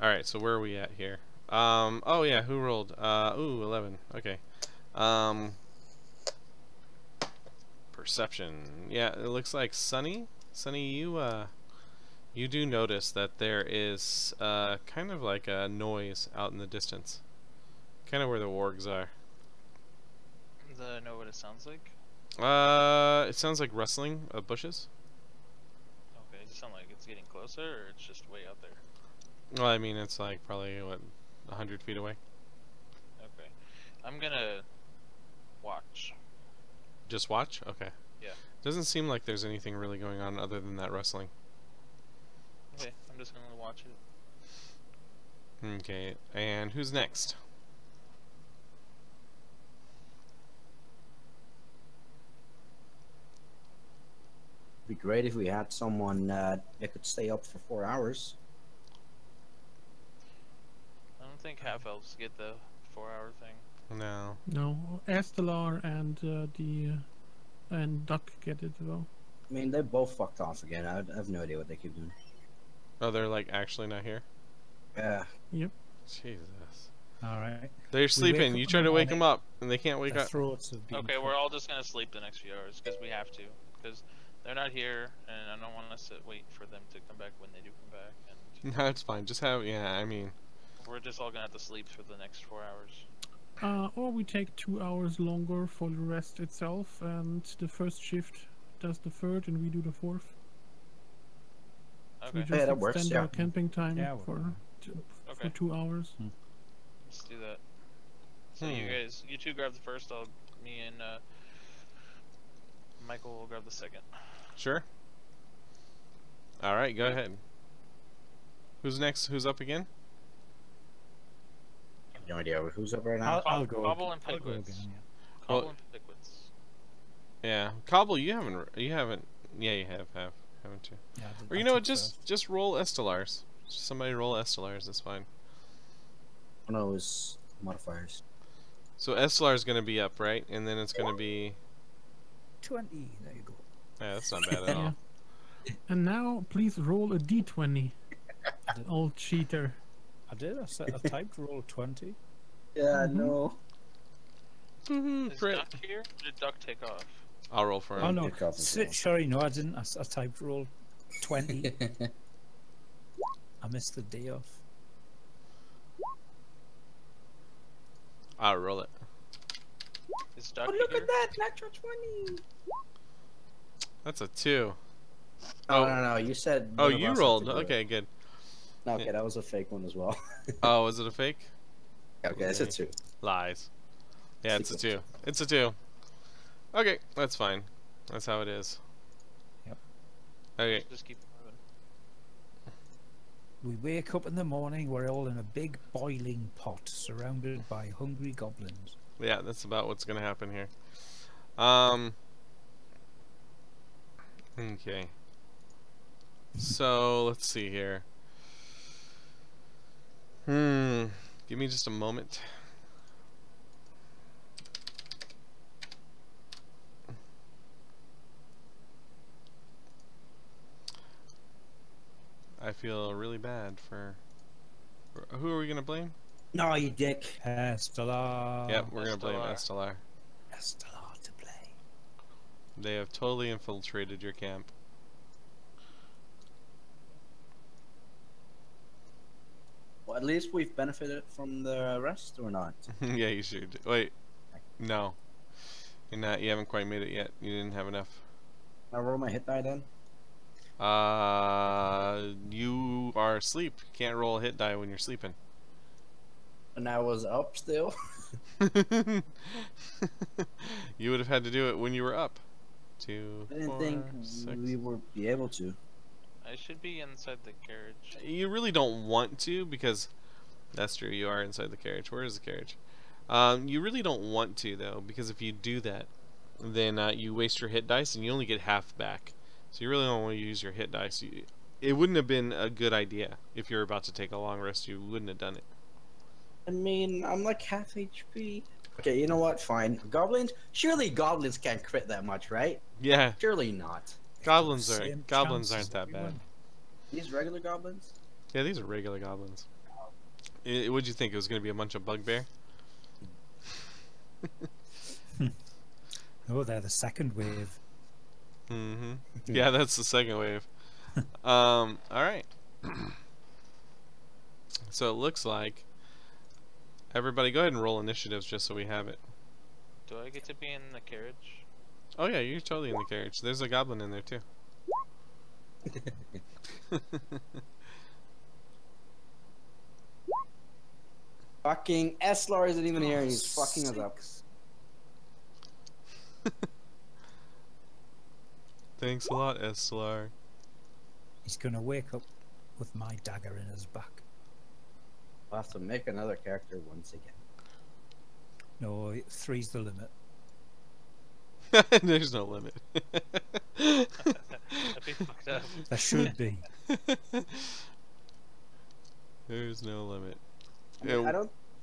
All right. So where are we at here? Oh yeah, who rolled? Ooh, 11. Okay. Perception. Yeah, it looks like Sunny. Sunny, you do notice that there is kind of like a noise out in the distance. Kind of where the wargs are. Do I know what it sounds like? It sounds like rustling of bushes. Okay, does it sound like it's getting closer, or it's just way out there? Well, I mean, it's like probably, what, 100 feet away? Okay. I'm gonna watch. Just watch? Okay. Yeah. Doesn't seem like there's anything really going on other than that rustling. Okay, I'm just gonna watch it. Okay, and who's next? It'd be great if we had someone that could stay up for 4 hours. I don't think half elves get the 4-hour thing. No. No, Estelar and Duck get it though. I mean, they both fucked off again. I have no idea what they keep doing. Oh, they're like actually not here? Yeah. Jesus. All right. They're sleeping. up You in try the to wake morning. them up, and they can't wake Their up. throats have been Okay, cut. we're all just gonna sleep the next few hours because we have to. Because they're not here, and I don't want us to wait for them to come back when they do come back. And No, it's fine. Just have, yeah, I mean, we're just all gonna have to sleep for the next 4 hours. Or we take 2 hours longer for the rest itself, and the first shift does the third, and we do the fourth. So we Okay, just Yeah, that works, extend yeah. our camping time Yeah, for Okay. 2 hours. let's do that. So you two grab the first. Me and Michael will grab the second. sure. Alright, go ahead. Who's next? Who's up again? I have no idea who's up right now. I'll go. Cobble and I'll go Pickwits. again, yeah. Cobble Well- and Pickwits. Yeah. Cobble, you haven't, yeah, you have, haven't you? Yeah, Or you know what, just roll Estelars. Somebody roll Estelars, that's fine. Oh, no, it was modifiers. So Estelar's gonna be up, right? And then it's gonna be, 20. There you go. yeah, that's not bad at all. And now, please roll a d20. I did. Old cheater. I did. I typed roll 20. Yeah, Mhm. no. Is Crit. Duck here? Or did Duck take off? I'll roll for him. Oh no. Pick up as well. Sorry, no, I didn't. I typed roll 20. I missed the day off. I'll roll it. Is Duck Oh, look here? at that! Natural 20! That's a 2. Oh, no, you said. Oh, one of you us had rolled. to do it. Okay, good. No, okay, that was a fake one as well. Oh, was it a fake? Okay, it's a 2. Lies. Yeah, it's a Secret. 2. It's a 2. Okay, that's fine. That's how it is. Yep. Okay. Just keep moving. We wake up in the morning. We're all in a big boiling pot, surrounded by hungry goblins. Yeah, that's about what's gonna happen here. Okay. So let's see here. Give me just a moment. I feel really bad for. Who are we gonna blame? No, you dick. Estelar. Yep, we're gonna blame Estelar. Estelar. Estelar to play. They have totally infiltrated your camp. Well, at least we've benefited from the rest, or not? Yeah, you should. Wait, no. You're not. You haven't quite made it yet. You didn't have enough. I roll my hit die then? You are asleep. You can't roll a hit die when you're sleeping. And I was up still? You would have had to do it when you were up. 2, I didn't 4, think 6. we would be able to. I should be inside the carriage. You really don't want to because that's true. You are inside the carriage. Where is the carriage? You really don't want to though because if you do that, then you waste your hit dice and you only get half back. So you really don't want to use your hit dice. it wouldn't have been a good idea if you're about to take a long rest. You wouldn't have done it. I mean, I'm like half HP. Okay, you know what? Fine. Goblins? Surely goblins can't crit that much, right? Yeah, Surely not. goblins Same aren't chances that bad. everyone. These regular goblins? Yeah, these are regular goblins. What'd you think? It was going to be a bunch of bugbear? Oh, they're the second wave. Mm-hmm. Yeah, that's the second wave. All right. So it looks like everybody go ahead and roll initiatives just so we have it. Do I get to be in the carriage? Oh yeah, you're totally in the carriage. There's a goblin in there too. Fucking Eslar isn't even here and he's fucking us up. Thanks a lot, Estelar. He's gonna wake up with my dagger in his back. We'll have to make another character once again. No, 3's the limit. There's no limit. That'd be fucked up. There should be. There's no limit. I mean,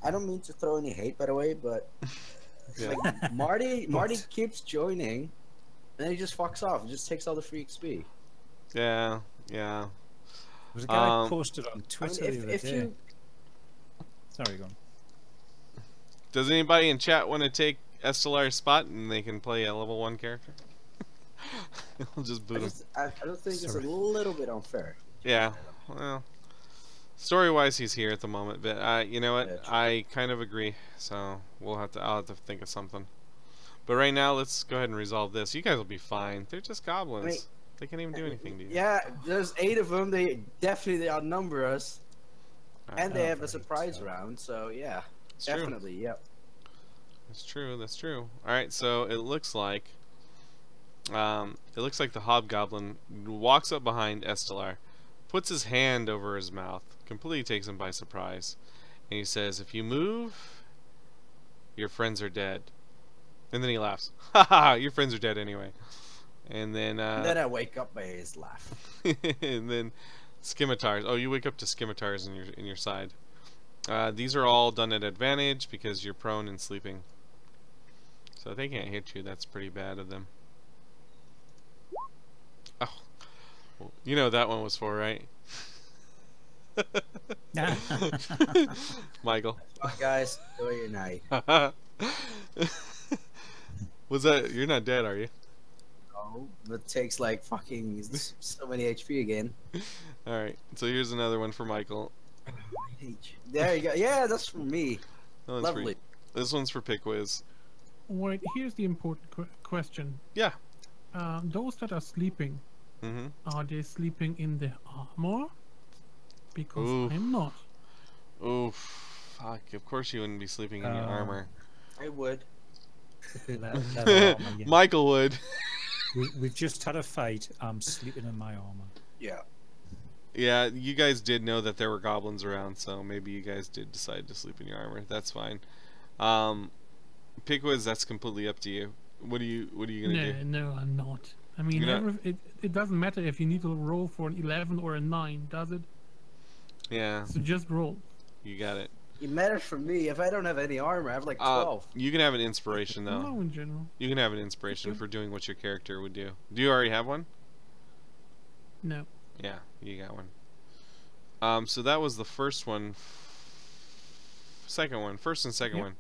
I don't mean to throw any hate, by the way, but Yeah. like Marty keeps joining, and then he just fucks off. He just takes all the free XP. Yeah. There was a guy Um, posted on I mean, Twitter the other if day. you Sorry, go on. Does anybody in chat want to take Estelar's spot and they can play a level 1 character? We'll just boot him. I don't think it's a Sorry. little bit unfair. Yeah. Well, story-wise, he's here at the moment, but you know what? Yeah, true. I kind of agree. So I'll have to think of something. But right now, let's go ahead and resolve this. You guys will be fine. They're just goblins. Wait. They can't even do anything to you. Yeah, there's 8 of them. They definitely outnumber us, Alright. and they have a right, surprise so- round. So yeah, It's true. definitely, yep. That's true. That's true. All right. So it looks like the hobgoblin walks up behind Estelar, puts his hand over his mouth, completely takes him by surprise, and he says, "If you move, your friends are dead." And then he laughs. Ha ha! Your friends are dead anyway. And then And then I wake up by his laugh. and then scimitars. Oh, you wake up to scimitars in your side. These are all done at advantage because you're prone and sleeping. So they can't hit you. That's pretty bad of them. Oh, well, you know what that one was for, right? Michael. Well, guys, enjoy your night. Was that? You're not dead, are you? Oh, that takes like fucking so many HP again. All right. So here's another one for Michael. There you go. Yeah, that's for me. That one's Lovely. For, this one's for Pickwiz. Wait, here's the important question. Yeah. Those that are sleeping, Mm-hmm. are they sleeping in the armor? Because Oof. I'm not. Oof. Fuck. Of course you wouldn't be sleeping in your armor. I would. Michael would. We've just had a fight. I'm sleeping in my armor. Yeah. Yeah, you guys did know that there were goblins around, so maybe you guys did decide to sleep in your armor. That's fine. Pickwiz, that's completely up to you. What are you gonna do? No, I'm not. I mean, You're not- it doesn't matter if you need to roll for an 11 or a 9, does it? Yeah, So just roll. you got it. It matters for me. If I don't have any armor, I have like 12. You can have an inspiration though. No, in general. You can have an inspiration for doing what your character would do. Do you already have one? No. Yeah, you got one. So that was the first one. Second one. First and second Yep. one.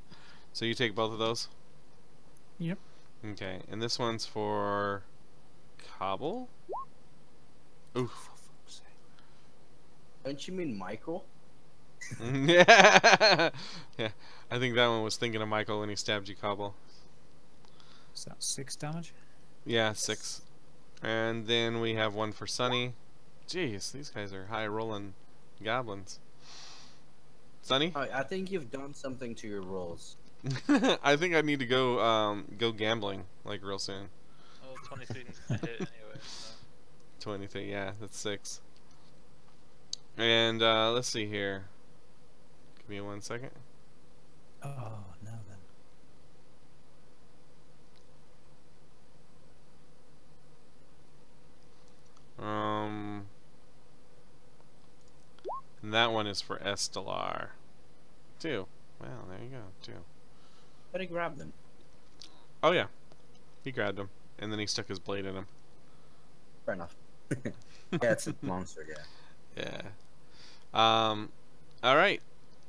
So you take both of those? Yep. Okay, and this one's for Cobble? Oof. Don't you mean Michael? Yeah. Yeah. I think that one was thinking of Michael when he stabbed you, Cobble. Is that 6 damage? Yeah, 6. And then we have one for Sunny. Jeez, these guys are high rolling goblins. Sunny? I think you've done something to your rolls. I think I need to go gambling like real soon. Oh, 23 is gonna hit anyway. So. 23, yeah, that's 6. And let's see here. Give me 1 second. Oh, now then. And that one is for Estelar. 2. Well, there you go. 2. But he grabbed them. Oh yeah, he grabbed him, and then he stuck his blade in him. Fair enough. Yeah, it's a monster, yeah. Yeah. All right,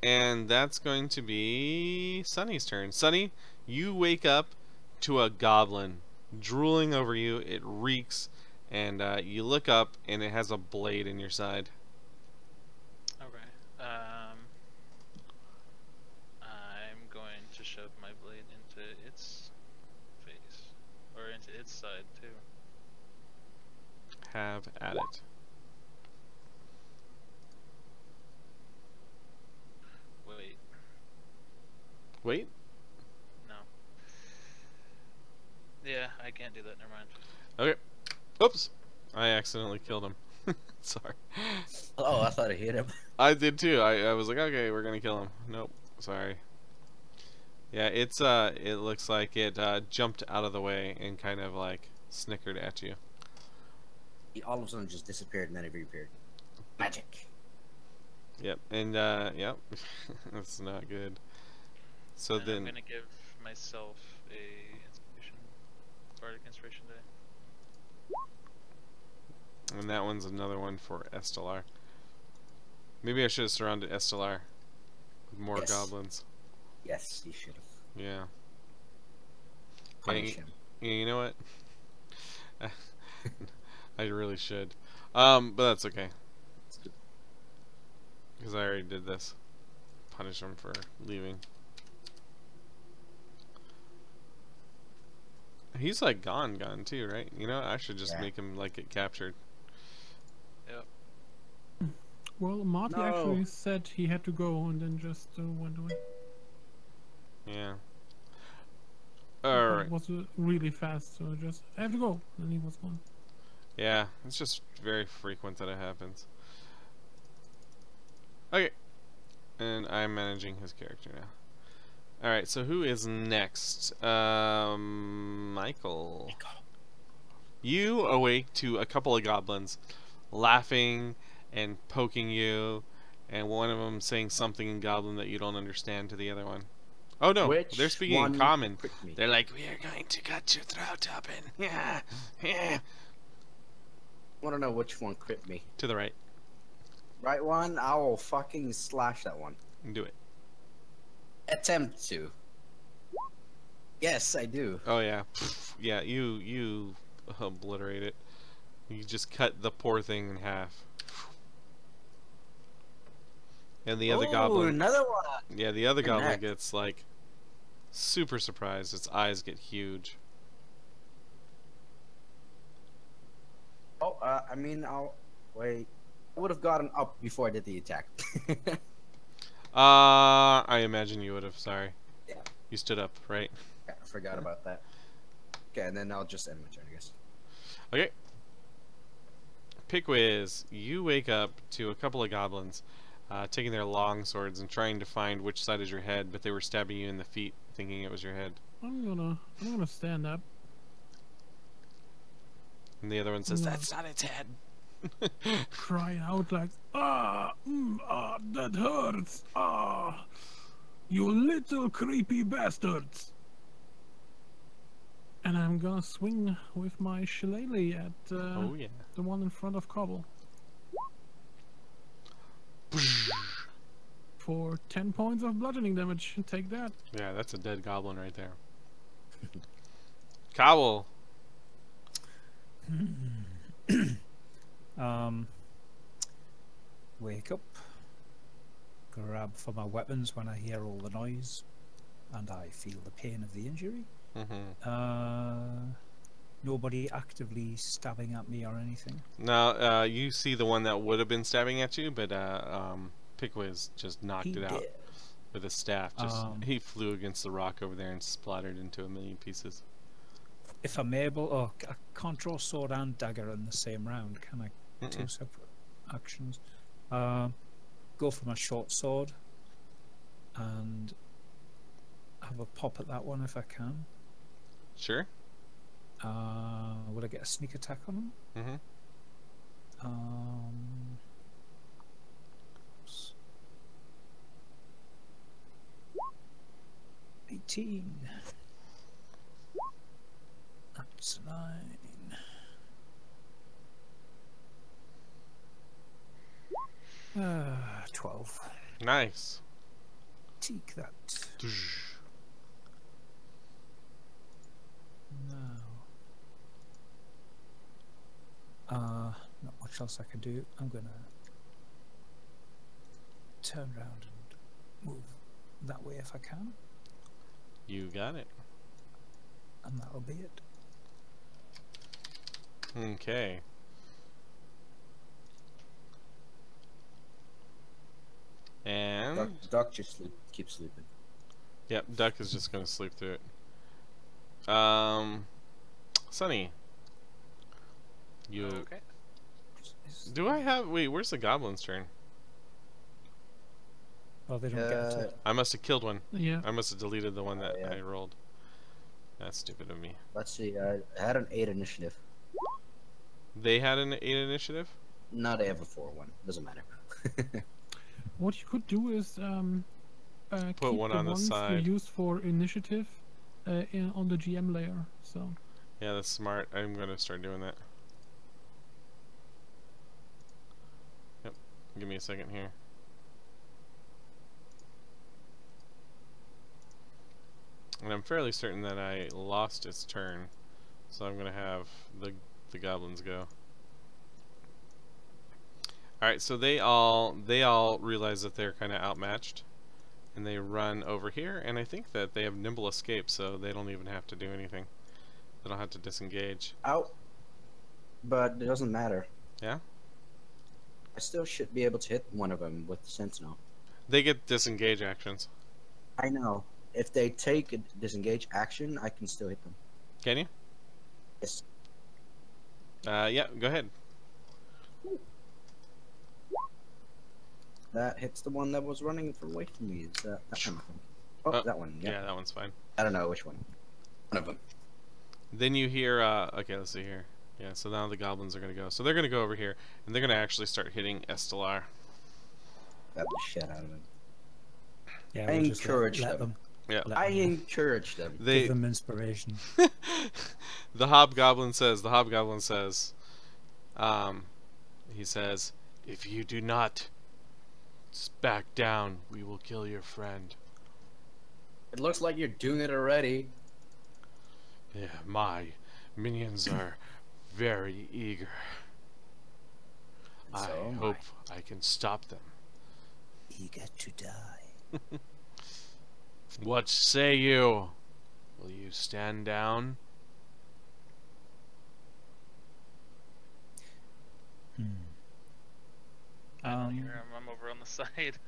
and that's going to be Sunny's turn. Sunny, you wake up to a goblin drooling over you. It reeks, and you look up, and it has a blade in your side. Okay. I'm going to shove my blade into its face, or into its side too. Have at it. Wait. Wait. No. Yeah, I can't do that. Never mind. Okay. Oops. I accidentally killed him. Sorry. Oh, I thought I hit him. I did too. I was like, okay, we're gonna kill him. Nope. Sorry. Yeah, it's it looks like it jumped out of the way and kind of like snickered at you. He all of a sudden just disappeared and then he reappeared. Magic. Yep. And yep. That's not good. So And then I'm gonna give myself a inspiration, bardic inspiration die. and that one's another one for Estelar. Maybe I should have surrounded Estelar with more Yes. goblins. Yes, you should have. Yeah. Punish him. Yeah, you know what? I really should. But that's okay. Because I already did this. Punish him for leaving. He's like gone too, right? You know, I should just Yeah. make him like get captured. Well, Marty No. actually said he had to go and then just went away. Yeah. It Alright. was really fast, so just, I have to go. And he was gone. Yeah, it's just very frequent that it happens. Okay. And I'm managing his character now. Alright, so who is next? Michael. You awake to a couple of goblins laughing and poking you, and one of them saying something in Goblin that you don't understand to the other one. Oh no, Which they're speaking in one Common. pricked me? They're like, "We are going to cut your throat open." Yeah, yeah. I want to know which one crit me. To the right. Right one, I will fucking slash that one. Do it. Attempt to. Yes, I do. Oh yeah, yeah. You obliterate it. You just cut the poor thing in half. And the other Ooh, goblin, another one. yeah, the other and goblin next. gets like super surprised. Its eyes get huge. Oh, I mean, I'll wait. I would have gotten up before I did the attack. I imagine you would have. Sorry. Yeah. You stood up, right? I forgot about that. Okay, and then I'll just end my turn, I guess. Okay. Pickwiz, you wake up to a couple of goblins taking their long swords and trying to find which side is your head, but they were stabbing you in the feet, thinking it was your head. I'm gonna stand up. And the other one says, Yeah. "That's not its head." Cry out like, that hurts, you little creepy bastards. And I'm gonna swing with my shillelagh at Oh yeah. the one in front of Cobble. For 10 points of bludgeoning damage. Take that. Yeah, that's a dead goblin right there. Cowell. Wake up, grab for my weapons when I hear all the noise, and I feel the pain of the injury. Nobody actively stabbing at me or anything. Now, you see the one that would have been stabbing at you, but Pickwiz just knocked He it out did. with a staff. Just Um, he flew against the rock over there and splattered into a million pieces. If I'm able, I can't draw sword and dagger in the same round, can I? Two separate actions. Go for my short sword and have a pop at that one if I can. Sure. Would I get a sneak attack on him? Mm-hmm. 18. That's 9. 12. Nice. Take that. Now. Not much else I can do. I'm gonna turn around and move that way if I can, You got it. and that'll be it. Okay. And Duck just keeps sleeping. yep, Duck is just gonna sleep through it. Sunny. You Okay. do I have wait, where's the goblin's turn? Oh, they don't get to. I must have killed one. Yeah. I must have deleted the one that Yeah. I rolled. That's stupid of me. Let's see. I had an 8 initiative. They had an 8 initiative? No, they have a 4-1. Doesn't matter. What you could do is keep one the on the ones side. you use for initiative on the GM layer. So Yeah, that's smart. I'm gonna start doing that. Yep. Give me a second here. And I'm fairly certain that I lost its turn, so I'm gonna have the goblins go. Alright, so they all realize that they're kinda outmatched, and they run over here, and I think that they have nimble escape, so they don't even have to do anything. They don't have to disengage. Out. But it doesn't matter. Yeah? I still should be able to hit one of them with the Sentinel. They get disengage actions. I know. If they take a disengage action, I can still hit them. Can you? Yes. Yeah, go ahead. That hits the one that was running away from me. Is that one? I think. Oh, Oh, that one. Yeah, Yeah. that one's fine. I don't know which one. One of them. Then you hear, okay, let's see here. Yeah, so now the goblins are gonna go. So they're gonna go over here, and they're gonna actually start hitting Estelar. Got the shit out of them. Yeah, I we'll just encourage let them. Yeah. let I them encourage them. They give them inspiration. the hobgoblin says, he says, if you do not back down, we will kill your friend. It looks like you're doing it already. Yeah, my minions are very eager. I So am hope I can stop them. Eager to die. What say you? Will you stand down? I don't hear him. I'm over on the side.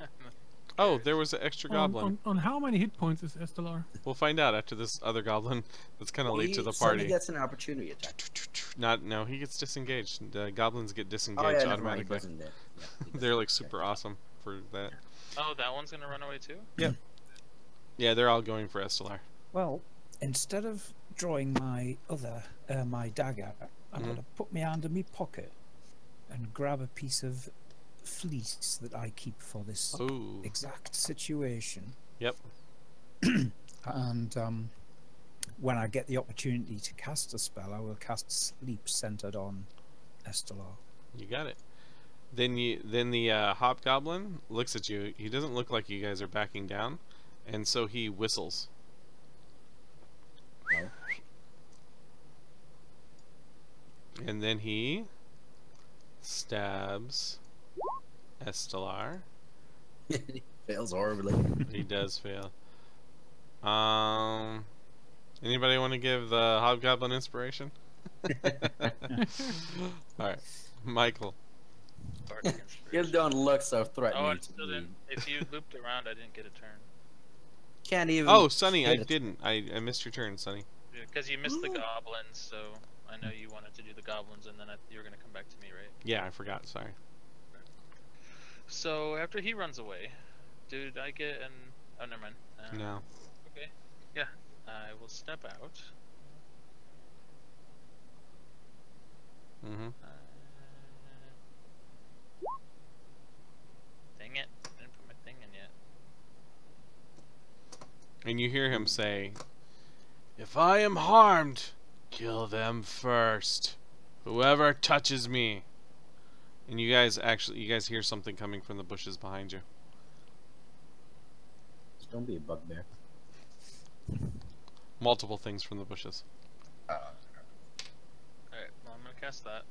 Oh, there was an extra goblin. on how many hit points is Estelar? We'll find out after this other goblin that's kind of late to the Sonny party. gets an opportunity attack. No, he gets disengaged. The goblins get disengaged Oh yeah, never mind. He automatically. doesn't. Yeah, he They're doesn't. like super awesome for that. Oh, that one's gonna run away too? Yeah, they're all going for Estelar. Well, instead of drawing my my dagger, I'm Mhm. going to put my hand in my pocket and grab a piece of fleece that I keep for this Ooh. exact situation. Yep. And when I get the opportunity to cast a spell, I will cast Sleep centered on Estelar. You got it. Then the hobgoblin looks at you. He doesn't look like you guys are backing down, and so he whistles. Oh. And then he stabs Estelar. He fails horribly. He does fail. Anybody want to give the hobgoblin inspiration? Alright. Michael. Bark You inspiration. don't look so threatening. Oh, I to still me. didn't. If you looped around, I didn't get a turn. Can't even. Oh, Sonny, I hit it. didn't. I missed your turn, Sonny. Because you missed the goblins, so I know you wanted to do the goblins, and then you were gonna come back to me, right? Yeah, I forgot. Sorry. So after he runs away, did I get an? Oh, never mind. No. Okay. Yeah. I will step out. Mm-hmm. Dang it! I didn't put my thing in yet. and you hear him say, "If I am harmed, kill them first. Whoever touches me." And you guys hear something coming from the bushes behind you. Just don't be a bugbear. Multiple things from the bushes. Alright, well, I'm gonna cast that.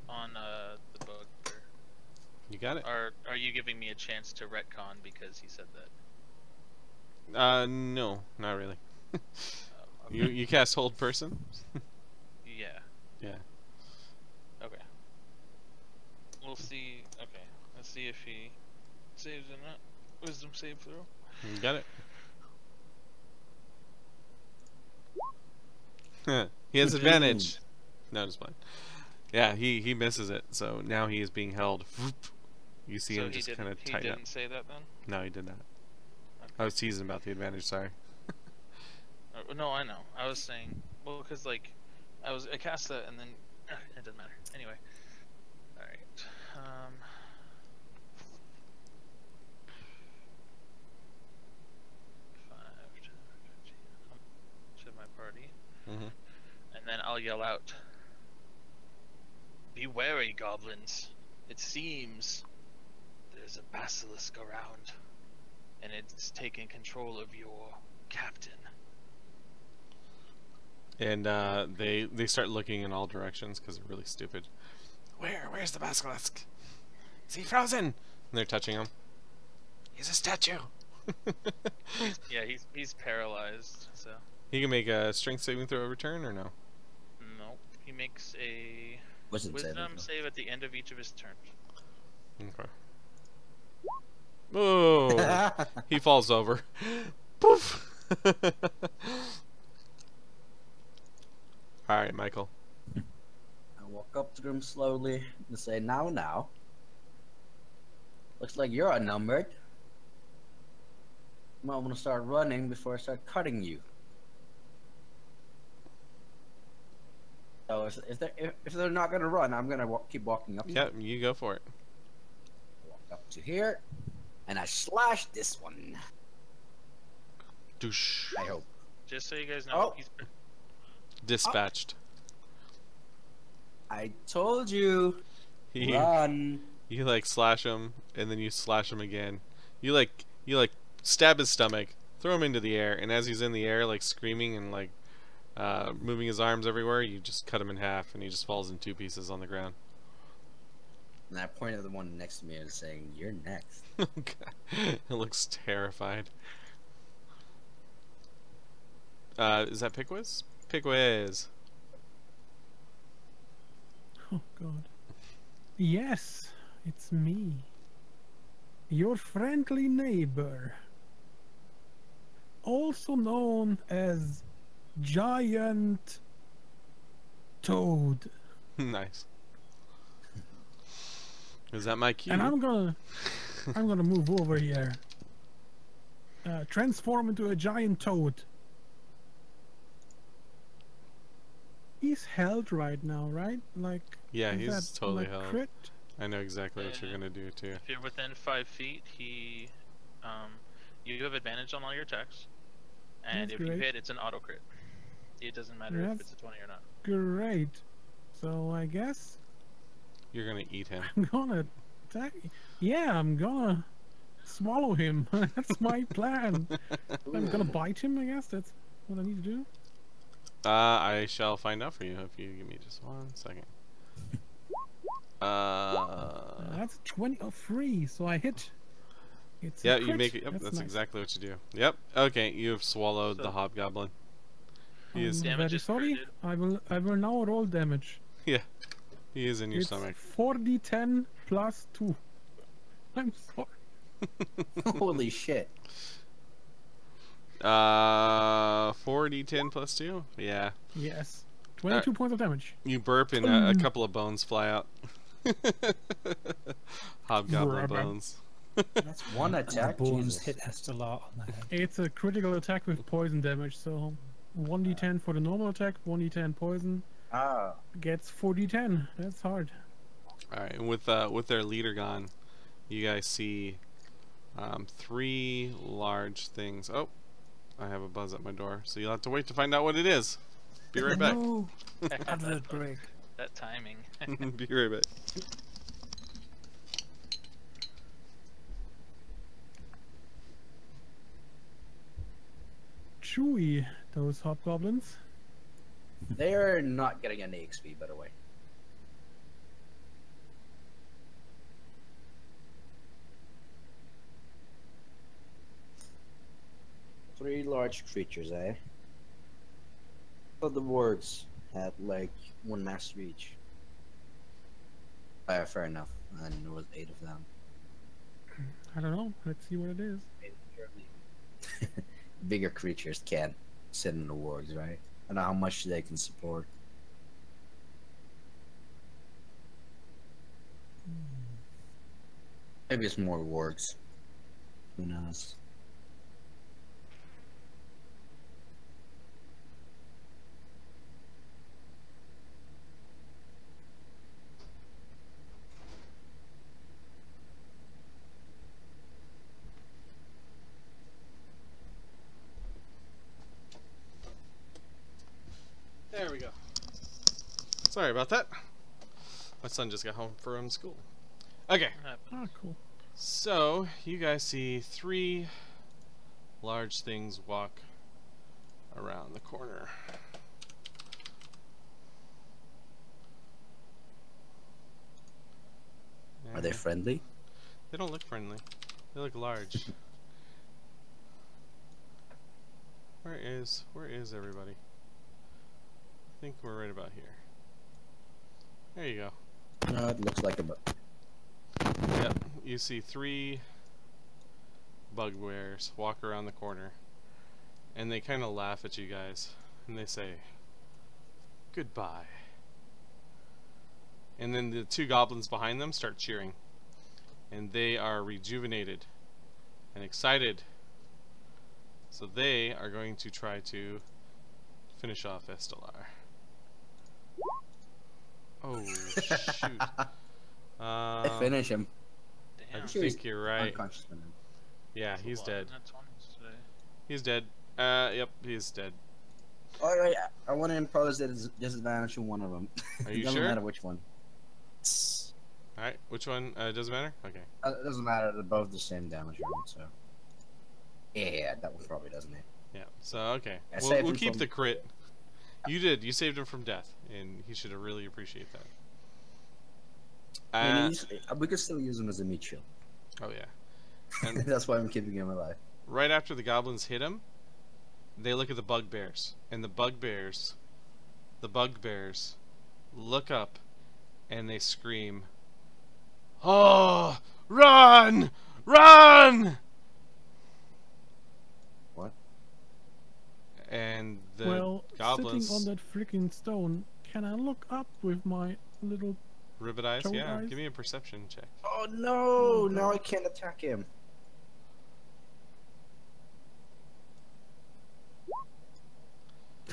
On the bugbear. You got it? Are you giving me a chance to retcon because he said that? No, not really. Okay. You cast hold person? Yeah. Yeah. Okay. We'll see. Okay. Let's see if he saves or not. Wisdom save throw. You got it. He has advantage. No, just fine. Yeah, he misses it, so now he is being held. You see him just kind of He tighten up. didn't say that then? No, he did not. Okay. I was teasing about the advantage, sorry. No, I know. I was saying, well, because like, I cast that and then it doesn't matter. Anyway, all right. 5, 10, 15. To my party, and then I'll yell out, "Be wary, goblins! It seems there's a basilisk around, and it's taking control of your captain." And they start looking in all directions because they're really stupid. Where's the basilisk? Is he frozen? And they're touching him. He's a statue. Yeah, he's paralyzed, so He can make a strength saving throw every turn, or no? nope. He makes a Wisdom save at the end of each of his turns. Okay. Oh, he falls over. Poof. All right, Michael. I walk up to them slowly and say, now. Looks like you're outnumbered. I'm going to start running before I start cutting you. So if they're not going to run, I'm going to keep walking up to Yeah, them. you go for it. I walk up to here, and I slash this one. Douche. I hope. Just so you guys know, Oh. he's Dispatched. I told you. He, Run. you like slash him, and then you slash him again. You like stab his stomach, throw him into the air, and as he's in the air, like screaming and like moving his arms everywhere, you just cut him in half, and he just falls in 2 pieces on the ground. And I point at the one next to me and saying, "You're next." It looks terrified. Is that Pickwiz? Pickwiz. Oh God. Yes, it's me. Your friendly neighbor. Also known as Giant Toad. Nice. Is that my cue? And I'm gonna move over here. Transform into a giant toad. He's held right now, right? Like, Yeah, is he's that, totally like, held. crit? I know exactly what you're gonna do too. if you're within 5 feet, you have advantage on all your attacks, and That's if you great. hit, it's an auto crit. It doesn't matter if That's- it's a 20 or not. Great. So I guess You're gonna eat him. I'm gonna attack. Yeah, I'm gonna swallow him. That's my plan. I'm gonna bite him. I guess that's what I need to do. I shall find out for you if you give me just 1 second. That's 20 of free, so I hit. It's a Yeah, you crit. make it. Yep, that's nice. exactly what you do. Yep. Okay, you have swallowed the So- hobgoblin. He is. I'm Damage very is sorry. critted. I will now roll damage. Yeah. He is in your It's stomach. 4d10 plus 2. I'm sorry. Holy shit. 4d10 plus 2? Yeah. Yes. 22 points of damage. You burp and a couple of bones fly out. Hobgoblin Brother. bones. That's one And the attack. bones Jesus. hit Estelar on the head. It's a critical attack with poison damage, so 1d10 for the normal attack, 1d10 poison, Ah. gets 4d10. That's hard. Alright, and with their leader gone, you guys see 3 large things. Oh, I have a buzz at my door, so you'll have to wait to find out what it is. Be right back. No, advert break. That timing. Be right back. Chewy, those hobgoblins. They're not getting any XP, by the way. Three large creatures, eh? But the wargs had like 1 master each. Fair enough. And there was 8 of them. I don't know. Let's see what it is. Bigger creatures can't sit in the wargs, right? I don't know how much they can support. Maybe it's more wargs. Who knows? There we go. Sorry about that. My son just got home from school. Okay, Ah, cool. so you guys see 3 large things walk around the corner. Are they friendly? They don't look friendly. They look large. Where is everybody? I think we're right about here. There you go. No, it looks like a Yep. You see 3 bugbears walk around the corner, and they kind of laugh at you guys, and they say, "Goodbye." And then the 2 goblins behind them start cheering, and they are rejuvenated and excited. So they are going to try to finish off Estelar. Oh, shoot. I finish him. I Damn. sure he's think you're right. Unconscious for now. Yeah, That's a he's lot dead. of nat 20s today. He's dead. Yep, he's dead. Alright, I want to impose a disadvantage on one of them. Are you Doesn't sure? matter which one. Alright, which one? Doesn't matter? Okay. It doesn't matter, they're both the same damage round, so. Yeah, that one probably doesn't it. Yeah, so, okay. I We'll, saved we'll him keep from- the crit. You did. You saved him from death, and he should really appreciate that. I mean, we could still use him as a meat shield. Oh, yeah. And That's why I'm keeping him alive. right after the goblins hit him, they look at the bugbears, and the bugbears look up, and they scream, "Oh, run! Run!" What? And the Well, goblins, sitting on that freaking stone, can I look up with my little... ribbit eyes, toad yeah, eyes? give me a perception check. Oh no! Now I can't attack him.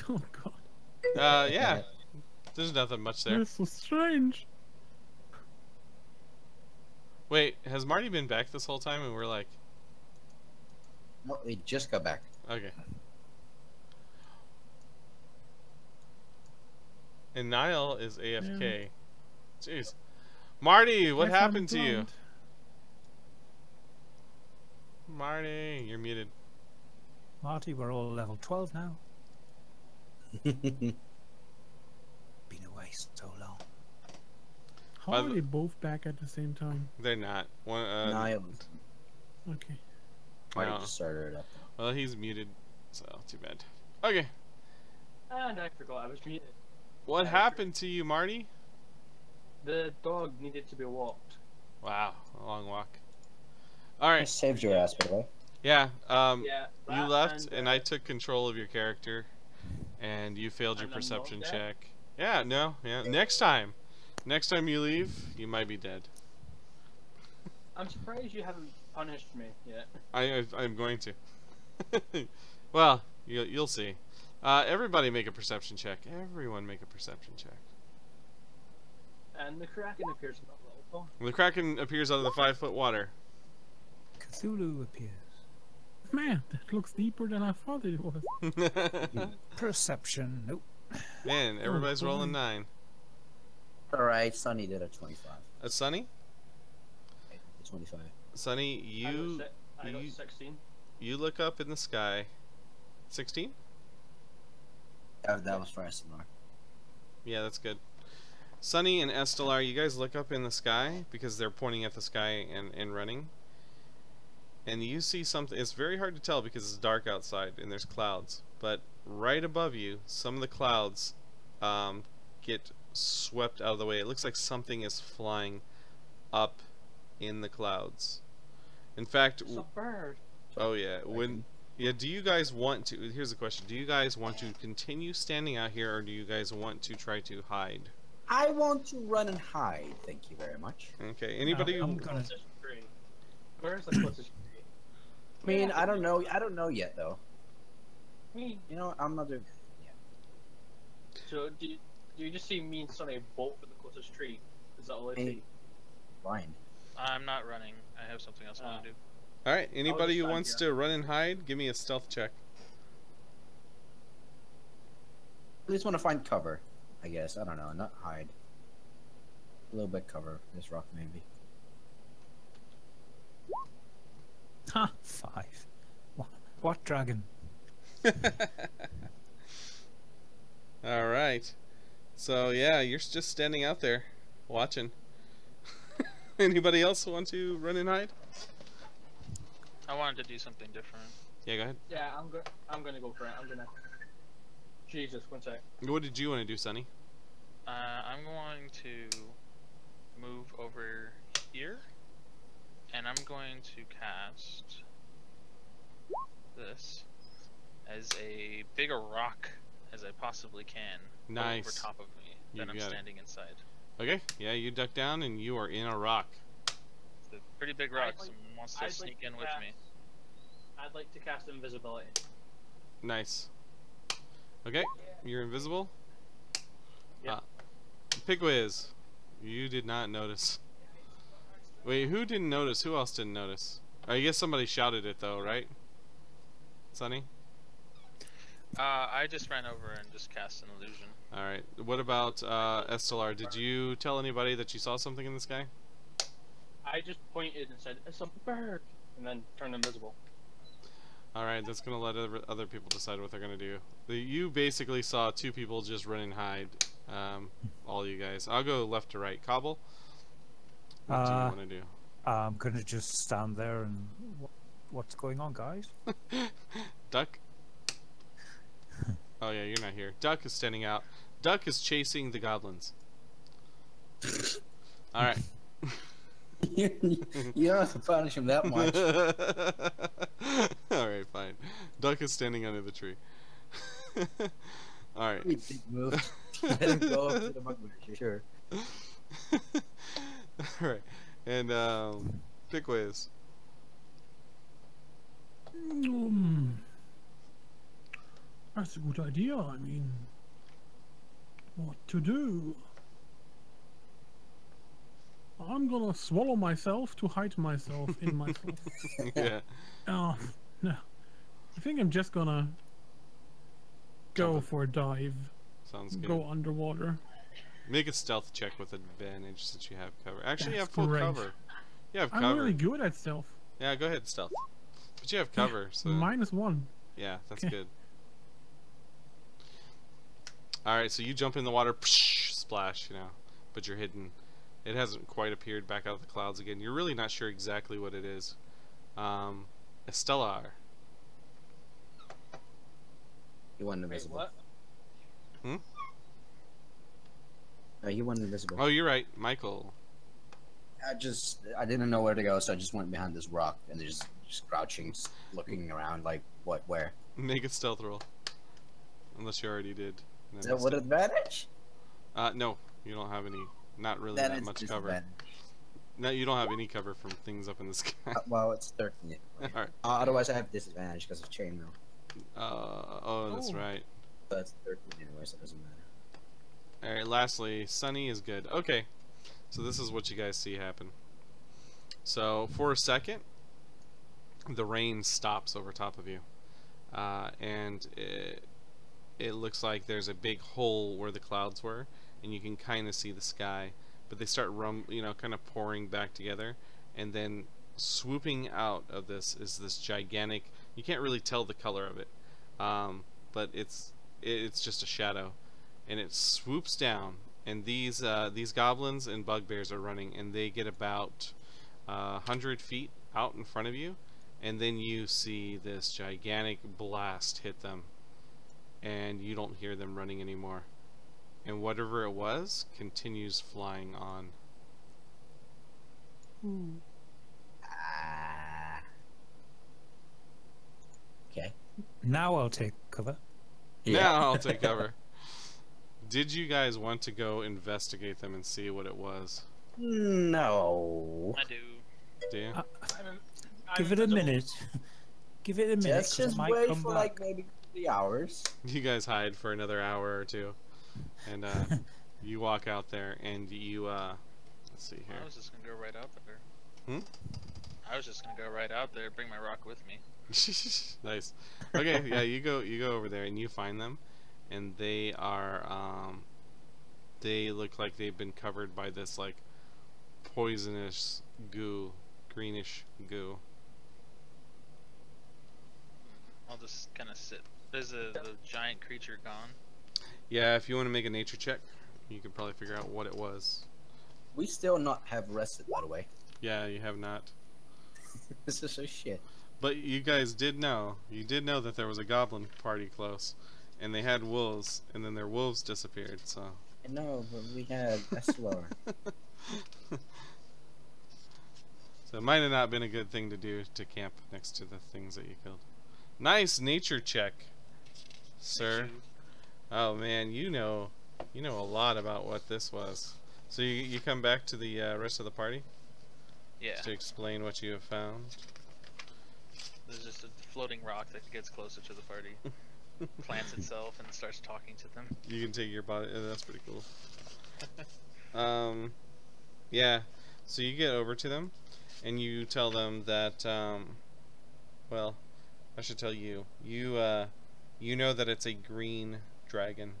Oh god, Yeah, there's nothing much there. that's so strange. Wait, has Marty been back this whole time and we're like, No, he just got back. okay. And Niall is AFK. Jeez. Marty, what I found happened a to you? plant. Marty, you're muted. Marty, we're all level 12 now. Been away so long. How By are the- they both back at the same time? They're not. One, Niall. Okay. Marty No. just started it up. Well, he's muted, so too bad. Okay. And I forgot I was muted. What Yeah, happened to you, Marty? The dog needed to be walked. Wow, a long walk. All I right. saved your ass, by the way. Yeah. Yeah. You that left, and I uh, took control of your character, and you failed your And I'm not perception dead? check. Yeah, no, yeah. Next time you leave, you might be dead. I'm surprised you haven't punished me yet. I'm going to. Well, you'll see. Everybody make a perception check. Everyone make a perception check. And the Kraken appears in that little pond. The Kraken appears out of the 5-foot water. Cthulhu appears. Man, that looks deeper than I thought it was. Perception. Nope. Man, everybody's boy. rolling 9. Alright, Sunny did a 25. Sunny? 25. Sunny, I got you 16. you look up in the sky. 16? That was for SMR. Yeah, that's good. Sunny and Estelar, you guys look up in the sky because they're pointing at the sky and running. And you see something. It's very hard to tell because it's dark outside and there's clouds. But right above you, some of the clouds get swept out of the way. It looks like something is flying up in the clouds. In fact, It's a bird. oh yeah, do you guys want to, here's the question, do you guys want to continue standing out here or do you guys want to try to hide? I want to run and hide, thank you very much. Okay, anybody? I'm gonna. Closest tree. Where's the closest tree? I mean, I don't know yet though. I mean, You know, I'm not doing so do you just see me and Sonny bolt for the closest tree? Is that all I Hey. see? blind. I'm not running. I have something else I want to do. Alright, anybody just who stand wants here. to run and hide, give me a stealth check. I just want to find cover, I guess. I don't know, not hide. A little bit cover. This rock maybe. Ha! 5. What dragon? Alright. So yeah, you're just standing out there, watching. Anybody else want to run and hide? I wanted to do something different. Yeah, go ahead. Yeah, I'm gonna go for it. I'm gonna. Jesus, one sec. What did you want to do, Sonny? I'm going to move over here, and I'm going to cast this as a bigger rock as I possibly can Nice. over top of me. You Then I'm got it. standing inside. Okay, yeah, you duck down and you are in a rock. It's a pretty big rock. Someone wants to sneak in with me. I'd like to cast invisibility. Nice. Okay, you're invisible. Yeah. Pigwiz, you did not notice. Wait, who didn't notice? Who else didn't notice? I guess somebody shouted it though, right? Sonny? I just ran over and just cast an illusion. Alright, what about Estelar? Did you tell anybody that you saw something in the sky? I just pointed and said, "It's a bird," and then turned invisible. Alright, that's gonna let other people decide what they're gonna do. You basically saw two people just run and hide. All you guys. I'll go left to right. Cobble? What do you want to do? I'm gonna just stand there and. What's going on, guys? Duck? Oh yeah, you're not here. Duck is standing out. Duck is chasing the goblins. Alright. You don't have to punish him that much. Alright, fine. Duck is standing under the tree. Alright. Big move. Let him go up to the bugbear, sure. Alright. And Pickways. That's a good idea. I mean, what to do? I'm gonna swallow myself to hide myself in myself. Yeah. Oh, no. I think I'm just gonna go Jump in. for a dive. Sounds good. Go underwater. Make a stealth check with advantage since you have cover. Actually, you have That's full great. cover. You have I'm cover. really good at stealth. Yeah, go ahead, stealth. But you have cover, so -1. yeah, that's Okay. good. Alright, so you jump in the water, splash, you know, but you're hidden. It hasn't quite appeared back out of the clouds again. You're really not sure exactly what it is. Estelar. He went Wait, invisible. what? No, he went invisible. Oh, you're right, Michael. I didn't know where to go, so I just went behind this rock and just crouching, just looking around like, where? Make a stealth roll. Unless you already did. And Is then that what advantage? no, you don't have any, not really That that is much cover. disadvantage. No, you don't have any cover from things up in the sky. Well, it's 13. Alright. Otherwise, I have disadvantage because of chainmail. Oh, that's Oh. right. But it's 13 anyway, so it doesn't matter. Alright, lastly, Sunny is good. Okay, So this is what you guys see happen. So for a second, the rain stops over top of you, and it looks like there's a big hole where the clouds were, and you can kind of see the sky. But they start kind of pouring back together, and then swooping out of this is this gigantic. You can't really tell the color of it, but it's just a shadow, and it swoops down. And these goblins and bugbears are running, and they get about 100 feet out in front of you, and then you see this gigantic blast hit them, and you don't hear them running anymore. And whatever it was continues flying on. Okay. Now I'll take cover. Now I'll take cover. Did you guys want to go investigate them and see what it was? No. I do. Do you? Give it a minute. Give it a minute. Let's 'cause just it might wait come for back. like maybe 3 hours. You guys hide for another hour or two, and you walk out there, and you let's see here. I was just gonna go right out there. Hmm? I was just gonna go right out there, bring my rock with me. Nice. Okay, yeah, you go over there and you find them, and they are they look like they've been covered by this like poisonous goo, greenish goo. I'll just kind of sit. Is the giant creature gone? Yeah, if you want to make a nature check, you could probably figure out what it was. We still not have rested, by the way. Yeah, you have not. This is so shit. But you guys did know. You did know that there was a goblin party close, and they had wolves, and then their wolves disappeared. So. I know, but we had SLR. So it might have not been a good thing to do to camp next to the things that you killed. Nice nature check, sir. Oh man, you know a lot about what this was. So you come back to the rest of the party Yeah. to explain what you have found. There's just a floating rock that gets closer to the party, plants itself, and starts talking to them. You can take your body. That's pretty cool. Yeah. So you get over to them, and you tell them that. Well, I should tell you. You know that it's a green dragon,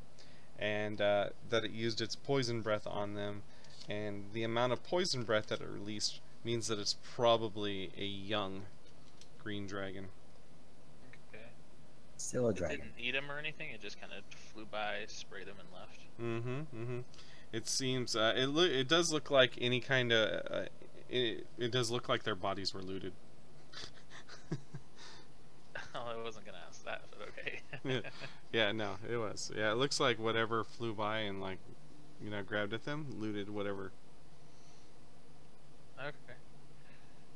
and that it used its poison breath on them, and the amount of poison breath that it released means that it's probably a young green dragon. Okay. Still a It dragon. didn't eat him or anything. It just kind of flew by, sprayed him, and left. It seems it does look like any kind of it does look like their bodies were looted. Oh, I wasn't gonna ask that, but okay. Yeah, no, it was. Yeah, it looks like whatever flew by and like, grabbed at them, looted whatever. Okay.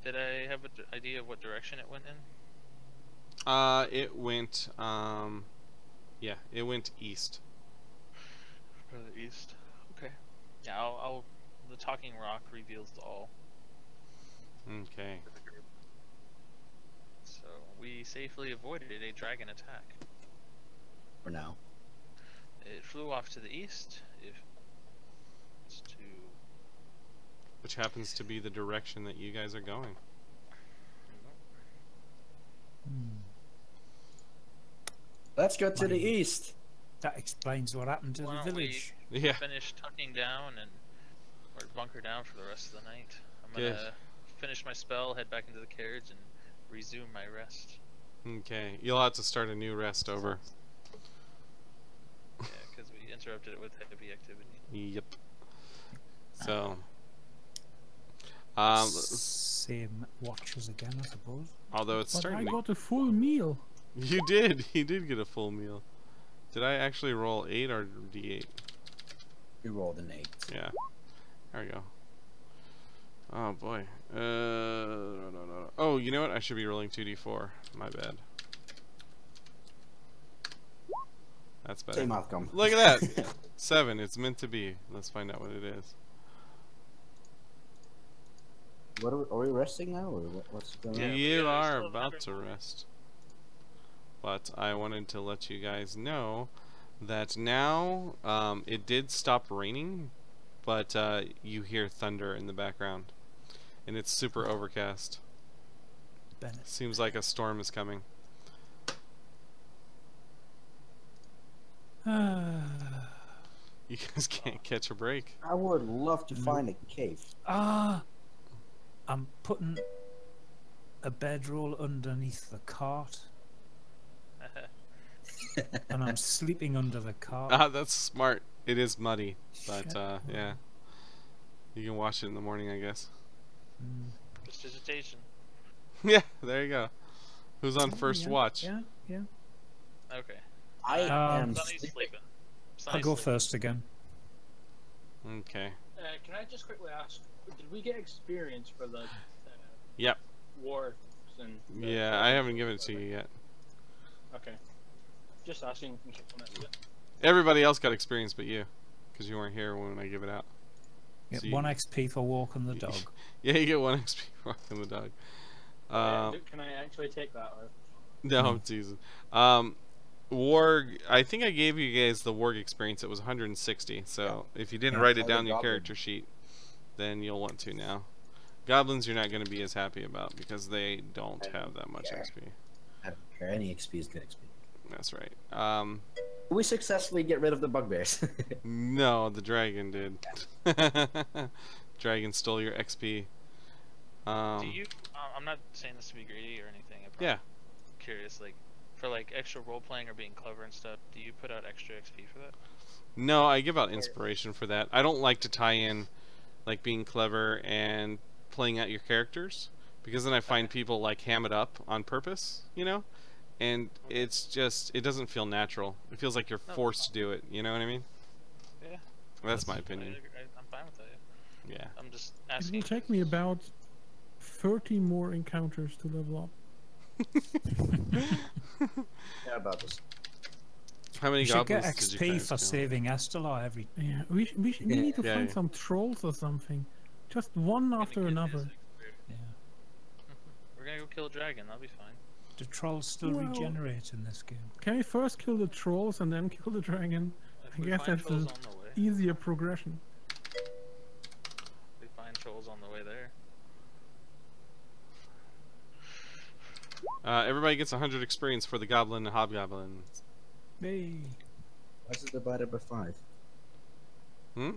Did I have an idea of what direction it went in? It went yeah, it went east. Further east. Okay. Yeah, I'll the talking rock reveals all Okay. for the group. So we safely avoided a dragon attack. For now. It flew off to the east. It's to Which happens to be the direction that you guys are going. Let's go to the east. That explains what happened to Why the don't we village. Yeah. finish tucking down and or bunker down for the rest of the night. I'm Good. gonna finish my spell, head back into the carriage, and resume my rest. Okay. You'll have to start a new rest over. Yeah, because we interrupted it with heavy activity. Yep. So Same watches again, I suppose. although it's But I starting to got a full meal. You did get a full meal. Did I actually roll 8 or D8? We rolled an 8. Yeah. There we go. Oh boy. No. Oh, you know what? I should be rolling 2d4. My bad. That's better. Same outcome. Look at that. 7. It's meant to be. Let's find out what it is. What are we resting now, or what's going Yeah, on? we You gotta are still about remember to morning. rest. But I wanted to let you guys know that now it did stop raining but you hear thunder in the background, and it's super overcast. Bennett. Seems like a storm is coming. You guys can't catch a break. I would love to find a cave. I'm putting a bedroll underneath the cart, and I'm sleeping under the cart. Ah, that's smart. It is muddy, but Shit. yeah. You can wash it in the morning, I guess. Mm. Prestidigitation. Yeah, there you go. Who's on first Yeah, watch? Yeah, yeah. Okay. I am Sonny's sleeping. I'll Sonny's go sleeping. first again. Okay. Can I just quickly ask, did we get experience for the Yep. wars and? the- Yeah, I haven't given it to you yet. Okay. Just asking. In case I missed it. Everybody else got experience but you, because you weren't here when I give it out. Get So you- 1 XP for walking the dog. Yeah, you get 1 XP for walking the dog. Can I actually take that? Or? No, it's easy. Warg, I think I gave you guys the Warg experience. It was 160. So if you didn't Yeah, write it all down in the your goblin. character sheet, then you'll want to now. Goblins, you're not going to be as happy about because they don't I have that much care. XP. I don't care. Any XP is good XP. That's right. We successfully get rid of the bugbears. No, the dragon did. Dragon stole your XP. Do you? I'm not saying this to be greedy or anything. I'm Yeah. curious, like, for like extra role playing or being clever and stuff. Do you put out extra XP for that? No, I give out inspiration for that. I don't like to tie in like being clever and playing out your characters because then I find people like ham it up on purpose, you know? And it's just it doesn't feel natural. It feels like you're No, forced to do it, you know what I mean? Yeah. That's my opinion. I'm fine with that. Yeah. Yeah. I'm just It asking. will take me about 30 more encounters to level up. Yeah, about this. How many You should get goblins did you XP guys for kill? saving Estelar every. Yeah, we need to Yeah, find yeah. some trolls or something. Just one after another. Yeah. We're gonna go kill a dragon. That'll be fine. Do trolls still Well- regenerate in this game? Can we first kill the trolls and then kill the dragon? If I we guess find that's trolls a on the way. easier progression. We find trolls on the way there. Everybody gets 100 experience for the goblin and hobgoblin. Hey. Why is it divided by 5? Hmm?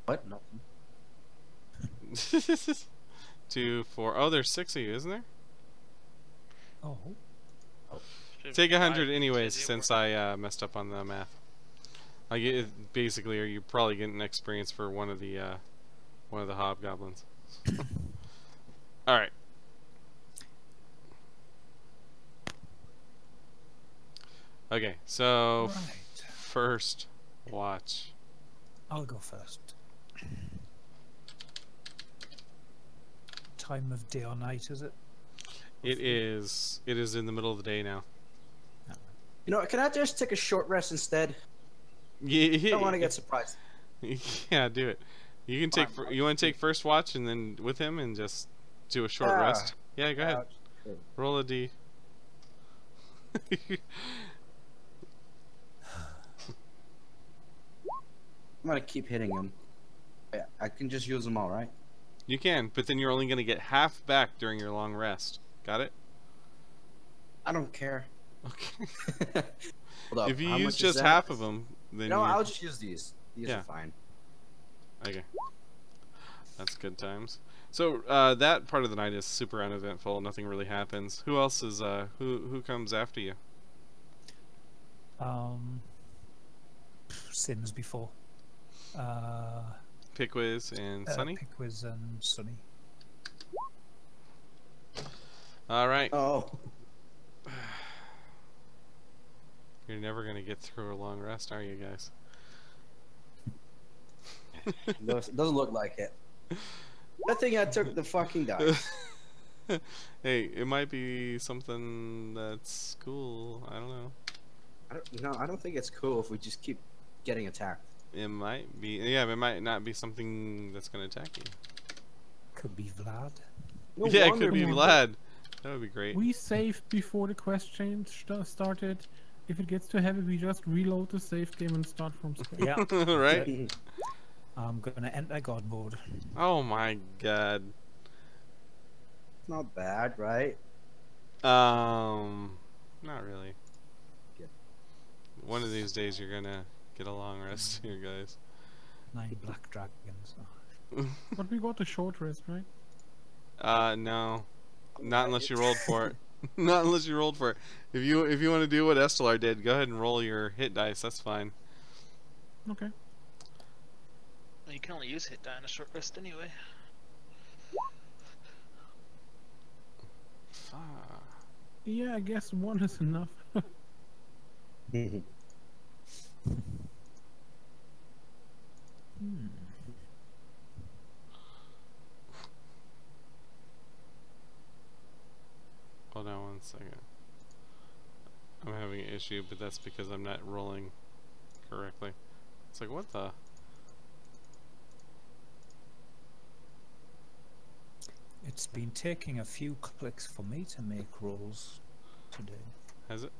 What? Nothing. 2, 4. Oh, there's 6 of you, isn't there? Oh. Take 100 Five, anyways, says since I messed up on the math. I get basically, or you probably getting experience for one of the hobgoblins. All right. Okay, so Right. first watch. I'll go first. Time of day or night, is it? It is in the middle of the day now. You know, can I just take a short rest instead? Yeah, I don't want to get surprised. Yeah, do it. You can take. Fine, You want to take first watch and then with him and just do a short Ah. rest. Yeah, go ahead. Ouch. Roll a D. I'm gonna keep hitting him. I can just use them all, right? You can, but then you're only going to get half back during your long rest. Got it? I don't care. Okay. Hold up. If you how use much is just that? half of them, then No, you... I'll just use these. These Yeah. are fine. Okay. That's good times. So that part of the night is super uneventful. Nothing really happens. Who else is who comes after you? Same as before. Pickwiz and Sunny. Pickwiz and Sunny. All right. Oh. You're never gonna get through a long rest, are you guys? Doesn't look like it. Good thing I took the fucking dice. Hey, it might be something that's cool. I don't know. I don't think it's cool if we just keep getting attacked. It might be. Yeah, it might not be something that's gonna attack you. Could be Vlad. No Yeah, it wonder could be people- Vlad. That would be great. We saved before the quest change started. If it gets too heavy, we just reload the save game and start from scratch. Yeah. Right? I'm gonna enter God mode. Oh my god. Not bad, right? Not really. Good. One of these days you're gonna get a long rest here, guys. 9 black dragons. But we got a short rest, right? No. Not unless you rolled for it. Not unless you rolled for it. If you want to do what Estelar did, go ahead and roll your hit dice. That's fine. Okay. You can only use hit die in a short rest anyway. Fuck. Yeah, I guess one is enough. Hmm. Hold on one second. I'm having an issue, but that's because I'm not rolling correctly. It's like, what the? It's been taking a few clicks for me to make rolls today, Has it?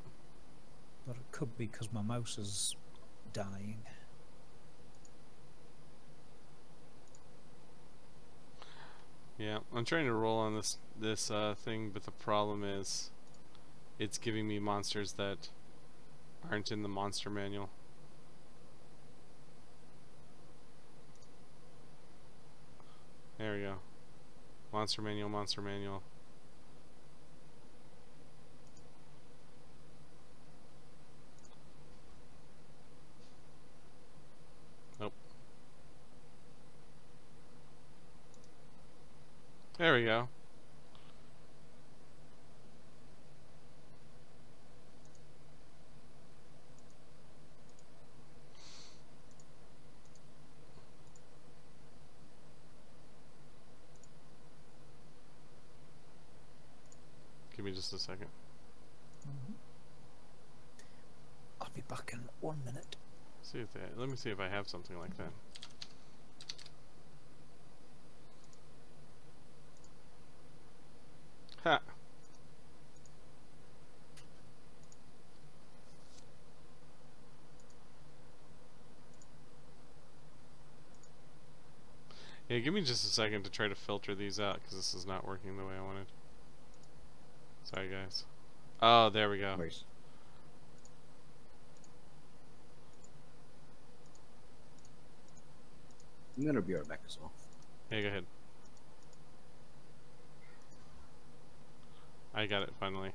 but it could be because my mouse is dying. Yeah, I'm trying to roll on this thing, but the problem is it's giving me monsters that aren't in the monster manual. There we go. Monster manual, monster manual. Nope. There we go. Give me just a second. I'll be back in 1 minute. See if let me see if I have something like that. Ha! Yeah, give me just a second to try to filter these out, because this is not working the way I wanted. Sorry, guys. Oh, there we go. Where's- I'm gonna be right back as well. Yeah, go ahead. I got it, finally.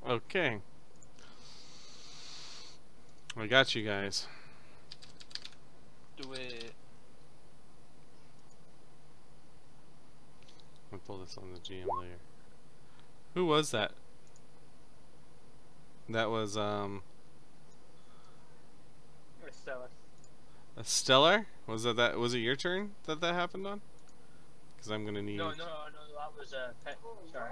Okay. I got you guys. Do it. I'll pull this on the GM later. Who was that? That was, Or Stella. a Stellar? Was that was it your turn that happened on? Because I'm gonna need... No, that was Pet. Sorry.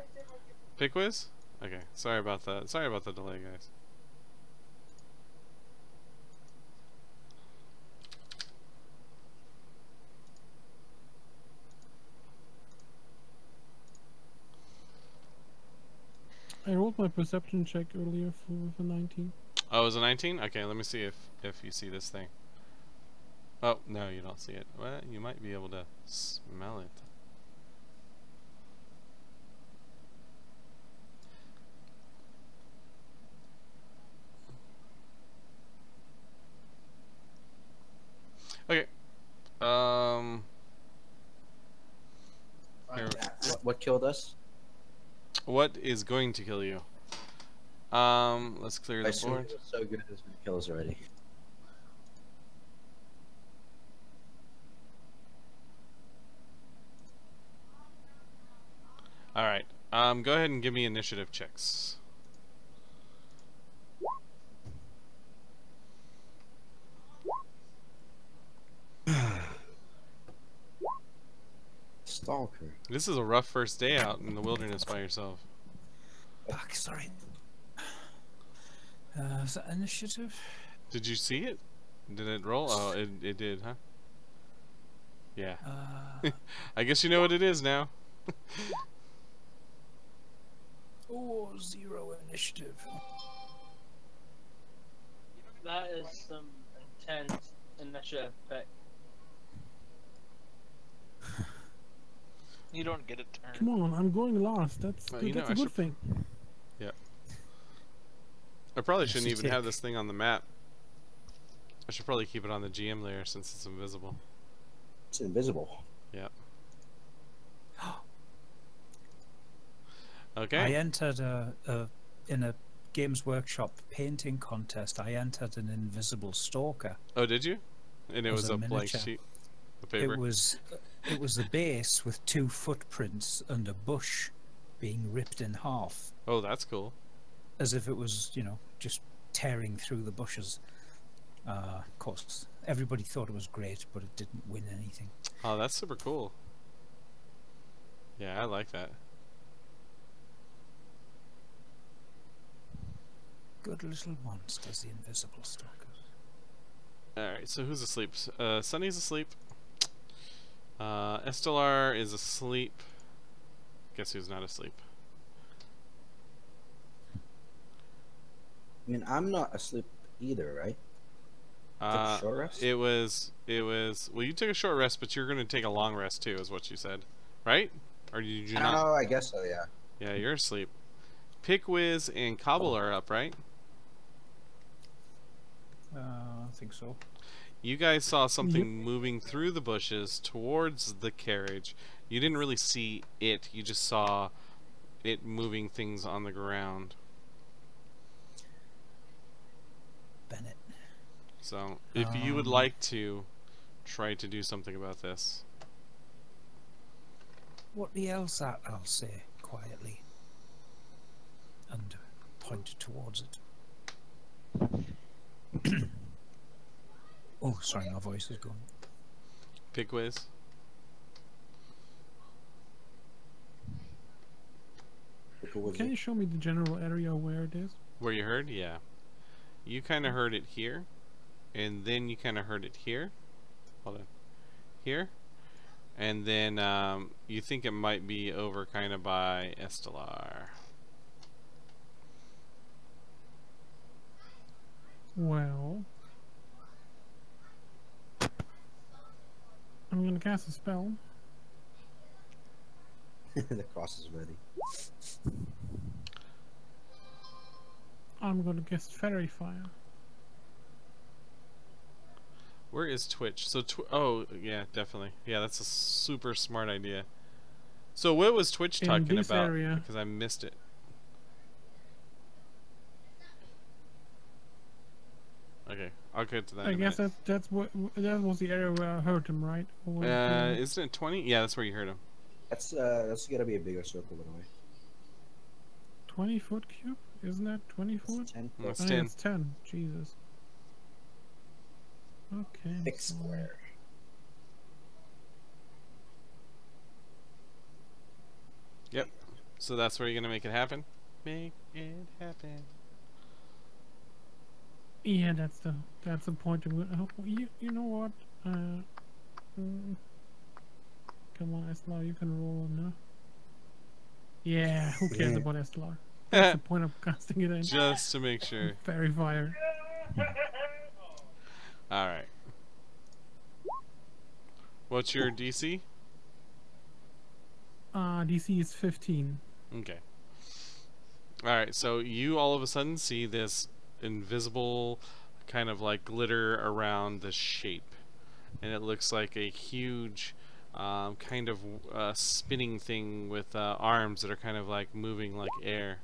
Pickwiz? Okay, sorry about that. Sorry about the delay, guys. I rolled my perception check earlier for 19. Oh, it was a 19? Okay, let me see if you see this thing. Oh, no, you don't see it. Well, you might be able to smell it. Okay. Here. What killed us? What is going to kill you? Let's clear I the assume board. it was so good it's gonna kill us already. Alright. Go ahead and give me initiative checks. Stalker. This is a rough first day out in the wilderness by yourself. Back, sorry. Is that initiative? Did you see it? Did it roll? Oh, it did, huh? Yeah. I guess you know what it is now. Oh, 0 initiative. That is some intense initiative pick. You don't get a turn. Come on, I'm going last. That's Well, good. you know, That's a I good should- thing. I probably Yes, shouldn't you even have take- this thing on the map. I should probably keep it on the GM layer since it's invisible. It's invisible. Yep. I Okay. entered in a Games Workshop painting contest. I entered an invisible stalker. Oh, did you? And it As was a a blank miniature. sheet of paper. It was the base with 2 footprints and a bush being ripped in half, Oh, that's cool. as if it was, just tearing through the bushes. Of course, everybody thought it was great, but it didn't win anything. Oh, that's super cool. Yeah, I like that. Good little monsters, the invisible stalkers. Alright, so who's asleep? Sunny's asleep. Estelar is asleep. Guess who's not asleep? I mean, I'm not asleep either, right? Took a short rest? It was, well, you took a short rest, but you're going to take a long rest too, is what you said. Right? Or did you not? Oh, I guess so, yeah. Yeah, you're asleep. Pickwiz and Cobble are up, right? I think so. You guys saw something moving through the bushes towards the carriage. You didn't really see it, you just saw it moving things on the ground. Bennett. So, if you would like to try to do something about this. What the hell's that? I'll say quietly, and point towards it. Oh, sorry, my voice is going. Pickwiz? Can you show me the general area where it is? Where you heard? Yeah. You kind of heard it here, and then you kind of heard it here. Hold on. Here. And then you think it might be over kind of by Estelar. Well, I'm gonna cast a spell. The cross is ready. I'm gonna cast Fairy Fire. Where is Twitch? So, oh, yeah, definitely. Yeah, that's a super smart idea. So, what was Twitch In talking this about? area. Because I missed it. Okay, I'll get to that. I in a guess minute. that was the area where I heard him, right? Or was it, Isn't it 20? Yeah, that's where you heard him. That's gotta be a bigger circle in a way. 20-foot cube? Isn't that 20 foot? 10 No, foot. it's Oh, yeah, 10. it's 10. Jesus. Okay. Big so- square. Yep. So that's where you're gonna make it happen. Make it happen. Yeah, that's the point. You know what? Come on, Estelar, you can roll now. Yeah, who cares Yeah. about Estelar? That's the point of casting it in. Just to make sure. Fairy Fire. All right. What's your DC? DC is 15. Okay. Alright, so you all of a sudden see this invisible kind of like glitter around the shape. And it looks like a huge kind of spinning thing with arms that are kind of like moving like air.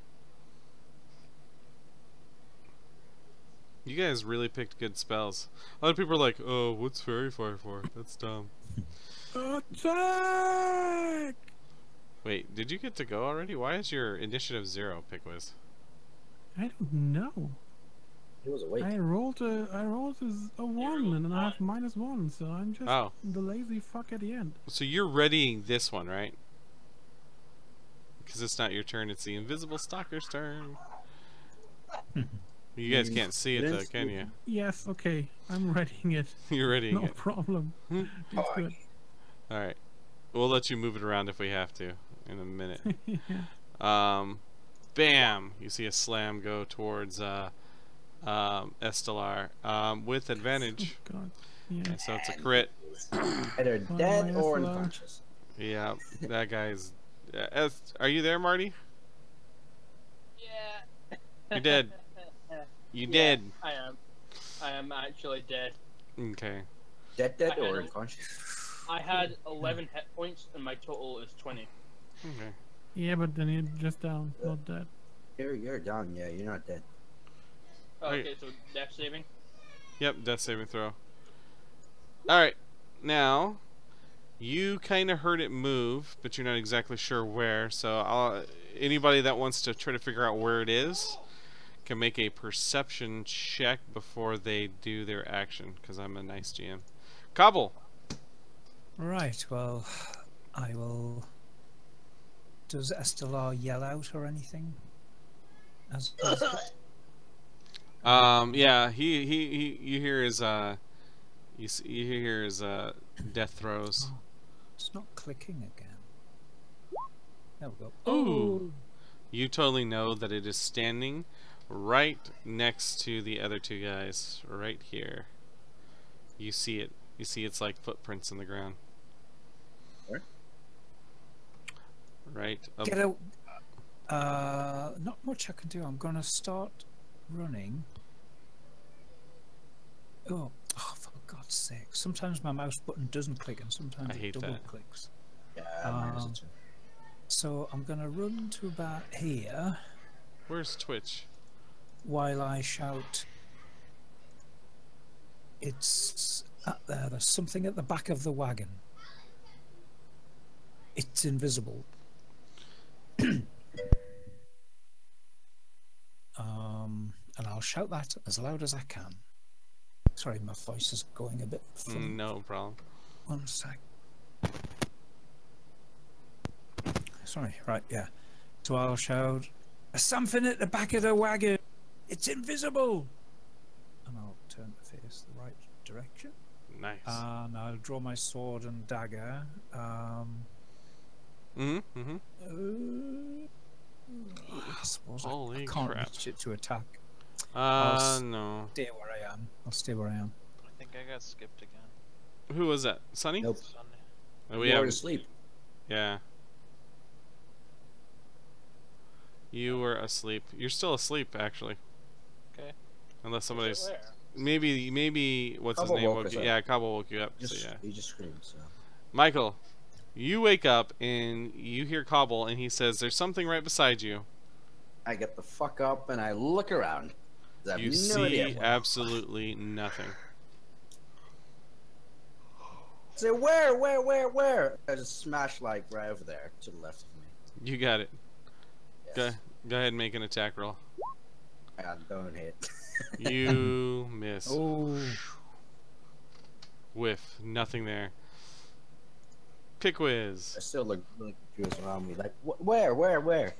You guys really picked good spells. A lot of people are like, oh, what's Fairy Fire for? That's dumb. Attack! Wait, did you get to go already? Why is your initiative 0, Pickwiz? I don't know. He was awake. I rolled a 1 and I have -1, so I'm just Oh. the lazy fuck at the end. So you're readying this one, right? Because it's not your turn, it's the invisible stalker's turn. You guys can't see it though, can you? Yes, okay, I'm readying it. You're readying No it. problem. Hmm. It's good. Alright. We'll let you move it around if we have to in a minute. Bam! You see a slam go towards Estelar with advantage. Oh, God. Yeah. And so it's a crit. Either Fine, dead or Estelar. unconscious. Yeah, that guy's. Are you there, Marty? Yeah. You're dead. You Yeah, dead. I am. I am actually dead. Okay. Dead I or had- unconscious. I had 11 hit points and my total is 20. Okay. Yeah, but then you're just down, not dead. You're down. Yeah, you're not dead. Okay, so death saving. Yep, death saving throw. Alright, now, you kind of heard it move, but you're not exactly sure where, so anybody that wants to try to figure out where it is can make a perception check before they do their action, because I'm a nice GM. Cobble! Right, well, I will... Does Estelar yell out or anything? As Yeah, you hear his, you hear his, death throws. Oh, it's not clicking again. There we go. Ooh! You totally know that it is standing right next to the other two guys, right here. You see it. You see its like footprints in the ground. Where? Right. Get out. Not much I can do. I'm gonna start running. Oh, for God's sake! Sometimes my mouse button doesn't click, and sometimes I it hate double that. clicks. Yeah, mine is Um, too. So I'm gonna run to about here Where's Twitch? while I shout. It's up there. There's something at the back of the wagon. It's invisible. And I'll shout that as loud as I can. Sorry, my voice is going a bit funny. No problem. One sec. Sorry, right, yeah. So I'll shout, "There's something at the back of the wagon. It's invisible." And I'll turn to face the right direction. Nice. And I'll draw my sword and dagger. I suppose Holy I can't crap. reach it to attack. I'll No. Stay where I am. I'll stay where I am. I think I got skipped again. Who was that? Sonny? Nope. Sunday. We You have. were asleep. Yeah. You were asleep. You're still asleep, actually. Okay. Unless somebody's. Where? Maybe. What's his Cobble name? woke Woke us you? up. Yeah, Cobble woke you up. Just, So yeah. He just screamed. So. Michael, you wake up and you hear Cobble, and he says, "There's something right beside you." I get the fuck up and I look around. I have You no idea see what- absolutely nothing. Say where? There's a smash like right over there to the left of me. You got it. Yes. Go ahead and make an attack roll. Don't hit. You miss. Oh, Whiff. Nothing there. Pick whiz. I still look really confused around me. Like where?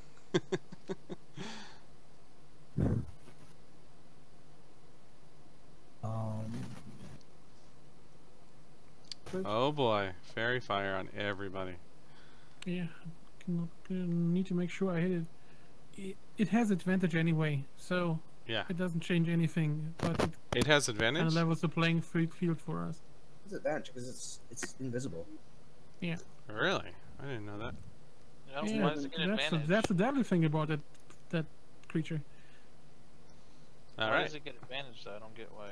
Oh boy. Fairy fire on everybody. Yeah, need to make sure I hit it. It has advantage anyway, so Yeah. it doesn't change anything, but it It has kind advantage? of levels the playing field for us. It's advantage because it's invisible. Really? I didn't know that. Yeah, Yeah, why does it get advantage? that's the deadly thing about that creature. Why Alright. does it get advantage though? I don't get why.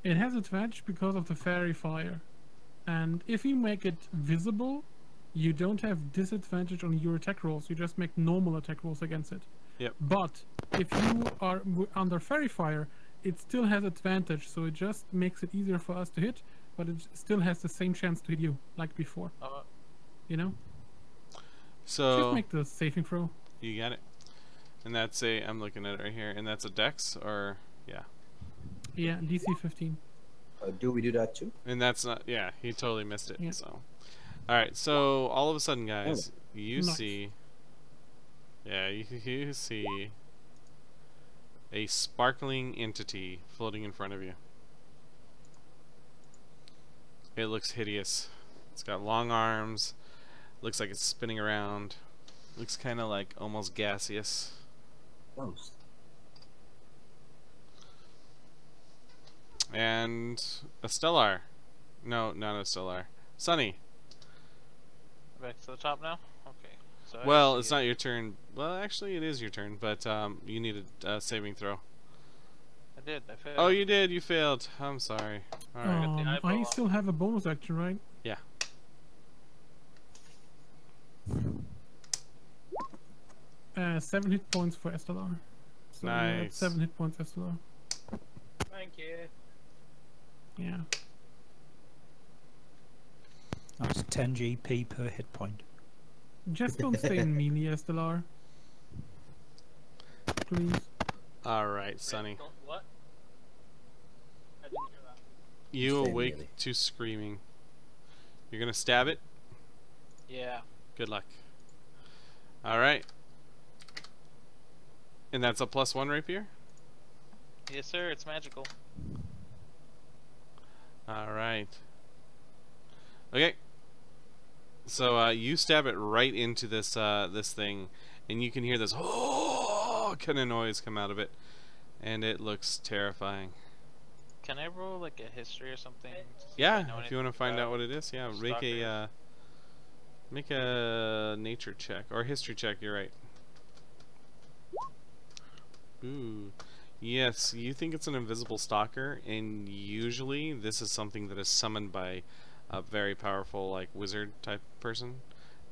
It has advantage because of the fairy fire, and if you make it visible, you don't have disadvantage on your attack rolls. You just make normal attack rolls against it. Yep. But if you are under fairy fire, it still has advantage, so it just makes it easier for us to hit, but it still has the same chance to hit you like before. You know? Just So, make the saving throw. you got it. And that's I'm looking at it right here, and that's a dex, or, yeah. Yeah, DC 15. Do we do that too? And that's not, yeah, he totally missed it, Yeah. so. Alright, so all of a sudden, guys, you Nice. see, yeah, you see a sparkling entity floating in front of you. It looks hideous. It's got long arms. Looks like it's spinning around. Looks kind of like almost gaseous. Close. And a Stellar. No, not a Stellar. Sunny. Back to the top now? Okay. So I Well, see it's it. not your turn. Well, actually, it is your turn, but you need a saving throw. I did. I failed. Oh, you did. You failed. I'm sorry. All right. got the I eyeball. still have a bonus action, right? Yeah. 7 hit points for Estelar. So Nice. that's 7 hit points, Estelar. Thank you. Yeah. That's 10 GP per hit point. Just don't stay in melee, Estelar. Please. All right, Sunny. Wait, don't- what? I didn't hear that. You Stay awake melee. to screaming. You're gonna stab it. Yeah. Good luck. All right. And that's a +1 rapier. Yes, sir. It's magical. All right. Okay. So you stab it right into this this thing, and you can hear this oh kind of noise come out of it, and it looks terrifying. Can I roll like a history or something? to see if I Yeah, know if you want to anything find about out what it is, yeah, stalkers? make a nature check or history check. You're right. Ooh. Yes, you think it's an invisible stalker, and usually this is something that is summoned by a very powerful, like, wizard type person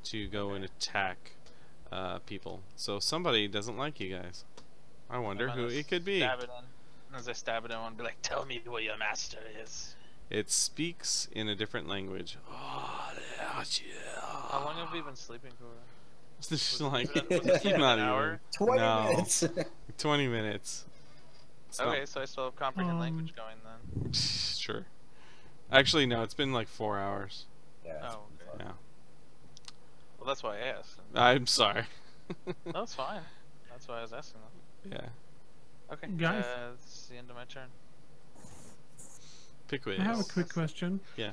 to go and attack people. So somebody doesn't like you guys. I wonder I'm who gonna it could be. Stab it in. As I stab it in, I'll be like, "Tell me who your master is." It speaks in a different language. How long have we been sleeping for? It's just like, Was it even not an even. hour? 20 No. minutes. 20 minutes. It's not- Okay, so I still have comprehend language going then. Sure. Actually, no, it's been like 4 hours. Yeah. Oh, okay. Yeah. Well, that's why I asked. I'm sorry. No, that's fine. That's why I was asking them. Yeah. Okay, Guys? that's the end of my turn. Pick ways. I have a quick question. Yeah.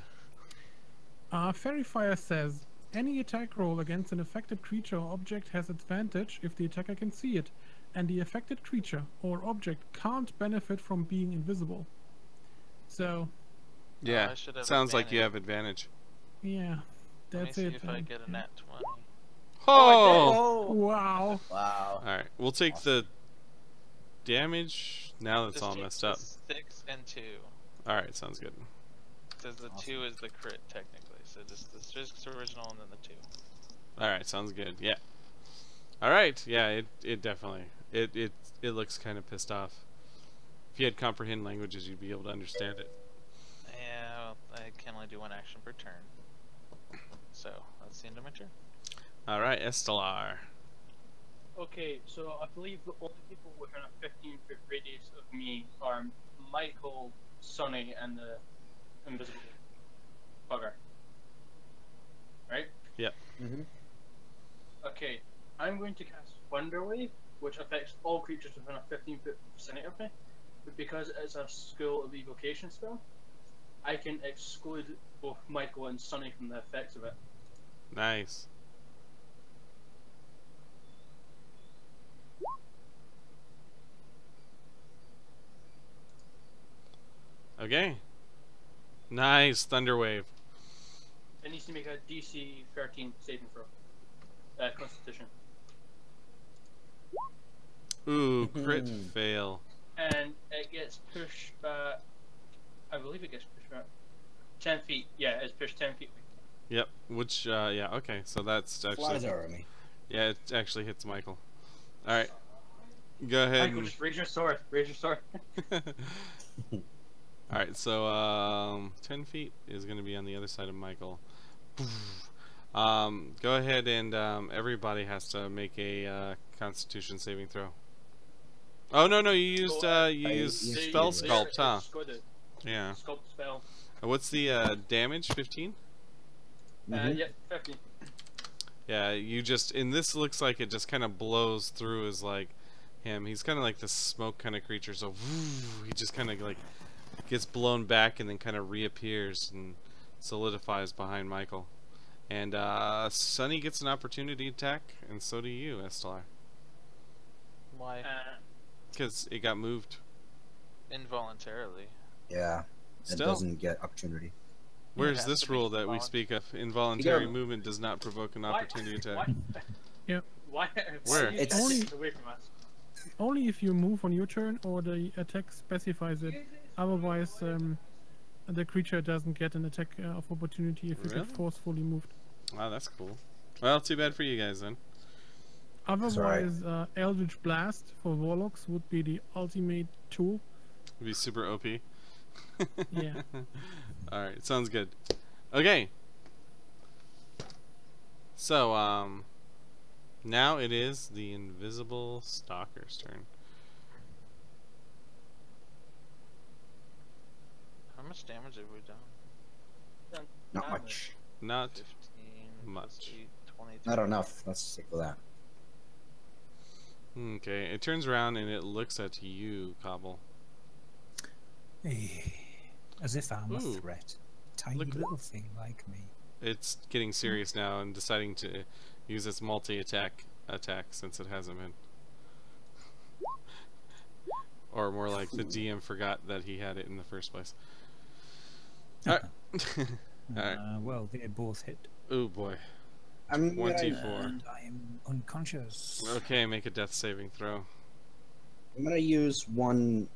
Fairy Fire says, any attack roll against an affected creature or object has advantage if the attacker can see it, and the affected creature or object can't benefit from being invisible. So, Yeah. I should have Sounds like you advantage. have advantage. yeah, Let that's me it. see if I then. get a nat 20. Oh! Wow. Wow. Alright, we'll take the damage now that's Just all take messed the up. 6 and 2. Alright, sounds good. Says the 2 is the crit technically, so just the 6 original and then the 2. Alright, sounds good. Yeah. Alright, yeah, it definitely. It looks kind of pissed off. If you had comprehend languages, you'd be able to understand it. Yeah, well, I can only do 1 action per turn. So, that's the end of my turn. Alright, Estelar. Okay, so I believe the only people within a 15-foot radius of me are Michael, Sonny, and the invisible bugger. Right? Mm-hmm. Okay, I'm going to cast Thunder Wave, which affects all creatures within a 15-foot vicinity of me. But because it's a School of Evocation spell, I can exclude both Michael and Sonny from the effects of it. Nice. Okay. Nice, Thunderwave. It needs to make a DC 13 saving throw. Constitution. Ooh, crit fail. And it gets pushed back. I believe it gets pushed back 10 feet. Yeah, it's pushed 10 feet. Yep, which, yeah, okay, so that's Flies actually, over me. yeah, it actually hits Michael. Alright, go ahead Michael, and, just raise your sword. Raise your sword. alright, so, 10 feet is going to be on the other side of Michael. Go ahead and, everybody has to make a, Constitution saving throw. Oh, no, you used, you used used Spell to. Sculpt, huh? Sculpt Yeah. spell. What's the, damage? 15? Mhm. Yeah, 15. Yeah, you just, and this looks like it just kind of blows through his, like, him. He's kind of like this smoke kind of creature, so he just kind of, like, gets blown back and then kind of reappears and solidifies behind Michael. And Sunny gets an opportunity attack, and so do you, Estelar. Why? Because it got moved. Involuntarily. Yeah. It Still. doesn't get opportunity. Where's has this to be rule that we involuntary. speak of? Involuntary Yeah. movement does not provoke an Why- opportunity attack. Yep. Why? Where? You It's- guys Only- get away from us. Only if you move on your turn or the attack specifies it. Otherwise, the creature doesn't get an attack of opportunity if you Really? get forcefully moved. Wow, that's cool. Well, too bad for you guys then. Otherwise, Eldritch Blast for Warlocks would be the ultimate tool. It'd be super OP. Yeah. Alright, sounds good. Okay. So, now it is the Invisible Stalker's turn. How much damage have we done? Not much. Not 15 much. plus 8, 22. Not enough. Let's stick with that. okay. It turns around and it looks at you, Cobble. As if I'm a Ooh. threat. Tiny Look at- little thing like me. It's getting serious now and deciding to use its multi-attack since it hasn't been. Or more like the DM forgot that he had it in the first place. Alright. Alright. Well, they both hit. Oh boy. I'm 24. gonna, And I'm unconscious. Okay, make a death saving throw. I'm gonna use one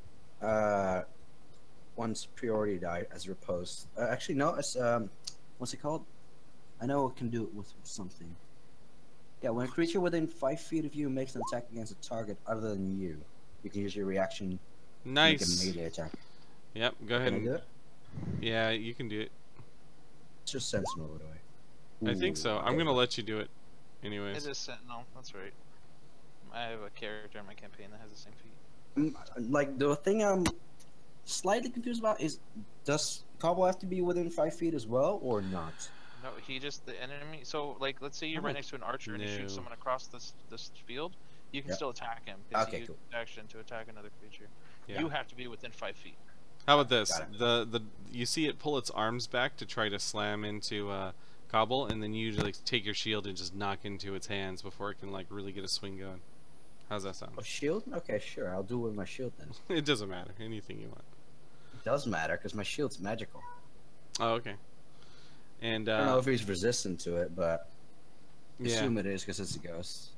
superiority die as a riposte. Actually, no. It's what's it called? I know it can do it with something. Yeah, when a creature within 5 feet of you makes an attack against a target other than you, you can use your reaction to make a Nice. melee attack. Yep, go ahead Can I and do it? yeah, you can do it. It's just sentinel, by the way. I think so. I'm okay. gonna let you do it anyways. It is Sentinel, that's right. I have a character in my campaign that has the same feat. Like the thing I'm slightly confused about is, does Cobble have to be within 5 feet as well, or not? No, he just the enemy. So, like, let's say you're Oh, right next to an archer and you no. shoot someone across this field. You can Yep. still attack him because Okay, he used cool. action to attack another creature. Yeah. You have to be within 5 feet. How about this? Got The you see it pull its arms back to try to slam into Cobble, and then you like take your shield and just knock into its hands before it can like really get a swing going. How's that sound? A shield? Okay, sure. I'll do it with my shield then. It doesn't matter. Anything you want. It does matter because my shield's magical. Oh, okay. And I don't know if he's resistant to it, but yeah. assume it is because it's a ghost.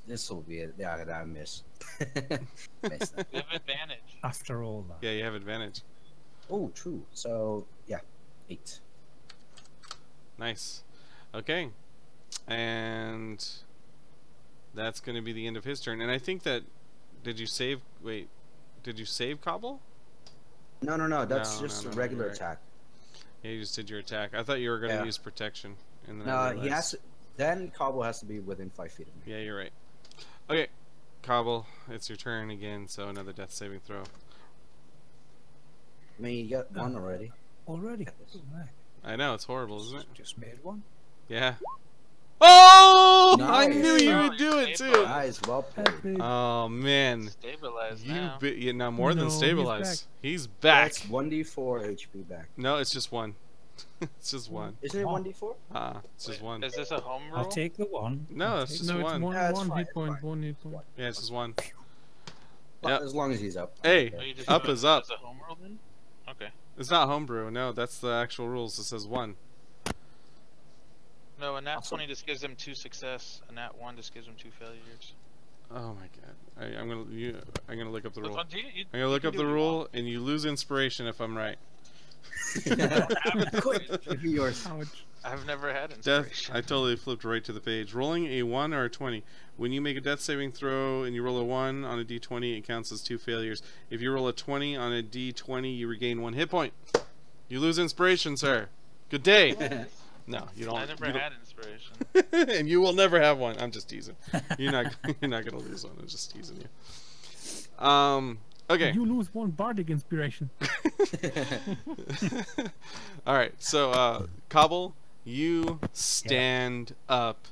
This will be it. Yeah, I miss. Missed that. You have advantage. After all that. Yeah, you have advantage. Oh, true. So yeah, 8. Nice. Okay. And that's going to be the end of his turn. And I think that did you save Cobble? No. That's No, just no, a no, regular you're right. attack. Yeah, you just did your attack. I thought you were going to Yeah. use protection. And then I No, he realized- has to. Then Cobble has to be within 5 feet of me. Yeah, you're right. Okay, Cobble, it's your turn again, so another death saving throw. I mean, you got one already. Already? Yes. I know, it's horrible, isn't it? Just made one. Yeah. Oh! I Nice. knew you Oh, would do you're it too! stable. Nice, well played. Epic. Oh, man. Stabilized You now. now more No, than he's stabilized. He's back. That's 1d4 HP back. No, it's just one. It's just one. Isn't it One. 1d4? It's just Wait, one. Is this a home rule? I'll take the one. No, I'll it's take just No, one. it's one, Yeah, it's one fine, hit it's point, fine. one hit point. Yeah, it's just one. Well, Yep. as long as he's up. Hey. Oh, you just Up do it is up. As a home rule then? Okay. It's not homebrew. No, that's the actual rules. It says one. No, a nat Awesome. 20 just gives them 2 success. A nat 1 just gives them 2 failures. Oh my god. I'm gonna look up the rule. But do you- I'm gonna look you up can the do what you rule, and you lose inspiration if I'm right. Quick, give me yours. Ouch. I've never had Death. inspiration. I totally flipped right to the page. Rolling a 1 or a 20. When you make a death saving throw and you roll a 1 on a d20, it counts as 2 failures. If you roll a 20 on a d20, you regain 1 hit point. You lose inspiration, sir. Good day. No, you don't. I never you don't- had inspiration. and you will never have one. I'm just teasing. You're not gonna lose one. I'm just teasing you. Okay. You lose one bardic inspiration. All right. So, Cobble, you stand up,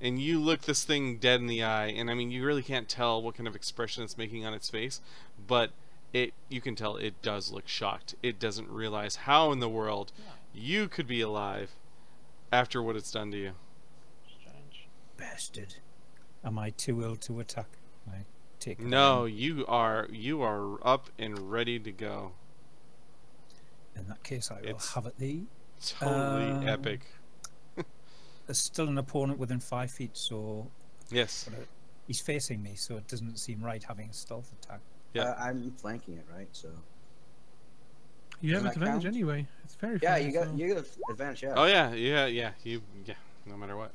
and you look this thing dead in the eye, and I mean, you really can't tell what kind of expression it's making on its face, but you can tell it does look shocked. It doesn't realize how in the world you could be alive after what it's done to you. Strange. Bastard. Am I too ill to attack? I take it No, in. you are up and ready to go. In that case, I will It's- have it thee. Totally epic. There's still an opponent within 5 feet, so Yes. he's facing me, so it doesn't seem right having a stealth attack. Yeah. I'm flanking it, right? So You have Doesn't that advantage count? anyway. It's very yeah, fair, so- you got advantage. Yeah. Oh yeah, yeah. No matter what.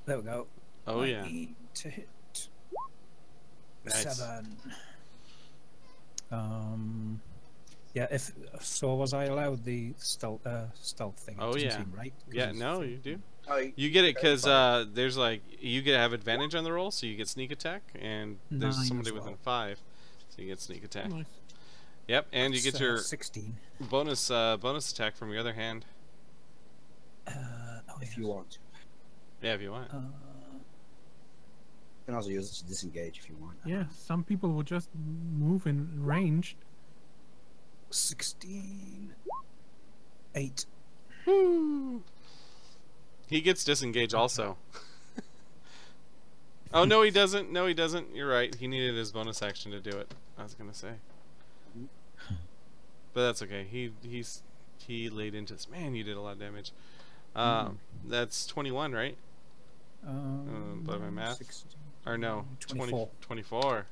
There we go. Oh I yeah. need to hit Nice. 7. Yeah. If so, was I allowed the stealth thing? It Oh, doesn't yeah. seem right. 'cause Yeah, it's no, free. you do. Oh, You get it because fine. there's like you get have advantage on the roll, so you get sneak attack, and there's 9 somebody as well. within 5, so you get sneak attack. Nice. Yep, and you That's, get your 16. bonus attack from your other hand. Oh, if yes. you want to, Yeah, if you want. you can also use it to disengage if you want. Yeah, some people would just move in range. 16. 8. Woo. He gets disengage also. Oh no, he doesn't. No, he doesn't. You're right. He needed his bonus action to do it. I was gonna say, but that's okay. He laid into this. Man, you did a lot of damage. That's 21, right? By my math. 16. Or no, 24. 24.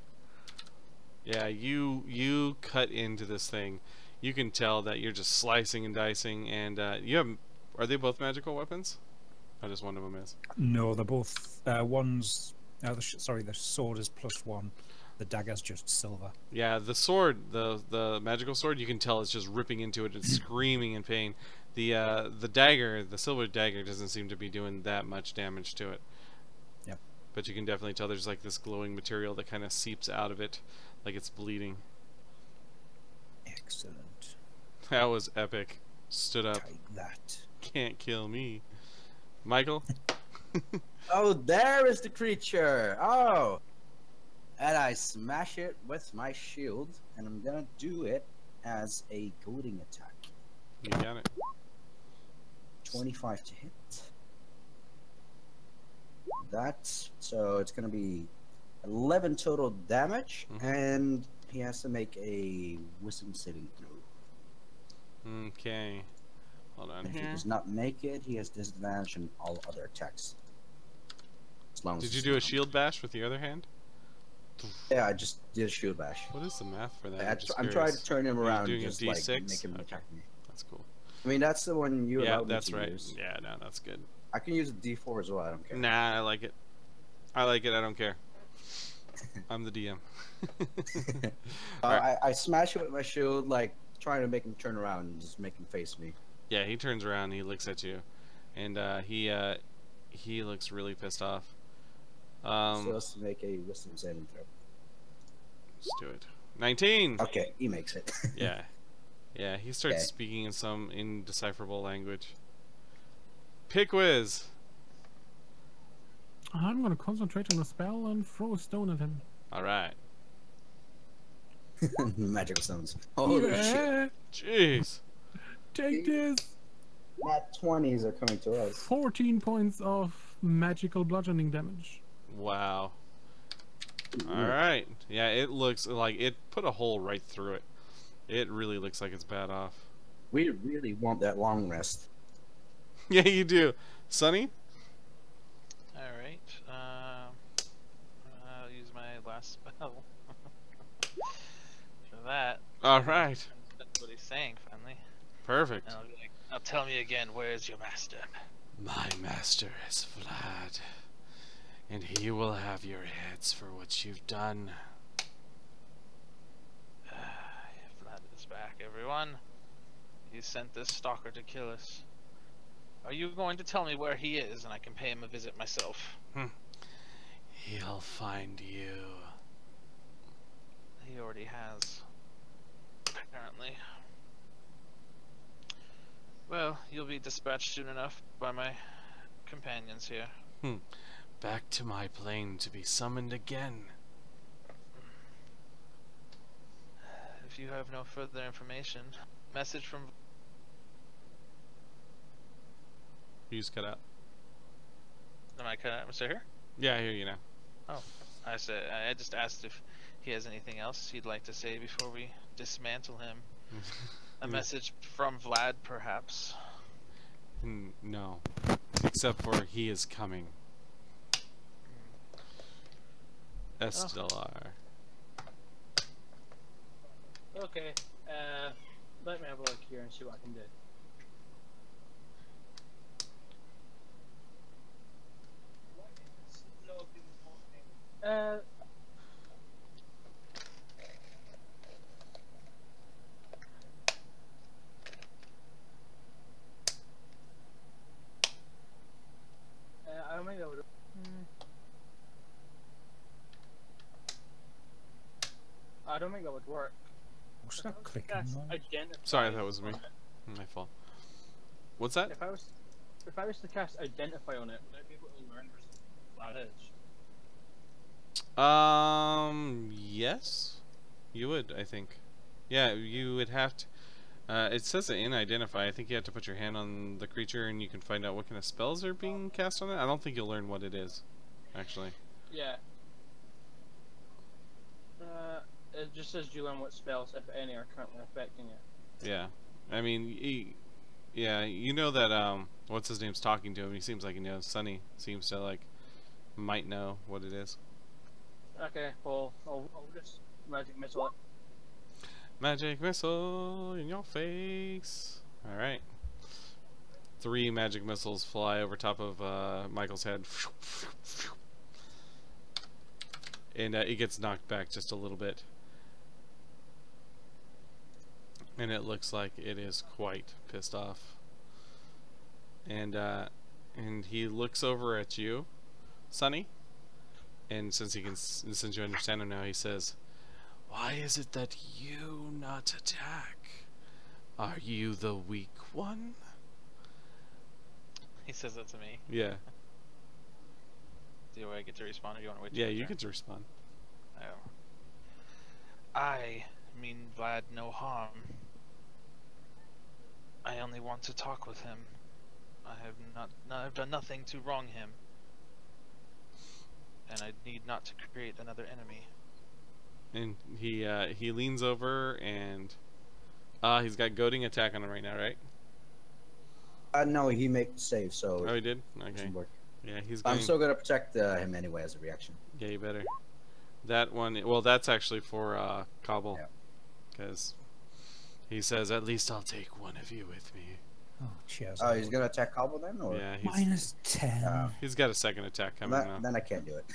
Yeah, you cut into this thing. You can tell that you're just slicing and dicing, and you have. Are they both magical weapons? Or just one of them is? No, they're both one's. Sorry, the sword is +1. The dagger's just silver. Yeah, the sword, the magical sword, you can tell it's just ripping into it. It's screaming in pain. The dagger, the silver dagger, doesn't seem to be doing that much damage to it. Yep. But you can definitely tell there's like this glowing material that kind of seeps out of it, like it's bleeding. Excellent. That was epic. Stood up. Take that. Can't kill me. Michael? Oh, there is the creature. Oh, and I smash it with my shield, and I'm gonna do it as a goading attack. You got it. 25 to hit. That's so it's gonna be 11 total damage, and he has to make a wisdom saving throw. Okay. Hold on If he here. does not make it, he has disadvantage on all other attacks. As long as Did you it's do a not- shield bash with the other hand? Yeah, I just did a shield bash. What is the math for that? I'm trying to turn him Are you around, doing a just like D6? make him Okay. attack me. That's cool. I mean, that's the one you Yeah, allowed me that's to right. use. Yeah, no, that's good. I can use a D4 as well. I don't care. Nah, I like it. I like it. I don't care. I'm the DM. Alright. I smash it with my shield, like trying to make him turn around and just make him face me. Yeah, he turns around. He looks at you, and he looks really pissed off. So has to make a wisdom saving throw. Let's do it. 19. Okay, he makes it. Yeah, yeah. He starts Okay. speaking in some indecipherable language. Pickwiz. I'm gonna concentrate on the spell and throw a stone at him. All right. Magical stones. Holy shit! Yeah, Jeez. take this! Nat 20s are coming to us. 14 points of magical bludgeoning damage. Wow. All right. Yeah, it looks like it put a hole right through it. It really looks like it's bad off. We really want that long rest. Yeah, you do. Sonny? Alright, I'll use my last spell. For that, All right. that's what he's saying finally. Perfect. And I'll be like, now tell me again, where's your master? My master is Vlad, and he will have your heads for what you've done. Vlad is back, everyone. He sent this stalker to kill us. Are you going to tell me where he is and I can pay him a visit myself? He'll find you. He already has. Apparently. Well, you'll be dispatched soon enough by my companions here. Back to my plane to be summoned again. if you have no further information. Message from. You just cut out. Am I cut out? Am I still here? Yeah, I hear you now. Oh, I just asked if he has anything else he'd like to say before we dismantle him. A message from Vlad, perhaps. No, except for he is coming. Estelar. Okay. Let me have a look here and see what I can do. I don't think that would. I don't think that would work. What's that clicking That's noise? identify Sorry, that was me. on it. My fault. What's that? If I was to cast identify on it, would I be able to learn where that is? Yes, you would. I think. Yeah, you would have to. It says it in identify. I think you have to put your hand on the creature, and you can find out what kind of spells are being cast on it. I don't think you'll learn what it is, actually. Yeah. It just says you learn what spells, if any, are currently affecting it. Yeah, I mean, yeah, you know that what's his name's talking to him. He seems like he knows. Sunny seems to might know what it is. Okay, well, I'll just magic missile it. Magic missile in your face. All right. 3 magic missiles fly over top of Michael's head, and it gets knocked back just a little bit. And it looks like it is quite pissed off. And he looks over at you, Sunny. And since you understand him now, he says, "Why is it that you not attack? Are you the weak one?" He says that to me. Yeah. Do I get to respond, or do you want to wait? Yeah, till you your get to respond. turn? Oh. I mean Vlad no harm. I only want to talk with him. I've done nothing to wrong him. And I need not to create another enemy. And he leans over and he's got goading attack on him right now, right? No, he made the save, so Oh, he did? it Okay. doesn't work. Yeah, he's I'm going. still gonna protect him anyway as a reaction. Yeah, you better. That one, well, that's actually for Cobble. Yeah. Because he says, "At least I'll take one of you with me." Oh, cheers. Oh, he's gonna attack Cobble then, or Yeah, -10. he's got a second attack coming now. then I can't do it.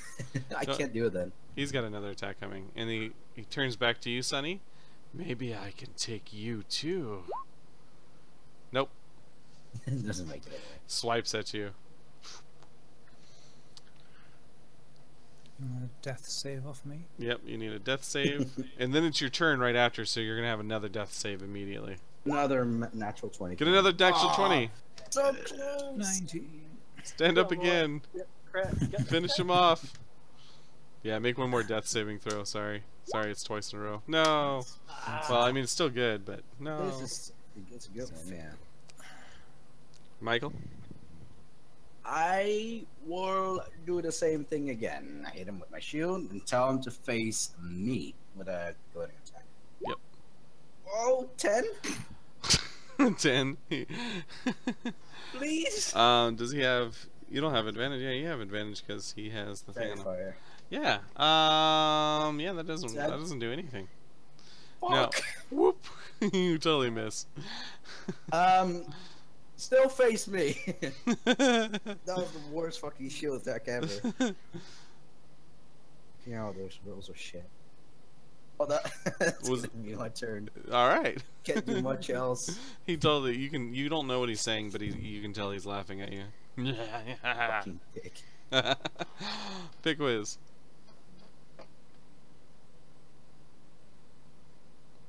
I No. can't do it then. He's got another attack coming. And he turns back to you, Sonny. "Maybe I can take you too." Nope. It doesn't make it anyway. Swipes at you. You want a death save off me? Yep, you need a death save. And then it's your turn right after, so you're going to have another death save immediately. Another natural 20. Get another natural 20. So close. 19. Stand up again. Crap, Finish him off. Yeah, make one more death saving throw. Sorry, it's twice in a row. No. Well, I mean, it's still good, but no. It's a good one, yeah. Michael? I will do the same thing again. I hit him with my shield and tell him to face me with a goading attack. Yep. Oh, 10? 10. Please? Does he have... You don't have advantage. Yeah, you have advantage because he has the thing. Fire. Yeah. Yeah, that doesn't do anything. No. Fuck. Whoop. You totally miss. Still face me. That was the worst fucking shield attack ever. You know, those rolls are shit. Oh, that's Was gonna be my turn. All right. Can't do much else. He totally. You don't know what he's saying, but you can tell he's laughing at you. Fucking dick. Pick whiz.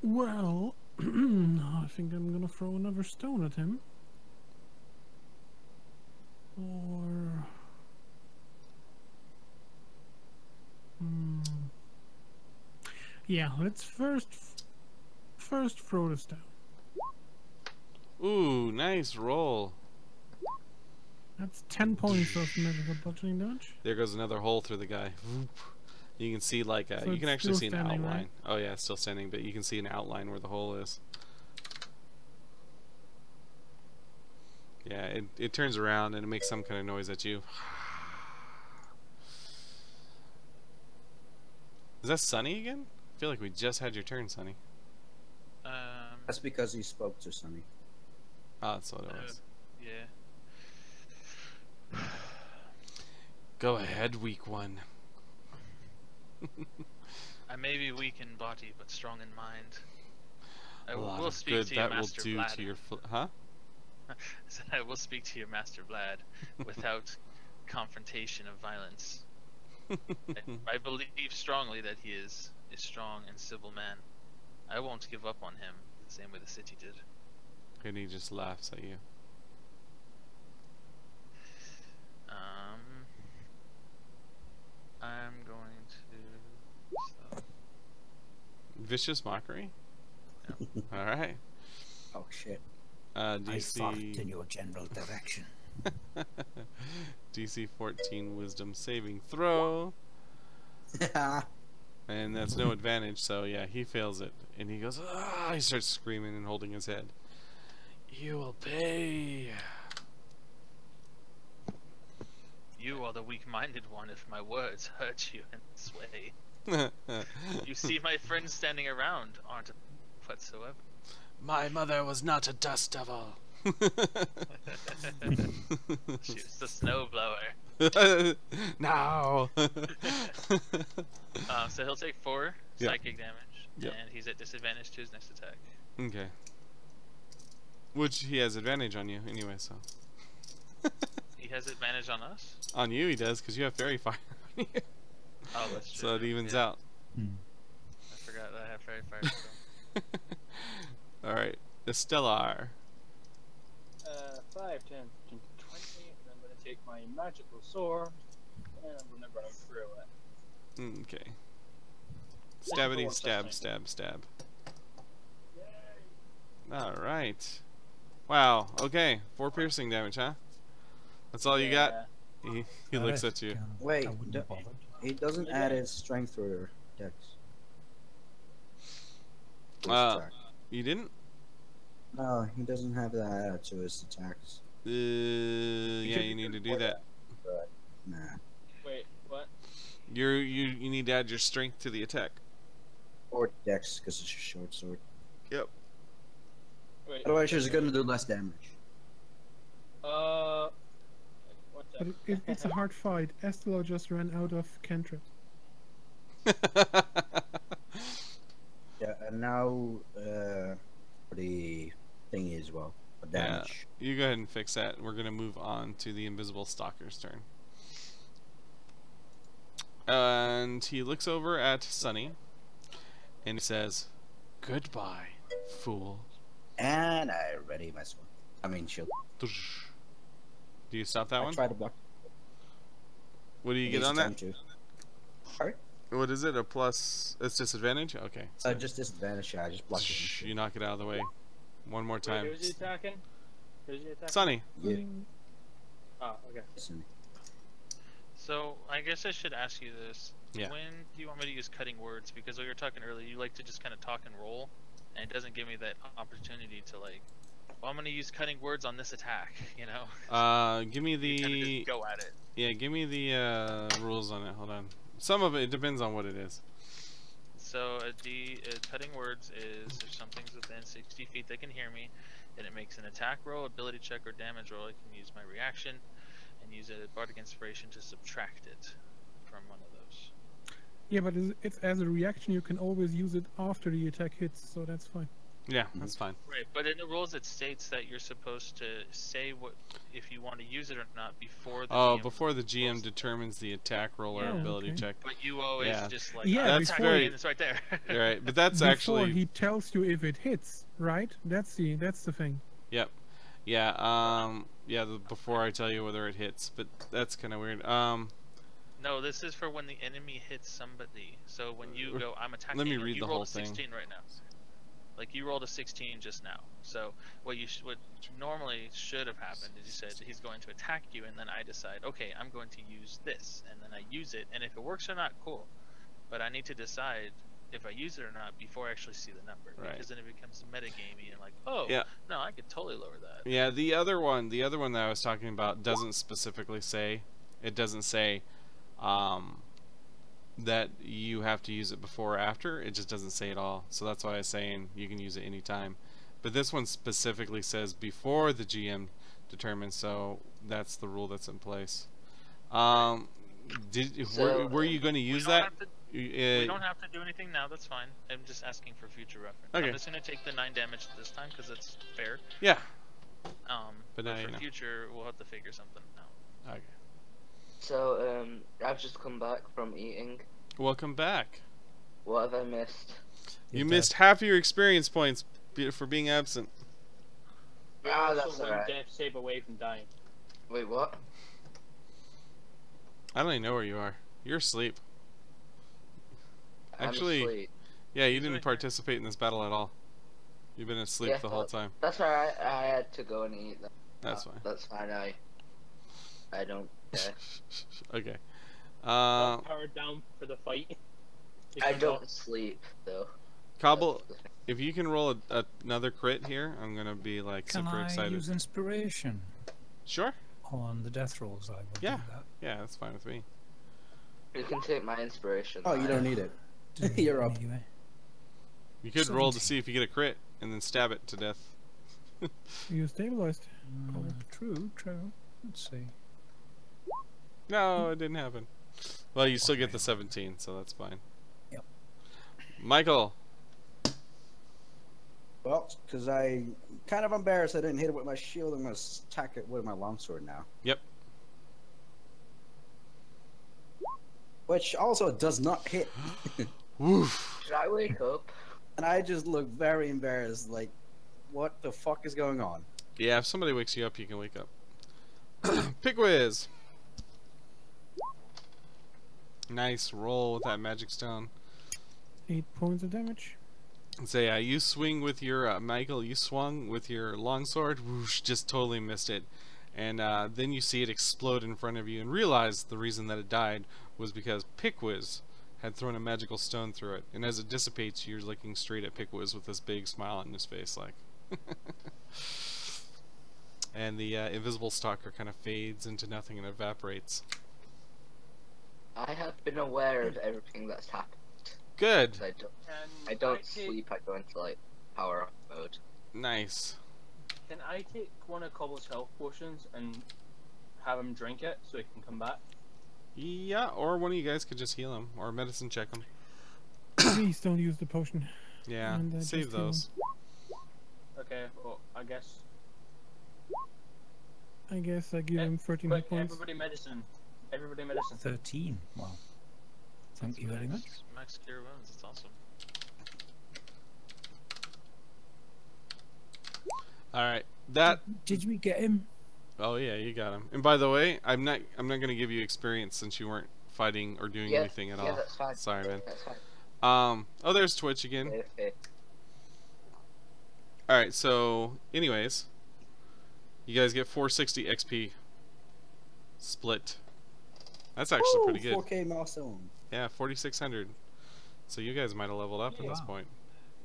Well, I think I'm gonna throw another stone at him. Or... Yeah, let's first first throw this down. Ooh, nice roll. That's 10 points of magical bludgeoning damage. There goes another hole through the guy. Whoop. You can see like So you it's can actually see still an standing, outline. right? Oh yeah, it's still standing, but you can see an outline where the hole is. Yeah, it turns around and it makes some kind of noise at you. Is that Sunny again? I feel like we just had your turn, Sunny. That's because he spoke to Sunny. Oh, that's what it was. Yeah. Go ahead, weak one. I may be weak in body, but strong in mind. I A lot will of speak good to your that will master do Vlad. to your huh? I said I will speak to your master Vlad without confrontation of violence. I believe strongly that he is a strong and civil man. I won't give up on him the same way the city did. And he just laughs at you. I'm going to. Vicious mockery. All right. Oh shit. I fought in DC your general direction. DC 14 Wisdom saving throw, and that's no advantage. So yeah, he fails it, and he goes. Ah! He starts screaming and holding his head. You will pay. You are the weak-minded one if my words hurt you in this way. You see my friends standing around aren't whatsoever. My mother was not a dust devil. She was the snowblower. No. So he'll take 4 Yeah. psychic damage, Yep. and he's at disadvantage to his next attack. Okay. Which he has advantage on you anyway, so. He has advantage on us? On you he does, because you have fairy fire on you. Oh, that's true. So it evens Yeah. out. I forgot that I have fairy fire. So. Alright. Estelar. 5, 10, 15, 20, and I'm going to take my magical sword, and I'm going to run through it. Okay. Stabbity What's stab, that stab, stab. Yay! Alright. Wow, okay. 4 piercing damage, huh? That's all you got? He looks at you. Wait, I wouldn't d- bother. He doesn't Yeah. add his strength or dex. To his Uh, attack. You didn't? No, he doesn't have that added to his attacks. Yeah, you need to do that. But nah. Wait, what? You need to add your strength to the attack. Or dex, because it's a short sword. Yep. Wait. Otherwise, she's gonna do less damage. What's But it's a hard fight. Estella just ran out of cantrips. Yeah, and now for the thingy as well. For damage. You go ahead and fix that. We're gonna move on to the invisible stalker's turn. And he looks over at Sunny and he says, "Goodbye, fool." And I ready my sword. I mean shield. Do you stop that I one? try to block. What do you get Each on time that? too. Sorry? What is it? A plus? It's disadvantage? Okay. So Just disadvantage. Yeah, I just block it. you knock it out of the way. One more time. Who's he attacking? Who's he attacking? Sunny. Yeah. Oh, okay. Listen. So I guess I should ask you this. Yeah. When do you want me to use cutting words? Because when you were talking earlier, you like to just kind of talk and roll, and it doesn't give me that opportunity to like. Well, I'm gonna use cutting words on this attack. You know. Give me You kinda the just go at it. yeah. Give me the rules on it. Hold on. Some of it depends on what it is. So cutting words is if something's within 60 feet that can hear me, then it makes an attack roll, ability check, or damage roll. I can use my reaction and use a bardic inspiration to subtract it from one of those. Yeah, but it's as a reaction. You can always use it after the attack hits, so that's fine. Yeah, that's fine. Right, but in the rules it states that you're supposed to say what if you want to use it or not before the Oh, GM before the GM rolls. determines the attack roll or Yeah, ability okay. check. But you always Yeah. just like Yeah, I'm that's attacking very- and it's right there. All right, but that's Before actually he tells you if it hits, right? That's the thing. yep. Yeah, before I tell you whether it hits, but that's kind of weird. No, this is for when the enemy hits somebody. So when you go, I'm attacking. Let me you, read you the rolled whole a thing. 16 right now. Like you rolled a 16 just now. So what normally should have happened is you said he's going to attack you, and then I decide, okay, I'm going to use this, and then I use it, and if it works or not, cool. But I need to decide if I use it or not before I actually see the number, Right. because then it becomes metagamey and like, oh, Yeah. no, I could totally lower that. Yeah, the other one that I was talking about doesn't specifically say. It doesn't say that you have to use it before or after. It just doesn't say at all. So that's why I was saying you can use it anytime. But this one specifically says before the GM determines, so that's the rule that's in place. Were you going to use that? We don't have to do anything now, that's fine. I'm just asking for future reference. Okay. I'm just going to take the 9 damage this time because it's fair. Yeah. But now for you know. future, we'll have to figure something out. Okay. So, I've just come back from eating. Welcome back. What have I missed? You missed half of your experience points for being absent. You're Ah, also that's one alright. death save away from dying. Wait, what? I don't even know where you are. You're asleep. I'm Actually, asleep. yeah, you He's didn't right here. participate in this battle at all. You've been asleep Yeah, the whole time. That's alright. I had to go and eat. That's fine. That's fine. I don't care. Okay. Not powered down for the fight. I Because don't sleep though. Cobble, That's the thing. if you can roll another crit here, I'm gonna be like Can super I excited. use inspiration Sure. on the death rolls? I would Yeah. do that. Yeah, that's fine with me. You can take my inspiration. Oh, you don't need it. Doesn't You're matter up. anyway. You could roll to 17. see if you get a crit and then stab it to death. You stabilized. True. Let's see. No, it didn't happen. Well, you still get the 17, so that's fine. Yep. Michael. Well, because I kind of embarrassed I didn't hit it with my shield. I'm going to attack it with my longsword now. Yep. Which also does not hit. Woof. Should I wake up? And I just look very embarrassed, like, what the fuck is going on? Yeah, if somebody wakes you up, you can wake up. Pickwiz. Nice roll with that magic stone. 8 points of damage. And so yeah, you swing with your Michael. You swung with your longsword. Whoosh! Just totally missed it. And then you see it explode in front of you, and realize the reason that it died was because Pickwiz had thrown a magical stone through it. And as it dissipates, you're looking straight at Pickwiz with this big smile on his face, like. And the invisible stalker kind of fades into nothing and evaporates. I have been aware of everything that's happened. Good. 'Cause Can I don't take- sleep. I go into like power up mode. Nice. Can I take one of Cobble's health potions and have him drink it so he can come back? Yeah, or one of you guys could just heal him or medicine check him. Please don't use the potion. Yeah, And, save just heal those. Okay, well, I guess. I guess I give him 13 hit Quick, points. everybody medicine. Everybody medicine. 13. Wow. Thank you very much. Max cure wounds, it's awesome. All right, that. Did we get him? Oh yeah, you got him. And by the way, I'm not gonna give you experience since you weren't fighting or doing Yeah, anything at yeah, all. that's fine. Sorry, man. That's fine. Oh, there's Twitch again. Okay. All right, so anyways, you guys get 460 XP split. That's actually pretty good. 4K milestone. Yeah, 4,600. So you guys might have leveled up at this Wow. point.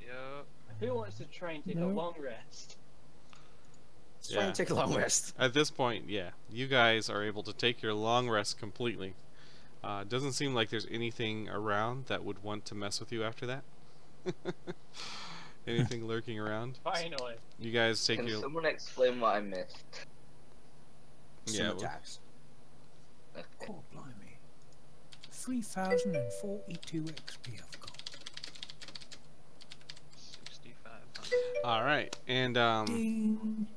Yep. Who wants to try and take No. a long rest? Let's try and Yeah. take a long rest. At this point, yeah, you guys are able to take your long rest completely. Doesn't seem like there's anything around that would want to mess with you after that. Anything lurking around? Finally. You guys take Can your someone explain what I missed? Some yeah. Well, attacks. Okay. Oh, blimey. 3,042 XP I've got. 6,500. all right, and Ding.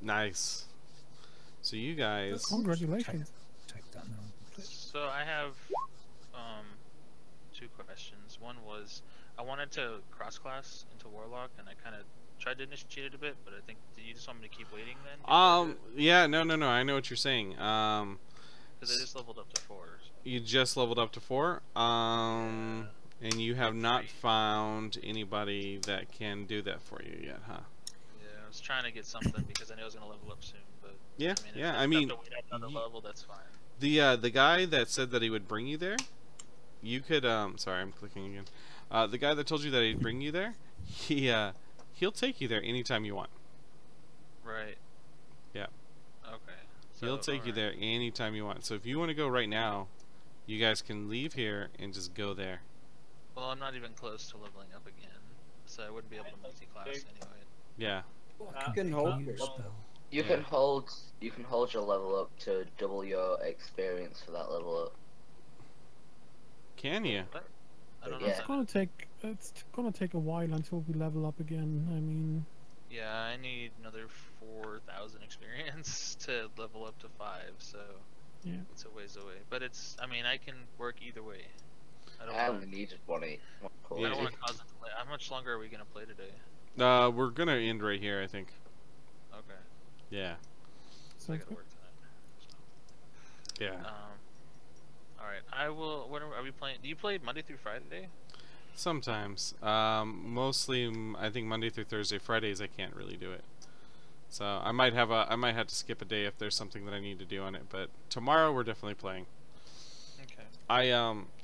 nice. So you guys, Congratulations. Take that now. So I have 2 questions. One was I wanted to cross class into Warlock, and I kind of tried to initiate it a bit, but I think did you just want me to keep waiting then? yeah, no, I know what you're saying. Because I just leveled up to 4. So. You just leveled up to 4. And you have not found anybody that can do that for you yet, huh? Yeah, I was trying to get something because I knew I was gonna level up soon, but Yeah, I mean, yeah. if I I mean, have to wait out another level, that's fine. the guy that said that he would bring you there, you could sorry, I'm clicking again. The guy that told you that he'd bring you there, he'll take you there anytime you want. Right. Yeah. Okay. He'll So, take you there anytime you want. So if you want to go right now, you guys can leave here and just go there. Well, I'm not even close to leveling up again, so I wouldn't be able to multi-class anyway. Yeah. You can hold. Use spell. You Yeah. can hold your level up to double your experience for that level up. Can you? What? I don't know. Yeah. If It's gonna take a while until we level up again. I mean, yeah, I need another 4,000 experience to level up to 5, so Yeah. it's a ways away. But it's, I mean, I can work either way. I don't I want only needed one to Yeah. cause it delay. How much longer are we gonna play today? We're gonna end right here, I think. Okay, Yeah. so I sounds gotta good. work tonight. Yeah. All right. I will. What are we playing? Do you play Monday through Friday? Sometimes. Mostly, I think Monday through Thursday. Fridays, I can't really do it. So I might have to skip a day if there's something that I need to do on it. But tomorrow we're definitely playing. Okay.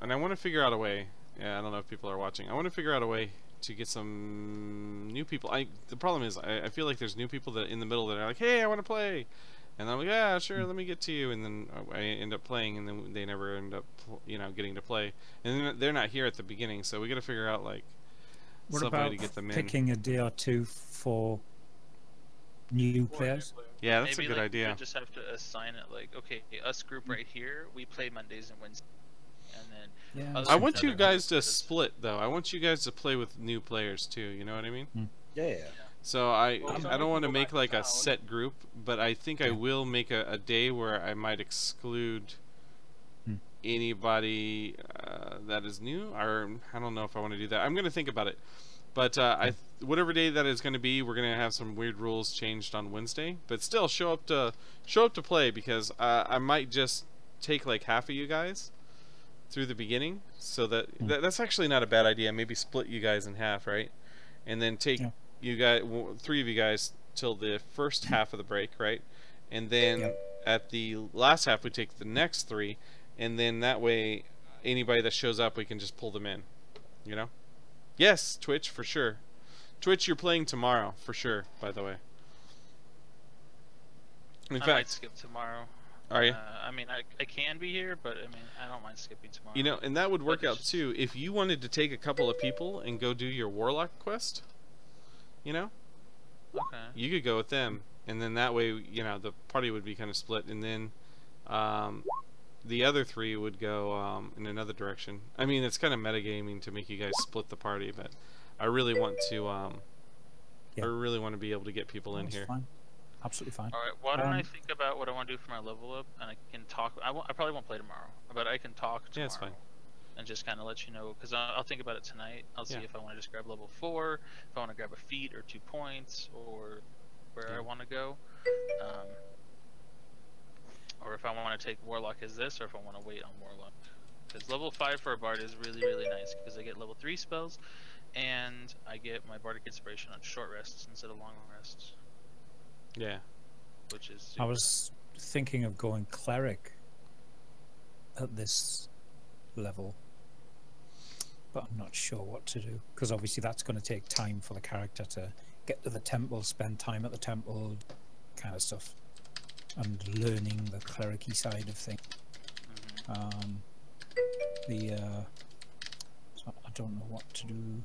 And I want to figure out a way. Yeah, I don't know if people are watching. I want to figure out a way to get some new people. The problem is I feel like there's new people that in the middle that are like, hey, I want to play. And I'm like, yeah, sure, let me get to you. And then I end up playing, and then they never end up, getting to play. And then they're not here at the beginning, so we got to figure out like What some way about to get them in. picking a day or two for new players? Yeah, that's Maybe a good like, idea. We just have to assign it like, okay, us group right here, we play Mondays and Wednesdays, and then Yeah. Other I than want that, you they're guys to because- split though. I want you guys to play with new players too. You know what I mean? Yeah. So Well, I some don't people want to go make back to like a town. set group, but I think I will make a day where I might exclude anybody that is new. Or I don't know if I want to do that. I'm gonna think about it. But whatever day that is going to be, we're gonna have some weird rules changed on Wednesday. But still, show up to play, because I might just take like half of you guys through the beginning, so that's actually not a bad idea. Maybe split you guys in half, right? And then take you guys, 3 of you guys, till the first half of the break, right? And then at the last half, we take the next 3, and then that way, anybody that shows up, we can just pull them in. You know? Yes, Twitch, for sure. Twitch, you're playing tomorrow, for sure, by the way. In I might fact, skip tomorrow. are you? I mean, I can be here, but I mean, I don't mind skipping tomorrow. You know, and that would work But out it's- too. If you wanted to take a couple of people and go do your Warlock quest, you know, Okay. you could go with them, and then that way, the party would be kind of split, and then the other 3 would go in another direction. I mean, it's kind of metagaming to make you guys split the party, but I really want to I really want to be able to get people in That's here. fine. Absolutely fine. All right. Why don't I Um, think about what I want to do for my level up, and I can talk. I probably won't play tomorrow, but I can talk tomorrow. Yeah, it's fine. And just kind of let you know, because I'll think about it tonight. I'll see Yeah. if I want to just grab level 4, if I want to grab a feat or 2 points, or where I want to go, or if I want to take Warlock as this, or if I want to wait on Warlock. Because level 5 for a Bard is really, really nice, because I get level 3 spells, and I get my Bardic Inspiration on short rests instead of long rests, Yeah. which is I was thinking of going cleric at this level, but I'm not sure what to do, because obviously that's going to take time for the character to get to the temple, spend time at the temple, kind of stuff, and learning the clericy side of things. So I don't know what to do.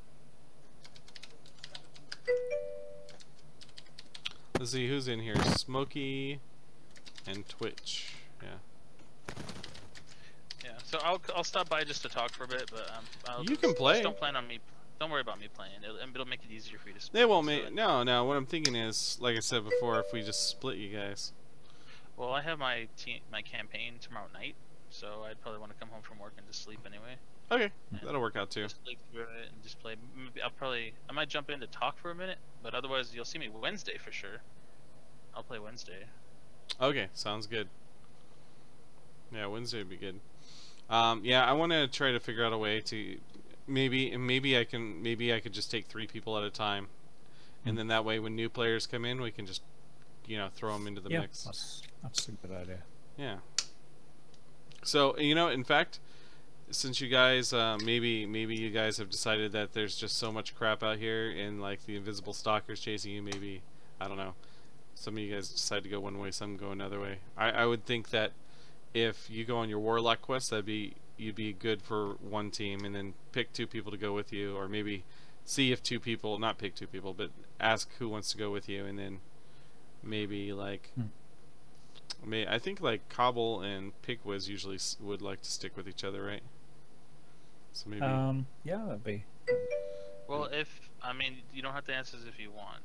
Let's see who's in here. Smokey and Twitch. Yeah. Yeah, so I'll stop by just to talk for a bit, but You can play. Just don't plan on me. Don't worry about me playing. It'll make it easier for you to. They won't so make. that- No. What I'm thinking is, like I said before, if we just split you guys. Well, I have my campaign tomorrow night, so I'd probably want to come home from work and just sleep anyway. Okay, that'll work out too. Just sleep through it and just play. Maybe I might jump in to talk for a minute, but otherwise you'll see me Wednesday for sure. I'll play Wednesday. Okay, sounds good. Yeah, Wednesday would be good. Yeah, I want to try to figure out a way to maybe I could just take 3 people at a time, and then that way when new players come in, we can just, you know, throw them into the mix. That's a good idea. Yeah. So, you know, in fact, since you guys maybe you guys have decided that there's just so much crap out here and like the invisible stalkers chasing you, maybe, I don't know, some of you guys decide to go one way, some go another way. I would think that if you go on your warlock quest, you'd be good for one team, and then pick 2 people to go with you, or maybe see if 2 people, not pick 2 people, but ask who wants to go with you, and then maybe like I think like Cobble and Pigwiz usually would like to stick with each other, right? So maybe yeah, that'd be. Well, I mean, you don't have to answer this if you want.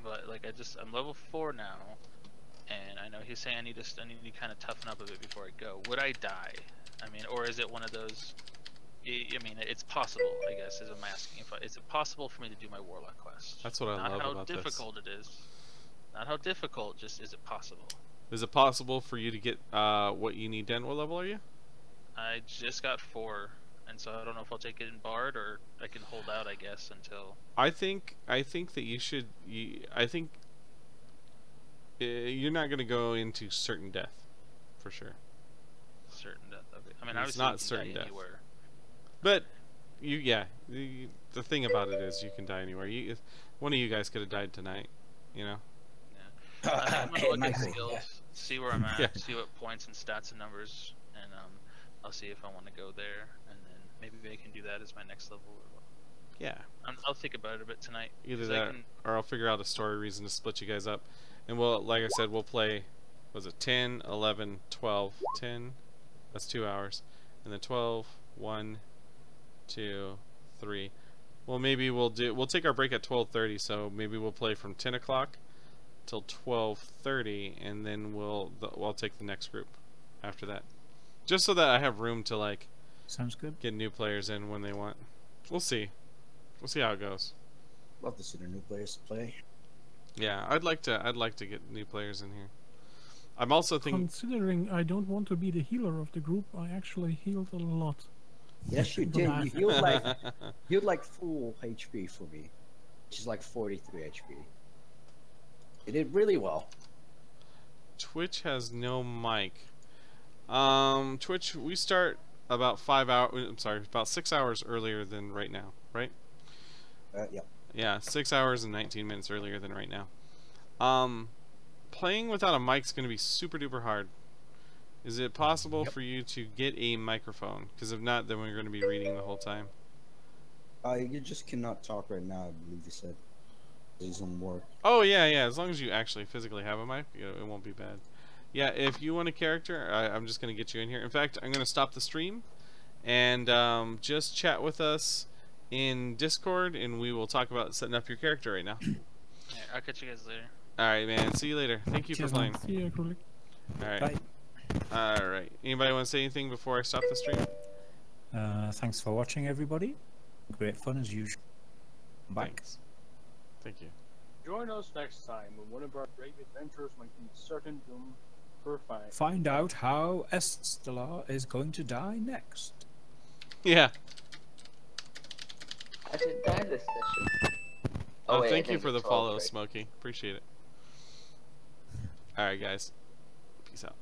But like I'm level 4 now, and I know he's saying I need to kind of toughen up a bit before I go. Would I die? I mean, or is it one of those? I mean, it's possible, I guess, as I'm asking. Is it possible for me to do my warlock quest? That's what I love about this. Not how difficult it is. Not how difficult. Just is it possible? Is it possible for you to get what you need done? What level are you? I just got 4, and so I don't know if I'll take it in Bard or I can hold out, I guess, until. I think that you should. I think you're not going to go into certain death, for sure. Certain death. Okay. I mean, it's obviously not you can certain die death. anywhere. But the thing about it is you can die anywhere. One of you guys could have died tonight, you know. Yeah. I'm gonna look at Michael, skills, yeah. see where I'm at, Yeah. see what points and stats and numbers, and I'll see if I want to go there, and then maybe I can do that as my next level. Yeah. I'll think about it a bit tonight. Either 'cause that, or I'll figure out a story reason to split you guys up, and we'll, like I said, we'll play. Was it 10, 11, 12, 10? That's 2 hours, and then 12, 1, 2, 3. Well, maybe we'll take our break at 12:30, so maybe we'll play from 10 o'clock till 12:30, and then I'll take the next group after that, just so that I have room to like Sounds good. get new players in when they want. We'll see how it goes. Love to see the new players play. Yeah, I'd like to get new players in here. I'm also thinking. Considering I don't want to be the healer of the group, I actually healed a lot. Yes, you did. You healed like full HP for me, which is like 43 HP. You did really well. Twitch has no mic. Twitch, we start about 5 hours. I'm sorry, about 6 hours earlier than right now, right? Yeah. Yeah, 6 hours and 19 minutes earlier than right now. Playing without a mic's going to be super duper hard. Is it possible for you to get a microphone? Because if not, then we're going to be reading the whole time. You just cannot talk right now, I believe you said. It doesn't work. Oh, yeah. As long as you actually physically have a mic, it won't be bad. Yeah, if you want a character, I'm just going to get you in here. In fact, I'm going to stop the stream and just chat with us in Discord, and we will talk about setting up your character right now. Yeah, I'll catch you guys later. Alright, man. See you later. Thank you for Cheers, playing. See you, Kulik. Alright. Bye. Alright. Anybody want to say anything before I stop the stream? Thanks for watching, everybody. Great fun as usual. Back. Thanks. Thank you. Join us next time when one of our great adventurers might be certain doom for fight. Find out how Estelar is going to die next. Yeah. I should die this session. Oh, wait, I thank you think for it's the 12, follow, right? Smokey. Appreciate it. Alright, guys. Peace out.